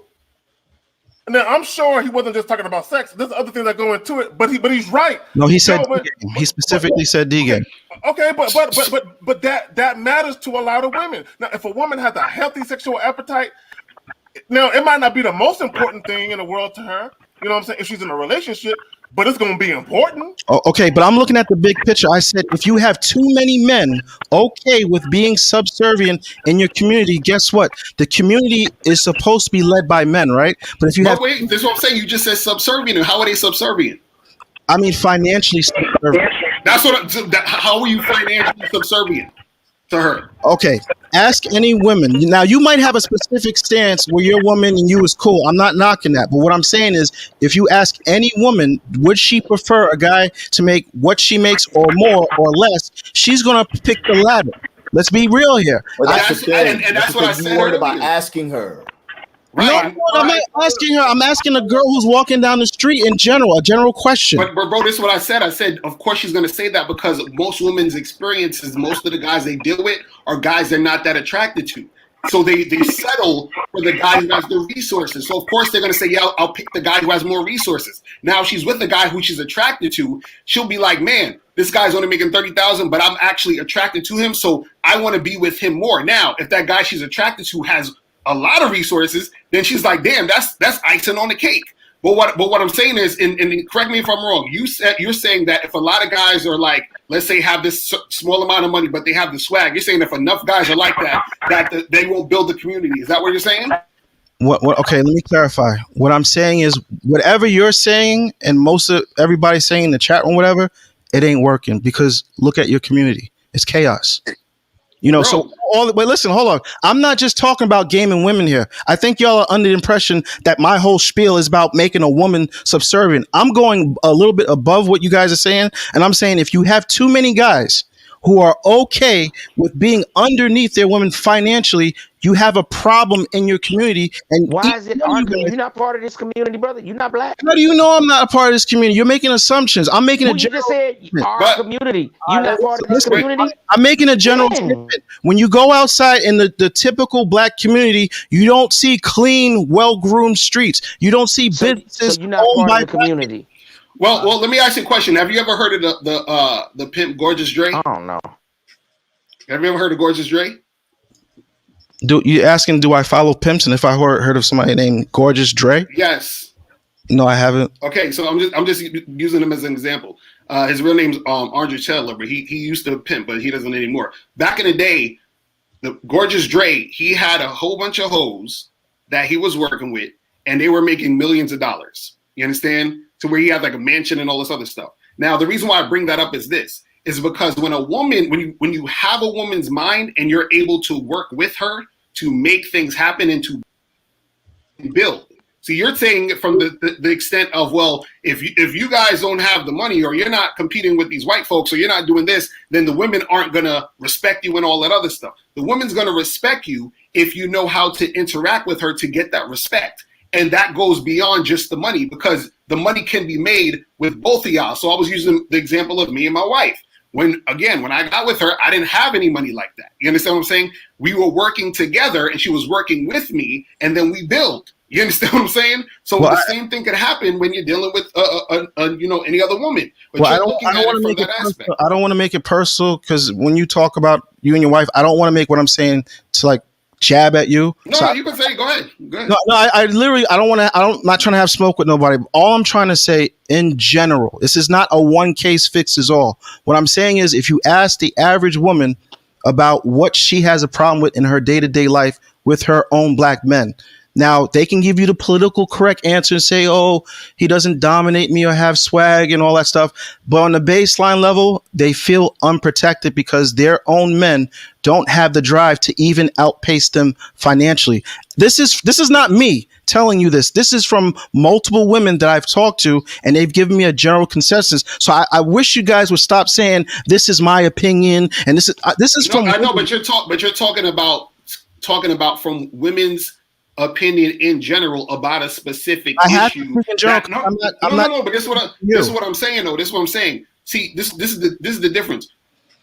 G: then I'm sure he wasn't just talking about sex. There's other things that go into it. But he's right.
I: No, he said he specifically said D-game.
G: Okay, but that matters to a lot of women. Now, if a woman has a healthy sexual appetite, now it might not be the most important thing in the world to her. You know what I'm saying? If she's in a relationship. But it's going to be important.
I: Oh, okay, but I'm looking at the big picture. I said, if you have too many men okay with being subservient in your community, guess what? The community is supposed to be led by men, right? But if you
M: wait, this is what I'm saying. You just said subservient. How are they subservient?
I: I mean, financially subservient.
M: That's how are you financially subservient to her?
I: Okay, ask any women. Now, you might have a specific stance where your woman and you is cool. I'm not knocking that. But what I'm saying is, if you ask any woman, would she prefer a guy to make what she makes or more or less? She's going to pick the latter. Let's be real here.
C: Well, that's the thing.
M: And that's what I said.
C: You worried about asking her.
I: Right. No, I'm not asking her. I'm asking a girl who's walking down the street in general, a general question.
M: But bro, this is what I said. I said, of course she's going to say that because most women's experiences, most of the guys they deal with are guys they're not that attracted to. So they settle for the guy who has the resources. So of course they're going to say, yeah, I'll pick the guy who has more resources. Now if she's with the guy who she's attracted to, she'll be like, man, this guy's only making 30,000, but I'm actually attracted to him. So I want to be with him more. Now, if that guy she's attracted to has a lot of resources, then she's like, damn, that's icing on the cake. But what I'm saying is, and correct me if I'm wrong, you're saying that if a lot of guys are like, let's say have this small amount of money, but they have the swag, you're saying if enough guys are like that they won't build the community. Is that what you're saying?
I: What? Okay, let me clarify. What I'm saying is, whatever you're saying and most of everybody's saying in the chat room, whatever, it ain't working because look at your community. It's chaos. You know,
M: Bro.
I: so wait, listen, hold on. I'm not just talking about gaming women here. I think y'all are under the impression that my whole spiel is about making a woman subservient. I'm going a little bit above what you guys are saying, and I'm saying if you have too many guys who are okay with being underneath their women financially, you have a problem in your community. And
J: why is it argument? You're not part of this community, brother. You're not black.
I: how do you know I'm not a part of this community? You're making assumptions. I'm making
J: Well, you just said our community. You're not part of this community.
I: I'm making a general statement. When you go outside in the typical black community, you don't see clean, well-groomed streets. You don't see businesses
J: so you're not
I: owned
J: part
I: by
J: of the community.
M: Well, let me ask you a question. Have you ever heard of the pimp Gorgeous Dre?
J: I don't know.
M: Have you ever heard of Gorgeous Dre?
I: Do you asking? Do I follow pimps? And if I heard of somebody named Gorgeous Dre?
M: Yes.
I: No, I haven't.
M: Okay, so I'm just using him as an example. His real name's Andre Chandler, but he used to pimp, but he doesn't anymore. Back in the day, the Gorgeous Dre, he had a whole bunch of hoes that he was working with, and they were making millions of dollars. You understand? To where he had like a mansion and all this other stuff. Now, the reason why I bring that up is this. Is because when you have a woman's mind and you're able to work with her to make things happen and to build. So you're saying it from the extent of, well, if you guys don't have the money or you're not competing with these white folks or you're not doing this, then the women aren't going to respect you and all that other stuff. The woman's going to respect you if you know how to interact with her to get that respect. And that goes beyond just the money because the money can be made with both of y'all. So I was using the example of me and my wife. When I got with her, I didn't have any money like that. You understand what I'm saying? We were working together and she was working with me and then we built. You understand what I'm saying? So the same thing could happen when you're dealing with any other woman. But
I: well,
M: you're looking at it from that aspect.
I: I don't want to make it personal because when you talk about you and your wife, I don't want to make what I'm saying to like jab at you.
M: No, you can say go ahead. Go ahead.
I: No, I literally I'm not trying to have smoke with nobody. All I'm trying to say in general, this is not a one case fixes all. What I'm saying is if you ask the average woman about what she has a problem with in her day-to-day life with her own black men. Now, they can give you the political correct answer and say, oh, he doesn't dominate me or have swag and all that stuff. But on the baseline level, they feel unprotected because their own men don't have the drive to even outpace them financially. This is not me telling you this. This is from multiple women that I've talked to, and they've given me a general consensus. So I wish you guys would stop saying this is my opinion and this is from.
M: I know, but you're talking about from women's opinion in general about a specific issue. No, but this is what I'm saying though. This is what I'm saying. See, this is the difference.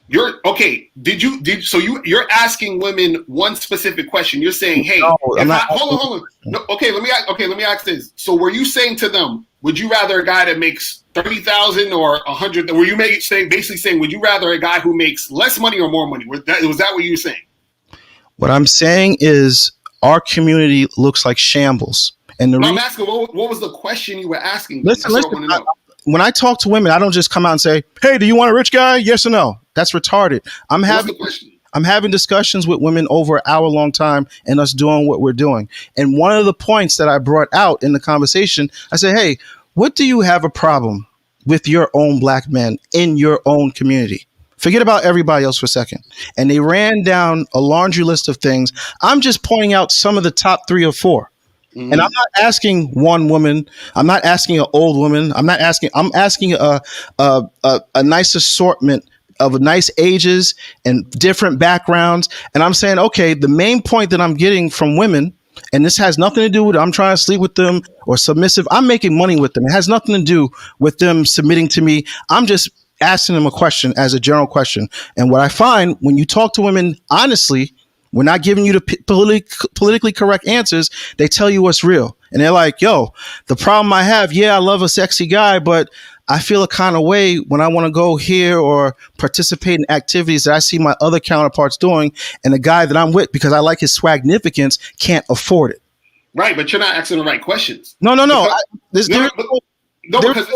M: You're okay. You're asking women one specific question. You're saying, hey, hold on. No, okay, let me ask this. So were you saying to them, would you rather a guy that makes 30,000 or 100? Were you basically saying, would you rather a guy who makes less money or more money? Was that what you were saying?
I: What I'm saying is our community looks like shambles. And
M: I'm asking, what was the question you were asking?
I: Listen, when I talk to women, I don't just come out and say, hey, do you want a rich guy? Yes or no? That's retarded. I'm having discussions with women over an hour-long time and us doing what we're doing. And one of the points that I brought out in the conversation, I said, hey, what do you have a problem with your own black men in your own community? Forget about everybody else for a second. And they ran down a laundry list of things. I'm just pointing out some of the top 3 or 4. Mm-hmm. And I'm not asking one woman. I'm not asking an old woman. I'm asking a nice assortment of nice ages and different backgrounds. And I'm saying, okay, the main point that I'm getting from women, and this has nothing to do with I'm trying to sleep with them or submissive. I'm making money with them. It has nothing to do with them submitting to me. I'm just asking them a question as a general question. And what I find when you talk to women honestly, we're not giving you the politically correct answers. They tell you what's real. And they're like, yo, the problem I have, I love a sexy guy, but I feel a kind of way when I want to go here or participate in activities that I see my other counterparts doing. And the guy that I'm with, because I like his swagnificance, can't afford it.
M: Right. But you're not asking the right questions.
I: No.
M: There's no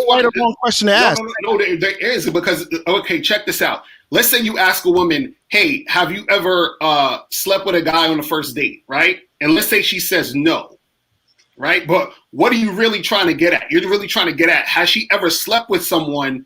I: right or wrong question to ask.
M: No, there is, because, okay, check this out. Let's say you ask a woman, hey, have you ever slept with a guy on the first date, right? And let's say she says no, right? But what are you really trying to get at? You're really trying to get at, has she ever slept with someone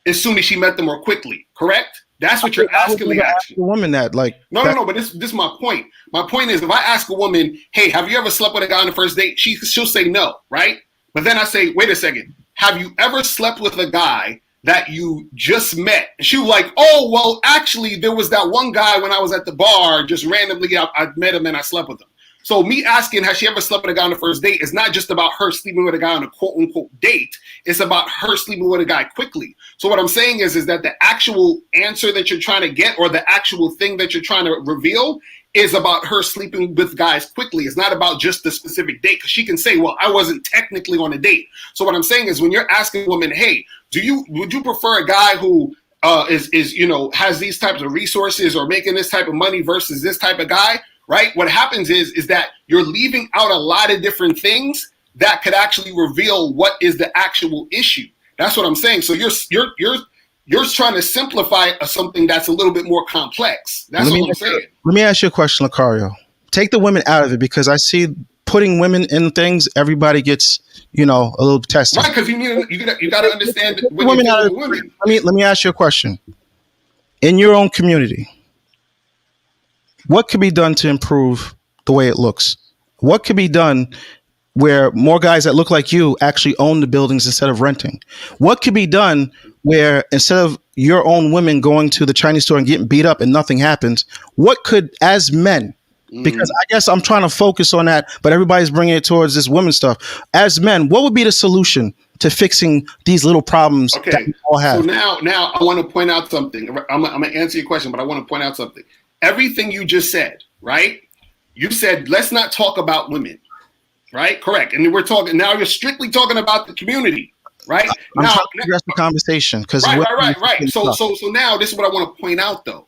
M: as soon as she met them or quickly, correct? That's what you're asking the action.
I: The woman that like
M: no. But this is my point. My point is, if I ask a woman, "Hey, have you ever slept with a guy on the first date?" She'll say no, right? But then I say, "Wait a second. Have you ever slept with a guy that you just met?" And she was like, "Oh, well, actually, there was that one guy when I was at the bar, just randomly, I met him and I slept with him." So me asking, has she ever slept with a guy on the first date, is not just about her sleeping with a guy on a quote unquote date. It's about her sleeping with a guy quickly. So what I'm saying is that the actual answer that you're trying to get, or the actual thing that you're trying to reveal, is about her sleeping with guys quickly. It's not about just the specific date, because she can say, well, I wasn't technically on a date. So what I'm saying is, when you're asking a woman, hey, would you prefer a guy who is has these types of resources or making this type of money versus this type of guy? Right? What happens is that you're leaving out a lot of different things that could actually reveal what is the actual issue. That's what I'm saying. So you're trying to simplify something that's a little bit more complex. That's what I'm saying.
I: Let me ask you a question, Locario. Take the women out of it, because I see putting women in things, everybody gets a little tested.
M: Right? Because you got to understand when you're dealing with women.
I: Let me ask you a question. In your own community, what could be done to improve the way it looks? What could be done where more guys that look like you actually own the buildings instead of renting? What could be done where instead of your own women going to the Chinese store and getting beat up and nothing happens, what could, as men, because I guess I'm trying to focus on that, but everybody's bringing it towards this women stuff. As men, what would be the solution to fixing these little problems that we all have?
M: So now I want to point out something. I'm going to answer your question, but I want to point out something. Everything you just said, right? You said, let's not talk about women, right? Correct. And we're talking, now you're strictly talking about the community, right?
I: I'm trying to progress the conversation.
M: Right. So now this is what I want to point out, though.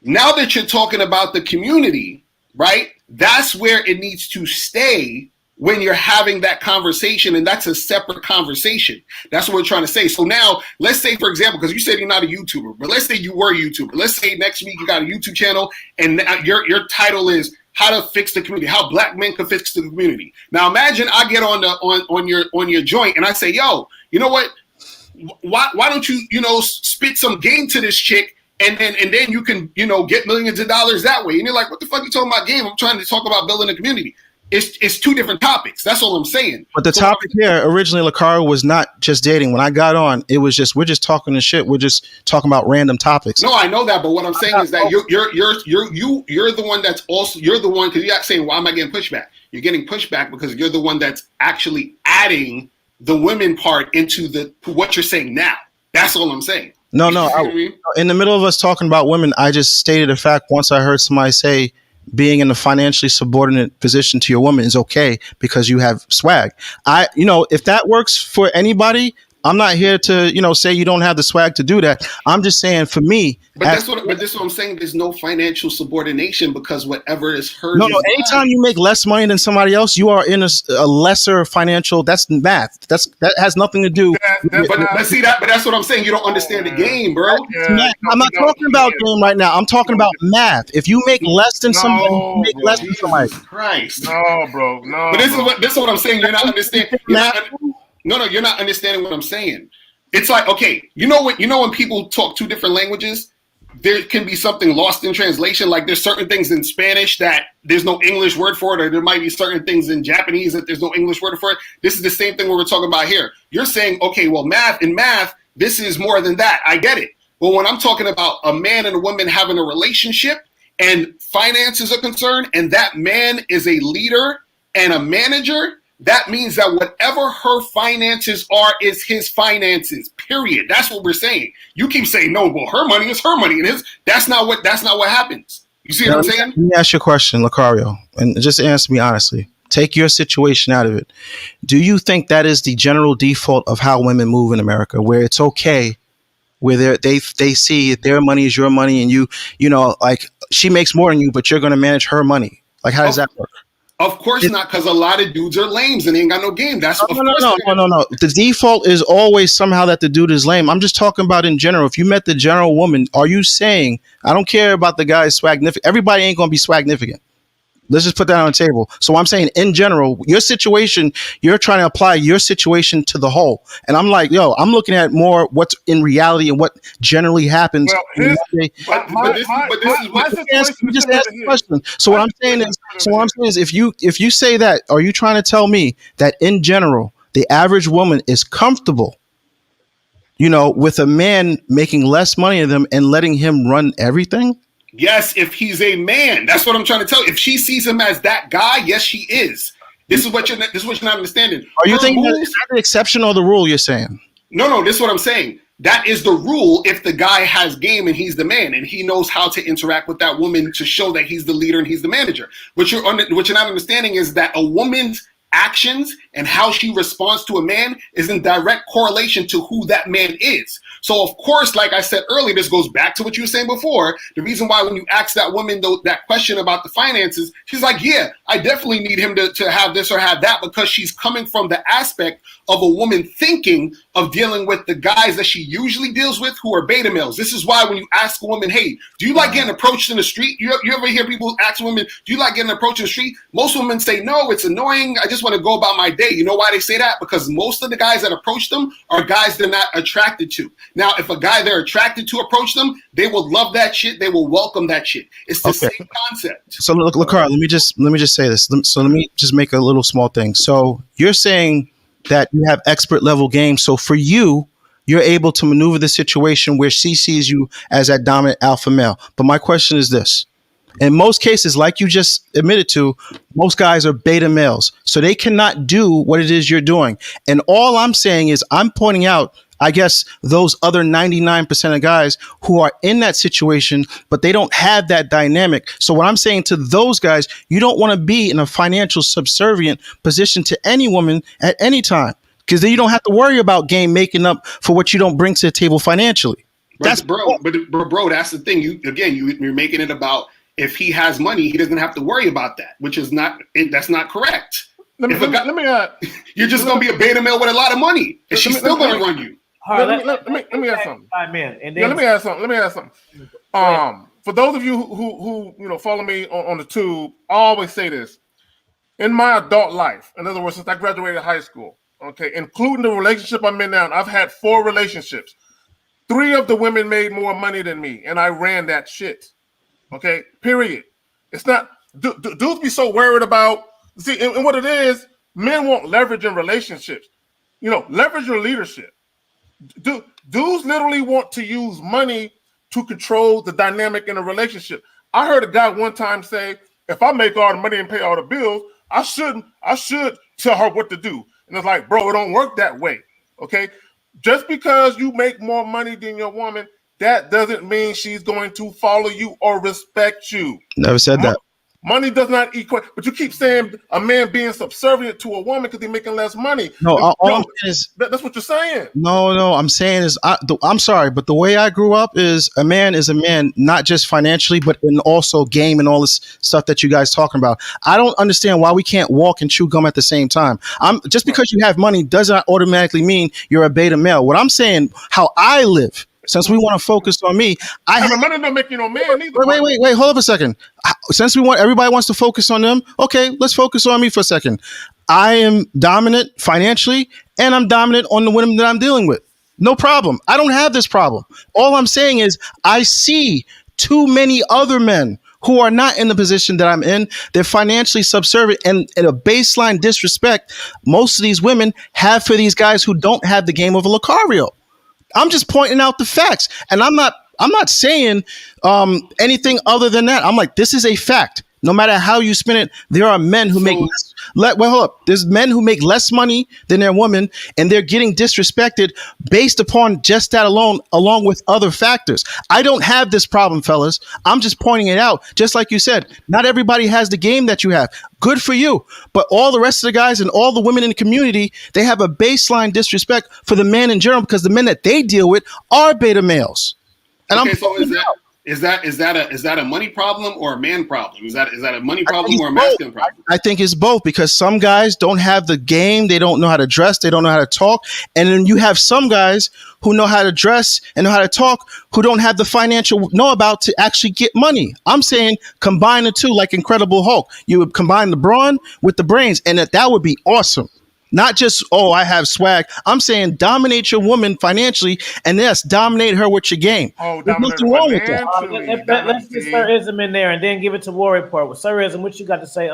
M: Now that you're talking about the community, right? That's where it needs to stay when you're having that conversation, and that's a separate conversation. That's what we're trying to say. So now, let's say, for example, because you said you're not a YouTuber, but let's say you were a YouTuber. Let's say next week you got a YouTube channel, and your title is "How to Fix the Community," how black men can fix the community. Now imagine I get on your joint and I say, yo, you know what? Why don't you spit some game to this chick, and then you can get millions of dollars that way? And you're like, what the fuck you talking about game? I'm trying to talk about building a community. It's two different topics. That's all I'm saying.
I: But the topic here originally, Locario, was not just dating. When I got on, it was just, we're just talking the shit. We're just talking about random topics.
M: No, I know that, but what I'm saying is that you're the one that's also, you're the one, because you're not saying, why am I getting pushback? You're getting pushback because you're the one that's actually adding the women part into what you're saying now. That's all I'm saying.
I: No, in the middle of us talking about women, I just stated a fact. Once I heard somebody say being in a financially subordinate position to your woman is okay because you have swag. If that works for anybody, I'm not here to, say you don't have the swag to do that. I'm just saying, for me.
M: But this is what I'm saying. There's no financial subordination, because whatever is hers.
I: No. Anytime you make less money than somebody else, you are in a lesser financial. That's math. That has nothing to do.
M: But see that. But that's what I'm saying. You don't understand the game, bro.
I: I'm not talking about game right now. I'm talking about math. If you make less than somebody, you make less than somebody.
M: Christ.
G: No, bro. No.
M: But this is what I'm saying. You're not understanding. No, you're not understanding what I'm saying. It's like, okay, when people talk two different languages, there can be something lost in translation. Like there's certain things in Spanish that there's no English word for it, or there might be certain things in Japanese that there's no English word for it. This is the same thing what we're talking about here. You're saying, okay, well, math, this is more than that. I get it. But when I'm talking about a man and a woman having a relationship and finances are concerned, and that man is a leader and a manager, that means that whatever her finances are is his finances, period. That's what we're saying. You keep saying, no, well, her money is her money. And that's not what happens. You see what I'm saying?
I: Let me ask you a question, Locario, and just answer me honestly. Take your situation out of it. Do you think that is the general default of how women move in America, where it's okay, where they see their money is your money, and like she makes more than you, but you're going to manage her money? Like, how does that work?
M: Of course not, because a lot of dudes are lames and they ain't got no game. That's
I: no. The default is always somehow that the dude is lame. I'm just talking about in general. If you met the general woman, are you saying, I don't care about the guy's swagnificent? Everybody ain't gonna be swagnificant. Let's just put that on the table. So I'm saying in general, your situation, you're trying to apply your situation to the whole. And I'm like, yo, I'm looking at more what's in reality and what generally happens.
G: Well,
I: But
G: this is my situation.
I: Just ask the question. So what I'm saying is, if you say that, are you trying to tell me that in general, the average woman is comfortable, with a man making less money than them and letting him run everything?
M: Yes, if he's a man. That's what I'm trying to tell you. If she sees him as that guy, yes, she is. This is what you're not understanding.
I: Are you thinking that's the exception or the rule you're saying?
M: No, this is what I'm saying. That is the rule if the guy has game and he's the man and he knows how to interact with that woman to show that he's the leader and he's the manager. What you're not understanding is that a woman's actions and how she responds to a man is in direct correlation to who that man is. So of course, like I said earlier, this goes back to what you were saying before. The reason why when you ask that woman that question about the finances, she's like, yeah, I definitely need him to have this or have that, because she's coming from the aspect of a woman thinking of dealing with the guys that she usually deals with who are beta males. This is why when you ask a woman, hey, do you like getting approached in the street? You ever hear people ask women, do you like getting approached in the street? Most women say, no, it's annoying. I just want to go about my day. You know why they say that? Because most of the guys that approach them are guys they're not attracted to. Now, if a guy they're attracted to approach them, they will love that shit. They will welcome that shit. It's the same concept.
I: So look, Carl, let me just say this. So let me just make a little small thing. So you're saying that you have expert level game. So for you, you're able to maneuver the situation where she sees you as that dominant alpha male. But my question is this. In most cases, like you just admitted to, most guys are beta males. So they cannot do what it is you're doing. And all I'm saying is I'm pointing out, I guess, those other 99% of guys who are in that situation, but they don't have that dynamic. So what I'm saying to those guys, you don't want to be in a financial subservient position to any woman at any time, because then you don't have to worry about game making up for what you don't bring to the table financially.
M: That's bro, bro, that's the thing. You're making it about if he has money, he doesn't have to worry about that, which is that's not correct. You're just going to be a beta male with a lot of money, and she's still going to run you.
G: Let me ask something. Let me ask something. For those of you who follow me on the tube, I always say this. In my adult life, in other words, since I graduated high school, okay, including the relationship I'm in now, I've had 4 relationships. 3 of the women made more money than me, and I ran that shit. Okay, period. It's not dudes be so worried about and what it is. Men want leverage in relationships. Leverage your leadership. Dudes literally want to use money to control the dynamic in a relationship. I heard a guy one time say, if I make all the money and pay all the bills, I should tell her what to do. And it's like, bro, it don't work that way. Okay. Just because you make more money than your woman, that doesn't mean she's going to follow you or respect you.
I: Never said that.
G: Money does not equal, but you keep saying a man being subservient to a woman because he's making less money.
I: No, all I'm saying is
G: that's what you're saying.
I: No, I'm saying is I'm sorry, but the way I grew up is a man, not just financially, but in also game and all this stuff that you guys talking about. I don't understand why we can't walk and chew gum at the same time. Just because you have money does not automatically mean you're a beta male. What I'm saying, how I live. Since we want to focus on me,
G: money don't make you no man either.
I: Wait, hold up a second. Since everybody wants to focus on them, okay, let's focus on me for a second. I am dominant financially, and I'm dominant on the women that I'm dealing with. No problem. I don't have this problem. All I'm saying is I see too many other men who are not in the position that I'm in. They're financially subservient, and a baseline disrespect most of these women have for these guys who don't have the game of a Locario. I'm just pointing out the facts, and I'm not saying anything other than that. I'm like, this is a fact. No matter how you spin it, there are men who make hold up. There's men who make less money than their woman, and they're getting disrespected based upon just that alone, along with other factors. I don't have this problem, fellas. I'm just pointing it out. Just like you said, not everybody has the game that you have. Good for you. But all the rest of the guys and all the women in the community, they have a baseline disrespect for the men in general because the men that they deal with are beta males. And
M: okay, so Is that a money problem or a man problem? Is that a money problem or a masculine problem?
I: I think it's both, because some guys don't have the game, they don't know how to dress, they don't know how to talk, and then you have some guys who know how to dress and know how to talk who don't have the financial know about to actually get money. I'm saying combine the two, like Incredible Hulk. You would combine the brawn with the brains, and that would be awesome. Not just, oh, I have swag. I'm saying dominate your woman financially, and yes, dominate her with your game.
G: Oh,
I: there's nothing wrong with that.
A: Let's get Sir Izm in there and then give it to War Report. With Sir Izm, what you got to say,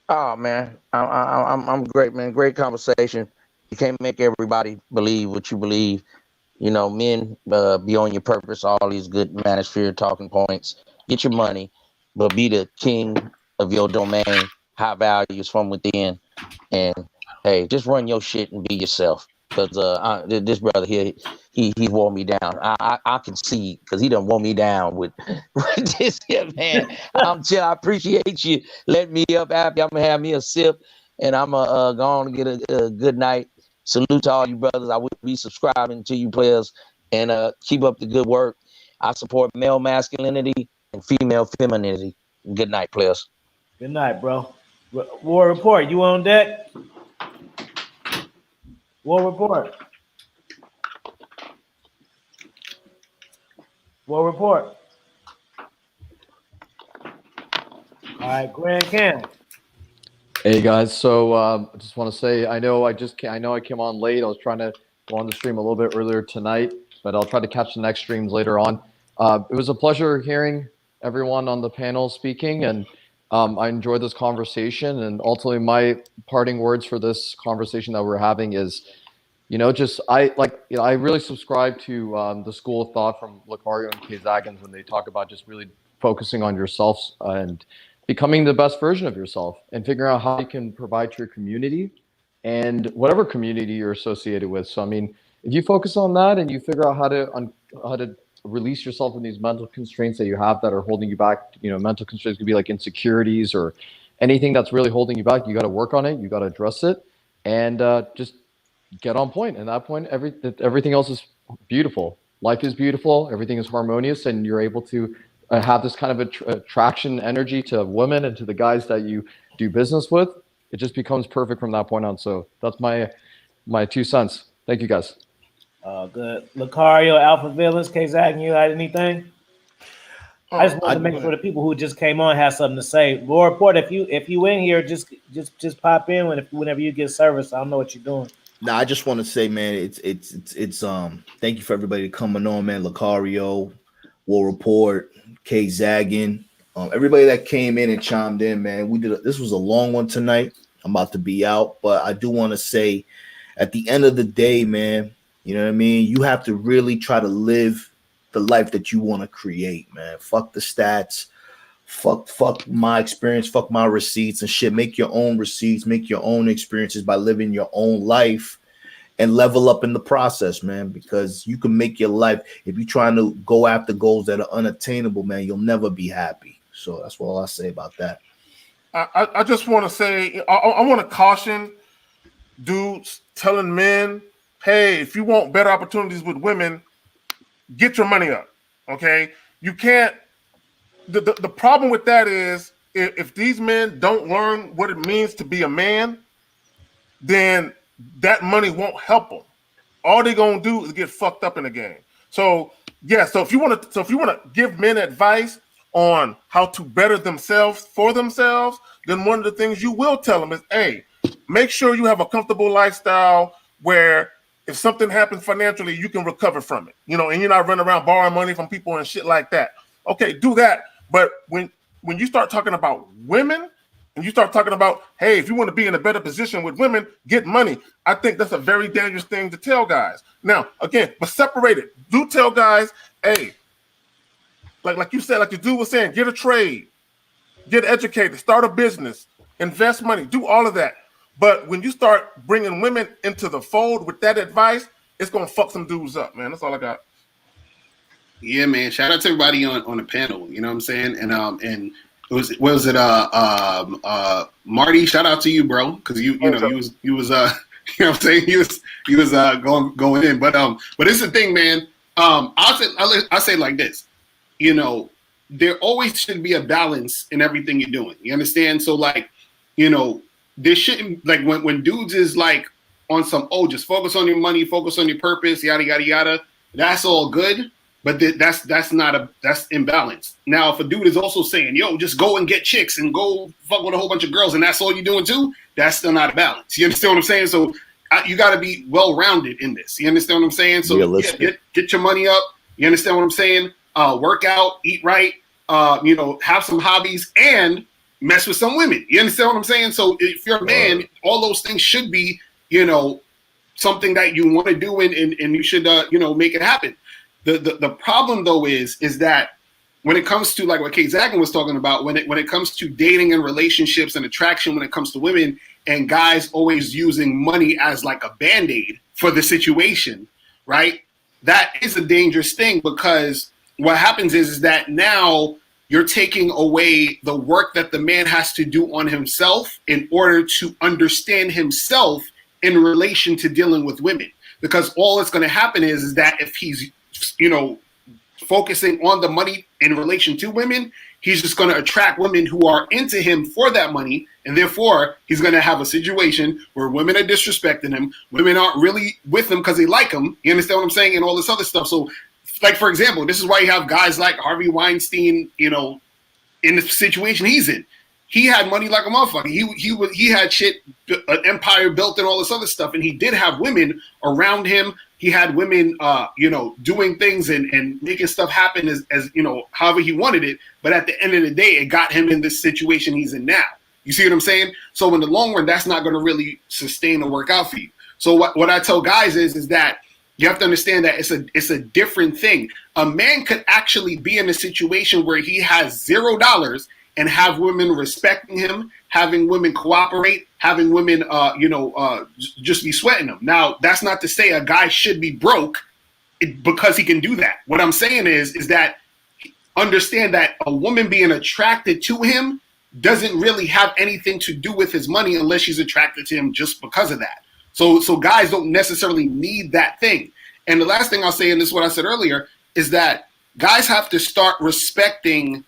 J: Oh man, I'm great, man. Great conversation. You can't make everybody believe what you believe. You know, men, be on your purpose. All these good manosphere talking points. Get your money, but be the king of your domain. High values from within, and hey, just run your shit and be yourself. Cause this brother here, he wore me down. I can see, cause he done wore me down with this here, man. I appreciate you letting me up happy. I'm gonna have me a sip, and I'm gonna go on and get a good night. Salute to all you brothers. I will be subscribing to you players, and keep up the good work. I support male masculinity and female femininity. Good night, players.
A: Good night, bro. War Report, you on deck? War Report. War Report. All right, Grand Cam.
N: Hey guys, so I just want to say I know I came on late. I was trying to go on the stream a little bit earlier tonight, but I'll try to catch the next streams later on. It was a pleasure hearing everyone on the panel speaking, and I enjoyed this conversation. And ultimately, my parting words for this conversation that we're having is, I really subscribe to the school of thought from Locario and Kzaggin when they talk about just really focusing on yourself and becoming the best version of yourself and figuring out how you can provide to your community and whatever community you're associated with. So, I mean, if you focus on that and you figure out how to release yourself from these mental constraints that you have that are holding you back, mental constraints could be like insecurities or anything that's really holding you back. You got to work on it. You got to address it and just get on point. And at that point, everything else is beautiful. Life is beautiful. Everything is harmonious, and you're able to have this kind of attraction energy to women and to the guys that you do business with. It just becomes perfect from that point on. So that's my 2 cents. Thank you, guys.
A: Good. Locario, Alpha Villains, Kzaggin, you had anything? I just wanted to make sure the people who just came on have something to say. War Report, if you in here, just pop in whenever you get service. I don't know what you're doing.
C: Nah, I just want to say, man, it's thank you for everybody coming on, man. Locario, War Report, Kzaggin, everybody that came in and chimed in, man. This was a long one tonight. I'm about to be out, but I do want to say, at the end of the day, man, you know what I mean? You have to really try to live the life that you want to create, man. Fuck the stats. Fuck my experience. Fuck my receipts and shit. Make your own receipts. Make your own experiences by living your own life and level up in the process, man, because you can make your life. If you're trying to go after goals that are unattainable, man, you'll never be happy. So that's all I say about that.
G: I just want to say, I want to caution dudes telling men, hey, if you want better opportunities with women, get your money up, okay? You can't. The problem with that is if these men don't learn what it means to be a man, then that money won't help them. All they're gonna do is get fucked up in the game. So yeah, so if you want to give men advice on how to better themselves for themselves, then one of the things you will tell them is, hey, make sure you have a comfortable lifestyle where if something happens financially, you can recover from it. And you're not running around borrowing money from people and shit like that. Okay, do that. But when you start talking about women and you start talking about, hey, if you want to be in a better position with women, get money. I think that's a very dangerous thing to tell guys. Now, again, but separate it. Do tell guys, hey, like you said, like the dude was saying, get a trade, get educated, start a business, invest money, do all of that. But when you start bringing women into the fold with that advice, it's going to fuck some dudes up, man. That's all I got.
M: Yeah, man. Shout out to everybody on the panel. You know what I'm saying? And Marty? Shout out to you, bro, because you was you know what I'm saying, he was going in. But it's the thing, man. I'll say like this. you know, there always should be a balance in everything you're doing. You understand? So like, you know, there shouldn't, like when dudes is like on some, oh, just focus on your money, focus on your purpose, yada yada yada. That's all good, but that's imbalance. Now, if a dude is also saying, yo, just go and get chicks and go fuck with a whole bunch of girls, and that's all you're doing too, that's still not a balance. You understand what I'm saying? So you got to be well rounded in this. You understand what I'm saying? So yeah, get your money up. You understand what I'm saying? Work out, eat right, you know, have some hobbies, and mess with some women. You understand what I'm saying? So if you're a man, all those things should be, you know, something that you want to do, and you should, you know, make it happen. The problem though is that when it comes to like what Kid Czaggin was talking about, when it comes to dating and relationships and attraction, when it comes to women and guys always using money as like a Band-Aid for the situation, right? That is a dangerous thing, because what happens is that now you're taking away the work that the man has to do on himself in order to understand himself in relation to dealing with women. Because all that's going to happen is that if he's, you know, focusing on the money in relation to women, he's just going to attract women who are into him for that money. And therefore, he's going to have a situation where women are disrespecting him. Women aren't really with him because they like him. You understand what I'm saying? And all this other stuff. So, like, for example, this is why you have guys like Harvey Weinstein, you know, in the situation he's in. He had money like a motherfucker. He had shit, an empire built and all this other stuff. And he did have women around him. He had women, you know, doing things and making stuff happen as, you know, however he wanted it. But at the end of the day, it got him in this situation he's in now. You see what I'm saying? So in the long run, that's not going to really sustain or work out for you. So what I tell guys is that you have to understand that it's a different thing. A man could actually be in a situation where he has $0 and have women respecting him, having women cooperate, having women, just be sweating him. Now, that's not to say a guy should be broke because he can do that. What I'm saying is that understand that a woman being attracted to him doesn't really have anything to do with his money unless she's attracted to him just because of that. So guys don't necessarily need that thing. And the last thing I'll say, and this is what I said earlier, is that guys have to start respecting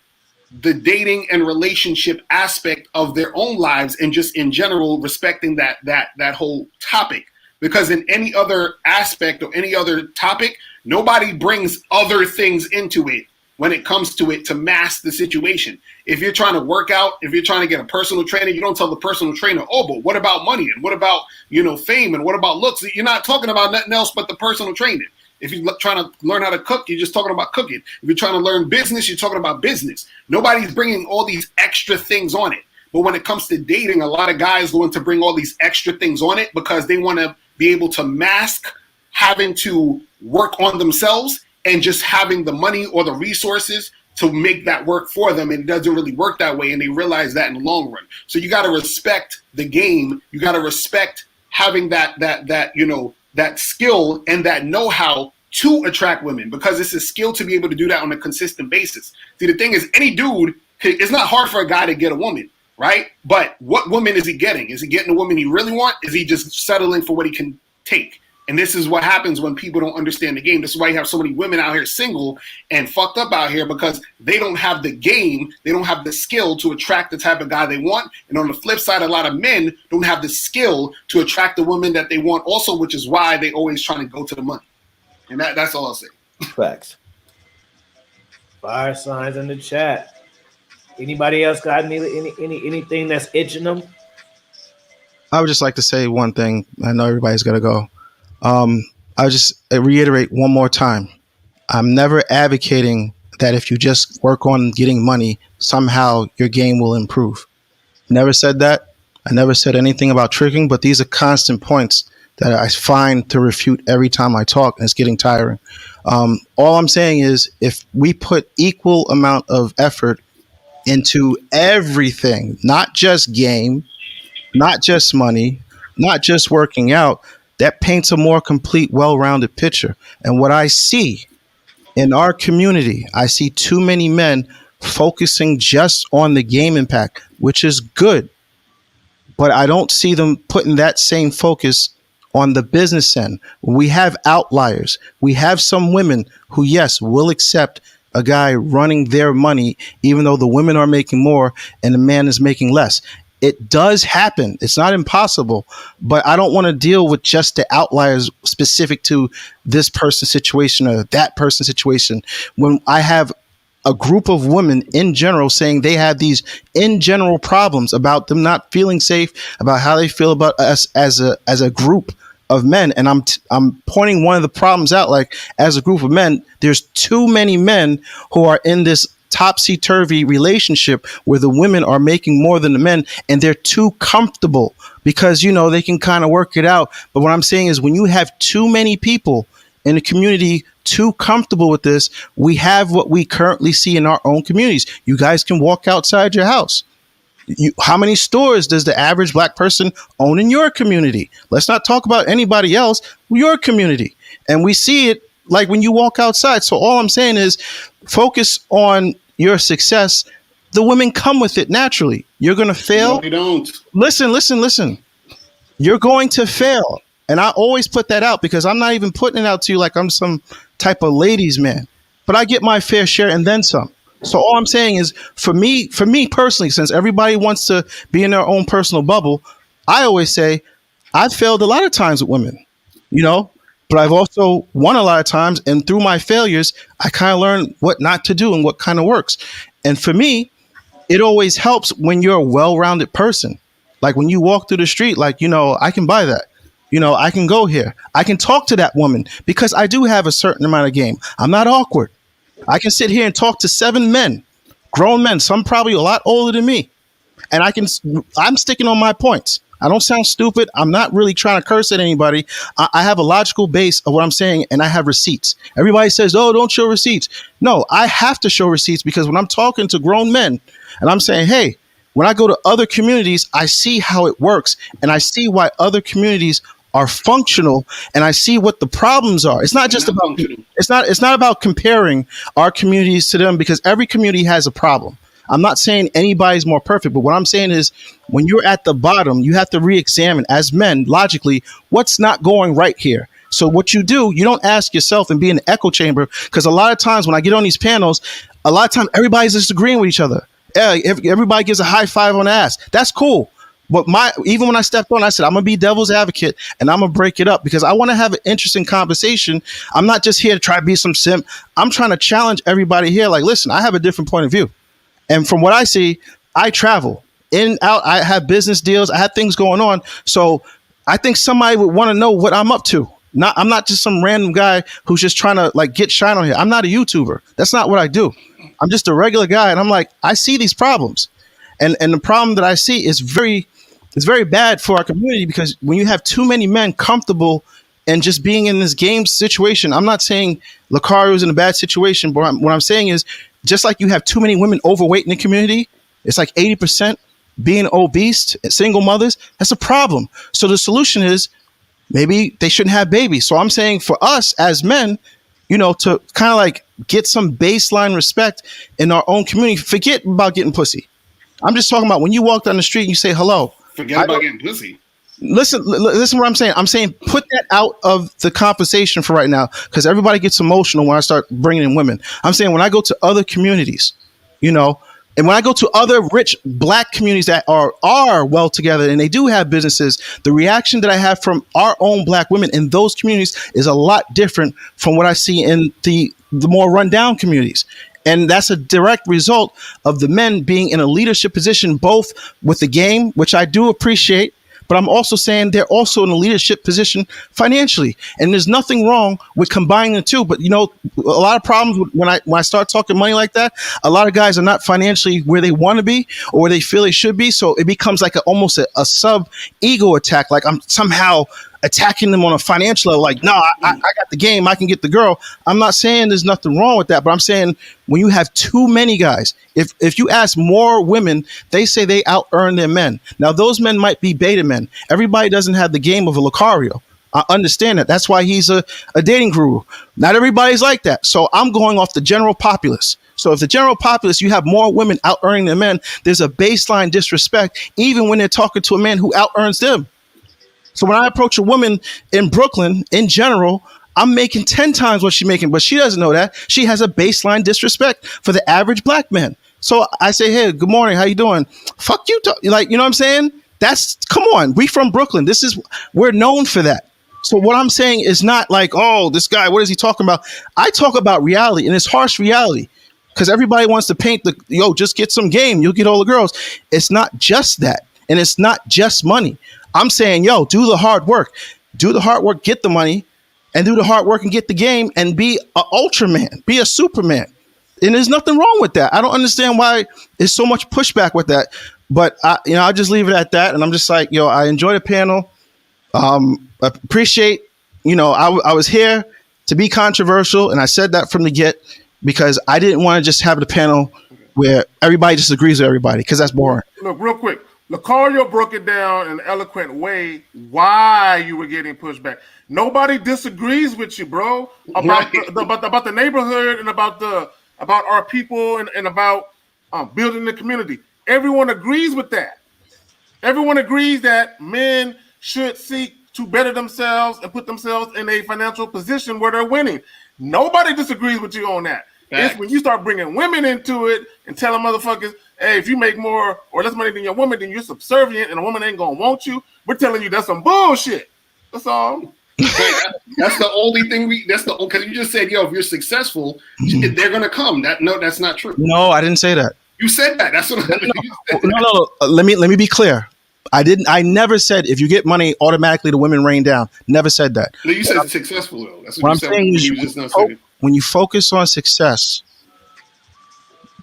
M: the dating and relationship aspect of their own lives, and just in general respecting that whole topic. Because in any other aspect or any other topic, nobody brings other things into it when it comes to it to mask the situation. If you're trying to work out, if you're trying to get a personal trainer, you don't tell the personal trainer, oh, but what about money? And what about, you know, fame? And what about looks? You're not talking about nothing else but the personal training. If you're trying to learn how to cook, you're just talking about cooking. If you're trying to learn business, you're talking about business. Nobody's bringing all these extra things on it. But when it comes to dating, a lot of guys want to bring all these extra things on it because they want to be able to mask having to work on themselves and just having the money or the resources to make that work for them. And it doesn't really work that way. And they realize that in the long run. So you got to respect the game. You got to respect having that, you know, that skill and that know-how to attract women, because it's a skill to be able to do that on a consistent basis. See, the thing is, any dude, it's not hard for a guy to get a woman, right? But what woman is he getting? Is he getting a woman he really wants? Is he just settling for what he can take? And this is what happens when people don't understand the game. This is why you have so many women out here single and fucked up out here, because they don't have the game. They don't have the skill to attract the type of guy they want. And on the flip side, a lot of men don't have the skill to attract the woman that they want also, which is why they always trying to go to the money. And that's all I'll say.
A: Facts. Fire signs in the chat. Anybody else got anything that's itching them?
I: I would just like to say one thing. I know everybody's going to go. I'll just reiterate one more time. I'm never advocating that if you just work on getting money, somehow your game will improve. Never said that. I never said anything about tricking, but these are constant points that I find to refute every time I talk, and it's getting tiring. All I'm saying is if we put equal amount of effort into everything, not just game, not just money, not just working out, that paints a more complete, well-rounded picture. And what I see in our community, I see too many men focusing just on the game impact, which is good. But I don't see them putting that same focus on the business end. We have outliers. We have some women who, yes, will accept a guy running their money, even though the women are making more and the man is making less. It does happen. It's not impossible, but I don't want to deal with just the outliers specific to this person's situation or that person's situation. When I have a group of women in general saying they have these in general problems about them not feeling safe, about how they feel about us as a group of men, and I'm pointing one of the problems out. Like, as a group of men, there's too many men who are in this topsy-turvy relationship where the women are making more than the men, and they're too comfortable because, you know, they can kind of work it out. But what I'm saying is, when you have too many people in the community too comfortable with this, we have what we currently see in our own communities. You guys can walk outside your house. How many stores does the average black person own in your community? Let's not talk about anybody else, your community. And we see it like when you walk outside. So all I'm saying is focus on your success. The women come with it naturally. You're going to fail.
M: No, they don't.
I: Listen. You're going to fail. And I always put that out because I'm not even putting it out to you like I'm some type of ladies man, but I get my fair share and then some. So all I'm saying is, for me personally, since everybody wants to be in their own personal bubble, I always say I've failed a lot of times with women, you know, but I've also won a lot of times. And through my failures, I kind of learned what not to do and what kind of works. And for me, it always helps when you're a well-rounded person. Like when you walk through the street, like, you know, I can buy that. You know, I can go here. I can talk to that woman because I do have a certain amount of game. I'm not awkward. I can sit here and talk to 7 men, grown men, some probably a lot older than me. And I'm sticking on my points. I don't sound stupid. I'm not really trying to curse at anybody. I have a logical base of what I'm saying, and I have receipts. Everybody says, oh, don't show receipts. No, I have to show receipts because when I'm talking to grown men and I'm saying, hey, when I go to other communities, I see how it works and I see why other communities are functional, and I see what the problems are. It's not just about it's not about comparing our communities to them, because every community has a problem. I'm not saying anybody's more perfect, but what I'm saying is, when you're at the bottom, you have to re-examine as men logically what's not going right here. So what you do, you don't ask yourself and be in the echo chamber, because a lot of times when I get on these panels, a lot of times everybody's disagreeing with each other. Everybody gives a high five on the ass. That's cool. But even when I stepped on, I said, I'm going to be devil's advocate and I'm going to break it up because I want to have an interesting conversation. I'm not just here to try to be some simp. I'm trying to challenge everybody here. Like, listen, I have a different point of view. And from what I see, I travel in, out. I have business deals. I have things going on. So I think somebody would want to know what I'm up to. I'm not just some random guy who's just trying to like get shine on here. I'm not a YouTuber. That's not what I do. I'm just a regular guy. And I'm like, I see these problems. And the problem that I see is it's very bad for our community, because when you have too many men comfortable and just being in this game situation, I'm not saying Locario is in a bad situation, but what I'm saying is, just like you have too many women overweight in the community, it's like 80% being obese, single mothers, that's a problem. So the solution is maybe they shouldn't have babies. So I'm saying for us as men, you know, to kind of like get some baseline respect in our own community, forget about getting pussy. I'm just talking about when you walk down the street and you say hello.
M: Forget about getting pussy.
I: Listen what I'm saying. I'm saying put that out of the conversation for right now, because everybody gets emotional when I start bringing in women. I'm saying when I go to other communities, you know, and when I go to other rich black communities that are well together and they do have businesses, the reaction that I have from our own black women in those communities is a lot different from what I see in the more rundown communities. And that's a direct result of the men being in a leadership position, both with the game, which I do appreciate, but I'm also saying they're also in a leadership position financially. And there's nothing wrong with combining the two. But, you know, a lot of problems when I start talking money like that, a lot of guys are not financially where they want to be or where they feel they should be. So it becomes like almost a sub ego attack. Like I'm somehow attacking them on a financial level. Like, no, I got the game. I can get the girl. I'm not saying there's nothing wrong with that, but I'm saying when you have too many guys, if you ask more women, they say they out earn their men. Now, those men might be beta men. Everybody doesn't have the game of a Locario. I understand that. That's why he's a dating guru. Not everybody's like that. So I'm going off the general populace. So if the general populace, you have more women out earning their men, there's a baseline disrespect, even when they're talking to a man who out earns them. So when I approach a woman in Brooklyn, in general, I'm making 10 times what she's making, but she doesn't know that. She has a baseline disrespect for the average black man. So I say, hey, good morning, how you doing? Fuck you, like, you know what I'm saying? Come on, we from Brooklyn. We're known for that. So what I'm saying is not like, oh, this guy, what is he talking about? I talk about reality, and it's harsh reality. Because everybody wants to paint just get some game, you'll get all the girls. It's not just that. And it's not just money. I'm saying, do the hard work. Do the hard work, get the money, and do the hard work and get the game, and be an Ultraman, be a Superman. And there's nothing wrong with that. I don't understand why there's so much pushback with that. But I'll just leave it at that. And I'm just like, I enjoy the panel. Appreciate, I was here to be controversial, and I said that from the get because I didn't want to just have the panel where everybody just agrees with everybody, because that's boring.
G: Look, real quick, Locario broke it down in an eloquent way why you were getting pushback. Nobody disagrees with you, bro, about about the neighborhood and about our people and about building the community. Everyone agrees with that. Everyone agrees that men should seek to better themselves and put themselves in a financial position where they're winning. Nobody disagrees with you on that. Facts. It's when you start bringing women into it and telling motherfuckers, hey, if you make more or less money than your woman, then you're subservient and a woman ain't gonna want you. We're telling you that's some bullshit. That's all.
M: That's the only thing because you just said, if you're successful, they're gonna come. That's not true.
I: No, I didn't say that.
M: You said that. That's what
I: No. Let me be clear. I never said if you get money, automatically the women rain down. Never said that.
M: No, you said successful though. That's
I: what I'm saying is when you focus on success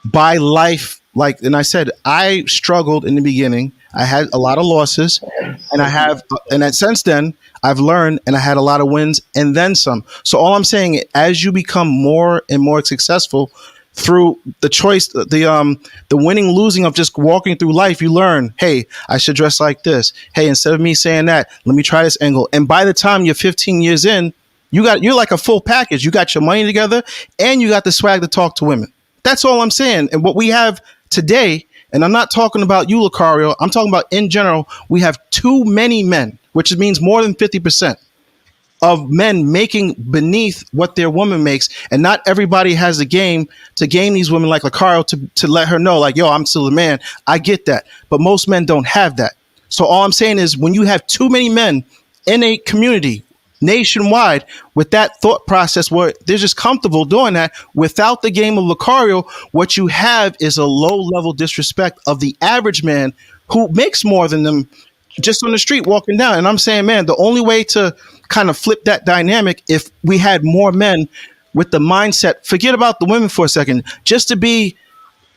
I: by life, and I said, I struggled in the beginning. I had a lot of losses, and since then I've learned, and I had a lot of wins and then some. So all I'm saying, as you become more and more successful through the choice, the winning, losing of just walking through life, you learn, hey, I should dress like this. Hey, instead of me saying that, let me try this angle. And by the time you're 15 years in, you're like a full package. You got your money together and you got the swag to talk to women. That's all I'm saying. And what we have today, and I'm not talking about you, Locario, I'm talking about in general, we have too many men, which means more than 50% of men making beneath what their woman makes. And not everybody has the game to game these women like Locario to let her know, like, I'm still a man. I get that. But most men don't have that. So all I'm saying is when you have too many men in a community nationwide with that thought process where they're just comfortable doing that without the game of Locario, what you have is a low level disrespect of the average man who makes more than them just on the street walking down. And I'm saying, man, the only way to kind of flip that dynamic, if we had more men with the mindset, forget about the women for a second, just to be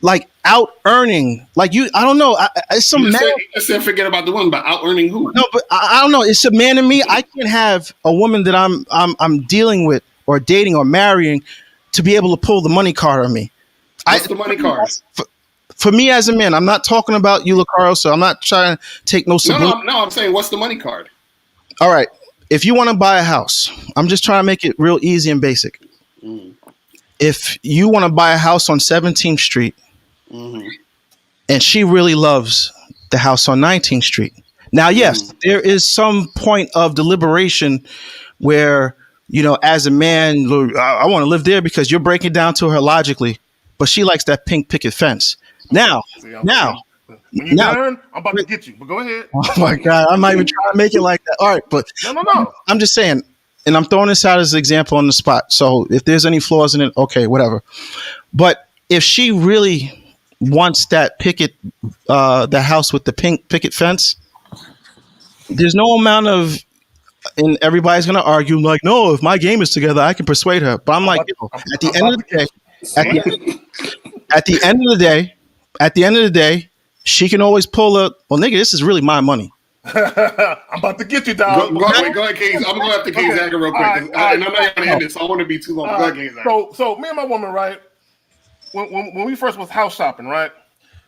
I: like out earning, like I don't know. It's some man.
M: You just said forget about the woman, but out earning who?
I: No, but I don't know. It's a man in me. I can't have a woman that I'm dealing with or dating or marrying to be able to pull the money card on me.
M: What's the money card?
I: For me as a man, I'm not talking about you, Locario, so I'm not trying to take no.
M: No, I'm saying, what's the money card?
I: All right. If you want to buy a house, I'm just trying to make it real easy and basic. Mm. If you want to buy a house on 17th Street, and she really loves the house on 19th Street. Now, yes, there is some point of deliberation where, as a man, I want to live there because you're breaking down to her logically, but she likes that pink picket fence. Now,
G: when you learn, I'm about to get you, but go ahead.
I: Oh my God, I'm not even trying to make it like that. All right, but
G: no.
I: I'm just saying, and I'm throwing this out as an example on the spot. So if there's any flaws in it, okay, whatever. But if she really wants that the house with the pink picket fence, there's no amount of, and everybody's gonna argue like, no, if my game is together, I can persuade her. But I'm like, at the end of the day, she can always pull up. Well, nigga, this is really my money.
G: I'm about to get you, dog.
M: Go ahead, Kings. I'm going after Kzaggin real quick. And I'm not going to end it, so I want to be too long. Go ahead, Kzaggin.
G: So me and my woman, right? When we first was house shopping, right?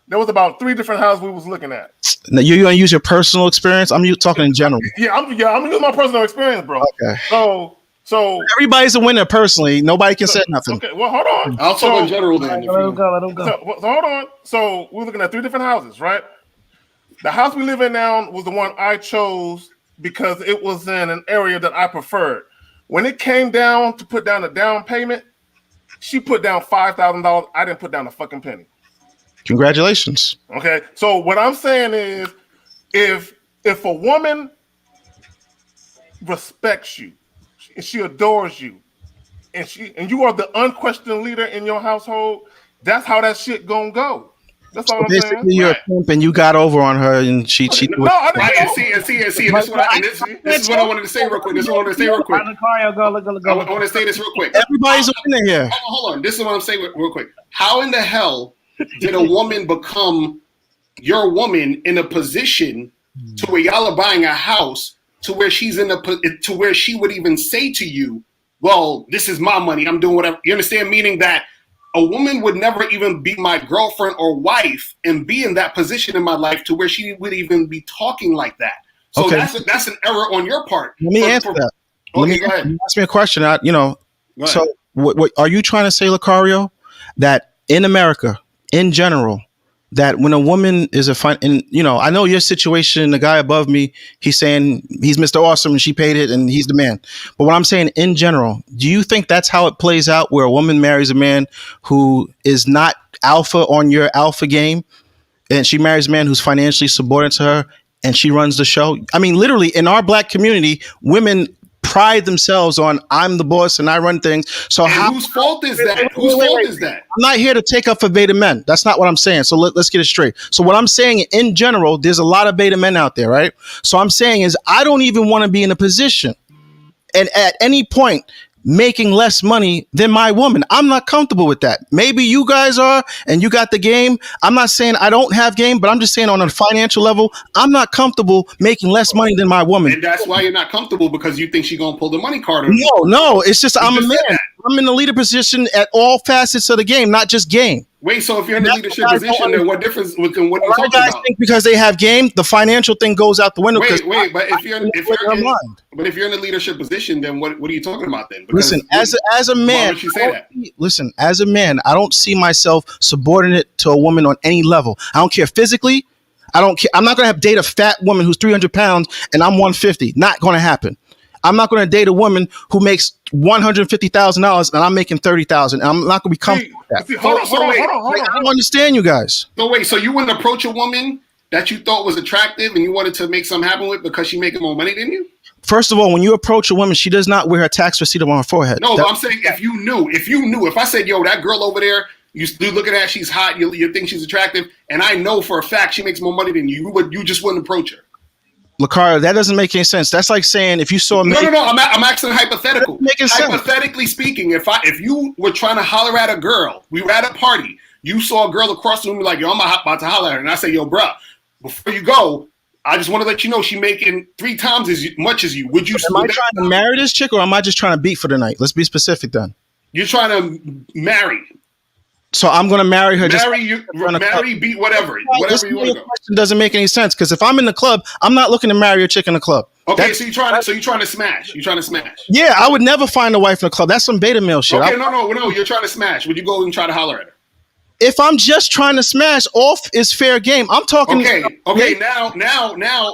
G: There was about 3 different houses we was looking at.
I: Now, you're gonna use your personal experience. I'm talking in general.
G: Yeah, I'm using my personal experience, bro.
I: Okay.
G: So
I: everybody's a winner personally. Nobody can say nothing.
G: Okay, well, hold on.
M: I'll talk in general then.
G: Let him go. So hold on. So we're looking at 3 different houses, right? The house we live in now was the one I chose because it was in an area that I preferred. When it came down to put down a down payment, she put down $5,000. I didn't put down a fucking penny.
I: Congratulations.
G: Okay, so what I'm saying is, if a woman respects you, she adores you, and you are the unquestioned leader in your household, that's how that shit gonna go. That's all I'm
I: basically
G: saying.
I: you're a pimp and you got over on her and she
G: No, I didn't.
M: And see. This is what I wanted to say real quick. I want to say this real quick.
I: Everybody's a winner here.
M: Hold on. This is what I'm saying real quick. How in the hell did a woman become your woman in a position to where y'all are buying a house to where she's to where she would even say to you, well, this is my money, I'm doing whatever. You understand? Meaning that a woman would never even be my girlfriend or wife and be in that position in my life to where she would even be talking like that. So that's an error on your part.
I: Let me answer that.
M: Okay, go ahead.
I: Ask me a question. So what are you trying to say, Locario, that in America, in general, that when a woman is I know your situation, the guy above me, he's saying he's Mr. Awesome and she paid it and he's the man. But what I'm saying in general, do you think that's how it plays out where a woman marries a man who is not alpha on your alpha game and she marries a man who's financially subordinate to her and she runs the show? I mean, literally in our black community, women pride themselves on I'm the boss and I run things. So
M: whose fault is that? Whose fault is that?
I: I'm not here to take up for beta men. That's not what I'm saying. So let's get it straight. So what I'm saying in general, there's a lot of beta men out there, right? So I'm saying is I don't even want to be in a position and at any point making less money than my woman. I'm not comfortable with that. Maybe you guys are and you got the game. I'm not saying I don't have game, but I'm just saying on a financial level, I'm not comfortable making less money than my woman.
M: And that's why you're not comfortable, because you think she's gonna pull the money card on
I: you. No, it's just I'm a man. I'm in the leader position at all facets of the game, not just game.
M: Wait, so if you're in the leadership position, then what difference within what you're talking
I: guys
M: about?
I: Think because they have game, the financial thing goes out the window.
M: But if you're in the leadership position, then what are you talking about then? Because
I: listen, as a man,
M: why would you say that?
I: Listen, as a man, I don't see myself subordinate to a woman on any level. I don't care physically. I don't care. I'm not going to date a fat woman who's 300 pounds and I'm 150. Not going to happen. I'm not going to date a woman who makes $150,000 and I'm making $30,000. I'm not going to be comfortable with that.
G: Hold on.
I: I don't understand you guys.
M: So wait, so you wouldn't approach a woman that you thought was attractive and you wanted to make something happen with because she making more money than you?
I: First of all, when you approach a woman, she does not wear her tax receipt on her forehead.
M: No, but I'm saying if you knew, if I said, yo, that girl over there, you look at her, she's hot, you think she's attractive, and I know for a fact she makes more money than you, you just wouldn't approach her.
I: Locario, that doesn't make any sense. That's like saying if you saw me.
M: No. I'm asking hypothetical. Hypothetically
I: sense.
M: Speaking, if you were trying to holler at a girl, we were at a party, you saw a girl across the room, like, yo, I'm about to holler at her, and I say, yo, bruh, before you go, I just want to let you know she making 3 times as much as you. Would you?
I: Am I trying to marry this chick or am I just trying to beat for the night? Let's be specific then.
M: You're trying to marry.
I: So I'm going to marry her.
M: Marry, beat, whatever you want to go.
I: Question doesn't make any sense because if I'm in the club, I'm not looking to marry a chick in the club.
M: Okay, so you're trying to smash. You're trying to smash.
I: Yeah, I would never find a wife in the club. That's some beta male shit.
M: Okay, no. You're trying to smash. Would you go and try to holler at her?
I: If I'm just trying to smash, off is fair game. I'm talking.
M: Okay. Now,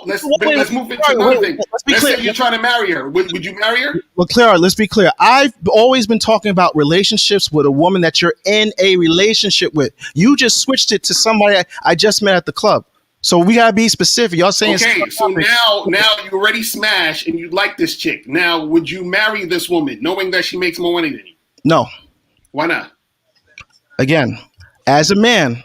M: let's move into another thing. Let's say you're trying to marry her. Would you marry her?
I: Well, Clara, let's be clear. I've always been talking about relationships with a woman that you're in a relationship with. You just switched it to somebody I just met at the club. So we gotta be specific. Y'all saying
M: okay. So now you already smashed and you like this chick. Now, would you marry this woman knowing that she makes more money than you?
I: No.
M: Why not?
I: Again. As a man,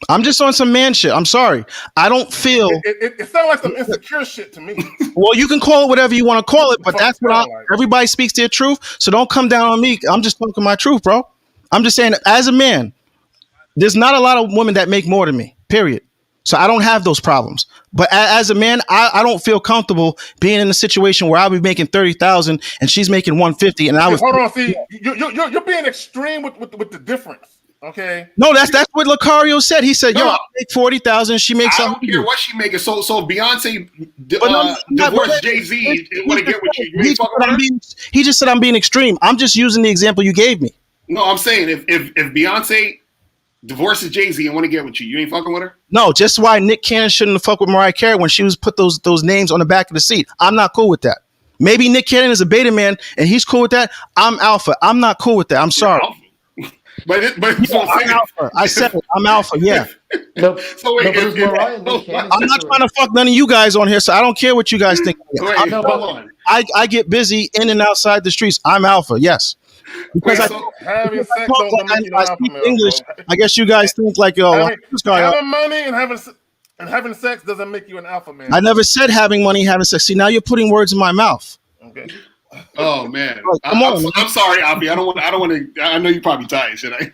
I: I'm just on some man shit. I'm sorry. I don't feel.
G: It sounds like some insecure shit to me.
I: Well, you can call it whatever you want to call it, but that's what everybody speaks their truth. So don't come down on me. I'm just talking my truth, bro. I'm just saying, as a man, there's not a lot of women that make more than me, period. So I don't have those problems. But as a man, I don't feel comfortable being in a situation where I'll be making 30,000 and she's making 150. And I was
G: hold on. See, you're being extreme with the difference. Okay.
I: No, that's what Locario said. He said, "Yo, I make 40,000. She makes.
M: I don't care what she making. So Beyonce divorced Jay-Z. Want to get with you?
I: He just said I'm being extreme. I'm just using the example you gave me.
M: No, I'm saying if Beyonce divorces Jay-Z and want to get with you, you ain't fucking with her.
I: No, just why Nick Cannon shouldn't have fucked with Mariah Carey when she was put those names on the back of the seat. I'm not cool with that. Maybe Nick Cannon is a beta man and he's cool with that. I'm alpha. I'm not cool with that. I'm sorry.
M: But
I: I'm alpha. I said it. I'm alpha. Yeah.
N: No,
M: So wait,
I: I'm not trying to fuck none of you guys on here, so I don't care what you guys think.
M: Wait, hold on.
I: I get busy in and outside the streets. I'm alpha. Yes. Because
G: having sex doesn't make you an alpha male.
I: English. I guess you guys think like, yo,
G: having money and having sex doesn't make you an alpha man.
I: I never said having money, having sex. See, now you're putting words in my mouth.
G: Okay.
M: Oh man,
I: come on.
M: I'm sorry, Avi. I don't want to. I know you're probably tired. Should I?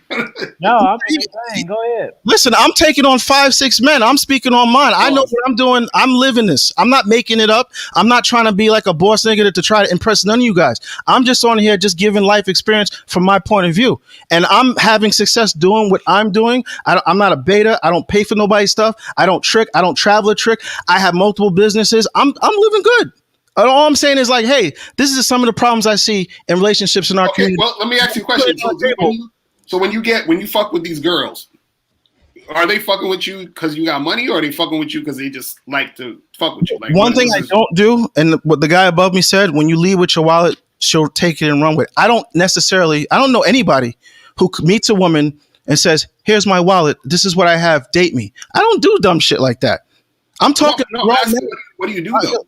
A: No, I'm saying, go ahead.
I: Listen, I'm taking on 5-6 men. I'm speaking on mine. I know what I'm doing. I'm living this. I'm not making it up. I'm not trying to be like a boss nigga to try to impress none of you guys. I'm just on here just giving life experience from my point of view, and I'm having success doing what I'm doing. I'm not a beta. I don't pay for nobody's stuff. I don't trick. I don't travel a trick. I have multiple businesses. I'm living good. All I'm saying is like, hey, this is some of the problems I see in relationships in our community.
M: Well, let me ask you a question. So when you fuck with these girls, are they fucking with you because you got money, or are they fucking with you because they just like to fuck with you? Like,
I: one thing I don't do, and what the guy above me said, when you leave with your wallet, she'll take it and run with it. I don't know anybody who meets a woman and says, here's my wallet. This is what I have. Date me. I don't do dumb shit like that. I'm talking.
M: What do you do though?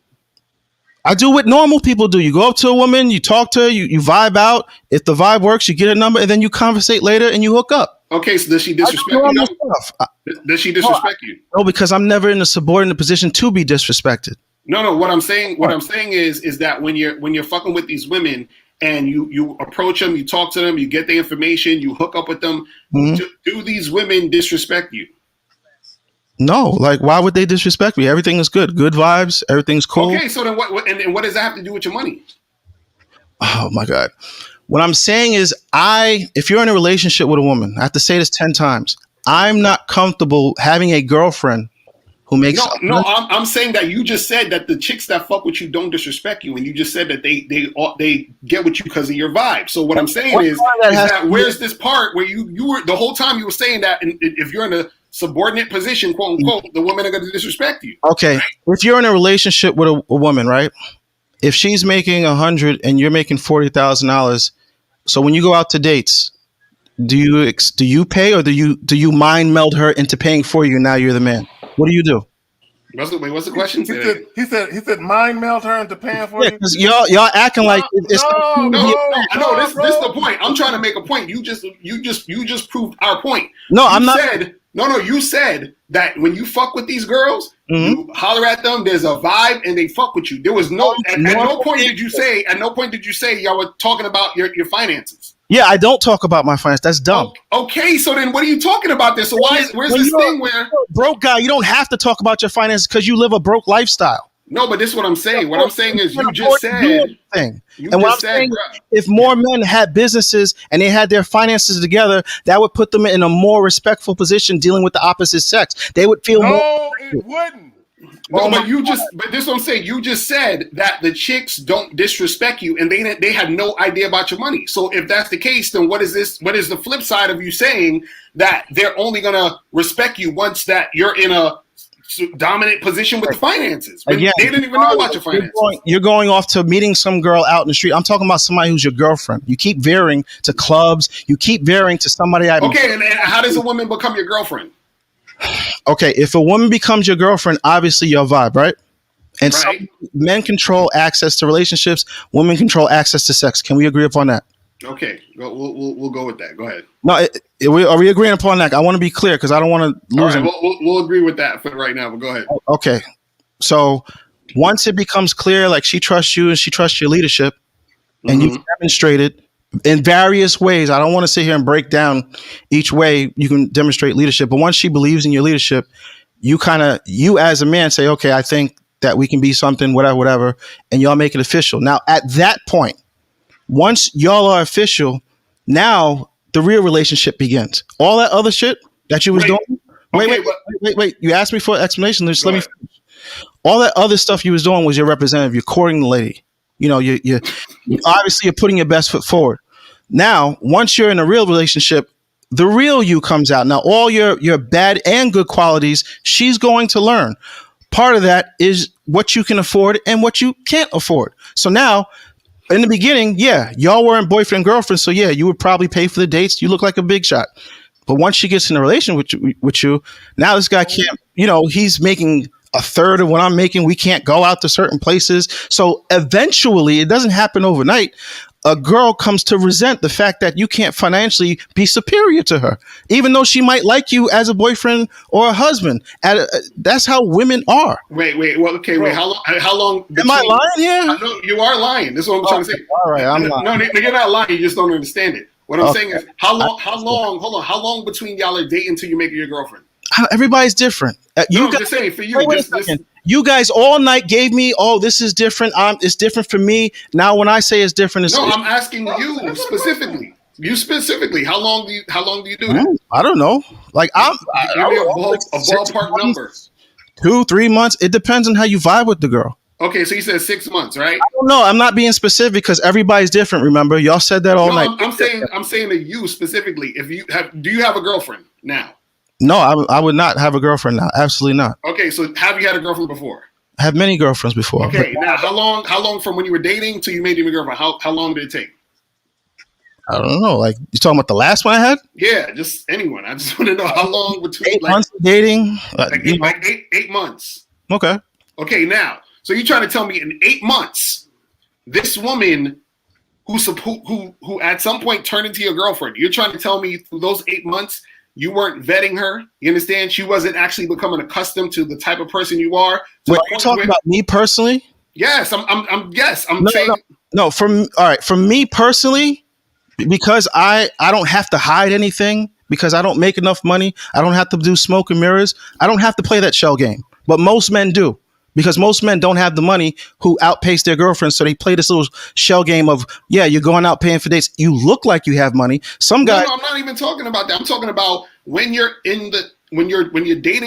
I: I do what normal people do. You go up to a woman, you talk to her, you vibe out. If the vibe works, you get a number, and then you conversate later and you hook up.
M: Okay, so does she disrespect you? Does she disrespect you?
I: No, because I'm never in a subordinate position to be disrespected.
M: No. What I'm saying is that when you're fucking with these women and you approach them, you talk to them, you get the information, you hook up with them, do these women disrespect you?
I: No, like why would they disrespect me? Everything is good. Good vibes. Everything's cool.
M: Okay, so then what does that have to do with your money?
I: Oh my God. What I'm saying is if you're in a relationship with a woman, I have to say this 10 times. I'm not comfortable having a girlfriend who makes
M: I'm saying that you just said that the chicks that fuck with you don't disrespect you, and you just said that they get with you because of your vibe. So what I'm saying is that where's this part where you were the whole time you were saying that, and if you're in a subordinate position, quote unquote, the women are going to disrespect you.
I: Okay, right? If you're in a relationship with a woman, right? If she's making $100 and you're making $40,000, so when you go out to dates, do you pay, or do you mind meld her into paying for you? Now you're the man. What do you do?
M: What's the question?
G: He said mind meld her into paying for you.
I: Because y'all acting like it's
M: no. This is the point. I'm trying to make a point. You just proved our point.
I: No, I'm not.
M: You said that when you fuck with these girls, you holler at them. There's a vibe, and they fuck with you. There was at no point did you say y'all were talking about your finances.
I: Yeah, I don't talk about my finances. That's dumb.
M: Okay, so then what are you talking about there? So where's this thing where
I: broke guy? You don't have to talk about your finances because you live a broke lifestyle.
M: No, but this is what I'm saying. What I'm saying is you just said.
I: If more men had businesses and they had their finances together, that would put them in a more respectful position dealing with the opposite sex. They would feel more.
G: No, it wouldn't.
M: No, but this is what I'm saying. You just said that the chicks don't disrespect you, and they had no idea about your money. So if that's the case, then what is this? What is the flip side of you saying that they're only gonna respect you once that you're in a dominant position with the finances? Again, they didn't even know about your finances.
I: You're going off to meeting some girl out in the street. I'm talking about somebody who's your girlfriend. You keep veering to clubs. You keep veering to somebody.
M: Okay, and how does a woman become your girlfriend?
I: Okay, if a woman becomes your girlfriend, obviously your vibe, right? And some men control access to relationships, women control access to sex. Can we agree upon that?
M: Okay, we'll go with that. Go ahead.
I: No, are we agreeing upon that? I want to be clear because I don't want to lose.
M: All right, we'll agree with that for right now. But go ahead.
I: Okay, so once it becomes clear, like she trusts you and she trusts your leadership, and you've demonstrated in various ways. I don't want to sit here and break down each way you can demonstrate leadership, but once she believes in your leadership, you as a man say, okay, I think that we can be something, whatever, and y'all make it official. Now, at that point, once y'all are official, now the real relationship begins. All that other shit that you was doing. Wait. You asked me for an explanation. Just let me finish. All that other stuff you was doing was your representative. You're courting the lady. You know, you obviously you're putting your best foot forward. Now, once you're in a real relationship, the real you comes out. Now, all your bad and good qualities, she's going to learn. Part of that is what you can afford and what you can't afford. So now, in the beginning, yeah, y'all weren't boyfriend and girlfriend, so yeah, you would probably pay for the dates. You look like a big shot. But once she gets in a relation with you, now this guy can't, he's making a third of what I'm making. We can't go out to certain places. So eventually, it doesn't happen overnight. A girl comes to resent the fact that you can't financially be superior to her, even though she might like you as a boyfriend or a husband. That's how women are.
M: Wait. Well, okay. Wait. How long?
I: Am I lying here?
M: No, you are lying. This is what I'm trying to say.
I: All right, I'm lying.
M: No, you're not lying. You just don't understand it. What I'm saying is, how long? Hold on. How long between y'all are dating until you make her your girlfriend?
I: Everybody's different.
M: I'm just saying for you.
I: You guys all night gave me, this is different. It's different for me. Now, when I say it's different,
M: I'm asking you specifically. You specifically. How long do you do that?
I: I don't know. Like
M: give me a ballpark number.
I: 2-3 months. It depends on how you vibe with the girl.
M: Okay, so you said 6 months, right?
I: I don't know. I'm not being specific because everybody's different. Remember, y'all said that all night.
M: I'm saying to you specifically. Do you have a girlfriend now?
I: No, I would not have a girlfriend now. Absolutely not.
M: Okay, so have you had a girlfriend before?
I: I have many girlfriends before.
M: Okay, now how long from when you were dating till you made your girlfriend? How long did it take?
I: I don't know. Like, you talking about the last one I had?
M: Yeah, just anyone. I just want to know how long between
I: 8 months of dating.
M: Like 8 months.
I: Okay.
M: Okay, now, so you're trying to tell me in 8 months, this woman who at some point turned into your girlfriend, you're trying to tell me through those 8 months you weren't vetting her? You understand? She wasn't actually becoming accustomed to the type of person you are.
I: Wait, you're talking about me personally?
M: Yes, I'm saying.
I: No, for me personally, because I don't have to hide anything, because I don't make enough money, I don't have to do smoke and mirrors, I don't have to play that shell game. But most men do. Because most men don't have the money who outpace their girlfriends, so they play this little shell game of, yeah, you're going out paying for dates. You look like you have money. Some guys.
M: No, I'm not even talking about that. I'm talking about when you're dating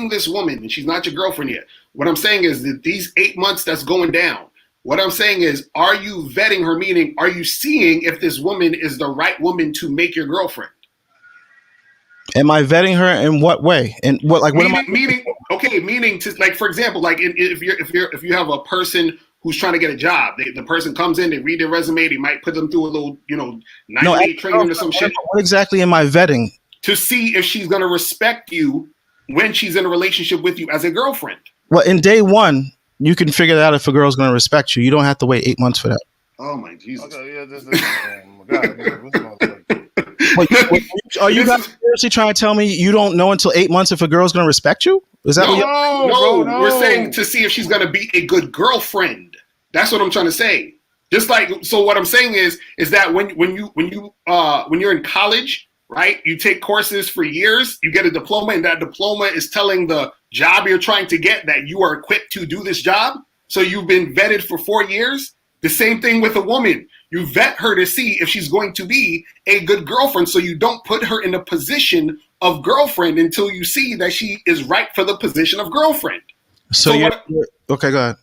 M: this woman and she's not your girlfriend yet. What I'm saying is that these 8 months that's going down. What I'm saying is, are you vetting her? Meaning, are you seeing if this woman is the right woman to make your girlfriend?
I: Am I vetting her in what way? And what, like,
M: meaning to, like, for example, like if you have a person who's trying to get a job, the person comes in, they read their resume, they might put them through a little, 90-day training or some shit.
I: What exactly am I vetting?
M: To see if she's going to respect you when she's in a relationship with you as a girlfriend.
I: Well, in day one, you can figure out if a girl's going to respect you. You don't have to wait 8 months for that.
M: Oh my Jesus!
G: Okay, yeah,
I: Are you guys seriously trying to tell me you don't know until 8 months if a girl's going to respect you? Is that
M: no? We're saying to see if she's going to be a good girlfriend. That's what I'm trying to say. Just like, so what I'm saying is that when you're in college, right? You take courses for years, you get a diploma, and that diploma is telling the job you're trying to get that you are equipped to do this job. So you've been vetted for 4 years. The same thing with a woman. You vet her to see if she's going to be a good girlfriend, so you don't put her in a position of girlfriend until you see that she is right for the position of girlfriend.
I: Okay, go ahead.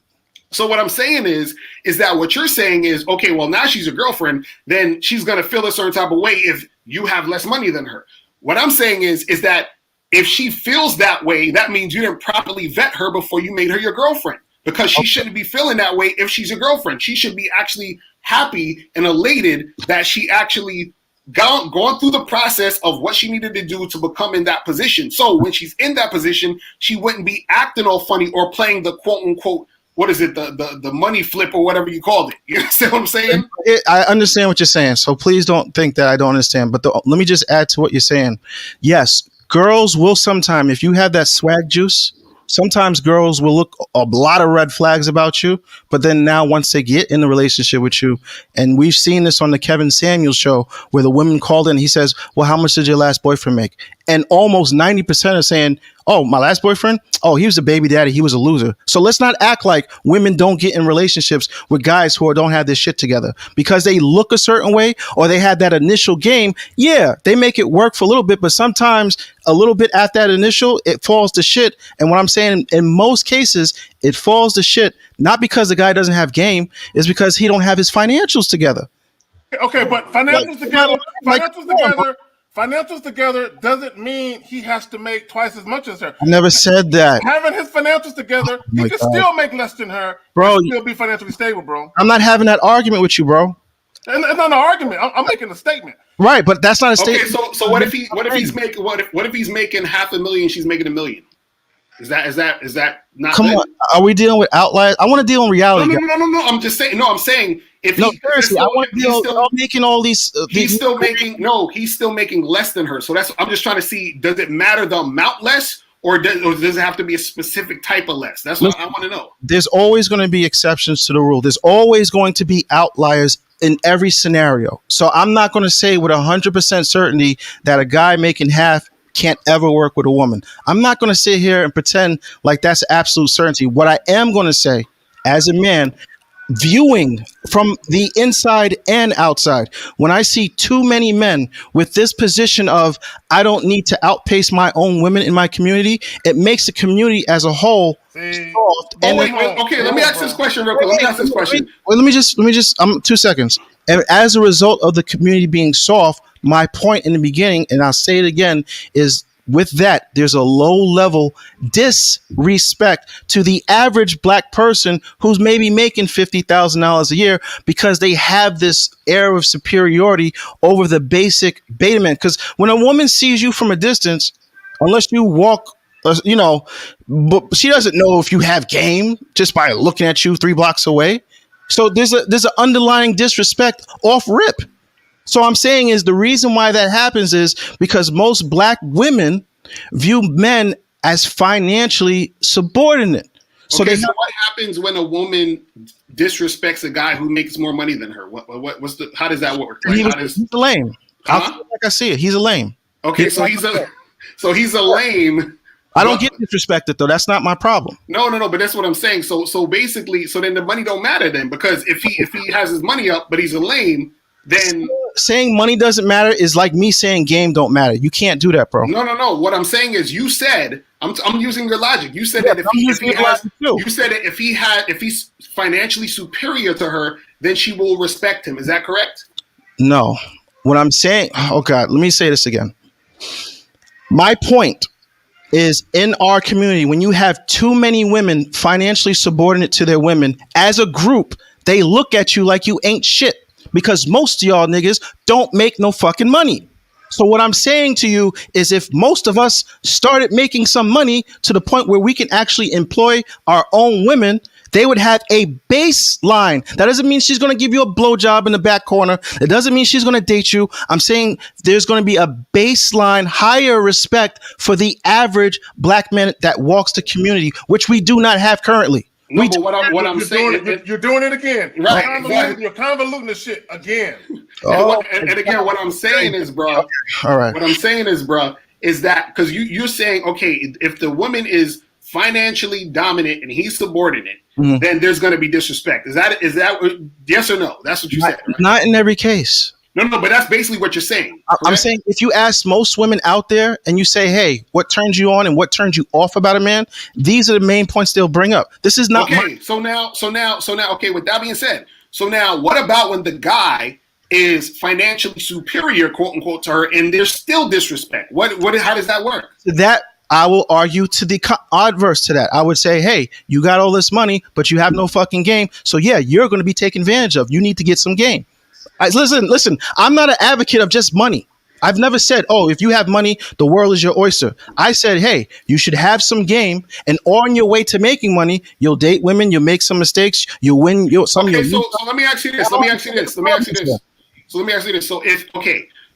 M: So what I'm saying is that what you're saying is, okay, well, now she's a girlfriend, then she's going to feel a certain type of way if you have less money than her. What I'm saying is that if she feels that way, that means you didn't properly vet her before you made her your girlfriend. Because she shouldn't be feeling that way if she's a girlfriend. She should be actually happy and elated that she actually gone through the process of what she needed to do to become in that position. So when she's in that position, she wouldn't be acting all funny or playing the quote unquote, what is it, the money flip or whatever you called it. You understand what I'm saying?
I: I understand what you're saying. So please don't think that I don't understand. But let me just add to what you're saying. Yes, girls will sometime, if you have that swag juice, sometimes girls will look a lot of red flags about you, but then now once they get in a relationship with you, and we've seen this on the Kevin Samuels show where the women called in, he says, well, how much did your last boyfriend make? And almost 90% are saying, oh, my last boyfriend? Oh, he was a baby daddy. He was a loser. So let's not act like women don't get in relationships with guys who don't have this shit together because they look a certain way or they had that initial game. Yeah, they make it work for a little bit, but sometimes a little bit at that initial, it falls to shit. And what I'm saying, in most cases, it falls to shit, not because the guy doesn't have game, it's because he don't have his financials together.
G: Okay, but financials together financials together doesn't mean he has to make twice as much as her.
I: I never said that.
G: Having his financials together, he can still make less than her,
I: bro.
G: And still be financially stable, bro.
I: I'm not having that argument with you, bro.
G: And it's not an argument. I'm making a statement.
I: Right, but that's not a statement.
M: Okay, so what if he's making $500,000? She's making $1 million. Is that not?
I: Come on, are we dealing with outliers? I want to deal in reality.
M: No. I'm just saying. No, I'm saying if
I: seriously, I want to deal. Making all these.
M: He's still making less than her. So I'm just trying to see. Does it matter the amount less, or does it have to be a specific type of less? That's what I want to know.
I: There's always going to be exceptions to the rule. There's always going to be outliers in every scenario. So I'm not going to say with 100% certainty that a guy making half can't ever work with a woman. I'm not going to sit here and pretend like that's absolute certainty. What I am going to say as a man, viewing from the inside and outside, when I see too many men with this position of I don't need to outpace my own women in my community, it makes the community as a whole soft.
M: And let me ask this question real quick.
I: Let me just 2 seconds. And as a result of the community being soft, my point in the beginning, and I'll say it again, is with that, there's a low level disrespect to the average black person who's maybe making $50,000 a year because they have this air of superiority over the basic beta man. Because when a woman sees you from a distance, unless you walk, but she doesn't know if you have game just by looking at you 3 blocks away. So there's an underlying disrespect off rip. So I'm saying is the reason why that happens is because most black women view men as financially subordinate. So
M: what happens when a woman disrespects a guy who makes more money than her? How does that work? Right?
I: He's a lame. Like I see it, he's a lame.
M: Okay, so he's a lame.
I: I don't get disrespected though. That's not my problem.
M: No, but that's what I'm saying. So basically, then the money don't matter then, because if he has his money up but he's a lame, then
I: saying money doesn't matter is like me saying game don't matter. You can't do that, bro.
M: No. What I'm saying is, you said I'm using your logic. You said that if he's financially superior to her, then she will respect him. Is that correct?
I: No. What I'm saying, oh God, let me say this again. My point is, in our community, when you have too many women financially subordinate to their women, as a group, they look at you like you ain't shit. Because most of y'all niggas don't make no fucking money. So what I'm saying to you is, if most of us started making some money to the point where we can actually employ our own women, they would have a baseline. That doesn't mean she's going to give you a blowjob in the back corner. It doesn't mean she's going to date you. I'm saying there's going to be a baseline, higher respect for the average black man that walks the community, which we do not have currently.
M: No, but what I'm saying,
G: you're doing it again.
M: Right, exactly.
G: You're convoluting this shit again.
M: And again, what I'm saying is, bro.
I: All right.
M: What I'm saying is, bro, is that because you're saying, okay, if the woman is financially dominant and he's subordinate, then there's going to be disrespect. Is that yes or no? That's what you said. Right?
I: Not in every case.
M: No, but that's basically what you're saying.
I: I'm saying if you ask most women out there and you say, hey, what turns you on and what turns you off about a man? These are the main points they'll bring up. This is not
M: okay. So now, okay, with that being said, so now what about when the guy is financially superior, quote unquote, to her, and there's still disrespect? How does that work?
I: That I will argue to the adverse to that. I would say, hey, you got all this money, but you have no fucking game. So yeah, you're going to be taken advantage of. You need to get some game. Listen, I'm not an advocate of just money. I've never said, oh, if you have money, the world is your oyster. I said, hey, you should have some game, and on your way to making money, you'll date women, you'll make some mistakes, you'll win.
M: So let me ask you this.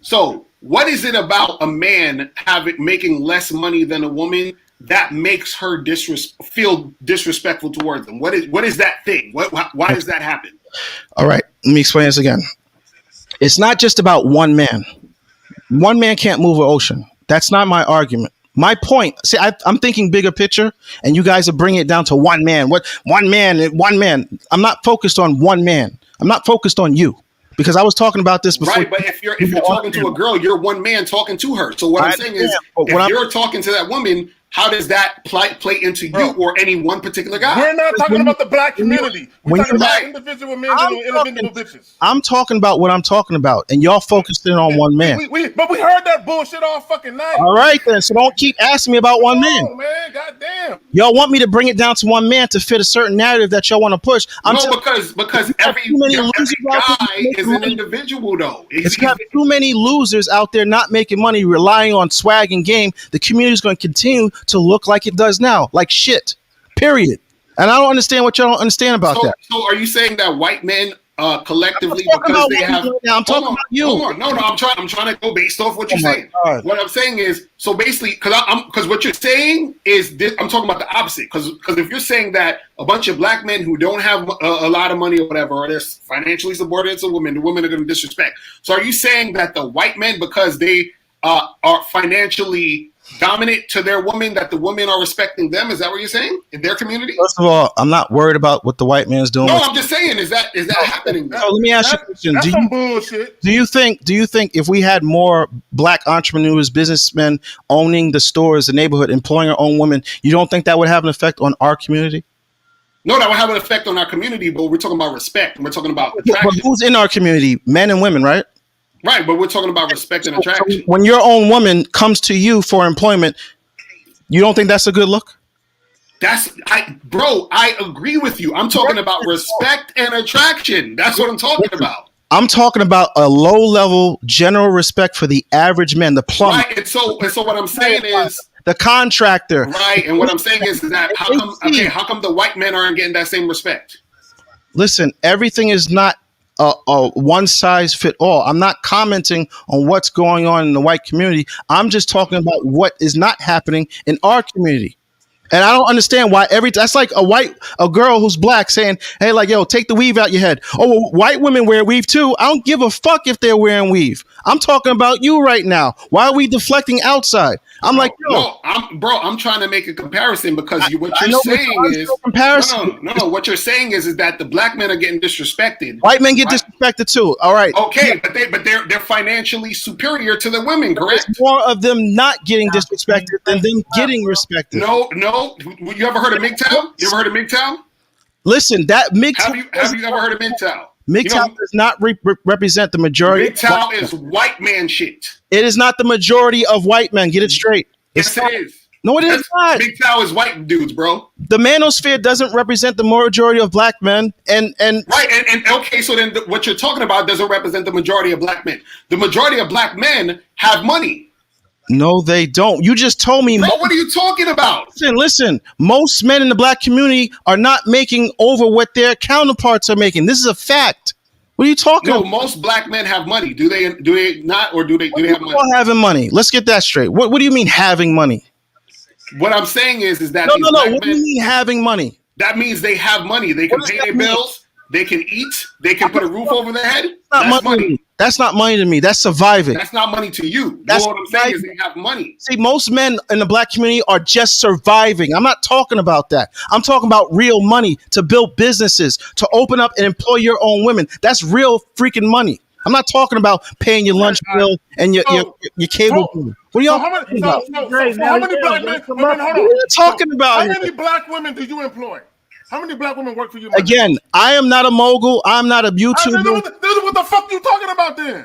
M: So what is it about a man making less money than a woman that makes her feel disrespectful towards them? What is that thing? Why does that happen?
I: All right, let me explain this again. It's not just about one man. One man can't move an ocean. That's not my argument. My point, see, I'm thinking bigger picture, and you guys are bringing it down to one man. What one man? I'm not focused on one man. I'm not focused on you, because I was talking about this before.
M: Right, but if you're talking to a girl, you're one man talking to her. So what I'm saying is, if you're talking to that woman, how does that play into you or any one particular guy?
G: We're not talking about the black community. We're talking about individual men and individual bitches.
I: I'm talking about what I'm talking about, and y'all focused in on one man.
G: But we heard that bullshit all fucking night.
I: All right, then. So don't keep asking me about one man.
G: Oh, man, goddamn.
I: Y'all want me to bring it down to one man to fit a certain narrative that y'all want to push.
M: Because every guy is an individual, though.
I: If you have too many losers out there not making money, relying on swag and game, the community is going to continue to look like it does now, like shit. Period. And I don't understand what y'all don't understand about that.
M: So are you saying that white men collectively, because they have?
I: I'm talking about you.
M: Hold on. No, I'm trying to go based off what you're saying. What I'm saying is, so basically, because what you're saying is this, I'm talking about the opposite. Because if you're saying that a bunch of black men who don't have a lot of money or whatever, or they're financially subordinate to women, the women are going to disrespect. So are you saying that the white men, because they are financially dominant to their women, that the women are respecting them? Is that what you're saying in their community?
I: First of all, I'm not worried about what the white man's doing.
M: No, I'm just saying, is that happening?
I: So let me ask you a question.
G: That's some bullshit.
I: Do you think if we had more black entrepreneurs, businessmen owning the stores, the neighborhood, employing our own women, you don't think that would have an effect on our community?
M: No, that would have an effect on our community, but we're talking about respect. And we're talking about attraction.
I: But who's in our community? Men and women, right?
M: Right, but we're talking about respect and attraction.
I: So when your own woman comes to you for employment, you don't think that's a good look?
M: I agree with you. I'm talking about respect and attraction. That's what I'm talking about.
I: I'm talking about a low-level general respect for the average man, the plumber.
M: Right, and so what I'm saying is
I: the contractor.
M: Right, and what I'm saying is that how come the white men aren't getting that same respect?
I: Listen, everything is not a one size fit all. I'm not commenting on what's going on in the white community. I'm just talking about what is not happening in our community. And I don't understand why that's like a girl who's black saying, hey, like, yo, take the weave out your head. Oh, well, white women wear weave too. I don't give a fuck if they're wearing weave. I'm talking about you right now. Why are we deflecting outside? I'm like, yo.
M: I'm trying to make a comparison because what you're saying is no. What you're saying is that the black men are getting disrespected.
I: White men get disrespected too. All right.
M: Okay, but they're financially superior to the women, correct?
I: There's more of them not getting disrespected than them getting respected.
M: No. You ever heard of MGTOW? You ever heard of MGTOW?
I: Listen, that MGTOW.
M: Have you ever heard of MGTOW?
I: MGTOW does not represent the majority.
M: MGTOW is white man shit.
I: It is not the majority of white men. Get it straight.
M: Yes, it is.
I: No, it is not.
M: MGTOW is white dudes, bro.
I: The manosphere doesn't represent the majority of black men, and
M: okay. So then, what you're talking about doesn't represent the majority of black men. The majority of black men have money.
I: No, they don't. You just told me.
M: Bro, what are you talking about?
I: Listen. Most men in the black community are not making over what their counterparts are making. This is a fact. What are you talking about?
M: No, most black men have money. Do they not, or do they have money?
I: Having money. Let's get that straight. What do you mean having money?
M: What I'm saying is that
I: no. What do you mean having money?
M: That means they have money. They can pay their bills. They can eat. They can put a roof over their head. That's money.
I: That's not money to me. That's surviving.
M: That's not money to you. What I'm saying is they have money.
I: See, most men in the black community are just surviving. I'm not talking about that. I'm talking about real money to build businesses, to open up and employ your own women. That's real freaking money. I'm not talking about paying your lunch bill and your cable bill. What are y'all talking about?
G: How many black men?
I: What are you talking about?
G: How many black women do you employ? How many black women work for you?
I: Again, I am not a mogul. I'm not a YouTuber.
G: What the fuck you talking about then?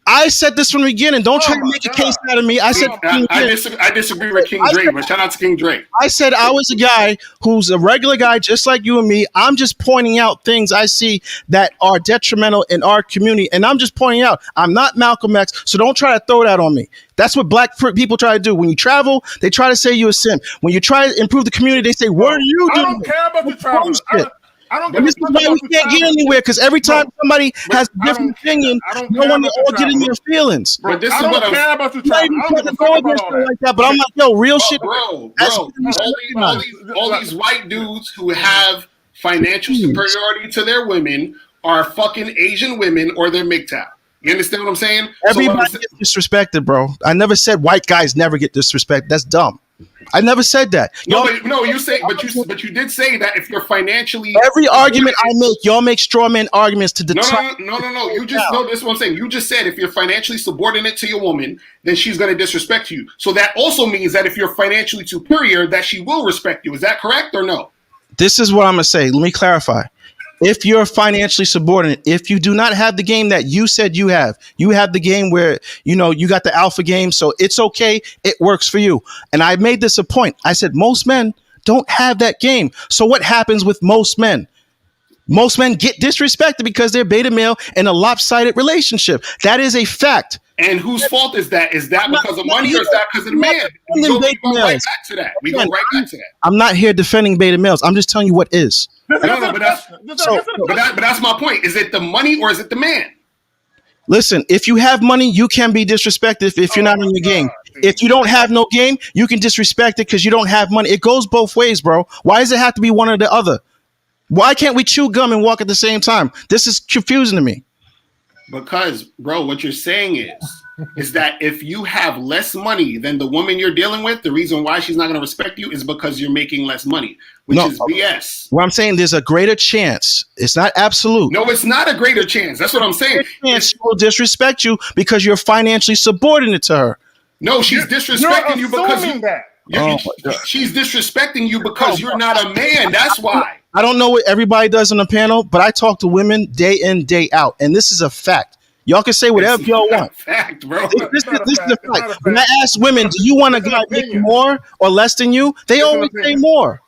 I: I said this from the beginning. Don't try to make a case out of me. I said
M: I disagree with King Drake, but shout out to King Drake.
I: I said I was a guy who's a regular guy just like you and me. I'm just pointing out things I see that are detrimental in our community. And I'm just pointing out I'm not Malcolm X, so don't try to throw that on me. That's what black people try to do. When you travel, they try to say you're a simp. When you try to improve the community, they say, what are you doing?
G: I don't care about the travel. I don't
I: give a fuck about we can't get anywhere because every time somebody has a different opinion, no one all get in your feelings.
M: But this
G: I
M: is
G: don't
M: what
G: care about the travel. I don't give a fuck about all that.
I: Like that. But I'm like, yo, real shit.
M: Bro, all these white dudes who have financial superiority to their women are fucking Asian women or they're MGTOW. You understand what I'm saying?
I: Everybody gets disrespected, bro. I never said white guys never get disrespected. That's dumb. I never said that.
M: But you did say that if you're financially
I: every argument I make, y'all make straw man arguments to determine.
M: No. You just know this is what I'm saying. You just said if you're financially subordinate to your woman, then she's going to disrespect you. So that also means that if you're financially superior, that she will respect you. Is that correct or no?
I: This is what I'm gonna say. Let me clarify. If you're financially subordinate, if you do not have the game that you said you have the game where, you know, you got the alpha game, so it's okay, it works for you. And I made this a point. I said most men don't have that game. So what happens with most men? Most men get disrespected because they're beta male in a lopsided relationship. That is a fact.
M: And whose fault is that? Is that because of money or is that because of the man? We go right back to that. We go right back to that.
I: I'm not here defending beta males. I'm just telling you what is.
M: But that's my point. Is it the money or is it the man?
I: Listen, if you have money, you can be disrespected if you're not in your game. If you don't have no game, you can disrespect it because you don't have money. It goes both ways, bro. Why does it have to be one or the other? Why can't we chew gum and walk at the same time? This is confusing to me.
M: Because, bro, what you're saying is that if you have less money than the woman you're dealing with, the reason why she's not going to respect you is because you're making less money, which is BS.
I: Well, I'm saying there's a greater chance. It's not absolute.
M: No, it's not a greater chance. That's what I'm saying.
I: She will disrespect you because you're financially subordinate to her.
M: No, she's disrespecting you because she's disrespecting you because you're not a man. That's why.
I: I don't know what everybody does on the panel, but I talk to women day in, day out, and this is a fact. Y'all can say whatever y'all want.
M: Fact, bro.
I: This is a fact. When I ask women, do you want a guy making more or less than you? They always say more.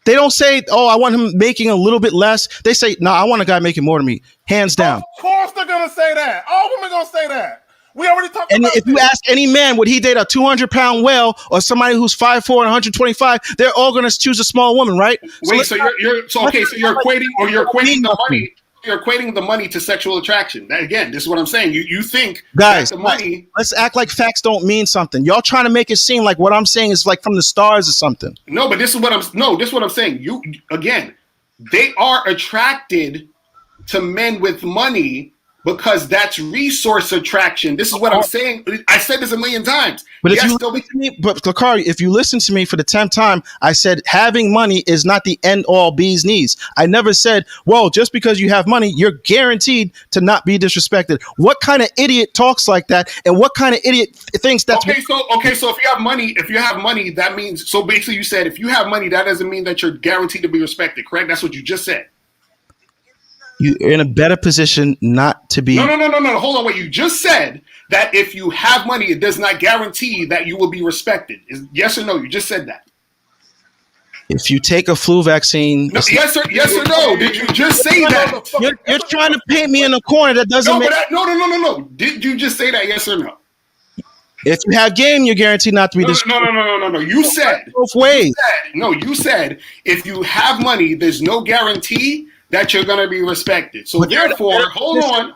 I: They don't say, oh, I want him making a little bit less. They say, no, I want a guy making more than me. Hands down.
G: Of course they're going to say that. All women going to say that. We already talked
I: and
G: about
I: if you ask any man, would he date a 200-pound whale or somebody who's 5'4" and 125? They're all going to choose a small woman, right?
M: So you're equating the money. You're equating the money to sexual attraction. Again, this is what I'm saying. You think
I: guys,
M: that the money.
I: Let's act like facts don't mean something. Y'all trying to make it seem like what I'm saying is like from the stars or something.
M: No, but this is what I'm saying. You again, they are attracted to men with money. Because that's resource attraction. This is what I'm saying. I said this a million times.
I: But if you listen to me, Lakari, if you listen to me for the 10th time, I said having money is not the end all bee's knees. I never said, well, just because you have money, you're guaranteed to not be disrespected. What kind of idiot talks like that? And what kind of idiot thinks that's
M: okay? So if you have money, that means so basically you said if you have money, that doesn't mean that you're guaranteed to be respected. Correct? That's what you just said.
I: You're in a better position not to be.
M: No. Hold on. Wait. You just said that if you have money, it does not guarantee that you will be respected. Yes or no? You just said that.
I: If you take a flu vaccine.
M: No, yes or no? Did you just say that?
I: You're trying to paint me in a corner that doesn't make.
M: No. Did you just say that? Yes or no?
I: If you have game, you're guaranteed not to be disrespected.
M: No. You said
I: both ways.
M: You said if you have money, there's no guarantee that you're going to be respected. So therefore, hold on.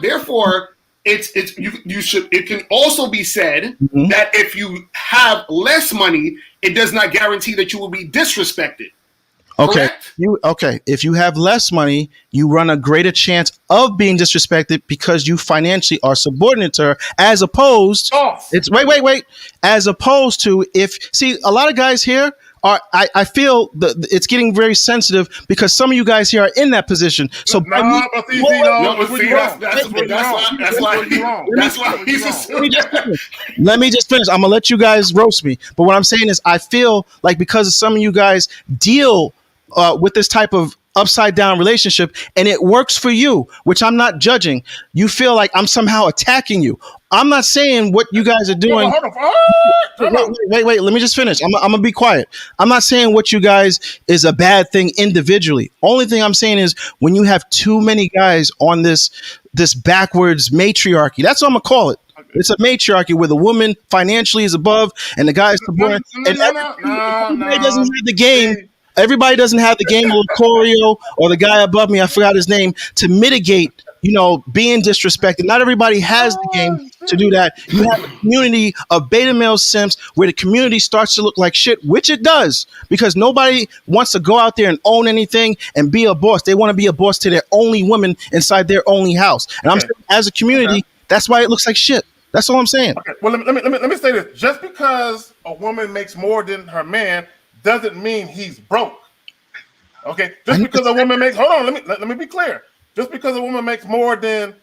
M: Therefore, it can also be said that if you have less money, it does not guarantee that you will be disrespected.
I: Okay.
M: Correct?
I: If you have less money, you run a greater chance of being disrespected because you financially are subordinate to her, as opposed wait. As opposed to a lot of guys here I feel that it's getting very sensitive because some of you guys here are in that position. So
M: that's why he's assuming.
I: Let me just finish. I'm gonna let you guys roast me, but what I'm saying is I feel like because of some of you guys deal with this type of upside down relationship and it works for you, which I'm not judging, you feel like I'm somehow attacking you. I'm not saying what you guys are doing. Wait, let me just finish. I'm gonna be quiet. I'm not saying what you guys is a bad thing individually. Only thing I'm saying is when you have too many guys on this backwards matriarchy, that's what I'm gonna call it. It's a matriarchy where the woman financially is above and the guy is subordinate. And everybody doesn't have the game. Everybody doesn't have the game of LaCorio or the guy above me, I forgot his name, to mitigate, being disrespected. Not everybody has the game to do that. You have a community of beta male simps where the community starts to look like shit, which it does, because nobody wants to go out there and own anything and be a boss. They want to be a boss to their only woman inside their only house. And I'm saying, as a community, that's why it looks like shit. That's all I'm saying.
G: Okay. Well, let me say this. Just because a woman makes more than her man doesn't mean he's broke. Okay. Just because a woman makes let me be clear. Just because a woman makes more than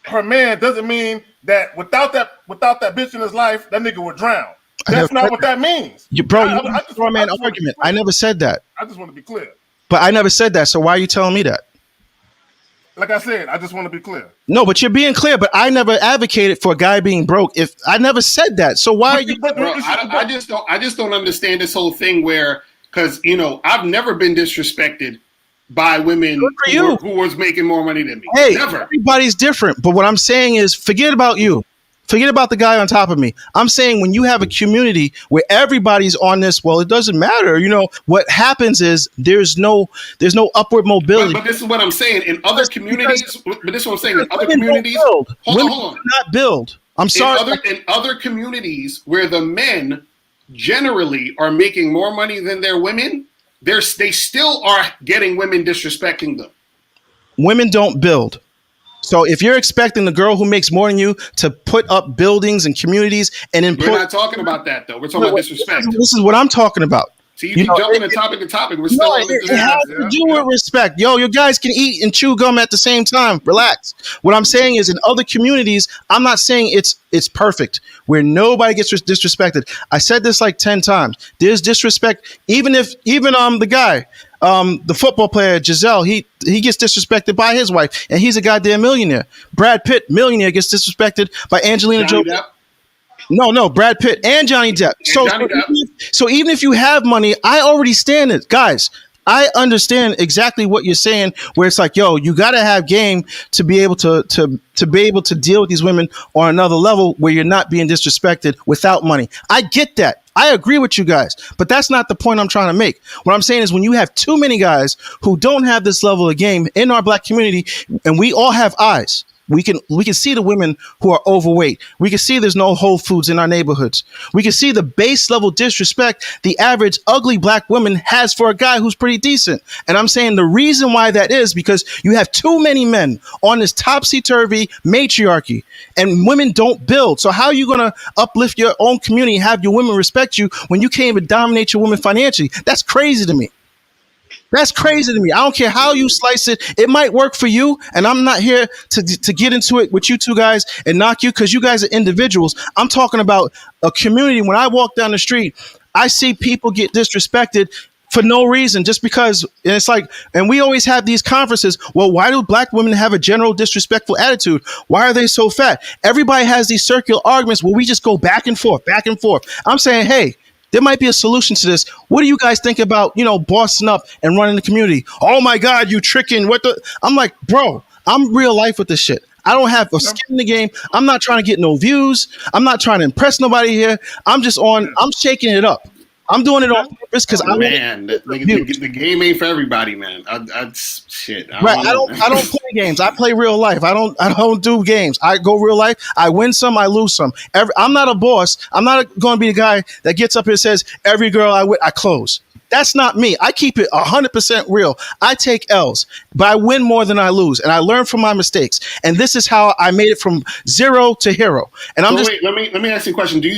G: her man doesn't mean that without that bitch in his life, that nigga would drown. That's not what that means.
I: Argument. I never said that.
G: I just want to be clear.
I: But I never said that. So why are you telling me that?
G: Like I said, I just want to be clear.
I: No, but you're being clear. But I never advocated for a guy being broke. If I never said that, so why are you?
M: Bro, I just don't understand this whole thing where, because I've never been disrespected by women who was making more money than me.
I: Hey,
M: never.
I: Everybody's different. But what I'm saying is, forget about you. Forget about the guy on top of me. I'm saying when you have a community where everybody's on this, well, it doesn't matter. What happens is there's no upward mobility.
M: But this is what I'm saying. In other communities, hold on.
I: Not build. I'm sorry.
M: In other communities where the men generally are making more money than their women, they still are getting women disrespecting them.
I: Women don't build. So if you're expecting the girl who makes more than you to put up buildings and communities and
M: we're not talking about that though. We're talking about disrespect.
I: This is what I'm talking about.
M: So you keep jumping to topic. We're still on
I: it has to do with respect. You guys can eat and chew gum at the same time. Relax. What I'm saying is in other communities, I'm not saying it's perfect where nobody gets disrespected. I said this like 10 times. There's disrespect. Even the guy, the football player, Giselle, he gets disrespected by his wife, and he's a goddamn millionaire. Brad Pitt, millionaire, gets disrespected by Angelina Jolie. No, Brad Pitt and Johnny Depp. So even if you have money, I already stand it. Guys, I understand exactly what you're saying, where it's like, you got to have game to be able to be able to deal with these women on another level where you're not being disrespected without money. I get that. I agree with you guys, but that's not the point I'm trying to make. What I'm saying is when you have too many guys who don't have this level of game in our black community, and we all have eyes. We can see the women who are overweight. We can see there's no Whole Foods in our neighborhoods. We can see the base level disrespect the average ugly black woman has for a guy who's pretty decent. And I'm saying the reason why that is because you have too many men on this topsy-turvy matriarchy, and women don't build. So how are you going to uplift your own community and have your women respect you when you can't even dominate your women financially? That's crazy to me. That's crazy to me. I don't care how you slice it. It might work for you, and I'm not here to get into it with you two guys and knock you because you guys are individuals. I'm talking about a community. When I walk down the street, I see people get disrespected for no reason, just because. And it's like, and we always have these conferences. Well, why do black women have a general disrespectful attitude? Why are they so fat? Everybody has these circular arguments where we just go back and forth, back and forth. I'm saying, hey, there might be a solution to this. What do you guys think about, bossing up and running the community? Oh my God, you tricking. I'm like, bro, I'm real life with this shit. I don't have a skin in the game. I'm not trying to get no views. I'm not trying to impress nobody here. I'm shaking it up. I'm doing it on purpose because
M: the game ain't for everybody, man. I
I: don't play games. I play real life. I don't do games. I go real life. I win some, I lose some. I'm not a boss. I'm not going to be the guy that gets up here and says every girl I close. That's not me. I keep it 100% real. I take L's, but I win more than I lose, and I learn from my mistakes. And this is how I made it from zero to hero. And
M: wait. Let me ask you a question. Do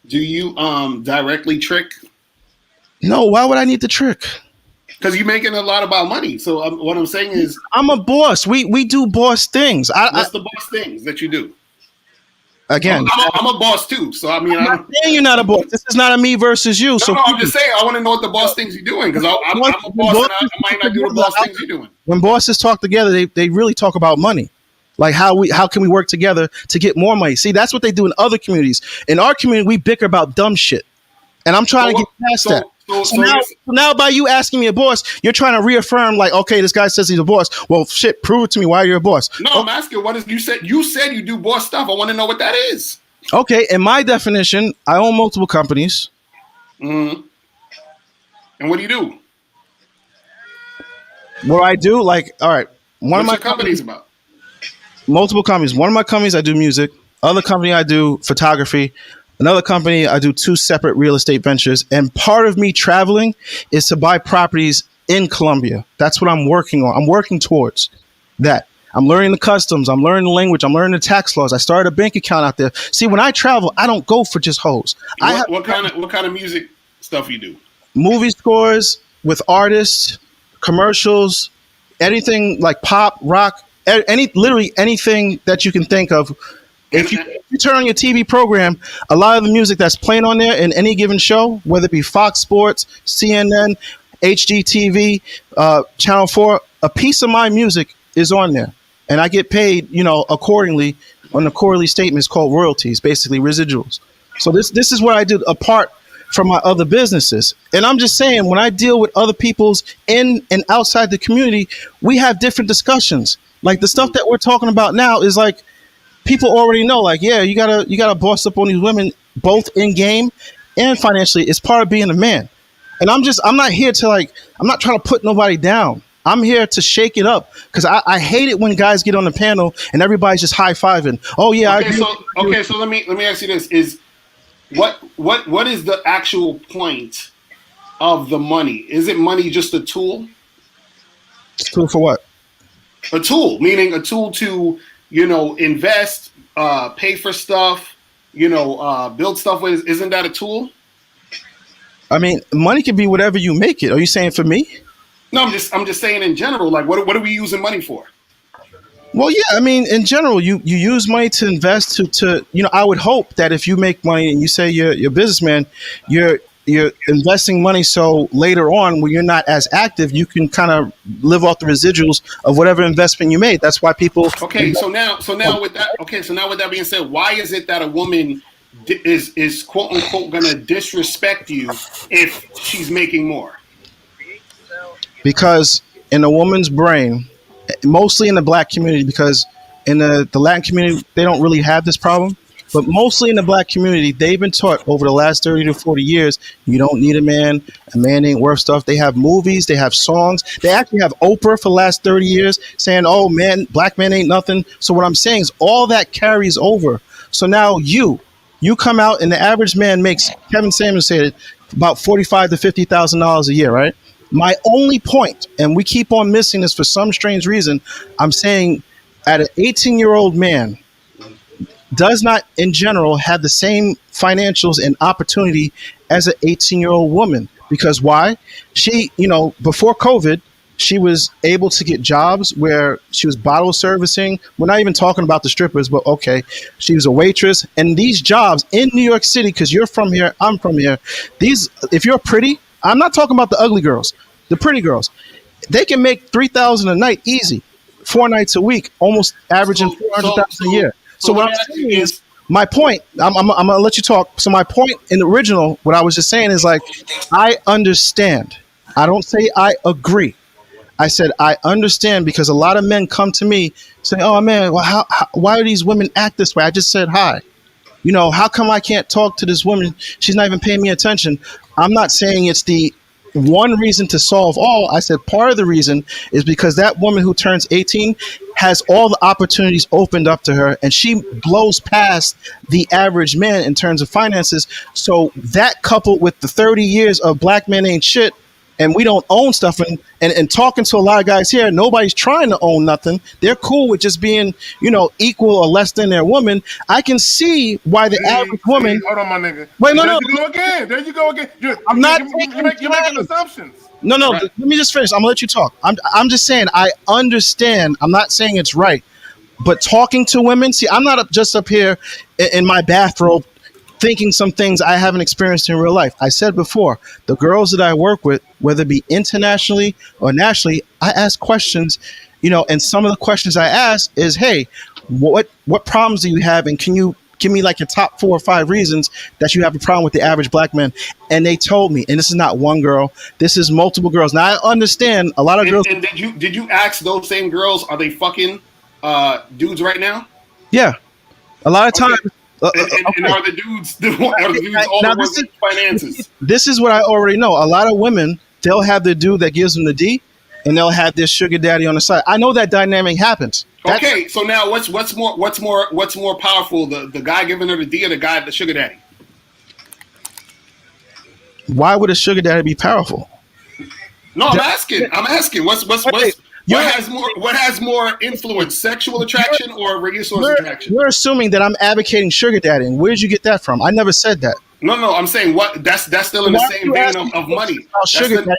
M: you directly trick?
I: No, why would I need to trick?
M: Because you're making a lot about money. So what I'm saying is,
I: I'm a boss. We do boss things.
M: What's the boss things that you do?
I: Again,
M: I'm a boss too. So I mean,
I: I'm not saying you're not a boss. This is not a me versus you.
M: No, I'm just saying I want to know what the boss things you're doing because I'm a boss and I might not do the boss things you're doing.
I: When bosses talk together, they really talk about money. Like how can we work together to get more money? See, that's what they do in other communities. In our community, we bicker about dumb shit. And I'm trying to get past that. So now by you asking me a boss, you're trying to reaffirm like, okay, this guy says he's a boss. Well, shit, prove it to me why you're a boss.
M: No, I'm asking what is you said you do boss stuff. I want to know what that is.
I: Okay, in my definition, I own multiple companies.
M: Mm-hmm. And what do you do?
I: What I do, like, all right,
M: What's your company's about?
I: Multiple companies. One of my companies, I do music. Other company, I do photography. Another company, I do 2 separate real estate ventures. And part of me traveling is to buy properties in Colombia. That's what I'm working on. I'm working towards that. I'm learning the customs. I'm learning the language. I'm learning the tax laws. I started a bank account out there. See, when I travel, I don't go for just hoes.
M: What kind of music stuff you do?
I: Movie scores with artists, commercials, anything like pop, rock, literally anything that you can think of. If you turn on your TV program, a lot of the music that's playing on there in any given show, whether it be Fox Sports, CNN, HGTV, Channel 4, a piece of my music is on there. And I get paid, accordingly on the quarterly statements called royalties, basically residuals. So this is what I do apart from my other businesses. And I'm just saying, when I deal with other people's in and outside the community, we have different discussions. Like the stuff that we're talking about now is like, people already know, like, yeah, you gotta boss up on these women, both in game and financially. It's part of being a man. And I'm not here to I'm not trying to put nobody down. I'm here to shake it up because I hate it when guys get on the panel and everybody's just high fiving. Oh yeah.
M: So let me ask you this: is what is the actual point of the money? Is it money just a tool?
I: Tool for what?
M: A tool, meaning a tool to invest, pay for stuff, build stuff with. Isn't that a tool?
I: I mean, money can be whatever you make it. Are you saying for me?
M: No, I'm just saying in general. Like, what are we using money for?
I: Well, yeah, I mean, in general, you use money to invest to I would hope that if you make money and you say you're a businessman, you're investing money so later on when you're not as active, you can kind of live off the residuals of whatever investment you made. That's why people.
M: Okay, so now with that being said, why is it that a woman is quote unquote going to disrespect you if she's making more?
I: Because in a woman's brain, mostly in the black community, because in the Latin community, they don't really have this problem. But mostly in the black community, they've been taught over the last 30 to 40 years, you don't need a man ain't worth stuff. They have movies, they have songs. They actually have Oprah for the last 30 years saying, oh man, black men ain't nothing. So what I'm saying is all that carries over. So now you come out and the average man makes, Kevin Samuels said it, about $45,000 to $50,000 a year, right? My only point, and we keep on missing this for some strange reason, I'm saying at an 18-year-old man does not in general have the same financials and opportunity as an 18-year-old woman. Because why? She, before COVID, she was able to get jobs where she was bottle servicing. We're not even talking about the strippers, but okay, she was a waitress. And these jobs in New York City, because you're from here, I'm from here. If you're pretty, I'm not talking about the ugly girls, the pretty girls. They can make $3,000 a night easy, 4 nights a week, almost averaging $400,000 a year. So what I'm saying is, my point, I'm going to let you talk. So my point in the original, what I was just saying is like, I understand. I don't say I agree. I said, I understand, because a lot of men come to me saying, oh man, well, why do these women act this way? I just said hi. How come I can't talk to this woman? She's not even paying me attention. I'm not saying it's the one reason to solve all. I said part of the reason is because that woman who turns 18 has all the opportunities opened up to her, and she blows past the average man in terms of finances. So that, coupled with the 30 years of black men ain't shit, and we don't own stuff, and talking to a lot of guys here, nobody's trying to own nothing. They're cool with just being, equal or less than their woman. I can see why the average woman.
G: Hold on, my nigga.
I: Wait,
G: There you go again. There you go again.
I: I'm not.
G: You're making assumptions.
I: No. Right. Let me just finish. I'm gonna let you talk. I'm just saying I understand. I'm not saying it's right, but talking to women. See, I'm not just up here in my bathrobe thinking some things I haven't experienced in real life. I said before, the girls that I work with, whether it be internationally or nationally, I ask questions, and some of the questions I ask is, hey, what problems do you have? And can you give me like your top 4 or 5 reasons that you have a problem with the average black man? And they told me, and this is not one girl, this is multiple girls. Now I understand a lot of girls.
M: And did you ask those same girls, are they fucking dudes right now?
I: Yeah. A lot of times.
M: And are the dudes all the ones with finances?
I: This is what I already know. A lot of women, they'll have their dude that gives them the D, and they'll have their sugar daddy on the side. I know that dynamic happens.
M: Okay, so now what's more powerful, the guy giving her the D or the sugar daddy?
I: Why would a sugar daddy be powerful?
M: No, I'm asking. What's What has more influence, sexual attraction or resource attraction?
I: You're assuming that I'm advocating sugar daddying. Where did you get that from? I never said that.
M: No, I'm saying what that's still in the same vein of money.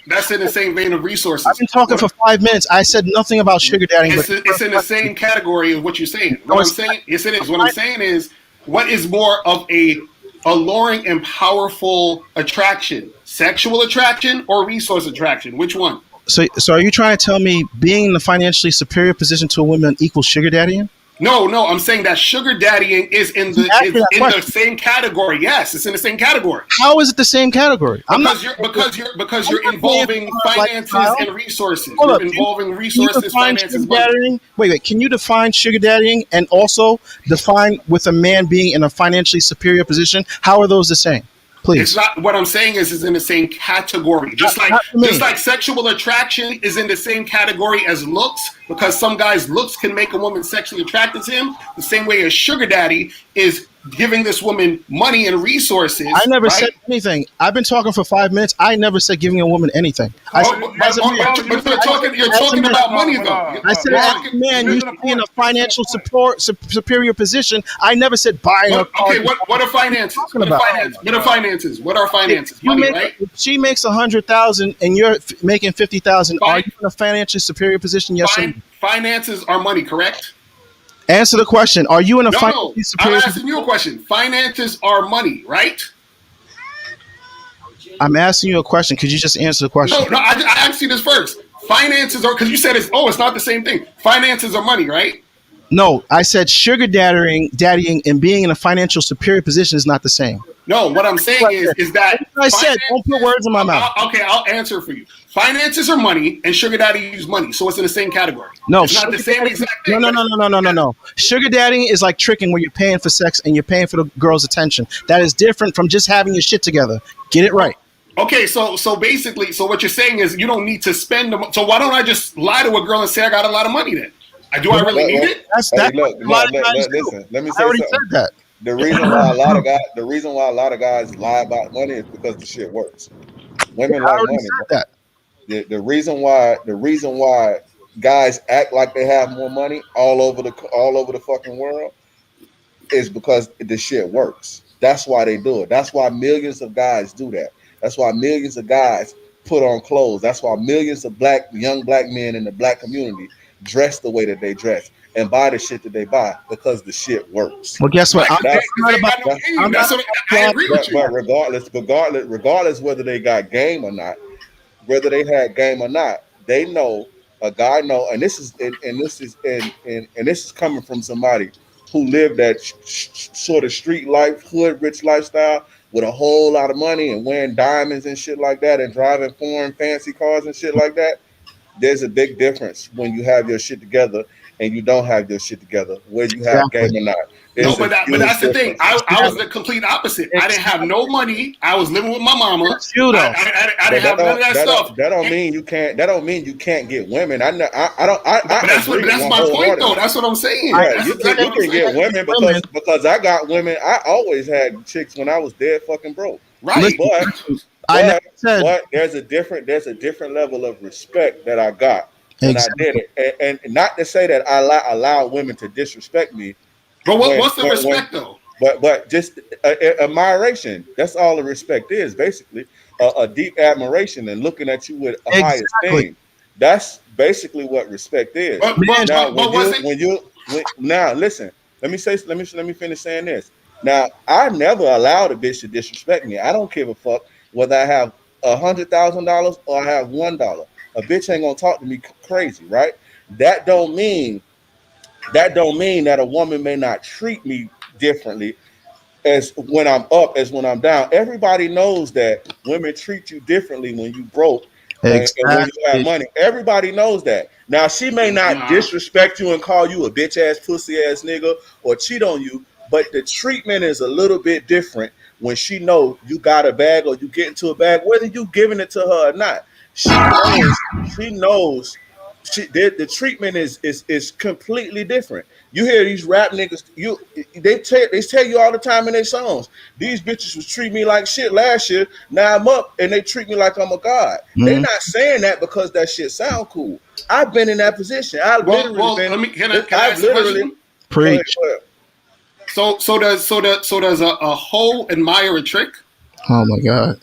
M: That's in the same vein of resources.
I: I've been talking for 5 minutes. I said nothing about sugar daddying.
M: It's in the same category of what you're saying. What I'm saying, yes, it is. What I'm saying is, what is more of a alluring and powerful attraction, sexual attraction or resource attraction? Which one?
I: So are you trying to tell me being in the financially superior position to a woman equals sugar daddying?
M: No, I'm saying that sugar daddying is in the same category. Yes, it's in the same category.
I: How is it the same category?
M: Because you're involving finances and resources. You're involving resources, finances, money.
I: Wait. Can you define sugar daddying and also define with a man being in a financially superior position? How are those the same? Please.
M: It's not. What I'm saying is in the same category. Just like sexual attraction is in the same category as looks, because some guys' looks can make a woman sexually attracted to him. The same way as sugar daddy is giving this woman money and resources.
I: I never said anything. I've been talking for 5 minutes. I never said giving a woman anything.
M: But you're talking about money, though.
I: I said, as a man, you should be in a financial superior position. I never said buying a car.
M: Okay, what are finances? What are finances? What are finances? Money, right?
I: If she makes 100,000 and you're making 50,000, are you in a financially superior position? Yes or no?
M: Finances are money, correct?
I: Answer the question. Are you in a financially superior
M: position? I'm asking you a question. Finances are money, right?
I: I'm asking you a question. Could you just answer the question?
M: No, I asked you this first. Finances are, because you said it's not the same thing. Finances are money, right?
I: No, I said sugar daddying and being in a financial superior position is not the same.
M: No, what I'm saying is that
I: I said, don't put words in my mouth.
M: Okay, I'll answer for you. Finances are money, and sugar daddy use money, so it's in the same category.
I: No,
M: it's not the same exact thing.
I: No. Sugar daddying is like tricking, where you're paying for sex and you're paying for the girl's attention. That is different from just having your shit together. Get it right.
M: Okay, so basically, what you're saying is you don't need to spend the money. So why don't I just lie to a girl and say I got a lot of money then? Do I really need it?
I: Listen,
O: let me say something. The reason why a lot of guys lie about money is because the shit works. Women like money. The reason why guys act like they have more money all over the fucking world is because the shit works. That's why they do it. That's why millions of guys do that. That's why millions of guys put on clothes. That's why millions of young black men in the black community dress the way that they dress and buy the shit that they buy because the shit works.
I: Well, guess what?
M: I agree with you.
O: But regardless whether they got game or not, whether they had game or not, they know, a guy know, and this is coming from somebody who lived that sort of street life, hood rich lifestyle with a whole lot of money and wearing diamonds and shit like that and driving foreign fancy cars and shit like that. There's a big difference when you have your shit together and you don't have your shit together, whether you have game or not.
M: But that's the thing. I was the complete opposite. I didn't have no money. I was living with my mama.
I: That's you though.
M: I didn't have none of that stuff.
O: That don't mean you can't. That don't mean you can't get women. But
M: that's my point, though. That's what I'm saying.
O: Right. You can get women because I got women. I always had chicks when I was dead fucking broke.
M: Right.
O: But there's a different level of respect that I got when I did it, and not to say that I allow women to disrespect me.
M: But what's the respect though?
O: But just admiration. That's all the respect is, basically. A deep admiration and looking at you with a high esteem. That's basically what respect is. Now listen. Let me finish saying this. Now, I never allowed a bitch to disrespect me. I don't give a fuck whether I have $100,000 or I have $1. A bitch ain't gonna talk to me crazy, right? That don't mean that a woman may not treat me differently as when I'm up as when I'm down. Everybody knows that women treat you differently when you broke and when you have money. Everybody knows that. Now, she may not disrespect you and call you a bitch ass, pussy ass nigga or cheat on you, but the treatment is a little bit different when she knows you got a bag or you get into a bag, whether you giving it to her or not. She knows the treatment is completely different. You hear these rap niggas, they tell you all the time in their songs, these bitches was treat me like shit last year. Now I'm up and they treat me like I'm a god. They not saying that because that shit sound cool. I've been in that position. I've literally been.
M: Can I ask a question?
I: Preach.
M: So does a hoe admire a trick?
I: Oh my God.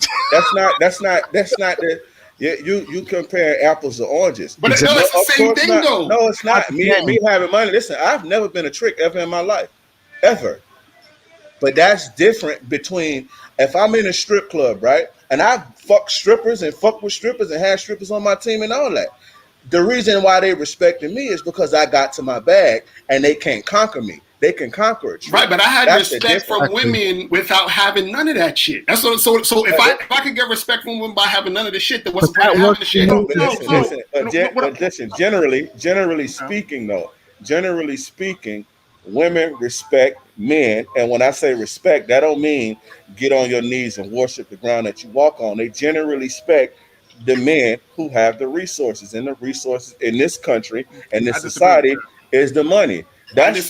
O: That's not the. Yeah, you compare apples to oranges.
M: But no, it's the same thing though.
O: No, it's not. Me having money. Listen, I've never been a trick ever in my life, ever. But that's different between if I'm in a strip club, right, and I fuck strippers and fuck with strippers and have strippers on my team and all that. The reason why they respected me is because I got to my bag and they can't conquer me. They can conquer it.
M: Right, but I had respect from women without having none of that shit. That's what. So if I could get respect from women by having none of the shit, then what's the point of having the shit?
O: Listen. Generally speaking, women respect men, and when I say respect, that don't mean get on your knees and worship the ground that you walk on. They generally respect the men who have the resources, and the resources in this country and this society is the money. That's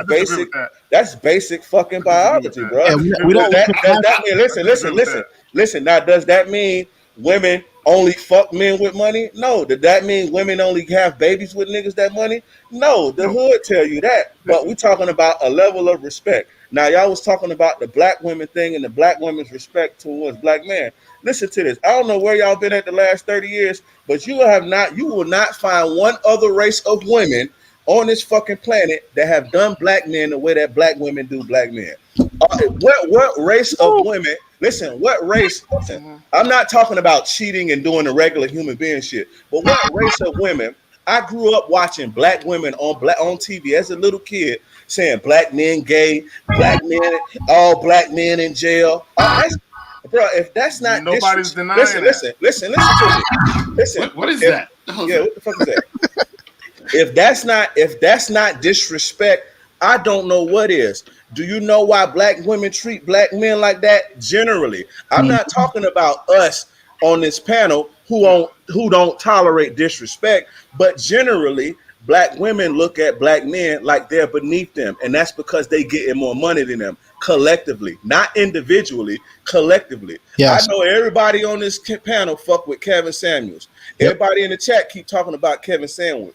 O: basic. That's basic fucking biology, bro. Listen. Now, does that mean women only fuck men with money? No. Does that mean women only have babies with niggas that money? No. The hood tell you that. But we talking about a level of respect. Now, y'all was talking about the black women thing and the black women's respect towards black men. Listen to this. I don't know where y'all been at the last 30 years, but you will not find one other race of women on this fucking planet that have done black men the way that black women do black men. What race of women? Listen, what race? Listen, I'm not talking about cheating and doing the regular human being shit, but what race of women? I grew up watching black women on TV as a little kid saying black men gay, black men, all black men in jail. Bro, if that's not
G: nobody's denying
O: listen to me. Listen.
M: What is that?
O: Yeah, what the fuck is that? If that's not disrespect, I don't know what is. Do you know why black women treat black men like that? Generally, I'm not talking about us on this panel who don't tolerate disrespect, but generally, black women look at black men like they're beneath them, and that's because they getting more money than them collectively, not individually, collectively. Yes. I know everybody on this panel fuck with Kevin Samuels. Yep. Everybody in the chat keep talking about Kevin Samuels.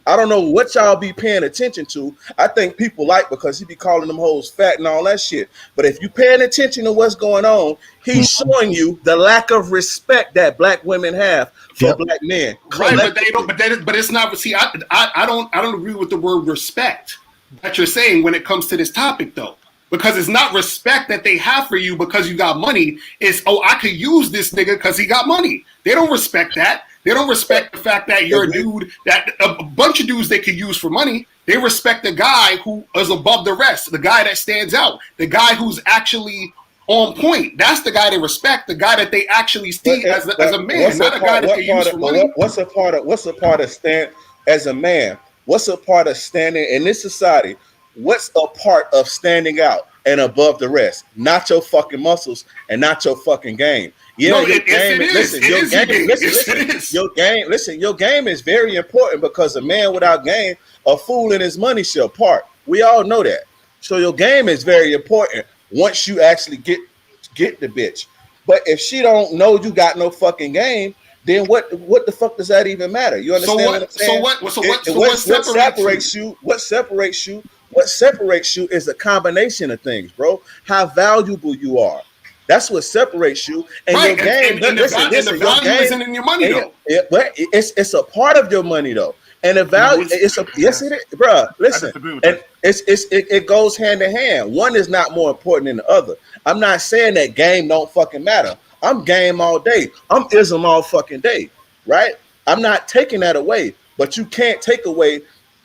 O: I don't know what y'all be paying attention to. I think people like because he be calling them hoes fat and all that shit. But if you paying attention to what's going on, he's showing you the lack of respect that black women have for black men.
M: Right, but they don't. But it's not. See, I don't agree with the word respect that you're saying when it comes to this topic, though. Because it's not respect that they have for you because you got money. It's, I could use this nigga because he got money. They don't respect that. They don't respect the fact that you're a dude, that a bunch of dudes they could use for money. They respect the guy who is above the rest, the guy that stands out, the guy who's actually on point. That's the guy they respect, the guy that they actually see as a man, not a guy that they use for money.
O: What's a part of stand as a man? What's a part of standing in this society? What's a part of standing out and above the rest? Not your fucking muscles and not your fucking game. Yeah, your game is very important because a man without game, a fool in his money shall part. We all know that. So your game is very important once you actually get the bitch. But if she don't know you got no fucking game, then what the fuck does that even matter? You understand what I'm saying? What separates you is a combination of things, bro. How valuable you are. That's what separates you. And your game,
M: the value isn't in your money, though.
O: But it's a part of your money, though. And the value, yes, it is, bro. Listen, and it goes hand in hand. One is not more important than the other. I'm not saying that game don't fucking matter. I'm game all day. I'm Izm all fucking day, right? I'm not taking that away, but you can't take away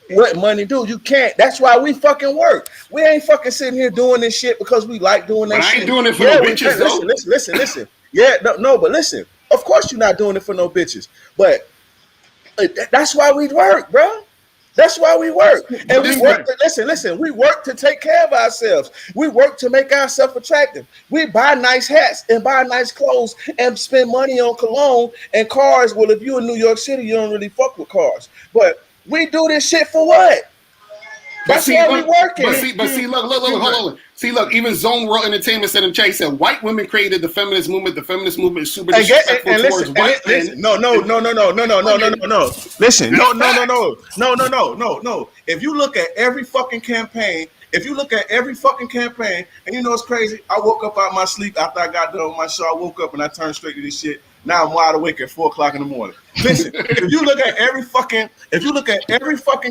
O: what money do. You can't. That's why we fucking work. We ain't fucking sitting here doing this shit because we like doing that shit.
M: I ain't doing it for no bitches, though.
O: Listen. Yeah, no, but listen. Of course you're not doing it for no bitches, but that's why we work, bro. That's why we work. And we work to, listen, we work to take care of ourselves. We work to make ourselves attractive. We buy nice hats and buy nice clothes and spend money on cologne and cars. Well, if you're in New York City, you don't really fuck with cars. But we do this shit for what? That's why we working.
M: But see, look, hold on. See, look, even Zone World Entertainment said in chat, he said, white women created the feminist movement. The feminist movement is super disrespectful towards white men.
O: No. Listen, no. If you look at every fucking campaign, and you know it's crazy, I woke up out my sleep after I got done with my show. I woke up and I turned straight to this shit. Now I'm wide awake at 4 o'clock in the morning. Listen, if you look at every fucking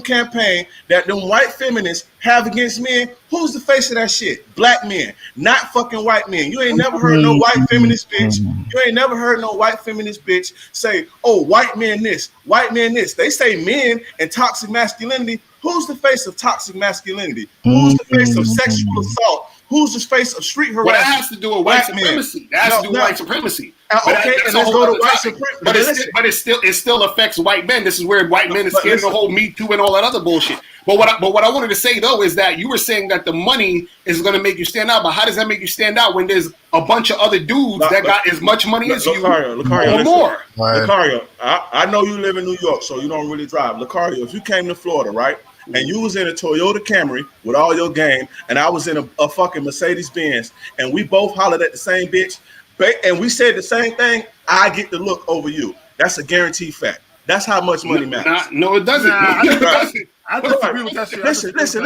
O: campaign that them white feminists have against men, who's the face of that shit? Black men, not fucking white men. You ain't never heard no white feminist bitch. You ain't never heard no white feminist bitch say, "Oh, white men this, white men this." They say men and toxic masculinity. Who's the face of toxic masculinity? Who's the face of sexual assault? Who's the face of street harassment?
M: Well, that has to do with white supremacy. That has to do with white supremacy.
O: Okay, and let's go to white supremacy.
M: But it still affects white men. This is where white men is scared of the whole Me Too and all that other bullshit. But what I wanted to say though is that you were saying that the money is going to make you stand out. But how does that make you stand out when there's a bunch of other dudes that got as much money as you or more?
O: Lucario, I know you live in New York, so you don't really drive. Lucario, if you came to Florida, right? And you was in a Toyota Camry with all your game, and I was in a fucking Mercedes Benz, and we both hollered at the same bitch, and we said the same thing, I get the look over you. That's a guaranteed fact. That's how much money matters.
M: No, it doesn't.
G: It doesn't. I disagree with that shit.
O: Listen.
M: Because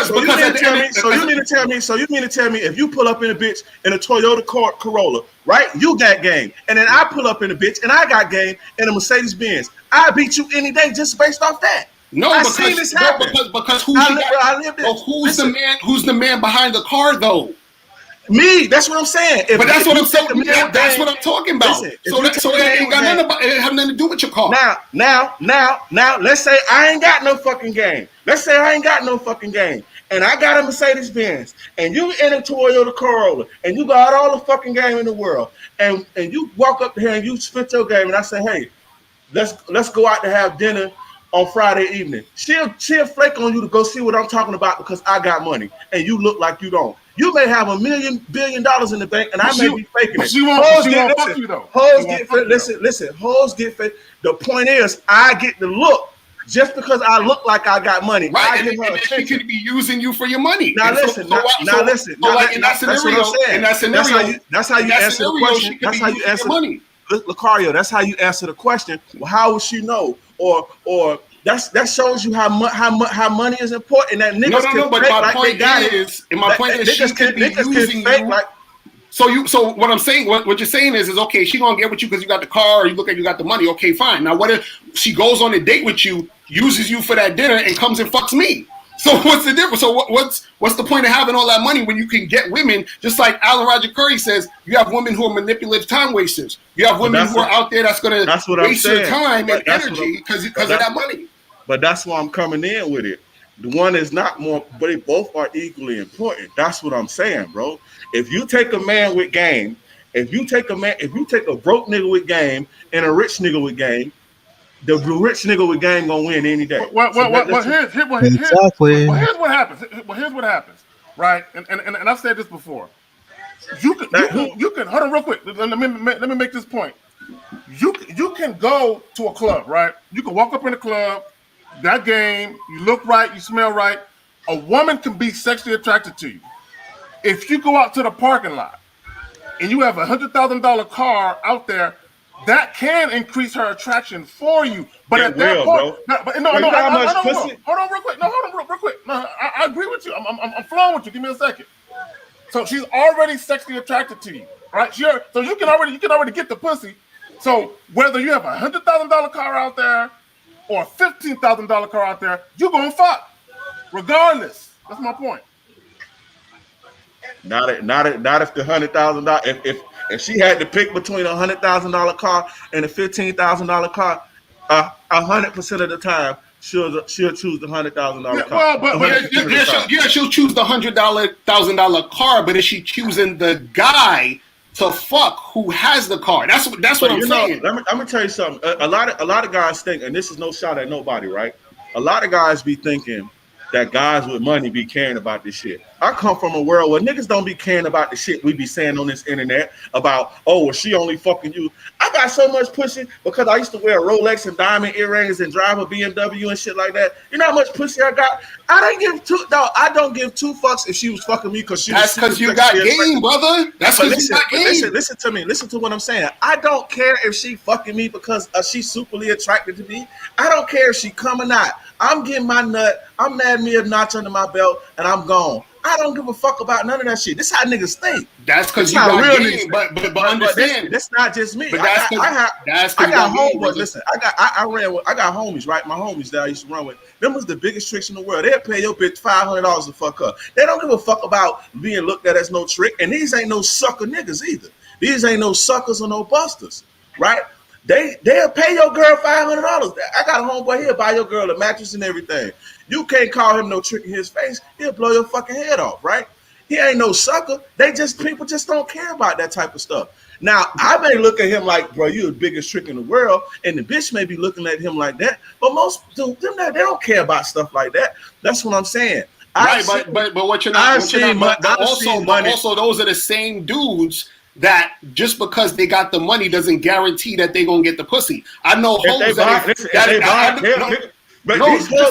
O: you mean to tell me if you pull up in a bitch in a Toyota Corolla, right? You got game, and then I pull up in a bitch and I got game in a Mercedes Benz. I beat you any day just based off that.
M: No, because who's the man behind the car though?
O: Me. That's what I'm saying.
M: That's what I'm talking about. Listen, so that ain't got nothing about. It have nothing to do with your car.
O: Now. Let's say I ain't got no fucking game. And I got a Mercedes Benz, and you in a Toyota Corolla, and you got all the fucking game in the world, and you walk up here and you spit your game, and I say, hey, let's go out to have dinner on Friday evening. She'll flake on you to go see what I'm talking about because I got money and you look like you don't. You may have $1 billion in the bank and I may be faking it.
G: She won't fuck you though.
O: Hoes get fake. Listen. Hoes get fake. The point is, I get the look just because I look like I got money.
M: Right, and she could be using you for your money.
O: Now listen. In that scenario, that's how you answer the question. That's how you answer money. Lucario, that's how you answer the question. Well, how would she know? Or that shows you how money is important. That niggas
M: no. But my point is, she could be using you. So what I'm saying, what you're saying is okay, she gonna get with you because you got the car, or you look like you got the money. Okay, fine. Now what if she goes on a date with you, uses you for that dinner, and comes and fucks me? So what's the difference? So what's the point of having all that money when you can get women, just like Alan Roger Curry says, you have women who are manipulative time wasters. You have women who are out there that's going to waste your time and energy because of that money.
O: But that's why I'm coming in with it. The one is not more, but they both are equally important. That's what I'm saying, bro. If you take a man with game, if you take a broke nigga with game and a rich nigga with game, the rich nigga with game gonna win any day.
G: Here's what happens, right? And I've said this before. You can hold on real quick. Let me make this point. You can go to a club, right? You can walk up in a club, that game, you look right, you smell right. A woman can be sexually attracted to you. If you go out to the parking lot and you have $100,000 car out there, that can increase her attraction for you. But at that point, hold on real quick. No, I agree with you. I'm flowing with you. Give me a second. So she's already sexually attracted to you, right? So you can already get the pussy. So whether you have $100,000 car out there or a $15,000 car out there, you're gonna fuck, regardless. That's my point.
O: Not if the $100,000. If she had to pick between $100,000 car and a $15,000 car, 100% of the time she'll choose the $100,000 car.
M: Well, she'll choose the $100,000 car, but is she choosing the guy to fuck who has the car? That's what I'm saying.
O: Let me tell you something. A lot of guys think, and this is no shot at nobody, right? A lot of guys be thinking that guys with money be caring about this shit. I come from a world where niggas don't be caring about the shit we be saying on this internet about, oh, well, she only fucking you. I got so much pussy because I used to wear Rolex and diamond earrings and drive a BMW and shit like that. You know how much pussy I got? I don't give two fucks if she was fucking me because she
M: That's because you got game, brother. That's because you got game.
O: Listen to me. Listen to what I'm saying. I don't care if she fucking me because she's superly attracted to me. I don't care if she come or not. I'm getting my nut. I'm mad me a notch under my belt, and I'm gone. I don't give a fuck about none of that shit. This is how niggas think.
M: That's because you got real game, but understand.
O: That's not just me.
M: But
O: I got homeboys. Listen, I got homies, right? My homies that I used to run with. Them was the biggest tricks in the world. They'll pay your bitch $500 to fuck her. They don't give a fuck about being looked at as no trick. And these ain't no sucker niggas either. These ain't no suckers or no busters, right? They'll pay your girl $500. I got a homeboy here buy your girl a mattress and everything. You can't call him no trick in his face. He'll blow your fucking head off, right? He ain't no sucker. People just don't care about that type of stuff. Now, I may look at him like, bro, you the biggest trick in the world, and the bitch may be looking at him like that. But most dudes, they don't care about stuff like that. That's what I'm saying.
M: Right, but what you're not, also those are the same dudes that just because they got the money doesn't guarantee that they're gonna get the pussy. I know hoes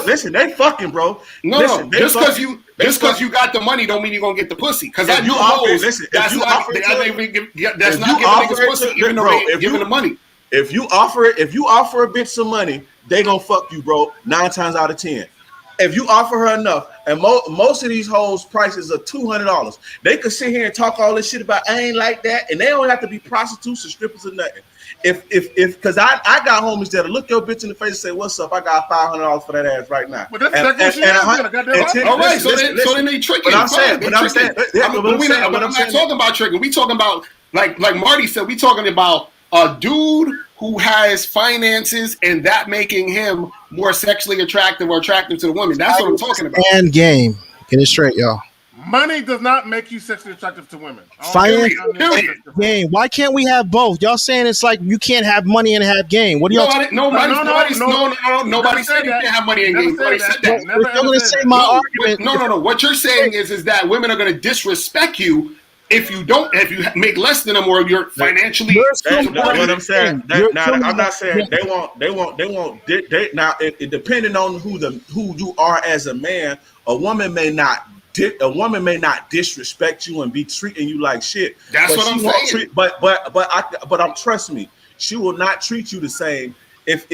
O: listen, they fucking, bro.
M: No, just because you got the money don't mean you're gonna get the pussy. Because I know hoes that's not giving niggas pussy even though they giving the money.
O: If you offer a bitch some money, they gonna fuck you, bro. 9 times out of 10. If you offer her enough, and most of these hoes' prices are $200, they could sit here and talk all this shit about I ain't like that, and they don't have to be prostitutes or strippers or nothing. Because I got homies that'll look your bitch in the face and say, "What's up? I got $500 for that ass right now."
G: But that's
M: all right. So then they tricking.
O: But I'm saying,
M: I'm not talking about tricking. We talking about like Marty said. We talking about a dude who has finances and that making him more sexually attractive or attractive to the woman. That's what I'm talking about.
I: And game. Get it straight, y'all.
G: Money does not make you sexually attractive to women.
I: Finance game. Why can't we have both? Y'all saying it's like you can't have money and have game. What do y'all?
M: Nobody said you can't have money and game. Nobody said that.
I: You're going to say my argument.
M: No. What you're saying is that women are going to disrespect you if you make less than them or you're financially.
O: That's what I'm saying. I'm not saying they won't. Now, depending on who you are as a man, a woman may not disrespect you and be treating you like shit.
M: That's what I'm saying.
O: But trust me, she will not treat you the same if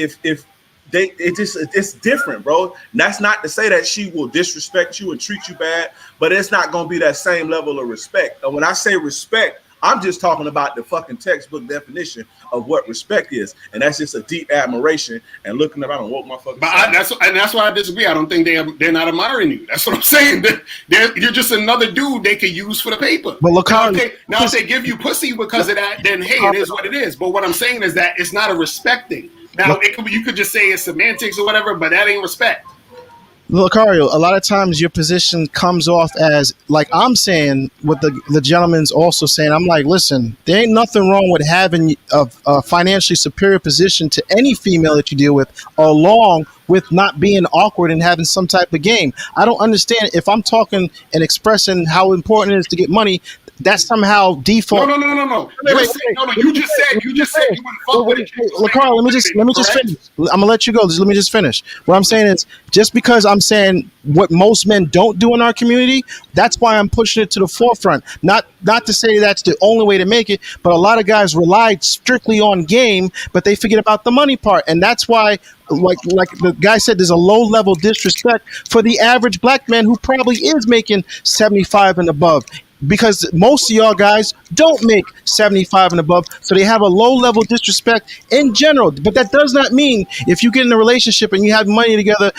O: it's different, bro. That's not to say that she will disrespect you and treat you bad, but it's not gonna be that same level of respect. And when I say respect, I'm just talking about the fucking textbook definition of what respect is, and that's just a deep admiration and looking up. I don't woke my fucking.
M: But that's why I disagree. I don't think they're not admiring you. That's what I'm saying. You're just another dude they could use for the paper.
I: But look,
M: now if they give you pussy because of that, then hey, it is what it is. But what I'm saying is that it's not a respect thing. Now you could just say it's semantics or whatever, but that ain't respect.
I: Locario, a lot of times your position comes off as like I'm saying what the gentleman's also saying. I'm like, listen, there ain't nothing wrong with having a financially superior position to any female that you deal with, along with not being awkward and having some type of game. I don't understand if I'm talking and expressing how important it is to get money. That's somehow default.
M: No. You just said you wouldn't fuck with it.
I: Locario, let me just finish. I'm gonna let you go. Just let me just finish. What I'm saying is, just because I'm saying what most men don't do in our community, that's why I'm pushing it to the forefront. Not to say that's the only way to make it, but a lot of guys rely strictly on game, but they forget about the money part, and that's why. Like the guy said, there's a low level disrespect for the average black man who probably is making 75 and above. Because most of y'all guys don't make 75 and above, so they have a low level disrespect in general. But that does not mean if you get in a relationship and you have money together,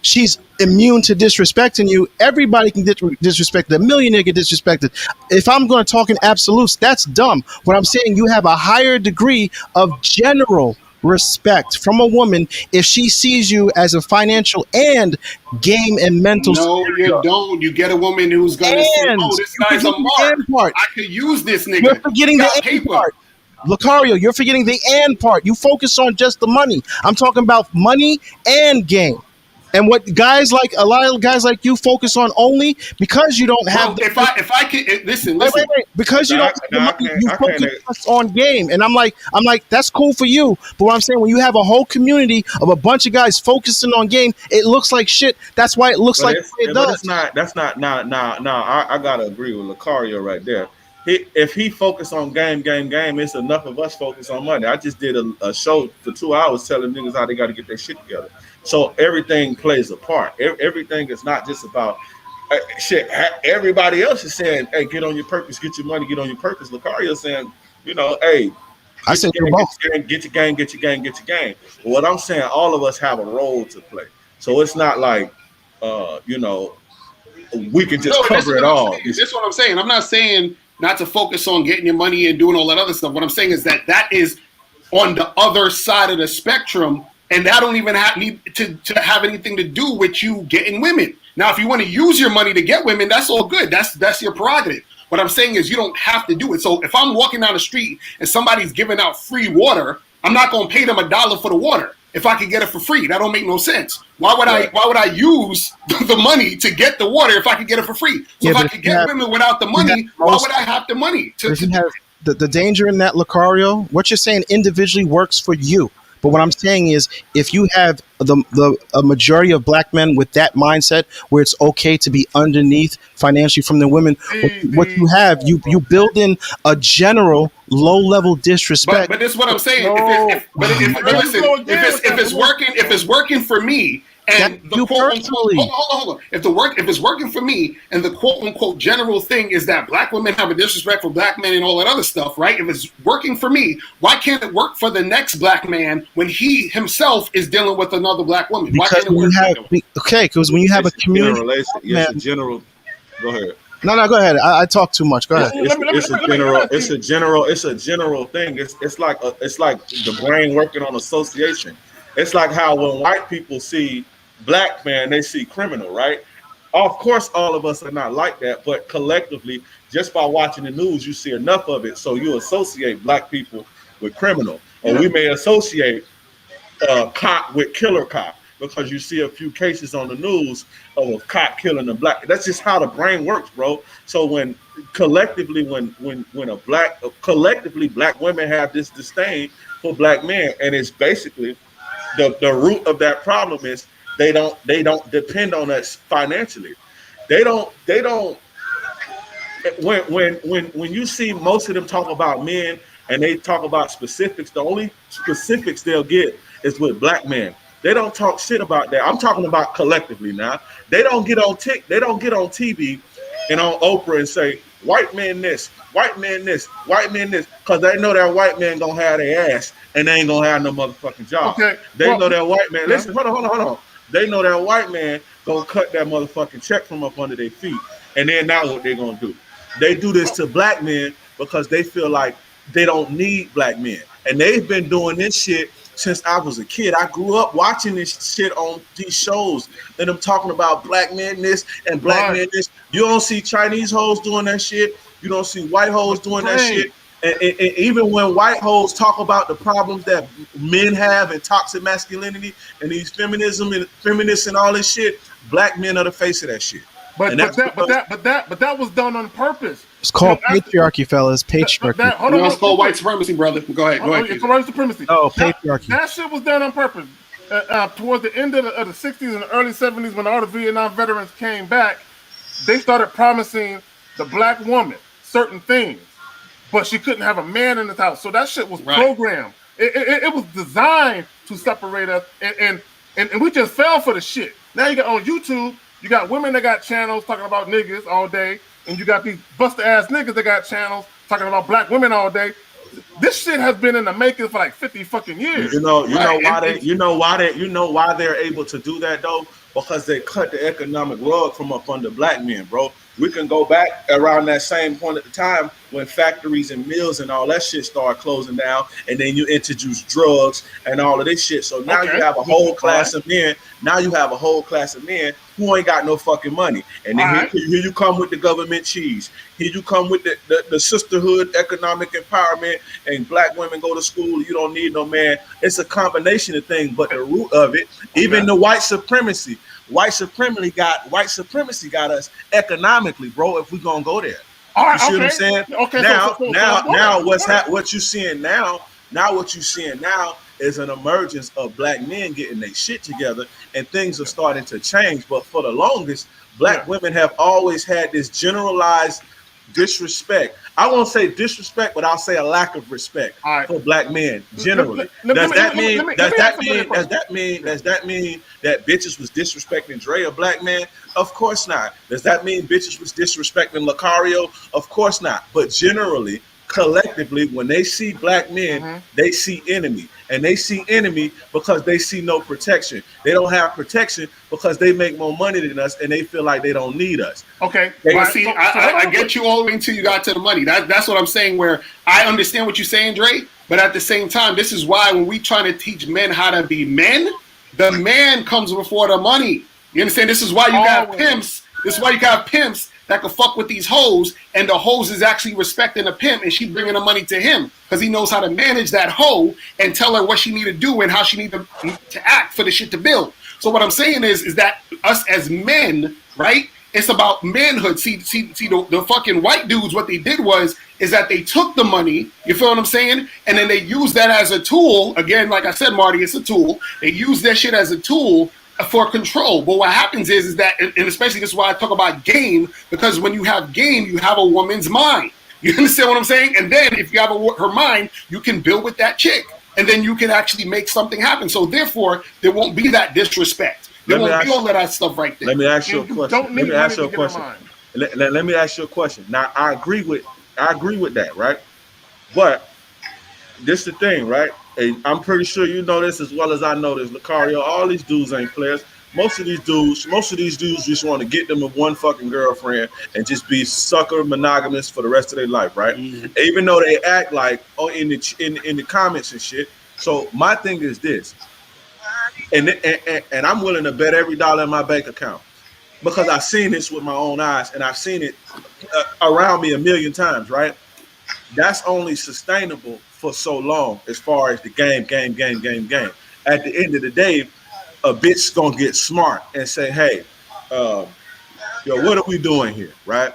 I: she's immune to disrespecting you. Everybody can get disrespected. A millionaire get disrespected. If I'm going to talk in absolutes, that's dumb. What I'm saying, you have a higher degree of general respect from a woman if she sees you as a financial and game and mental.
M: No, you don't. You get a woman who's going to say, "Oh, this guy's a mark. I could use this nigga."
I: You're forgetting the and part. Locario, you're forgetting the and part. You focus on just the money. I'm talking about money and game. And what guys like a lot of guys like you focus on only because you don't have.
M: Bro, if I can listen,
I: wait, because you don't have the money, you focus just on game. And I'm like, that's cool for you. But what I'm saying, when you have a whole community of a bunch of guys focusing on game, it looks like shit. That's why it looks
O: But
I: like it does.
O: it's not. That's not. I gotta agree with Lucario right there. If he focused on game, it's enough of us focus on money. I just did a show for 2 hours telling niggas how they got to get their shit together. So everything plays a part. Everything is not just about shit. Everybody else is saying, "Hey, get on your purpose, get your money, get on your purpose." Lucario saying, "Hey,
I: I said
O: get your game. But what I'm saying, all of us have a role to play. So it's not like, we can just cover it all.
M: That's what I'm saying. I'm not saying not to focus on getting your money and doing all that other stuff. What I'm saying is that is on the other side of the spectrum, and that don't even need to have anything to do with you getting women. Now, if you want to use your money to get women, that's all good. That's your prerogative. What I'm saying is you don't have to do it. So if I'm walking down the street and somebody's giving out free water, I'm not going to pay them $1 for the water. If I could get it for free, that don't make no sense. Why would I use the money to get the water if I could get it for free? So if I could get women without the money, why would I have the money?
I: The danger in that, Lucario, what you're saying individually works for you. But what I'm saying is, if you have a majority of black men with that mindset, where it's okay to be underneath financially from the women, what you have, you build in a general low-level disrespect.
M: But this is what I'm saying. If it's working for me, and the quote unquote, hold on. If it's working for me, and the quote unquote general thing is that black women have a disrespect for black men and all that other stuff, right? If it's working for me, why can't it work for the next black man when he himself is dealing with another black woman? Why can't it work?
I: Because when you have a community,
O: Go ahead.
I: No, go ahead. I talk too much. Go ahead.
O: It's a general thing. It's like the brain working on association. It's like how when white people see black man, they see criminal, right? Of course, all of us are not like that, but collectively, just by watching the news, you see enough of it, so you associate black people with criminal, or we may associate cop with killer cop, because you see a few cases on the news of a cop killing a black. That's just how the brain works, bro. So when collectively black women have this disdain for black men, and it's basically the root of that problem is they don't depend on us financially. They don't when you see most of them talk about men and they talk about specifics, the only specifics they'll get is with black men. They don't talk shit about that. I'm talking about collectively now. They don't get on TV and on Oprah and say, white man this, white man this, white man this, because they know that white man gonna have their ass and they ain't gonna have no motherfucking job. Okay. They know that white man. Listen, hold on. They know that white man gonna cut that motherfucking check from up under their feet. And then now what they gonna do? They do this to black men because they feel like they don't need black men. And they've been doing this shit since I was a kid. I grew up watching this shit on these shows and I'm talking about black men this and black men this. You don't see Chinese hoes doing that shit. You don't see white hoes doing that shit. And even when white hoes talk about the problems that men have and toxic masculinity and these feminists and all this shit, black men are the face of that shit. But
G: that was done on purpose.
I: It's called patriarchy, fellas. Patriarchy.
M: It's called white supremacy, brother. Go ahead.
G: It's white supremacy.
I: Oh, patriarchy.
G: That shit was done on purpose. Towards the end of the 60s and early 70s, when all the Vietnam veterans came back, they started promising the black woman certain things, but she couldn't have a man in the house. So that shit was programmed. It was designed to separate us, and we just fell for the shit. Now you got on YouTube, you got women that got channels talking about niggas all day, and you got these buster ass niggas that got channels talking about black women all day. This shit has been in the making for like 50 fucking years.
O: You know why they're able to do that though? Because they cut the economic rug from up under black men, bro. We can go back around that same point at the time when factories and mills and all that shit started closing down, and then you introduce drugs and all of this shit. So now you have a whole class of men. Now you have a whole class of men who ain't got no fucking money. And then here you come with the government cheese. Here you come with the sisterhood, economic empowerment, and black women go to school. You don't need no man. It's a combination of things, but the root of it, even the white supremacy. White supremacy got us economically, bro. If we gonna go there, you see what I'm saying? Okay. Now, what you seeing now? Now what you seeing now is an emergence of black men getting their shit together, and things are starting to change. But for the longest, black women have always had this generalized disrespect. I won't say disrespect, but I'll say a lack of respect for black men generally. Does that mean that bitches was disrespecting Dre, a black man? Of course not. Does that mean bitches was disrespecting Locario? Of course not. But generally, collectively, when they see black men, they see enemy. And they see enemy because they see no protection. They don't have protection because they make more money than us and they feel like they don't need us.
M: Okay. I get you all the way until you got to the money. That's what I'm saying, where I understand what you're saying, Dre, but at the same time, this is why when we trying to teach men how to be men, the man comes before the money. You understand? This is why you got pimps. This is why you got pimps that can fuck with these hoes, and the hoes is actually respecting the pimp, and she bringing the money to him because he knows how to manage that hoe and tell her what she need to do and how she need to act for the shit to build. So what I'm saying is that us as men, right? It's about manhood. See the fucking white dudes, what they did is that they took the money, you feel what I'm saying? And then they used that as a tool. Again, like I said, Marty, it's a tool. They use that shit as a tool for control. But what happens is that, and especially this is why I talk about game, because when you have game, you have a woman's mind. You understand what I'm saying? And then if you have her mind, you can build with that chick. And then you can actually make something happen. So therefore, there won't be that disrespect. There won't be all of that stuff right there.
O: Let me ask you a question. Let me ask you a question. Let me ask you a question. Now, I agree with that, right? But this is the thing, right? And I'm pretty sure you know this as well as I know this, Locario. All these dudes ain't players. Most of these dudes just want to get them with one fucking girlfriend and just be sucker monogamous for the rest of their life, right? Mm-hmm. Even though they act like in the comments and shit. So my thing is this, and I'm willing to bet every dollar in my bank account because I've seen this with my own eyes and I've seen it around me a million times, right? That's only sustainable for so long as far as the game. At the end of the day, a bitch gonna get smart and say, hey, what are we doing here, right?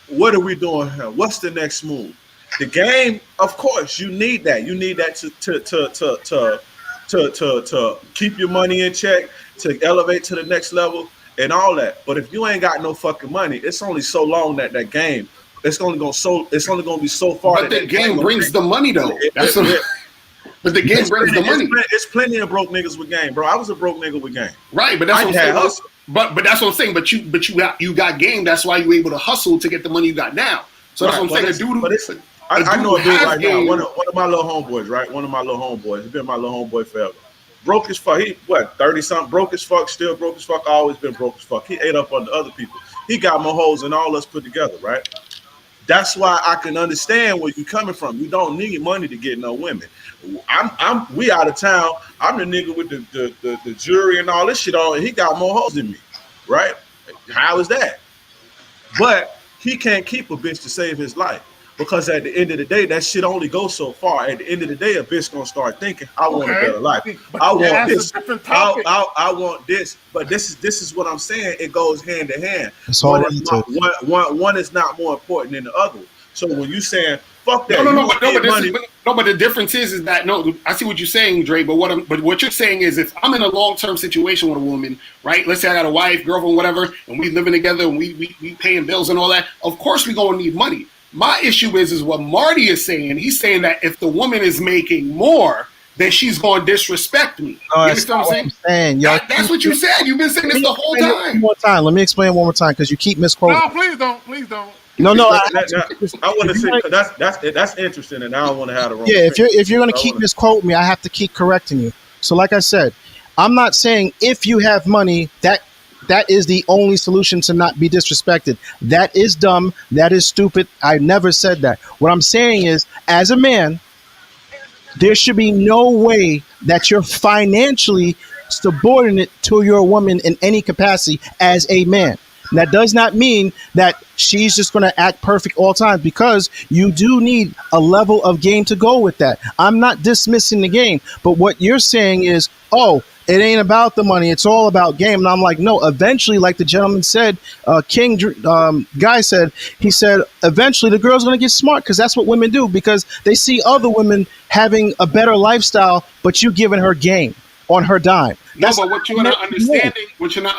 O: What are we doing here? What's the next move? The game, of course, you need that. You need that to keep your money in check, to elevate to the next level and all that. But if you ain't got no fucking money, it's only so long that game. It's only gonna be so far.
M: But the game brings the money though. But the game brings the money.
O: It's plenty of broke niggas with game, bro. I was a broke nigga with game.
M: Right, but that's what I'm saying. But that's what I'm saying. But you got game. That's why you able to hustle to get the money you got now. So that's what I'm saying.
O: I know a dude right now. One of my little homeboys, right? One of my little homeboys. He's been my little homeboy forever. Broke as fuck. He 30-something, broke as fuck, still broke as fuck, always been broke as fuck. He ate up under other people. He got more hoes than all us put together, right? That's why I can understand where you're coming from. You don't need money to get no women. We out of town. I'm the nigga with the jury and all this shit on, and he got more hoes than me, right? How is that? But he can't keep a bitch to save his life. Because at the end of the day, that shit only goes so far. At the end of the day, a bitch gonna start thinking, I want a better life. I want this. I want this. But this is what I'm saying. It goes hand in hand. One is not more important than the other. So when you saying fuck that,
M: but the difference is that I see what you're saying, Dre. But what you're saying is, if I'm in a long-term situation with a woman, right? Let's say I got a wife, girlfriend, whatever, and we living together and we paying bills and all that. Of course, we gonna need money. My issue is what Marty is saying. He's saying that if the woman is making more, then she's going to disrespect me. You understand what I'm saying? That's what you said. You've been saying this the whole time.
I: One more time. Let me explain one more time because you keep misquoting.
G: No, please don't. Please don't.
I: No.
O: I want to say that's interesting, and I don't want to have the wrong.
I: Yeah, if you're going to keep misquoting me, I have to keep correcting you. So, like I said, I'm not saying if you have money that that is the only solution to not be disrespected. That is dumb. That is stupid. I never said that. What I'm saying is, as a man, there should be no way that you're financially subordinate to your woman in any capacity as a man. And that does not mean that she's just going to act perfect all times, because you do need a level of game to go with that. I'm not dismissing the game, but what you're saying is, oh, it ain't about the money. It's all about game. And I'm like, no, eventually, like the gentleman said, Guy said, he said, eventually the girl's going to get smart, because that's what women do, because they see other women having a better lifestyle, but you giving her game on her dime.
M: No, but what you're not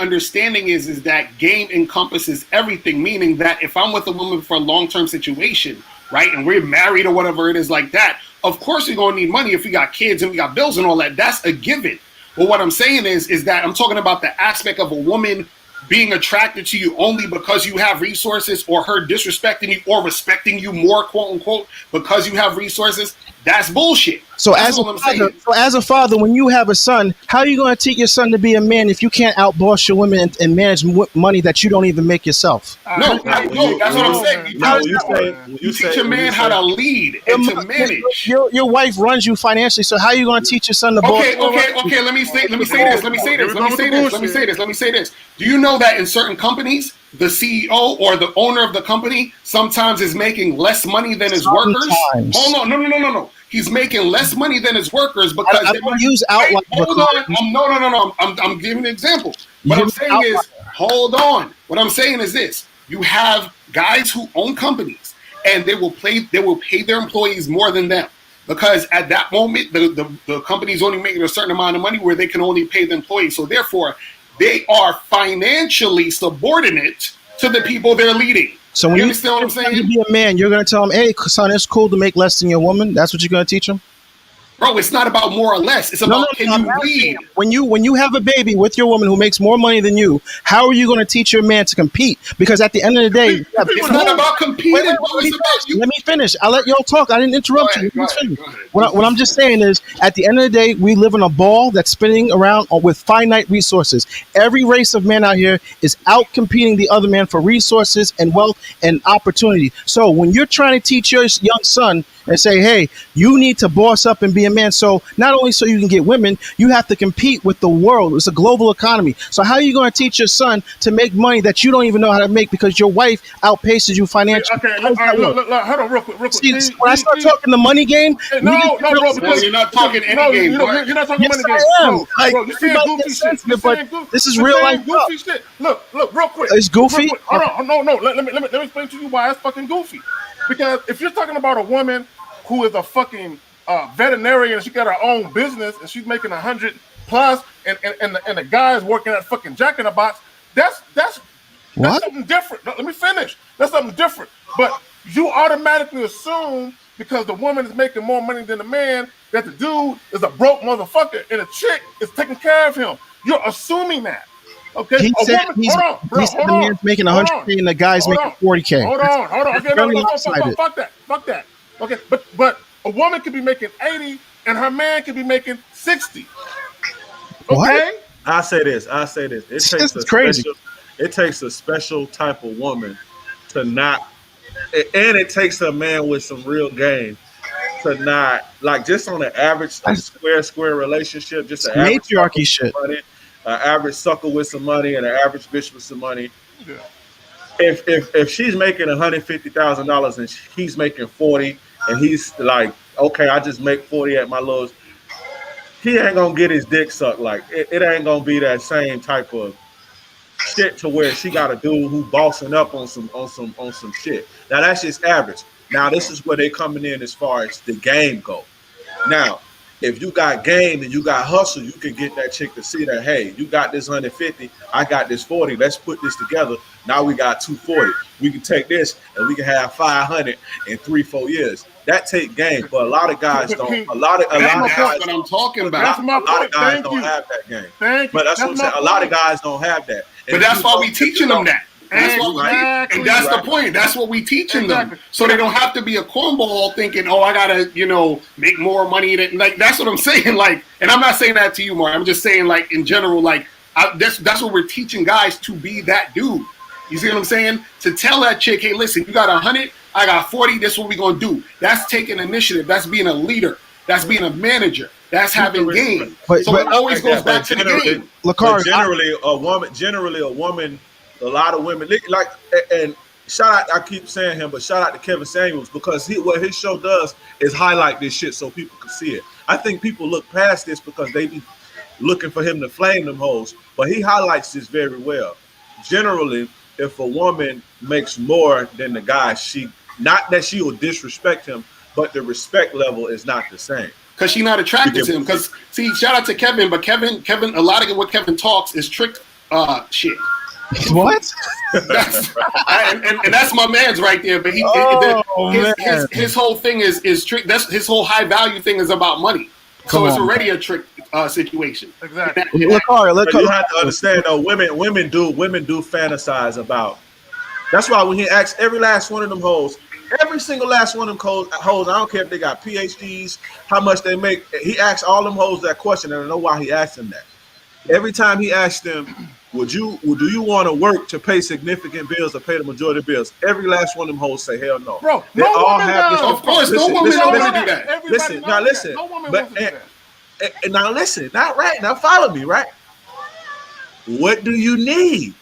M: understanding is that game encompasses everything, meaning that if I'm with a woman for a long-term situation, right, and we're married or whatever it is like that, of course we're going to need money if we got kids and we got bills and all that. That's a given. But what I'm saying is that I'm talking about the aspect of a woman being attracted to you only because you have resources, or her disrespecting you or respecting you more, quote unquote, because you have resources. That's bullshit.
I: So as a father, when you have a son, how are you going to teach your son to be a man if you can't outboss your women and manage money that you don't even make yourself?
M: No, that's what I'm saying. You teach a man how to lead and to manage.
I: Your wife runs you financially, so how are you going to teach your son to boss?
M: Okay. Let me say this. Do you know that in certain companies, the CEO or the owner of the company sometimes is making less money than his workers? Hold on, no. He's making less money than his workers because
I: I don't use outline.
M: Hold on, no. I'm giving an example. What I'm saying is, hold on. What I'm saying is this: you have guys who own companies, and they will pay their employees more than them, because at that moment the company's only making a certain amount of money where they can only pay the employees. So therefore, they are financially subordinate to the people they're leading.
I: So when
M: you understand what I'm saying?
I: To be a man, you're going to tell him, "Hey, son, it's cool to make less than your woman." That's what you're going to teach him?
M: Bro, it's not about more or less. It's about can you lead?
I: When you have a baby with your woman who makes more money than you, how are you going to teach your man to compete? Because at the end of the day,
M: it's not about competing.
I: Let me finish. I let y'all talk. I didn't interrupt you. Go ahead. What I'm just saying is, at the end of the day, we live in a ball that's spinning around with finite resources. Every race of men out here is out competing the other man for resources and wealth and opportunity. So when you're trying to teach your young son and say, hey, you need to boss up and be a man. So not only so you can get women, you have to compete with the world. It's a global economy. So how are you going to teach your son to make money that you don't even know how to make because your wife outpaces you financially?
G: Okay, look, hold on real quick.
I: See, when I start talking the money game,
G: no, bro, because
M: you're not talking any game.
G: You're not talking money game.
I: I am.
G: No, bro, you're saying goofy shit.
I: But this is real life
G: goofy shit. Look, real quick.
I: It's goofy?
G: Hold on, no. Let me explain to you why it's fucking goofy. Because if you're talking about a woman who is a fucking veterinarian and she got her own business and she's making 100 plus, and the guy is working at fucking Jack in the Box, that's something different. No, let me finish. That's something different. But you automatically assume because the woman is making more money than the man that the dude is a broke motherfucker and the chick is taking care of him. You're assuming that. Okay,
I: he said the man's making 100K and the guy's making 40K.
G: Hold on. Okay, fuck that. Okay, but a woman could be making 80 and her man could be making 60. Okay?
I: What?
O: I say this. It takes a special type of woman to not, and it takes a man with some real game to not, like, just on an average square relationship, just an
I: matriarchy shit.
O: An average sucker with some money and an average bitch with some money.
G: Yeah.
O: If she's making $150,000 and he's making 40, and he's like, okay, I just make 40 at my lowest, he ain't gonna get his dick sucked. Like it ain't gonna be that same type of shit to where she got a dude who bossing up on some shit. Now that's just average. Now this is where they coming in as far as the game go. Now, if you got game and you got hustle, you can get that chick to see that, hey, you got this 150, I got this 40. Let's put this together. Now we got 240. We can take this and we can have 500 in 3-4 years. That take game, but a lot of guys don't. A lot of guys.
M: What I'm talking about.
G: That's my
O: point. A lot of guys
G: Thank
O: don't
G: you.
O: have that game.
G: Thank
O: but that's what I'm saying. A lot of guys don't have that.
M: But that's why we teaching them that. And that's the point. That's what we teaching them. So they don't have to be a cornball thinking, oh, I gotta, make more money. Like that's what I'm saying. Like, and I'm not saying that to you, Mark. I'm just saying, like, in general, like, That's what we're teaching guys, to be that dude. You see what I'm saying? To tell that chick, hey, listen, you got 100, I got 40. This is what we're gonna do. That's taking initiative. That's being a leader. That's being a manager. That's having game. So it always goes back to the game.
O: But generally, a woman, a lot of women like, and shout out, I keep saying him, but shout out to Kevin Samuels, because what his show does is highlight this shit so people can see it. I think people look past this because they be looking for him to flame them hoes, but he highlights this very well. Generally, if a woman makes more than the guy, not that she will disrespect him, but the respect level is not the same.
M: Because she's not attracted to him. Because, see, shout out to Kevin, but Kevin, a lot of what Kevin talks is trick shit.
I: What?
M: And that's my man's right there. But his whole thing is trick. That's his whole high value thing is about money. So it's already a trick situation.
G: Exactly.
O: You have to understand though, women do fantasize about. That's why when he asks every last one of them hoes, every single last one of them hoes, I don't care if they got PhDs, how much they make. He asks all them hoes that question, and I know why he asked them that. Every time he asks them, do you want to work to pay significant bills or pay the majority of bills? Every last one of them hoes say hell no.
G: Bro,
O: they all have this.
M: Of course, no woman wants to do that.
O: Listen, now listen.
G: No woman wants to do that.
O: And now listen, not right. Now follow me, right? What do you need?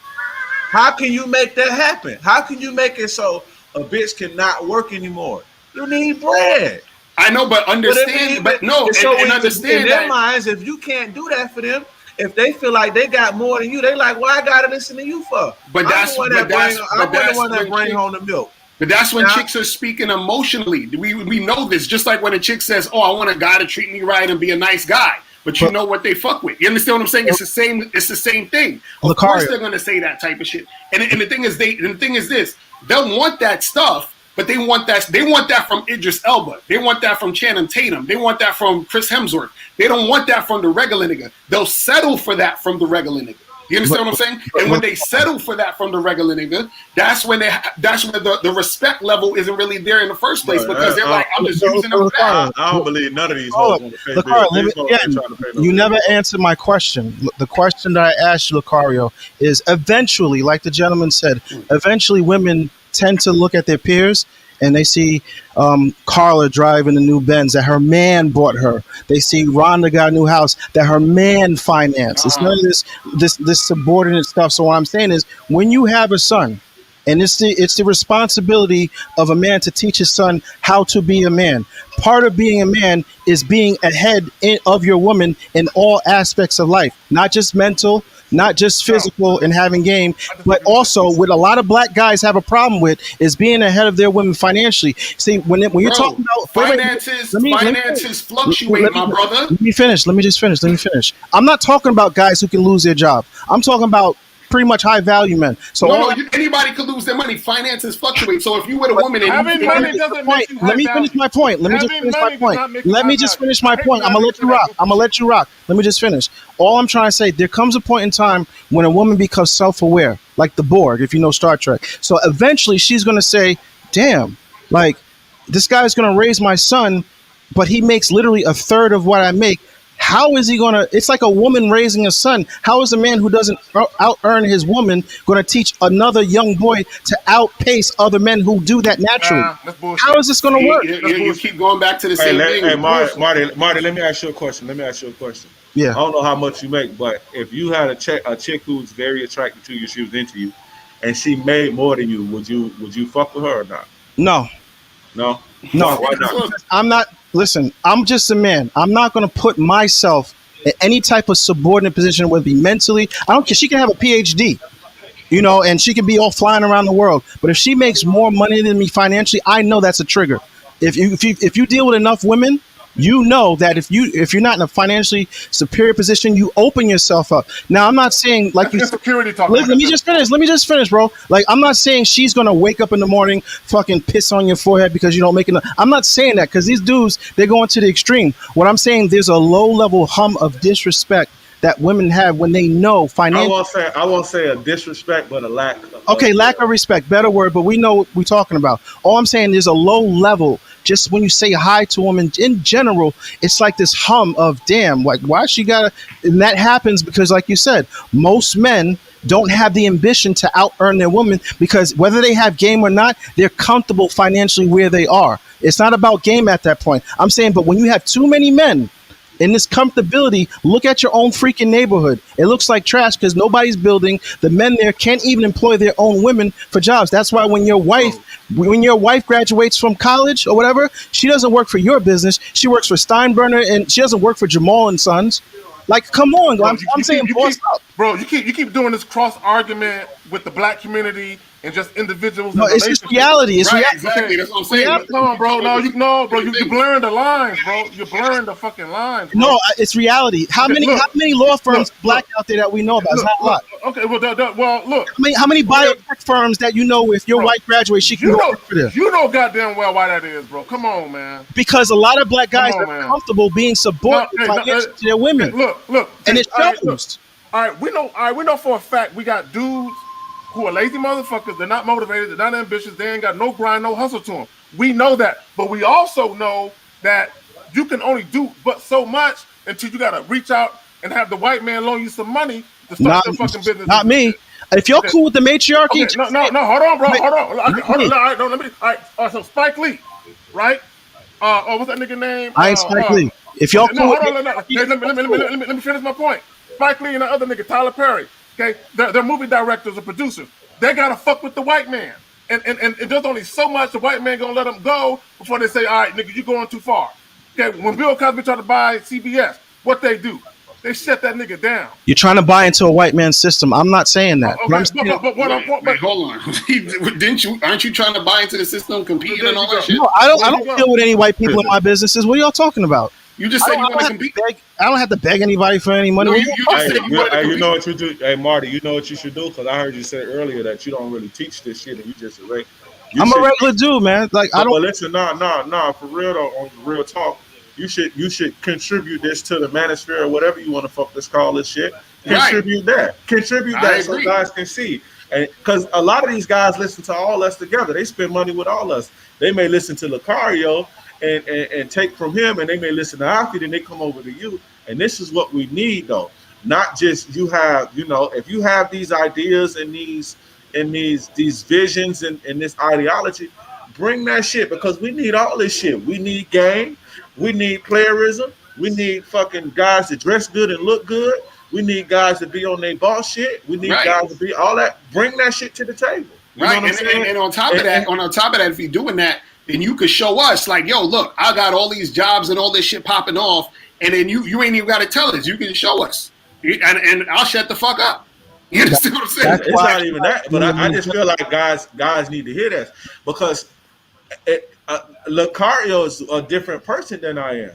O: How can you make that happen? How can you make it so a bitch cannot work anymore? You need bread.
M: I know, but understand,
O: in their minds, if you can't do that for them, if they feel like they got more than you, they like, why I gotta listen to you for?
M: But that's
O: I'm the one that bring home the milk.
M: But that's when chicks are speaking emotionally. We know this. Just like when a chick says, "Oh, I want a guy to treat me right and be a nice guy," but you know what they fuck with. You understand what I'm saying? It's the same. It's the same thing. Of course, they're gonna say that type of shit. And the thing is, this: they'll want that stuff, but they want that. They want that from Idris Elba. They want that from Channing Tatum. They want that from Chris Hemsworth. They don't want that from the regular nigga. They'll settle for that from the regular nigga. You understand what I'm saying? And when they settle for that from the regular nigga, that's when the respect level isn't really there in the first place, because they're like, I'm just using them for that.
O: I don't believe none of these hoes want to pay bills.
I: You never answered my question. The question that I asked you, Lucario, is eventually, like the gentleman said, eventually women tend to look at their peers and they see Carla driving a new Benz that her man bought her. They see Rhonda got a new house that her man financed. It's none of this subordinate stuff. So what I'm saying is, when you have a son, and it's the responsibility of a man to teach his son how to be a man. Part of being a man is being ahead of your woman in all aspects of life, not just mental, not just physical and having game, but also what a lot of black guys have a problem with is being ahead of their women financially. See, when you're talking about
M: finances fluctuate, my brother.
I: Let me just finish. I'm not talking about guys who can lose their job. I'm talking about pretty much high value men. So
M: anybody could lose their money. Finances fluctuate. So if you with a woman and
G: having money doesn't make you
I: let me finish my point. Let me just finish my point. I'm gonna let you rock. Let me just finish. All I'm trying to say, there comes a point in time when a woman becomes self-aware, like the Borg, if you know Star Trek. So eventually she's gonna say, damn, like this guy's gonna raise my son, but he makes literally a third of what I make. How is he going to, it's like a woman raising a son. How is a man who doesn't out-earn his woman going to teach another young boy to outpace other men who do that naturally? How is this going to work?
M: You keep going back to the same thing.
O: Hey, Marty, let me ask you a question.
I: Yeah.
O: I don't know how much you make, but if you had a chick who's very attracted to you, she was into you, and she made more than you, would you fuck with her or not?
I: No.
O: Why not?
I: I'm not. Listen, I'm just a man. I'm not going to put myself in any type of subordinate position, whether it be mentally. I don't care. She can have a PhD, and she can be all flying around the world. But if she makes more money than me financially, I know that's a trigger. If you deal with enough women, you know that if you're not in a financially superior position, you open yourself up. Now, I'm not saying like you
G: security talk.
I: Let me just finish, bro. Like, I'm not saying she's gonna wake up in the morning, fucking piss on your forehead because you don't make enough. I'm not saying that, because these dudes, they're going to the extreme. What I'm saying, there's a low level hum of disrespect that women have when they know financial.
O: I won't say a disrespect, but a lack.
I: Lack of respect, better word, but we know what we're talking about. All I'm saying, there's a low level just when you say hi to them in general, it's like this hum of damn, like why she gotta, and that happens because like you said, most men don't have the ambition to out earn their women because whether they have game or not, they're comfortable financially where they are. It's not about game at that point. I'm saying, but when you have too many men in this comfortability, look at your own freaking neighborhood. It looks like trash because nobody's building. The men there can't even employ their own women for jobs. That's why when your wife graduates from college or whatever, she doesn't work for your business. She works for Steinbrenner, and she doesn't work for Jamal and Sons. Like, come on, bro, I'm saying,
G: you keep doing this cross argument with the black community and just individuals.
I: No, it's just reality. It's
G: right,
M: exactly. That's what I'm saying.
G: Reality. Come on, bro. You're blurring the lines, bro. You're blurring the fucking lines. Bro.
I: No, it's reality. How many law firms black out there that we know about? It's not a lot.
G: Okay, well, look.
I: How many biotech firms that you know if your wife graduates, she can go for this?
G: You know goddamn well why that is, bro. Come on, man.
I: Because a lot of black guys are comfortable being subordinate financially to their women.
G: Look,
I: and it shows.
G: All right, we know for a fact we got dudes who are lazy motherfuckers. They're not motivated. They're not ambitious. They ain't got no grind, no hustle to them. We know that, but we also know that you can only do but so much until you gotta reach out and have the white man loan you some money to start your fucking business.
I: Not me. If you're cool with the matriarchy,
G: no, hold on, bro. Hold on. All right, so Spike Lee, right? What's that nigga name?
I: I ain't Spike Lee. If y'all cool,
G: let me finish my point. Spike Lee and the other nigga, Tyler Perry. Okay, they're movie directors or producers. They gotta fuck with the white man, and there's only so much the white man gonna let them go before they say, all right, nigga, you going too far. Okay, when Bill Cosby tried to buy CBS, what they do? They shut that nigga down.
I: You're trying to buy into a white man's system. I'm not saying that.
M: But hold on. Aren't you trying to buy into the system, competing and all that shit?
I: No, I don't deal with any white people in my businesses. What are y'all talking about?
M: You just said you want to compete.
I: I don't have to beg anybody for any money.
M: No, you just said you want to compete.
O: You know what you do, hey Marty. You know what you should do because I heard you say earlier that you don't really teach this shit and you just
I: I'm a regular dude, man. Like I don't.
O: But listen, nah. For real though, on real talk, you should contribute this to the manosphere or whatever you want to fuck this call this shit. Contribute that so guys can see. And because a lot of these guys listen to all us together, they spend money with all us. They may listen to Locario and take from him, and they may listen to Alfie, then they come over to you. And this is what we need, though. Not just you have, if you have these ideas and these visions and this ideology, bring that shit because we need all this shit. We need game, we need playerism, we need fucking guys to dress good and look good. We need guys to be on their boss shit. We need guys to be all that. Bring that shit to the table. You know what I'm saying?
M: And on top of that, if you're doing that, then you could show us like, yo, look, I got all these jobs and all this shit popping off, and then you ain't even got to tell us. You can show us, and I'll shut the fuck up. You understand what I'm saying?
O: It's not even that, but I just feel like guys need to hear this because Locario is a different person than I am.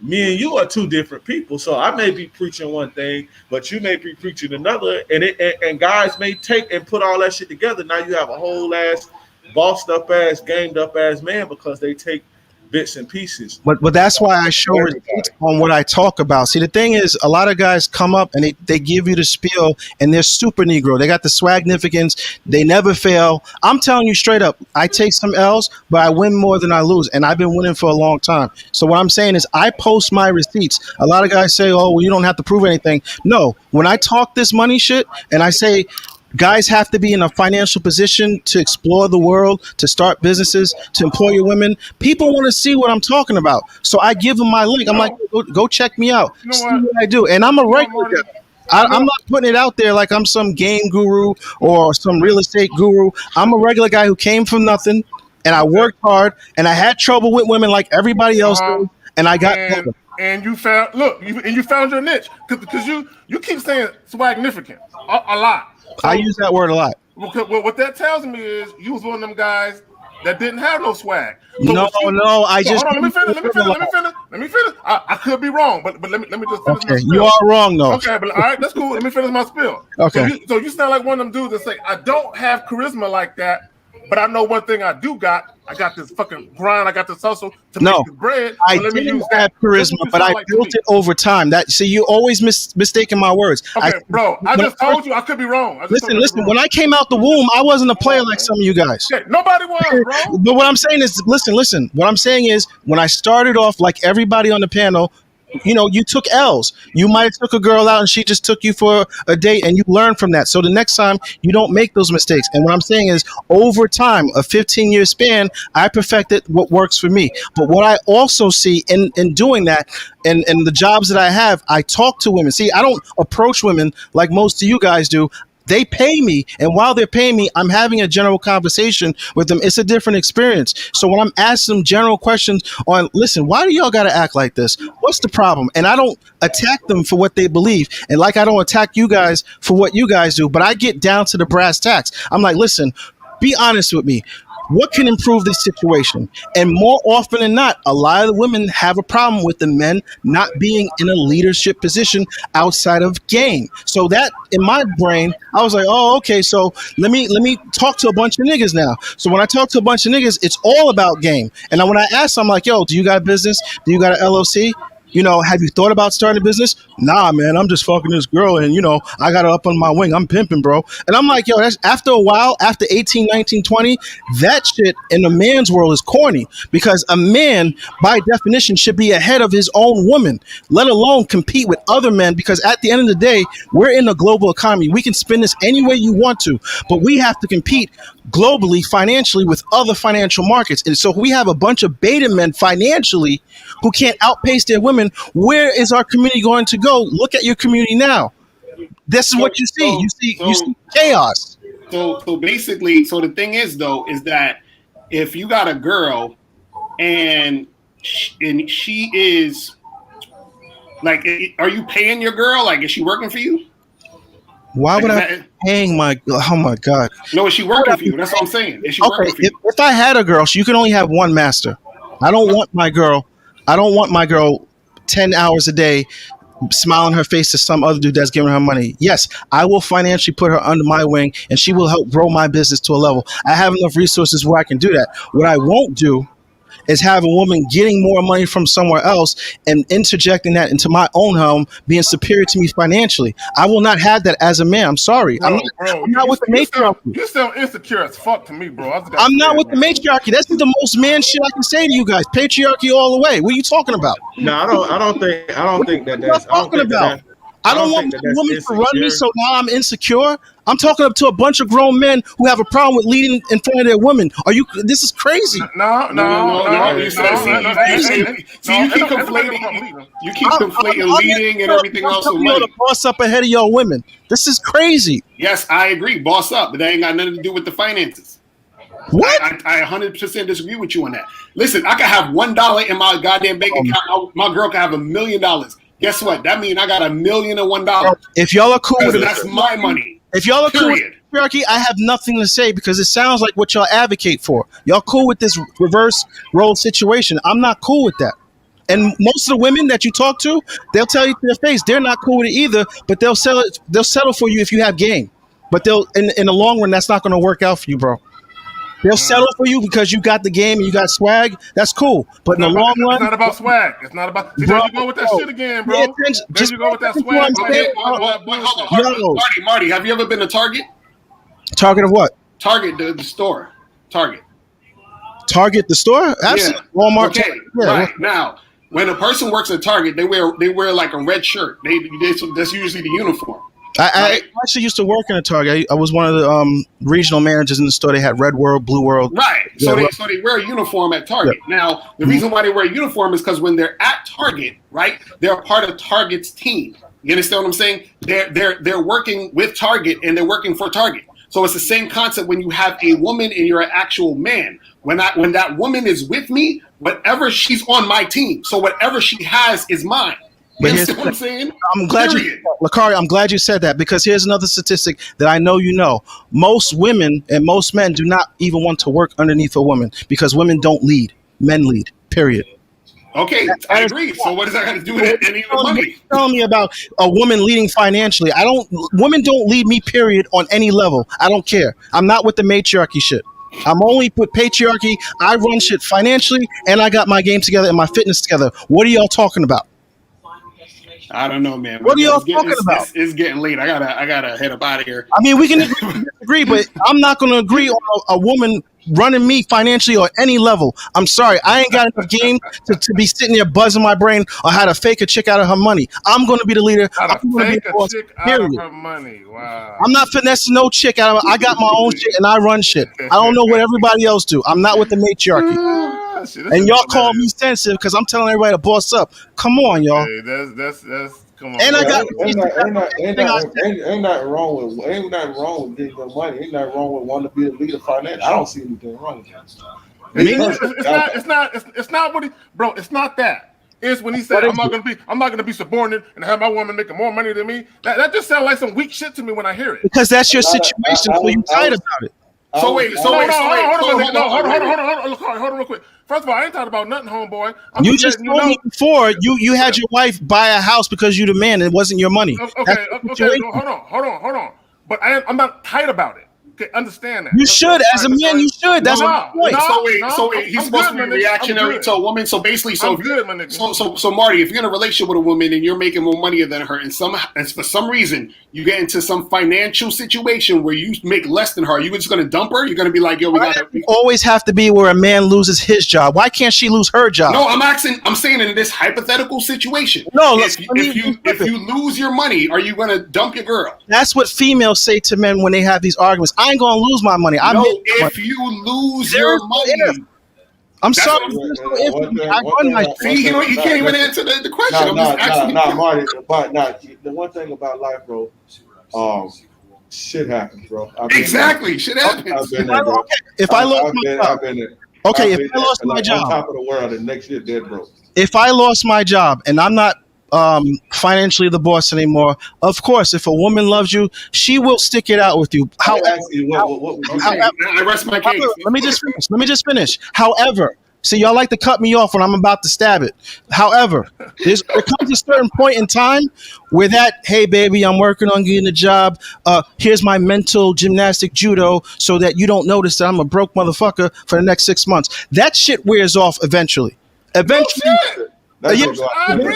O: Me and you are two different people, so I may be preaching one thing, but you may be preaching another, and guys may take and put all that shit together. Now you have a whole ass bossed up ass, gamed up ass man because they take bits and pieces.
I: But that's why I show receipts on what I talk about. See, the thing is, a lot of guys come up and they give you the spiel and they're super Negro. They got the swagnificance. They never fail. I'm telling you straight up, I take some L's, but I win more than I lose. And I've been winning for a long time. So what I'm saying is I post my receipts. A lot of guys say, oh, well, you don't have to prove anything. No, when I talk this money shit and I say, guys have to be in a financial position to explore the world, to start businesses, to employ your women. People want to see what I'm talking about. So I give them my link. I'm like, go check me out. See what I do. And I'm a regular guy. I'm not putting it out there like I'm some game guru or some real estate guru. I'm a regular guy who came from nothing, and I worked hard, and I had trouble with women like everybody else did, and I got better.
G: And you found your niche because you keep saying swagnificant a lot. So,
I: I use that word a lot.
G: What that tells me is you was one of them guys that didn't have no swag. So
I: no. I just
G: hold on. Let me finish. I could be wrong, but let me just finish.
I: Okay, you are wrong though.
G: Okay, but all right, that's cool. Let me finish my spiel.
I: Okay.
G: So you sound like one of them dudes that say, I don't have charisma like that, But I know one thing I do got. I got this fucking grind. I got this hustle to make the bread.
I: I
G: Let me
I: didn't
G: use
I: have
G: that.
I: charisma, but I built it over time. That so you always mistaking my words.
G: Okay, bro. I just told you I could be wrong.
I: Listen. When I came out the womb, I wasn't a player like some of you guys.
G: Okay, nobody was, bro.
I: But what I'm saying is, listen. What I'm saying is, when I started off, like everybody on the panel, you know, you took L's. You might have took a girl out and she just took you for a date and you learn from that. So the next time you don't make those mistakes. And what I'm saying is, over time, a 15-year span, I perfected what works for me. But what I also see in doing that and the jobs that I have, I talk to women. See, I don't approach women like most of you guys do. They pay me, and while they're paying me, I'm having a general conversation with them. It's a different experience. So when I'm asking them general questions on, listen, why do y'all got to act like this? What's the problem? And I don't attack them for what they believe. And like I don't attack you guys for what you guys do, but I get down to the brass tacks. I'm like, listen, be honest with me. What can improve this situation? And more often than not, a lot of the women have a problem with the men not being in a leadership position outside of game. So that in my brain, I was like, oh, okay, so let me talk to a bunch of niggas now. So when I talk to a bunch of niggas, it's all about game. And when I ask them, I'm like, yo, do you got a business? Do you got an LLC? You know, have you thought about starting a business? Nah, man, I'm just fucking this girl and, you know, I got her up on my wing. I'm pimping, bro. And I'm like, yo, that's after a while, after 18, 19, 20, that shit in a man's world is corny because a man, by definition, should be ahead of his own woman, let alone compete with other men because at the end of the day, we're in a global economy. We can spin this any way you want to, but we have to compete globally, financially with other financial markets. And so we have a bunch of beta men financially who can't outpace their women. Where is our community going to go? Look at your community now. This is what you see. You see chaos.
M: So basically, so the thing is though, is that if you got a girl and she is like, are you paying your girl? Like, is she working for you?
I: Why would I be paying my? Oh my god!
M: No, is she working for you? That's what I'm saying. Is she working for you?
I: If I had a girl, you can only have one master. I don't want my girl 10 hours a day smiling her face to some other dude that's giving her money. Yes, I will financially put her under my wing and she will help grow my business to a level. I have enough resources where I can do that. What I won't do is have a woman getting more money from somewhere else and interjecting that into my own home, being superior to me financially. I will not have that as a man. I'm sorry.
G: Bro,
I: I'm not with the matriarchy.
G: You're still insecure as fuck to me, bro.
I: I'm not with the matriarchy. That's the most man shit I can say to you guys. Patriarchy all the way. What are you talking about?
O: No, I don't think that that's
I: talking about. I don't want my woman to run me, so now I'm insecure. I'm talking up to a bunch of grown men who have a problem with leading in front of their women. Are you? This is crazy.
M: No. You keep conflating. You keep conflating leading and everything else with money.
I: To boss up ahead of your women. This is crazy.
M: Yes, I agree. Boss up, but that ain't got nothing to do with the finances.
I: What?
M: I 100% disagree with you on that. Listen, I can have $1 in my goddamn bank account. My girl can have $1 million. Guess what? That means I got $1,001,001.
I: If y'all are cool with it,
M: that's my money.
I: If y'all are cool with patriarchy, I have nothing to say because it sounds like what y'all advocate for. Y'all cool with this reverse role situation. I'm not cool with that. And most of the women that you talk to, they'll tell you to their face they're not cool with it either, but they'll settle for you if you have game. But they'll in the long run, that's not going to work out for you, bro. They'll settle for you because you got the game and you got swag. That's cool. But in the long run,
G: it's not about swag. It's not about. There you go with that shit again, bro. There you go with that swag.
M: Marty, have you ever been to Target?
I: Target of what?
M: Target, the store. Target
I: the store? Absolutely.
M: Yeah.
I: Walmart.
M: Okay.
I: Yeah.
M: Right now, when a person works at Target, they wear like a red shirt. That's usually the uniform.
I: I actually used to work in a Target. I was one of the regional managers in the store. They had red world, blue world.
M: Right. So they wear a uniform at Target. Yeah. Now, the reason why they wear a uniform is because when they're at Target, right, they're a part of Target's team. You understand what I'm saying? They're working with Target and they're working for Target. So it's the same concept when you have a woman and you're an actual man. When that woman is with me, whatever, she's on my team. So whatever she has is mine. You understand what I'm saying?
I: I'm glad LaCario, I'm glad you said that because here's another statistic that I know you know. Most women and most men do not even want to work underneath a woman because women don't lead. Men lead, period.
M: Okay, I agree. So what does that have to do with any of the money?
I: Telling me about a woman leading financially. Women don't lead me, period, on any level. I don't care. I'm not with the matriarchy shit. I'm only with patriarchy. I run shit financially, and I got my game together and my fitness together. What are y'all talking about?
M: I don't know, man.
I: What
M: But
I: are
M: yo,
I: y'all talking about?
M: it's getting late. I gotta head up out of here.
I: I mean, we can agree to disagree, but I'm not going to agree on a woman running me financially or any level. I'm sorry. I ain't got enough game to be sitting there buzzing my brain on how to fake a chick out of her money. I'm going to be the leader.
G: How to
I: I'm going to be
G: fake
I: the
G: a
I: boss.
G: chick out
I: Period.
G: of her money. Wow.
I: I'm not finessing no chick out of. I got my own shit and I run shit. I don't know what everybody else do. I'm not with the matriarchy.
G: Ah, shit, this
I: And
G: is
I: y'all
G: what that
I: call me
G: is.
I: sensitive because I'm telling everybody to boss up. Come on, y'all.
G: Hey, that's come on.
I: And I got
O: Ain't nothing wrong with getting your money. Ain't nothing wrong with wanting to be a leader financially. I don't see anything wrong with that.
G: It's not what he, bro. It's not that. It's when he said I'm not gonna be subordinate and have my woman making more money than me. That just sounds like some weak shit to me when I hear it.
I: Because that's your situation, so you tired about it.
G: Hold on, real quick. First of all, I ain't talking about nothing, homeboy.
I: You just told me before you had your wife buy a house because you the man and it wasn't your money.
G: Okay, hold on. But I'm not tight about it. Okay, understand that.
I: You should, as a man, you should. That's my point.
M: So wait, he's supposed to be reactionary to a woman. So basically, so Marty, if you're in a relationship with a woman and you're making more money than her, and for some reason you get into some financial situation where you make less than her, are you just going to dump her? You're going to be like, yo, we
I: always have to be where a man loses his job. Why can't she lose her job?
M: No, I'm saying in this hypothetical situation.
I: No,
M: if you lose your money, are you going to dump your girl?
I: That's what females say to men when they have these arguments. I ain't gonna lose my money.
M: If you lose your money,
I: I'm sorry.
M: See, you can't even answer the question.
O: Marty. But the one thing about life, bro, shit happens, bro.
M: Exactly, shit happens.
O: I've been there, bro.
I: If I lost my job, okay. If I lost my job,
O: on top of the world, and next year dead broke.
I: If I lost my job and I'm not financially the boss anymore, of course, if a woman loves you, she will stick it out with you.
M: I rest my case.
I: Let me just finish. However, see, y'all like to cut me off when I'm about to stab it. However, there comes a certain point in time where hey, baby, I'm working on getting a job. Here's my mental gymnastic judo so that you don't notice that I'm a broke motherfucker for the next 6 months. That shit wears off eventually.
M: I agree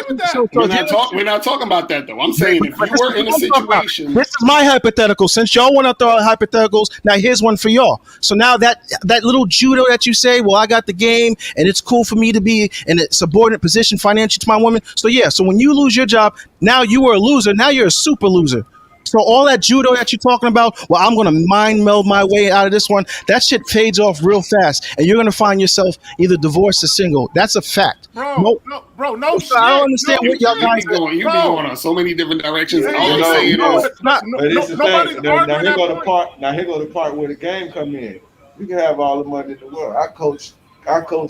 M: with that. We're not talking about that though. I'm saying if you were in a situation.
I: This is my hypothetical. Since y'all want to throw out hypotheticals, now here's one for y'all. So now that little judo that you say, well, I got the game and it's cool for me to be in a subordinate position financially to my woman. So yeah, so when you lose your job, now you were a loser. Now you're a super loser. So all that judo that you're talking about, well, I'm going to mind meld my way out of this one. That shit fades off real fast. And you're going to find yourself either divorced or single. That's a fact.
G: No shit.
I: I don't understand what y'all guys
M: are going. You've been going on so many different directions.
O: But it's the thing. Now here go the part where the game come in. You can have all the money in the world. I coach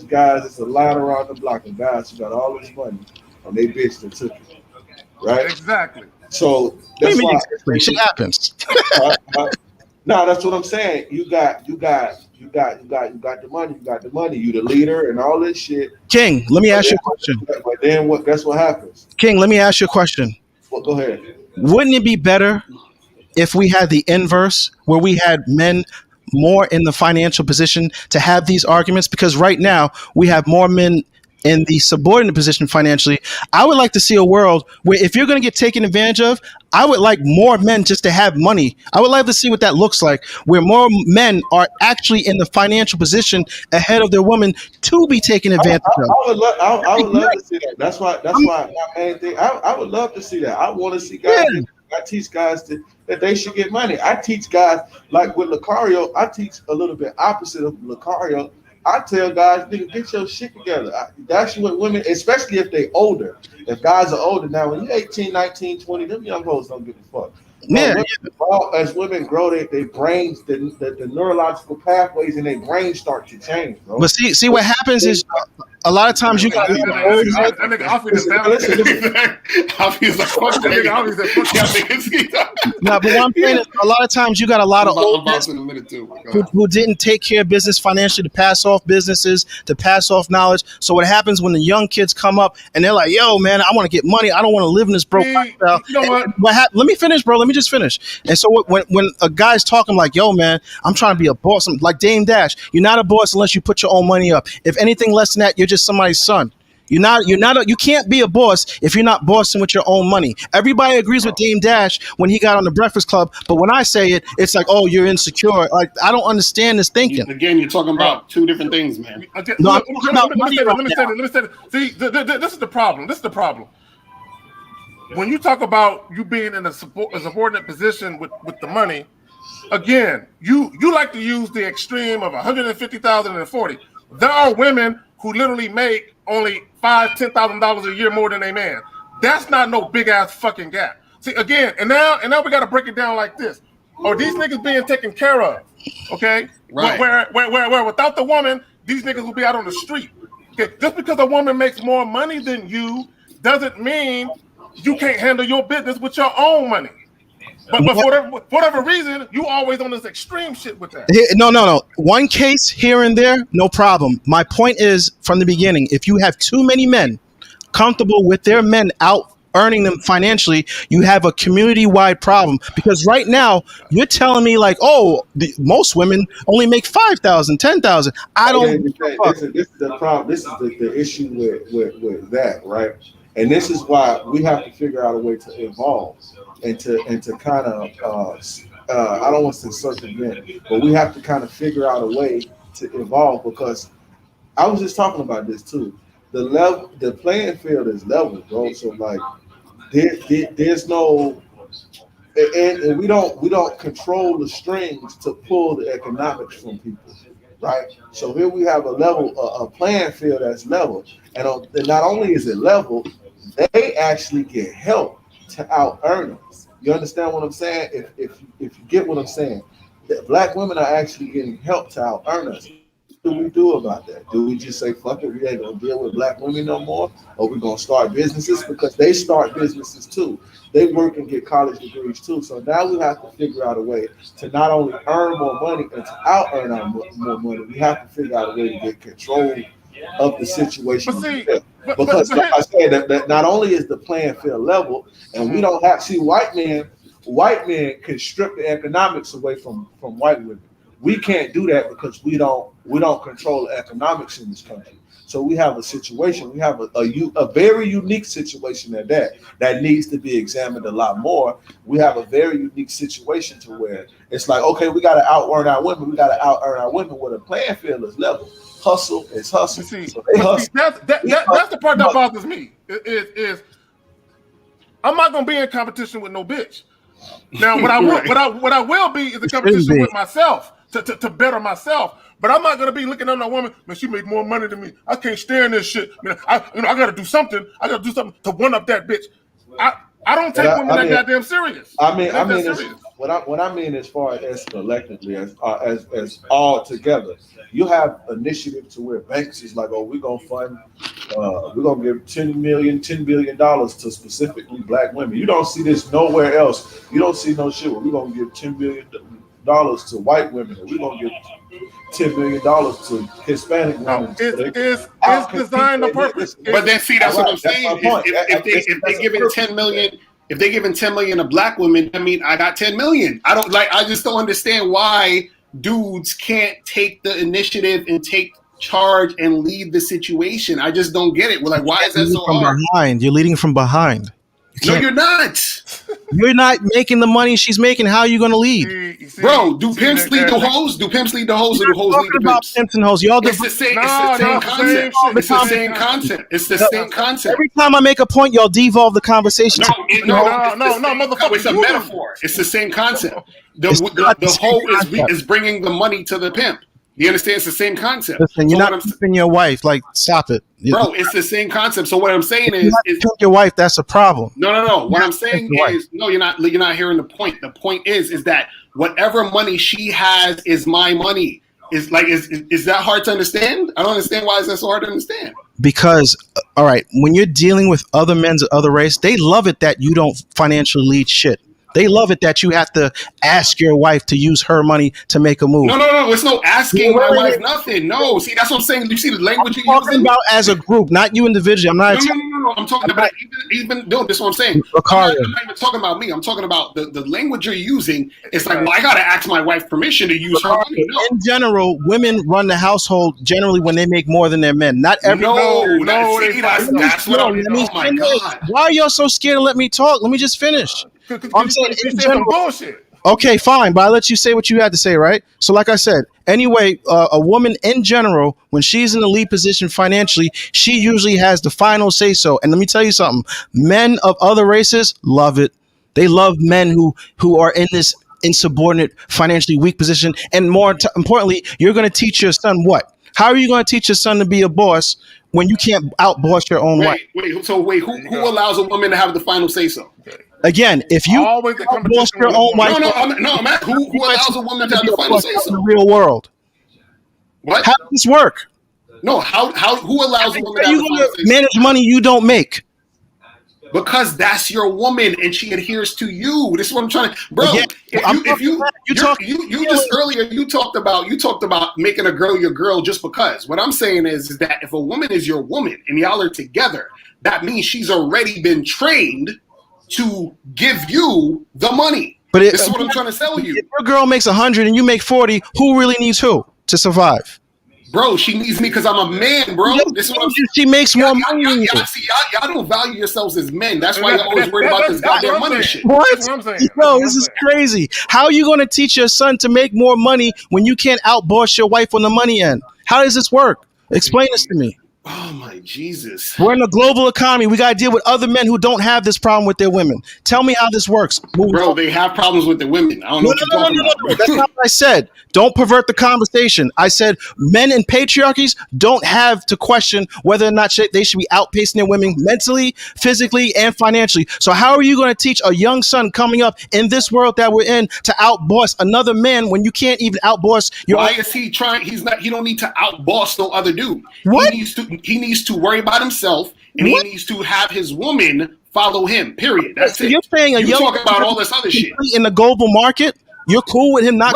O: guys. It's a line around the block of guys who got all this money and they bitch that took it. Right?
G: Exactly.
O: So that's why
I: shit happens.
O: No, that's what I'm saying. You got the money. You got the money. You the leader and all this shit.
I: King, let me ask you a question.
O: But then what? Guess what happens?
I: King, let me ask you a question.
O: Well, go ahead.
I: Wouldn't it be better if we had the inverse, where we had men more in the financial position to have these arguments? Because right now we have more men in the subordinate position financially. I would like to see a world where if you're going to get taken advantage of, I would like more men just to have money. I would like to see what that looks like, where more men are actually in the financial position ahead of their women to be taken advantage of.
O: I would love to see that. That's why my main thing. I would love to see that. I want to see guys. Yeah. I teach guys that they should get money. I teach guys, like with Locario, I teach a little bit opposite of Locario. I tell guys, nigga, get your shit together. That's what women, especially if they older. If guys are older now, when you're 18, 19, 20, them young hoes don't give a fuck. Yeah. As women grow, their brains, the neurological pathways in their brains start to change, bro.
I: But see what happens is, a lot of times you got
G: That nigga Alfie is valid. Alfie's like, fuck that nigga. Alfie said, fuck that.
I: No, but what I'm saying is a lot of times you got a lot of old heads who didn't take care of business financially to pass off businesses, to pass off knowledge. So what happens when the young kids come up and they're like, yo, man, I want to get money. I don't want to live in this broke lifestyle.
G: You know what?
I: Let me finish, bro. Let me just finish. And so when a guy's talking like, yo, man, I'm trying to be a boss, I'm like Dame Dash, you're not a boss unless you put your own money up. If anything less than that, you're just somebody's son. You can't be a boss if you're not bossing with your own money. Everybody agrees with Dame Dash when he got on the Breakfast Club, but when I say it, it's like, oh, you're insecure. Like, I don't understand this thinking.
M: Again, you're talking about two different things, man.
G: Let me say this. See, this is the problem. This is the problem. When you talk about you being in a subordinate position with the money, again, you like to use the extreme of 150,000 and 40. There are women who literally make only $5,000-$10,000 a year more than a man. That's not no big ass fucking gap. See, again, and now we got to break it down like this. Are these niggas being taken care of? Okay,
M: right.
G: Where without the woman, these niggas will be out on the street. Okay, just because a woman makes more money than you doesn't mean you can't handle your business with your own money. But for whatever reason, you always on this extreme shit with that.
I: No. One case here and there, no problem. My point is, from the beginning, if you have too many men comfortable with their men out earning them financially, you have a community-wide problem. Because right now, you're telling me like, oh, most women only make $5,000, $10,000. I don't.
O: This is the problem. This is the issue with that, right? And this is why we have to figure out a way to evolve and to kind of I don't want to say circumvent, but we have to kind of figure out a way to evolve, because I was just talking about this too. The playing field is level, bro. So like there's no and we don't control the strings to pull the economics from people, right? So here we have a playing field that's level, and not only is it level, they actually get help to out earn us. You understand what I'm saying? If you get what I'm saying, that black women are actually getting help to out earn us. What do we do about that? Do we just say, fuck it, we ain't gonna deal with black women no more? Or we gonna start businesses? Because they start businesses too. They work and get college degrees too. So now we have to figure out a way to not only earn more money and to out earn our more money, we have to figure out a way to get control of the situation. Because like I said, that not only is the playing field level, and we don't have white men can strip the economics away from white women. We can't do that because we don't control the economics in this country. So we have a situation. We have a very unique situation at that needs to be examined a lot more. We have a very unique situation to where it's like, okay, we got to out earn our women. We got to out earn our women where the playing field is level. Hustle is hustle.
G: So that's the part that bothers me. Is I'm not gonna be in competition with no bitch. Now, what I will be is a competition with myself to better myself. But I'm not gonna be looking at no woman. Man, she make more money than me. I can't stand this shit. I gotta do something. I gotta do something to one up that bitch. I don't take women that goddamn serious.
O: I mean, what I mean as far as collectively, as all together, you have initiative to where banks is like, oh, we're gonna fund, we're gonna give $10 billion to specifically black women. You don't see this nowhere else. You don't see no shit where we're gonna give $10 billion to white women. We're gonna give $10 billion to Hispanic women.
G: It's designed on purpose.
M: But then see, that's what I'm saying. If they giving $10 million, if they giving $10 million to black women, I mean, I got $10 million. I just don't understand why dudes can't take the initiative and take charge and lead the situation. I just don't get it. We're like, why is that so hard?
I: You're leading from behind.
M: No, you're not.
I: You're not making the money she's making. How are you going to lead?
M: Bro, do pimps lead the hoes? Do pimps lead the hoes or do hoes lead the pimps?
I: Pimps and hoes. Y'all
M: it's the same concept. It's the same concept. It's the same concept.
I: Every time I make a point, y'all devolve the conversation.
M: No, motherfucker. It's a metaphor. It's the same concept. The hoe is bringing the money to the pimp. You understand? It's the same concept.
I: Listen, you're not pimping your wife. Like, stop it.
M: Bro, it's the same concept. So what I'm saying is
I: your wife, that's a problem.
M: No. What I'm saying is, no, you're not hearing the point. The point is that whatever money she has is my money. Is that hard to understand? I don't understand why is that so hard to understand.
I: Because, all right, when you're dealing with other men of other race, they love it that you don't financially lead shit. They love it that you have to ask your wife to use her money to make a move.
M: No. It's no asking my wife nothing. No, see, that's what I'm saying. You see the language you're
I: talking
M: using?
I: about as a group, not you individually. I'm not.
M: No. I'm talking about even. No, that's what I'm saying. I'm not even talking about me. I'm talking about the language you're using. It's like, well, I gotta ask my wife permission to use her money. No.
I: In general, women run the household generally when they make more than their men. Not every.
M: That's what I'm. Oh my god!
I: Why are y'all so scared to let me talk? Let me just finish. I'm saying in general.
G: Bullshit.
I: Okay, fine, but I let you say what you had to say, right? So, like I said, anyway, a woman in general, when she's in the lead position financially, she usually has the final say so. And let me tell you something: men of other races love it. They love men who are in this insubordinate, financially weak position. And more importantly, you're going to teach your son what? How are you going to teach your son to be a boss when you can't outboss your own wife?
M: Who allows a woman to have the final say so?
I: Again, if you outboss your own wife,
M: who allows a woman to have the final say so?
I: In the real world.
M: What?
I: How does this work?
M: No, who allows a woman to have the final say so?
I: Manage money you don't make.
M: Because that's your woman and she adheres to you. This is what I'm trying to, bro.
I: Again,
M: you just earlier you talked about making a girl your girl just because. What I'm saying is that if a woman is your woman and y'all are together, that means she's already been trained to give you the money. But this is what I'm trying to tell you.
I: If your girl makes 100 and you make 40, who really needs who to survive?
M: Bro, she needs me because I'm a man, bro. This is what I'm saying.
I: She makes more money than you.
M: Y'all don't value yourselves as men. That's why you're always worried about this goddamn money shit.
I: What? Yo, this is crazy. How are you going to teach your son to make more money when you can't outboss your wife on the money end? How does this work? Explain this to me.
M: Oh my Jesus.
I: We're in a global economy. We got to deal with other men who don't have this problem with their women. Tell me how this works.
M: Bro, they have problems with their women. I don't know what you're talking about.
I: No. That's not what I said. Don't pervert the conversation. I said men in patriarchies don't have to question whether or not they should be outpacing their women mentally, physically, and financially. So how are you going to teach a young son coming up in this world that we're in to outboss another man when you can't even outboss your
M: Why is he trying? He don't need to outboss no other dude.
I: What?
M: He needs to worry about himself, and he needs to have his woman follow him. Period. That's it.
I: You're saying
M: you talk about all this other shit
I: in the global market. You're cool with him not?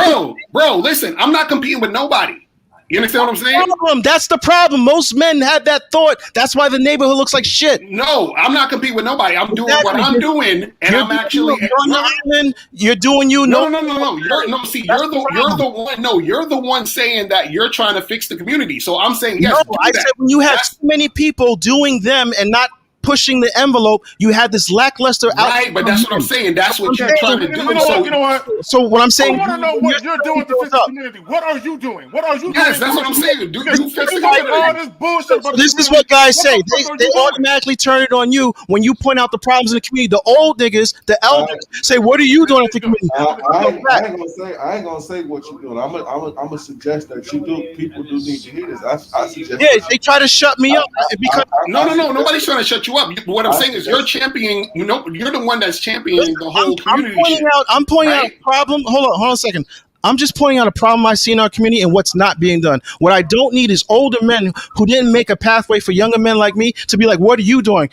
M: Bro, listen. I'm not competing with nobody. You understand what I'm saying?
I: That's the problem. Most men have that thought. That's why the neighborhood looks like shit.
M: No, I'm not competing with nobody. I'm doing what I'm doing, and I'm actually
I: you're on the island. You're doing you.
M: No. You're the one. No, you're the one saying that you're trying to fix the community. So I'm saying yes.
I: No, I said when you have too many people doing them and not pushing the envelope, you had this lackluster
M: right, but that's what I'm saying. That's what you're trying to do.
G: You know what?
I: So what I'm saying,
G: I want to know what you're doing to fix the community. What are you doing? What are you doing?
M: Yes, that's what I'm saying. You fix the community.
G: All this bullshit.
I: So this is what guys say. They automatically turn it on you when you point out the problems in the community. The old niggas, the elders, say, "What are you doing in the community?"
O: I ain't gonna say what you're doing. I'm gonna suggest that people do need to hear this. I suggest.
I: Yeah, they try to shut me up because
M: no, nobody's trying to shut you up. What I'm saying is you're championing. You're the one that's championing the whole community.
I: I'm pointing out a problem. Hold on a second. I'm just pointing out a problem I see in our community and what's not being done. What I don't need is older men who didn't make a pathway for younger men like me to be like, "What are you doing?"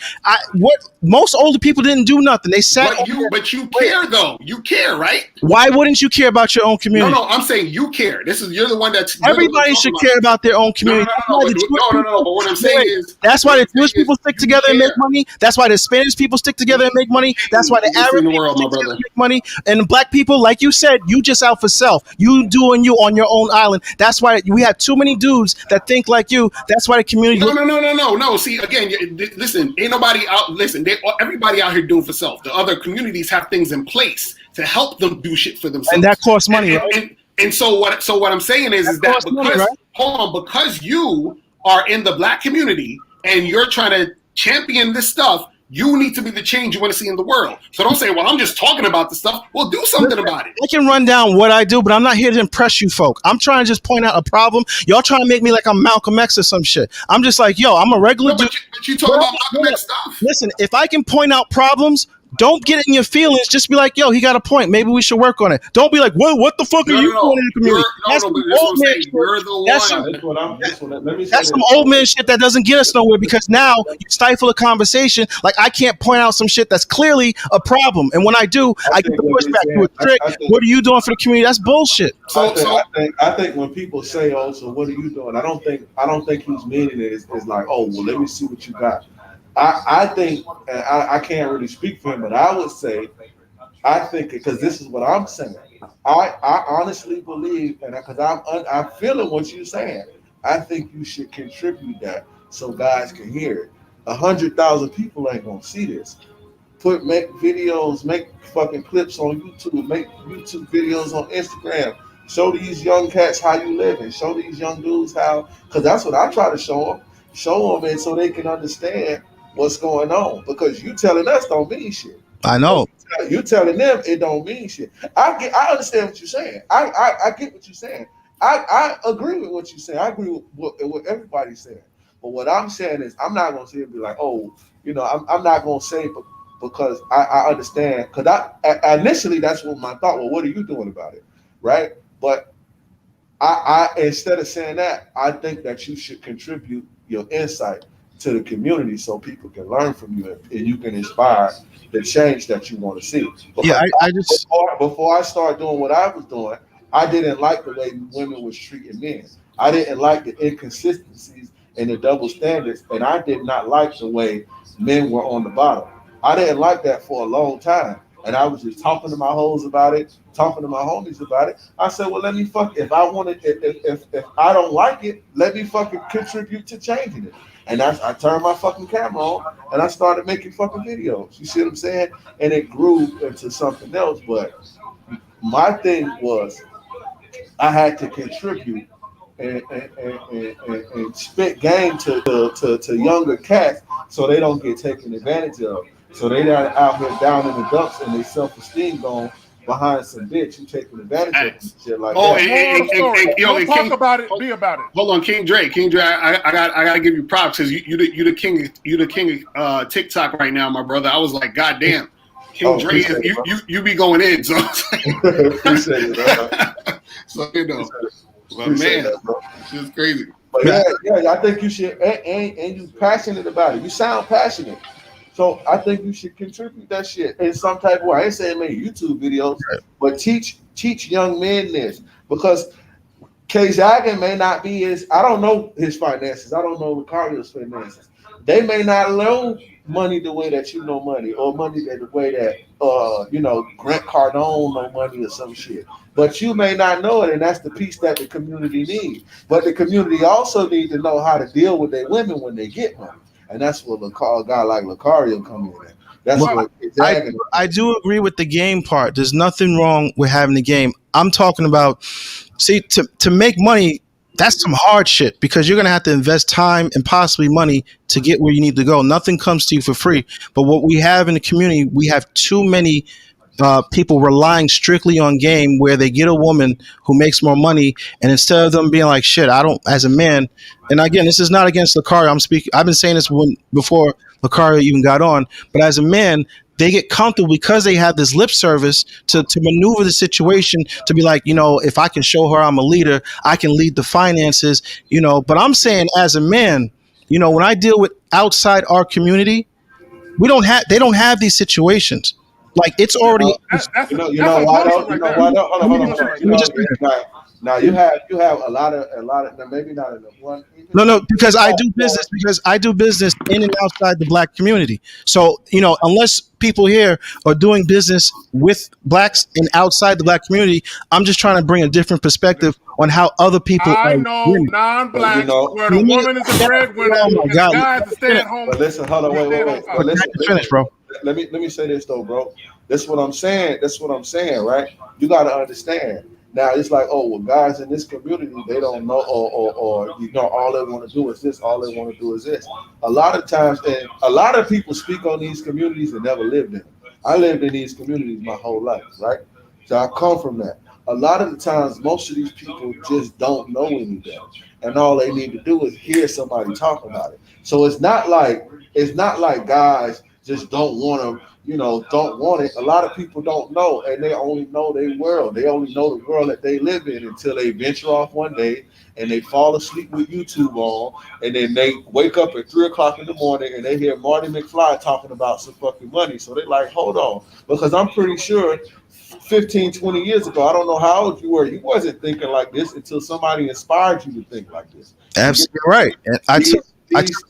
I: Most older people didn't do nothing. They sat.
M: But you care though. You care, right?
I: Why wouldn't you care about your own community?
M: No. I'm saying you care. You're the one that's.
I: Everybody should care about their own community.
M: No. But what I'm saying is
I: that's why the Jewish people stick together and make money. That's why the Spanish people stick together and make money. That's why the Arab people stick together and make money. And black people, like you said, you just out for self. You doing you on your own island. That's why we have too many dudes that think like you. That's why the community.
M: No. See, again, listen. Ain't nobody out. Listen, everybody out here doing for self. The other communities have things in place to help them do shit for themselves,
I: and that costs money. Right?
M: And so what I'm saying is that because money, right? Hold on, because you are in the black community and you're trying to champion this stuff. You need to be the change you want to see in the world. So don't say, well, I'm just talking about the stuff. Well, do something about it.
I: I can run down what I do, but I'm not here to impress you folk. I'm trying to just point out a problem. Y'all trying to make me like I'm Malcolm X or some shit. I'm just like, yo, I'm a regular dude.
M: But you talk about Malcolm X stuff.
I: Listen, if I can point out problems, Don't get in your feelings. Just be like, yo, he got a point. Maybe we should work on it. Don't be like, what the fuck are you doing in the community? That's some
M: But this is what
I: old
M: I'm
I: man
M: saying.
I: shit.
M: You're the
I: That's
M: one.
I: some,
O: Let me say
I: that's some
O: this.
I: old man shit that doesn't get us nowhere, because now you stifle a conversation. Like, I can't point out some shit that's clearly a problem, and when I do, I get the pushback. You a trick. What are you doing for the community? That's bullshit.
O: I think when people say, "Oh, so what are you doing?" I don't think he's meaning it is like, "Oh, well, let me see what you got." I think, and I can't really speak for him, but I would say, I think, because this is what I'm saying. I honestly believe, and because I'm feeling what you're saying, I think you should contribute that so guys can hear it. 100,000 people ain't gonna see this. Make videos, make fucking clips on YouTube, make YouTube videos on Instagram. Show these young cats how you living. Show these young dudes how, because that's what I try to show them. Show them, and so they can understand what's going on. Because you telling us don't mean shit.
I: I know.
O: You telling them it don't mean shit. I understand what you're saying. I get what you're saying. I agree with what you're saying. I agree with what everybody's saying. But what I'm saying is, I'm not gonna say and be like, oh, I'm not gonna say, because I understand. Because initially that's what my thought. Well, what are you doing about it, right? But I instead of saying that, I think that you should contribute your insight to the community so people can learn from you and you can inspire the change that you want to see. Because
I: Yeah, I just
O: before I started doing what I was doing, I didn't like the way women was treating men. I didn't like the inconsistencies and the double standards, and I did not like the way men were on the bottom. I didn't like that for a long time. And I was just talking to my hoes about it, talking to my homies about it. I said, well, let me if I want it, if I don't like it, let me fucking contribute to changing it. And I turned my fucking camera on and I started making fucking videos. You see what I'm saying? And it grew into something else. But my thing was, I had to contribute and spit game to younger cats so they don't get taken advantage of. So they not out here down in the dumps and their self-esteem gone behind some bitch who taking advantage of them, shit like that.
G: Don't talk about it, be about it.
M: Hold on, King Dre, I gotta give you props, because you the king of TikTok right now, my brother. I was like, God damn, King Dre, you be going in, so
O: appreciate it, bro.
M: So but man, it's crazy.
O: But yeah, I think you should, and you passionate about it. You sound passionate. So I think you should contribute that shit in some type of way. I ain't saying make YouTube videos, but teach young men this, because Kzaggin may not be I don't know his finances. I don't know Lucario's finances. They may not know money the way that you know money, or money the way that Grant Cardone know money or some shit. But you may not know it, and that's the piece that the community needs. But the community also need to know how to deal with their women when they get money. And that's what a guy like Lucario come in at. That's what
I: I do agree with the game part. There's nothing wrong with having the game. I'm talking about, see, to make money, that's some hard shit, because you're going to have to invest time and possibly money to get where you need to go. Nothing comes to you for free. But what we have in the community, we have too many people relying strictly on game, where they get a woman who makes more money, and instead of them being like, shit, I don't, as a man, and again, this is not against Lucario. I've been saying this before Lucario even got on, but as a man, they get comfortable because they have this lip service to maneuver the situation, to be like, if I can show her I'm a leader, I can lead the finances, but I'm saying, as a man, when I deal with outside our community, they don't have these situations. Like, it's already.
O: Why don't? Now you have a lot of maybe not enough one.
I: No, because I do business in and outside the black community. So, unless people here are doing business with blacks and outside the black community, I'm just trying to bring a different perspective on how other people.
G: I know non-blacks where the woman is the breadwinner and the guy is the stay-at-home.
O: But listen, hold on, wait.
I: Listen, finish, bro.
O: Let me say this though, bro. That's what I'm saying. Right? You got to understand. Now it's like, oh, well, guys in this community, they don't know, or all they want to do is this, all they want to do is this. A lot of times, and a lot of people speak on these communities and never lived in them. I lived in these communities my whole life, right? So I come from that. A lot of the times, most of these people just don't know any better, and all they need to do is hear somebody talk about it. So it's not like guys just don't want to, don't want it. A lot of people don't know, and they only know their world. They only know the world that they live in until they venture off one day and they fall asleep with YouTube on, and then they wake up at 3 o'clock in the morning and they hear Marty McFly talking about some fucking money. So they like, hold on, because I'm pretty sure 15, 20 years ago, I don't know how old you were, you wasn't thinking like this until somebody inspired you to think like this.
I: Absolutely right. And I took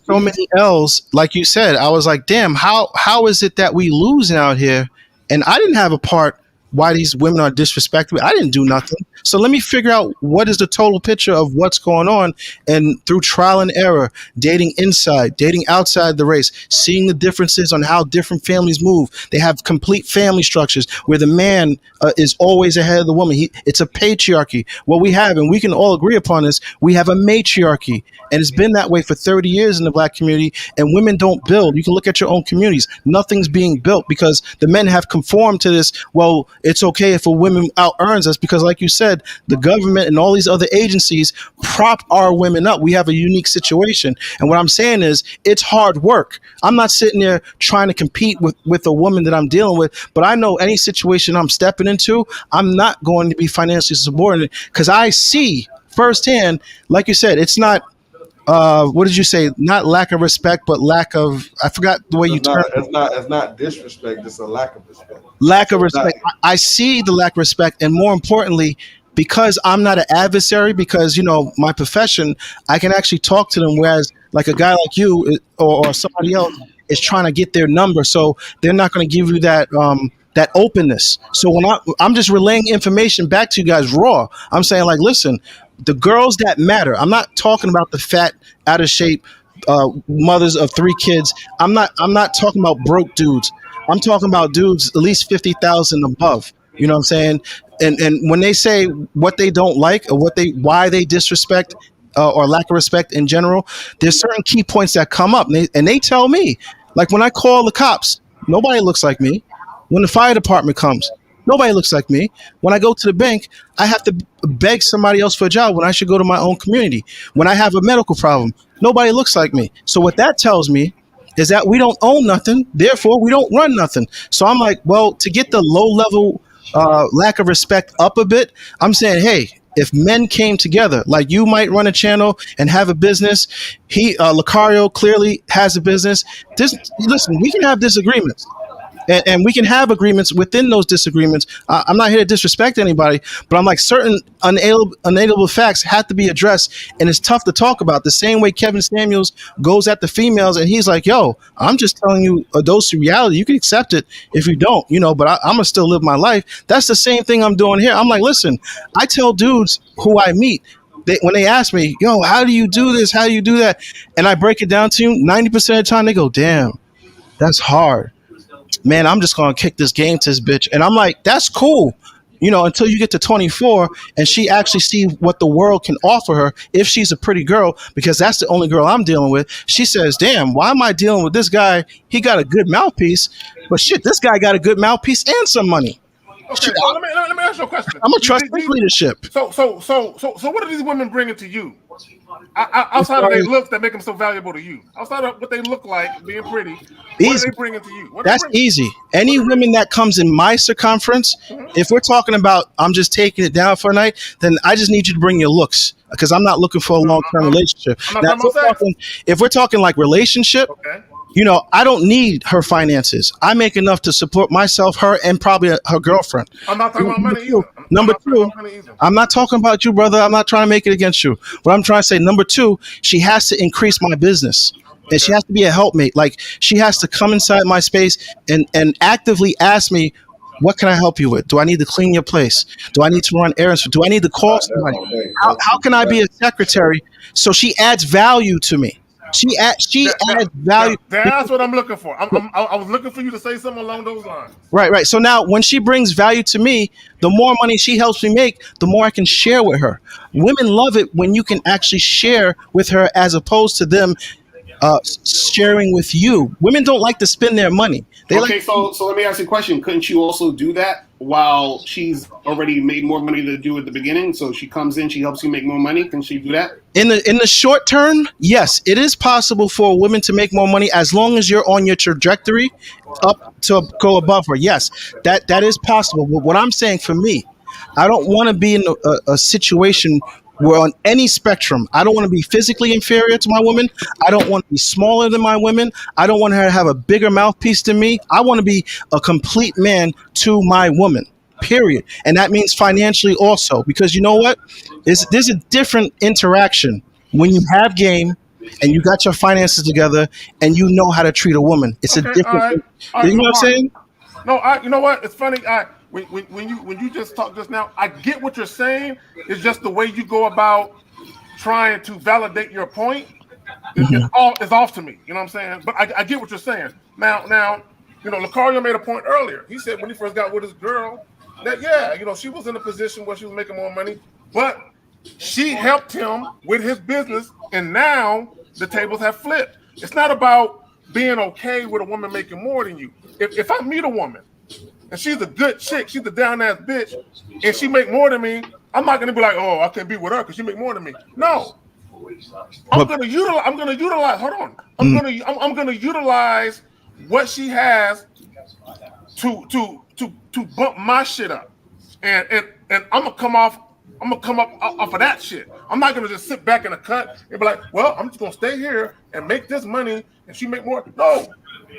I: so many L's, like you said. I was like, damn, how is it that we losing out here? And I didn't have a part why these women are disrespected. I didn't do nothing. So let me figure out what is the total picture of what's going on. And through trial and error, dating inside, dating outside the race, seeing the differences on how different families move. They have complete family structures where the man is always ahead of the woman. It's a patriarchy. What we have, and we can all agree upon this, we have a matriarchy. And it's been that way for 30 years in the black community. And women don't build. You can look at your own communities. Nothing's being built because the men have conformed to this. Well, it's okay if a woman out earns us because, like you said, the government and all these other agencies prop our women up. We have a unique situation. And what I'm saying is it's hard work. I'm not sitting there trying to compete with a woman that I'm dealing with, but I know any situation I'm stepping into, I'm not going to be financially subordinate because I see firsthand, like you said, it's not what did you say? Not lack of respect, but lack of, I forgot the way you turned it.
O: It's not disrespect, it's a lack of respect.
I: Lack of respect. I see the lack of respect, and more importantly, because I'm not an adversary, because my profession, I can actually talk to them, whereas like a guy like you or somebody else is trying to get their number, so they're not going to give you that that openness. So when I'm just relaying information back to you guys raw, I'm saying like, listen, the girls that matter. I'm not talking about the fat, out of shape mothers of 3 kids. I'm not talking about broke dudes. I'm talking about dudes at least 50,000 above. You know what I'm saying? And when they say what they don't like or why they disrespect or lack of respect in general, there's certain key points that come up, and they tell me, like when I call the cops, nobody looks like me. When the fire department comes, nobody looks like me. When I go to the bank, I have to beg somebody else for a job when I should go to my own community. When I have a medical problem, nobody looks like me. So what that tells me is that we don't own nothing. Therefore, we don't run nothing. So I'm like, well, to get the low level lack of respect up a bit, I'm saying, hey, if men came together, like you might run a channel and have a business, Locario clearly has a business. Listen, we can have disagreements. And we can have agreements within those disagreements. I'm not here to disrespect anybody, but I'm like certain unalienable facts have to be addressed, and it's tough to talk about. The same way Kevin Samuels goes at the females, and he's like, "Yo, I'm just telling you a dose of reality. You can accept it if you don't, but I'm gonna still live my life." That's the same thing I'm doing here. I'm like, listen, I tell dudes who I meet. When they ask me, "Yo, how do you do this? How do you do that?" and I break it down to you, 90% of the time they go, "Damn, that's hard. Man, I'm just going to kick this game to this bitch." And I'm like, that's cool, until you get to 24 and she actually see what the world can offer her if she's a pretty girl, because that's the only girl I'm dealing with. She says, damn, why am I dealing with this guy? He got a good mouthpiece, but shit, this guy got a good mouthpiece and some money.
G: Okay, so let me ask you a question.
I: I'm going to trust his leadership.
G: So what are these women bringing to you? Outside of their looks that make them so valuable to you, outside of what they look like, being pretty, what are they bringing to you?
I: That's easy. Any women that comes in my circumference, if we're talking about I'm just taking it down for a night, then I just need you to bring your looks, because I'm not looking for a long-term relationship. Now, if we're talking like relationship, I don't need her finances. I make enough to support myself, her, and probably her girlfriend.
G: I'm not talking about money either.
I: Number two, I'm not talking about you, brother. I'm not trying to make it against you. What I'm trying to say, number two, she has to increase my business. And she has to be a helpmate. Like, she has to come inside my space and actively ask me, what can I help you with? Do I need to clean your place? Do I need to run errands? Do I need to call somebody? How can I be a secretary? So she adds value to me. She adds value.
G: That's what I'm looking for. I was looking for you to say something along those lines.
I: Right. So now when she brings value to me, the more money she helps me make, the more I can share with her. Women love it when you can actually share with her as opposed to them sharing with you. Women don't like to spend their money.
M: So let me ask you a question. Couldn't you also do that while she's already made more money to do at the beginning? So she comes in, she helps you make more money. Can she do that?
I: In the short term, yes, it is possible for a woman to make more money as long as you're on your trajectory up to go above her. Yes, that is possible. But what I'm saying for me, I don't want to be in a situation where on any spectrum, I don't want to be physically inferior to my woman. I don't want to be smaller than my women. I don't want her to have a bigger mouthpiece than me. I want to be a complete man to my woman, period. And that means financially also, because you know what? There's a different interaction when you have game and you got your finances together and you know how to treat a woman. It's
G: Okay,
I: a different
G: all right.
I: you know what I'm saying?
G: No, you know what? It's funny. When you just talked just now, I get what you're saying. It's just the way you go about trying to validate your point. It's off to me. You know what I'm saying? But I get what you're saying. Now, you know, Lucario made a point earlier. He said when he first got with his girl, that you know, she was in a position where she was making more money, but she helped him with his business, and now the tables have flipped. It's not about being okay with a woman making more than you. If I meet a woman and she's a good chick, she's a down ass bitch, and she make more than me, I'm not gonna be like, oh, I can't be with her because she make more than me. No, I'm gonna utilize. Hold on, I'm gonna utilize what she has to bump my shit up, and I'm gonna come up off of that shit. I'm not gonna just sit back in a cut and be like, well, I'm just gonna stay here and make this money, and she make more. No,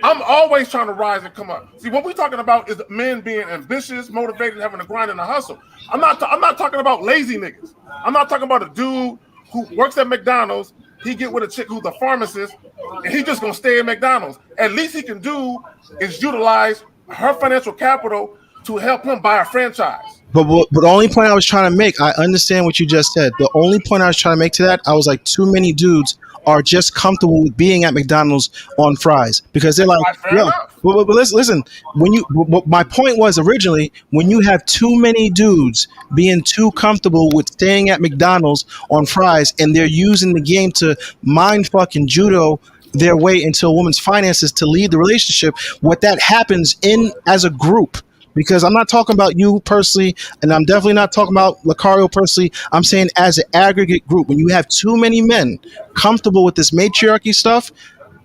G: I'm always trying to rise and come up. See, what we're talking about is men being ambitious, motivated, having a grind and a hustle. I'm not talking about lazy niggas. I'm not talking about a dude who works at McDonald's. He get with a chick who's a pharmacist, and he just gonna stay at McDonald's. At least he can do is utilize her financial capital to help him buy a franchise.
I: But the only point I was trying to make, I understand what you just said. The only point I was trying to make to that, I was like, too many dudes are just comfortable with being at McDonald's on fries because they're like, yeah. But listen, my point was originally when you have too many dudes being too comfortable with staying at McDonald's on fries and they're using the game to mind fucking judo their way into a woman's finances to lead the relationship, what that happens in as a group. Because I'm not talking about you personally, and I'm definitely not talking about Lucario personally. I'm saying as an aggregate group, when you have too many men comfortable with this matriarchy stuff,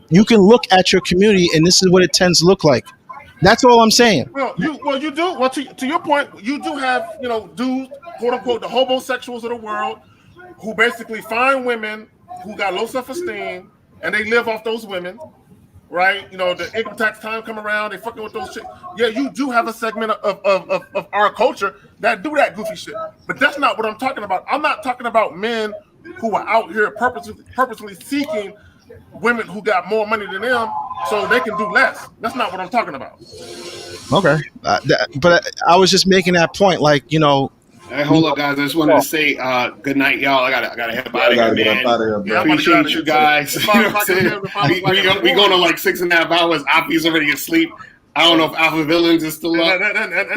I: you can look at your community, and this is what it tends to look like. That's all I'm saying.
G: Well, you do. Well, to your point, you do have, you know, dudes, quote unquote, the homosexuals of the world, who basically find women who got low self-esteem, and they live off those women. Right, you know, the income tax time come around, they fucking with those shit. Yeah, you do have a segment of our culture that do that goofy shit, but that's not what I'm talking about. I'm not talking about men who are out here purposely seeking women who got more money than them so they can do less. That's not what I'm talking about.
I: Okay, but I was just making that point, like, you know.
M: Hey, hold up, guys. I just wanted to say good night, y'all. I gotta head out of here, man. Appreciate you guys. You know what I'm saying? We going on like 6.5 hours. Appy's already asleep. I don't know if Alpha Villains is still up.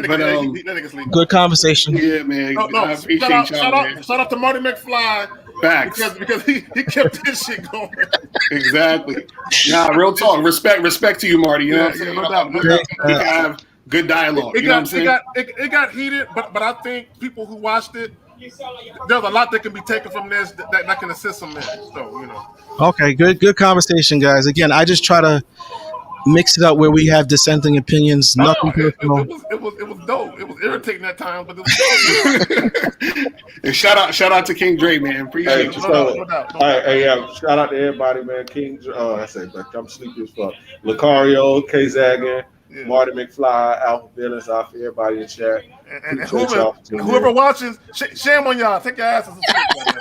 M: But
I: good conversation.
M: Yeah, man. I appreciate y'all, man.
G: Shout out to Marty McFly.
M: Facts.
G: Because he kept this shit going.
M: Exactly. Nah, real talk. Respect to you, Marty. You know what I'm saying?
G: No doubt.
M: We can have good dialogue.
G: It got heated, but I think people who watched it, there's a lot that can be taken from this that can assist them in. So, you know.
I: Okay, good conversation, guys. Again, I just try to mix it up where we have dissenting opinions. Nothing personal.
G: It was dope. It was irritating at times, but it was dope.
M: And shout out to King Dre, man. Appreciate you.
G: No doubt.
O: Hey, yeah. Shout out to everybody, man. King, I say, I'm sleepy as fuck. Lucario.Kzaggin, Marty McFly, Alpha Villains, out for everybody in chat.
G: And whoever watches, shame on y'all. Take your asses.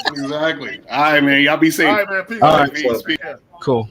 M: Exactly. All right, man. Y'all be safe.
G: All right, man. Peace.
I: All right. Cool.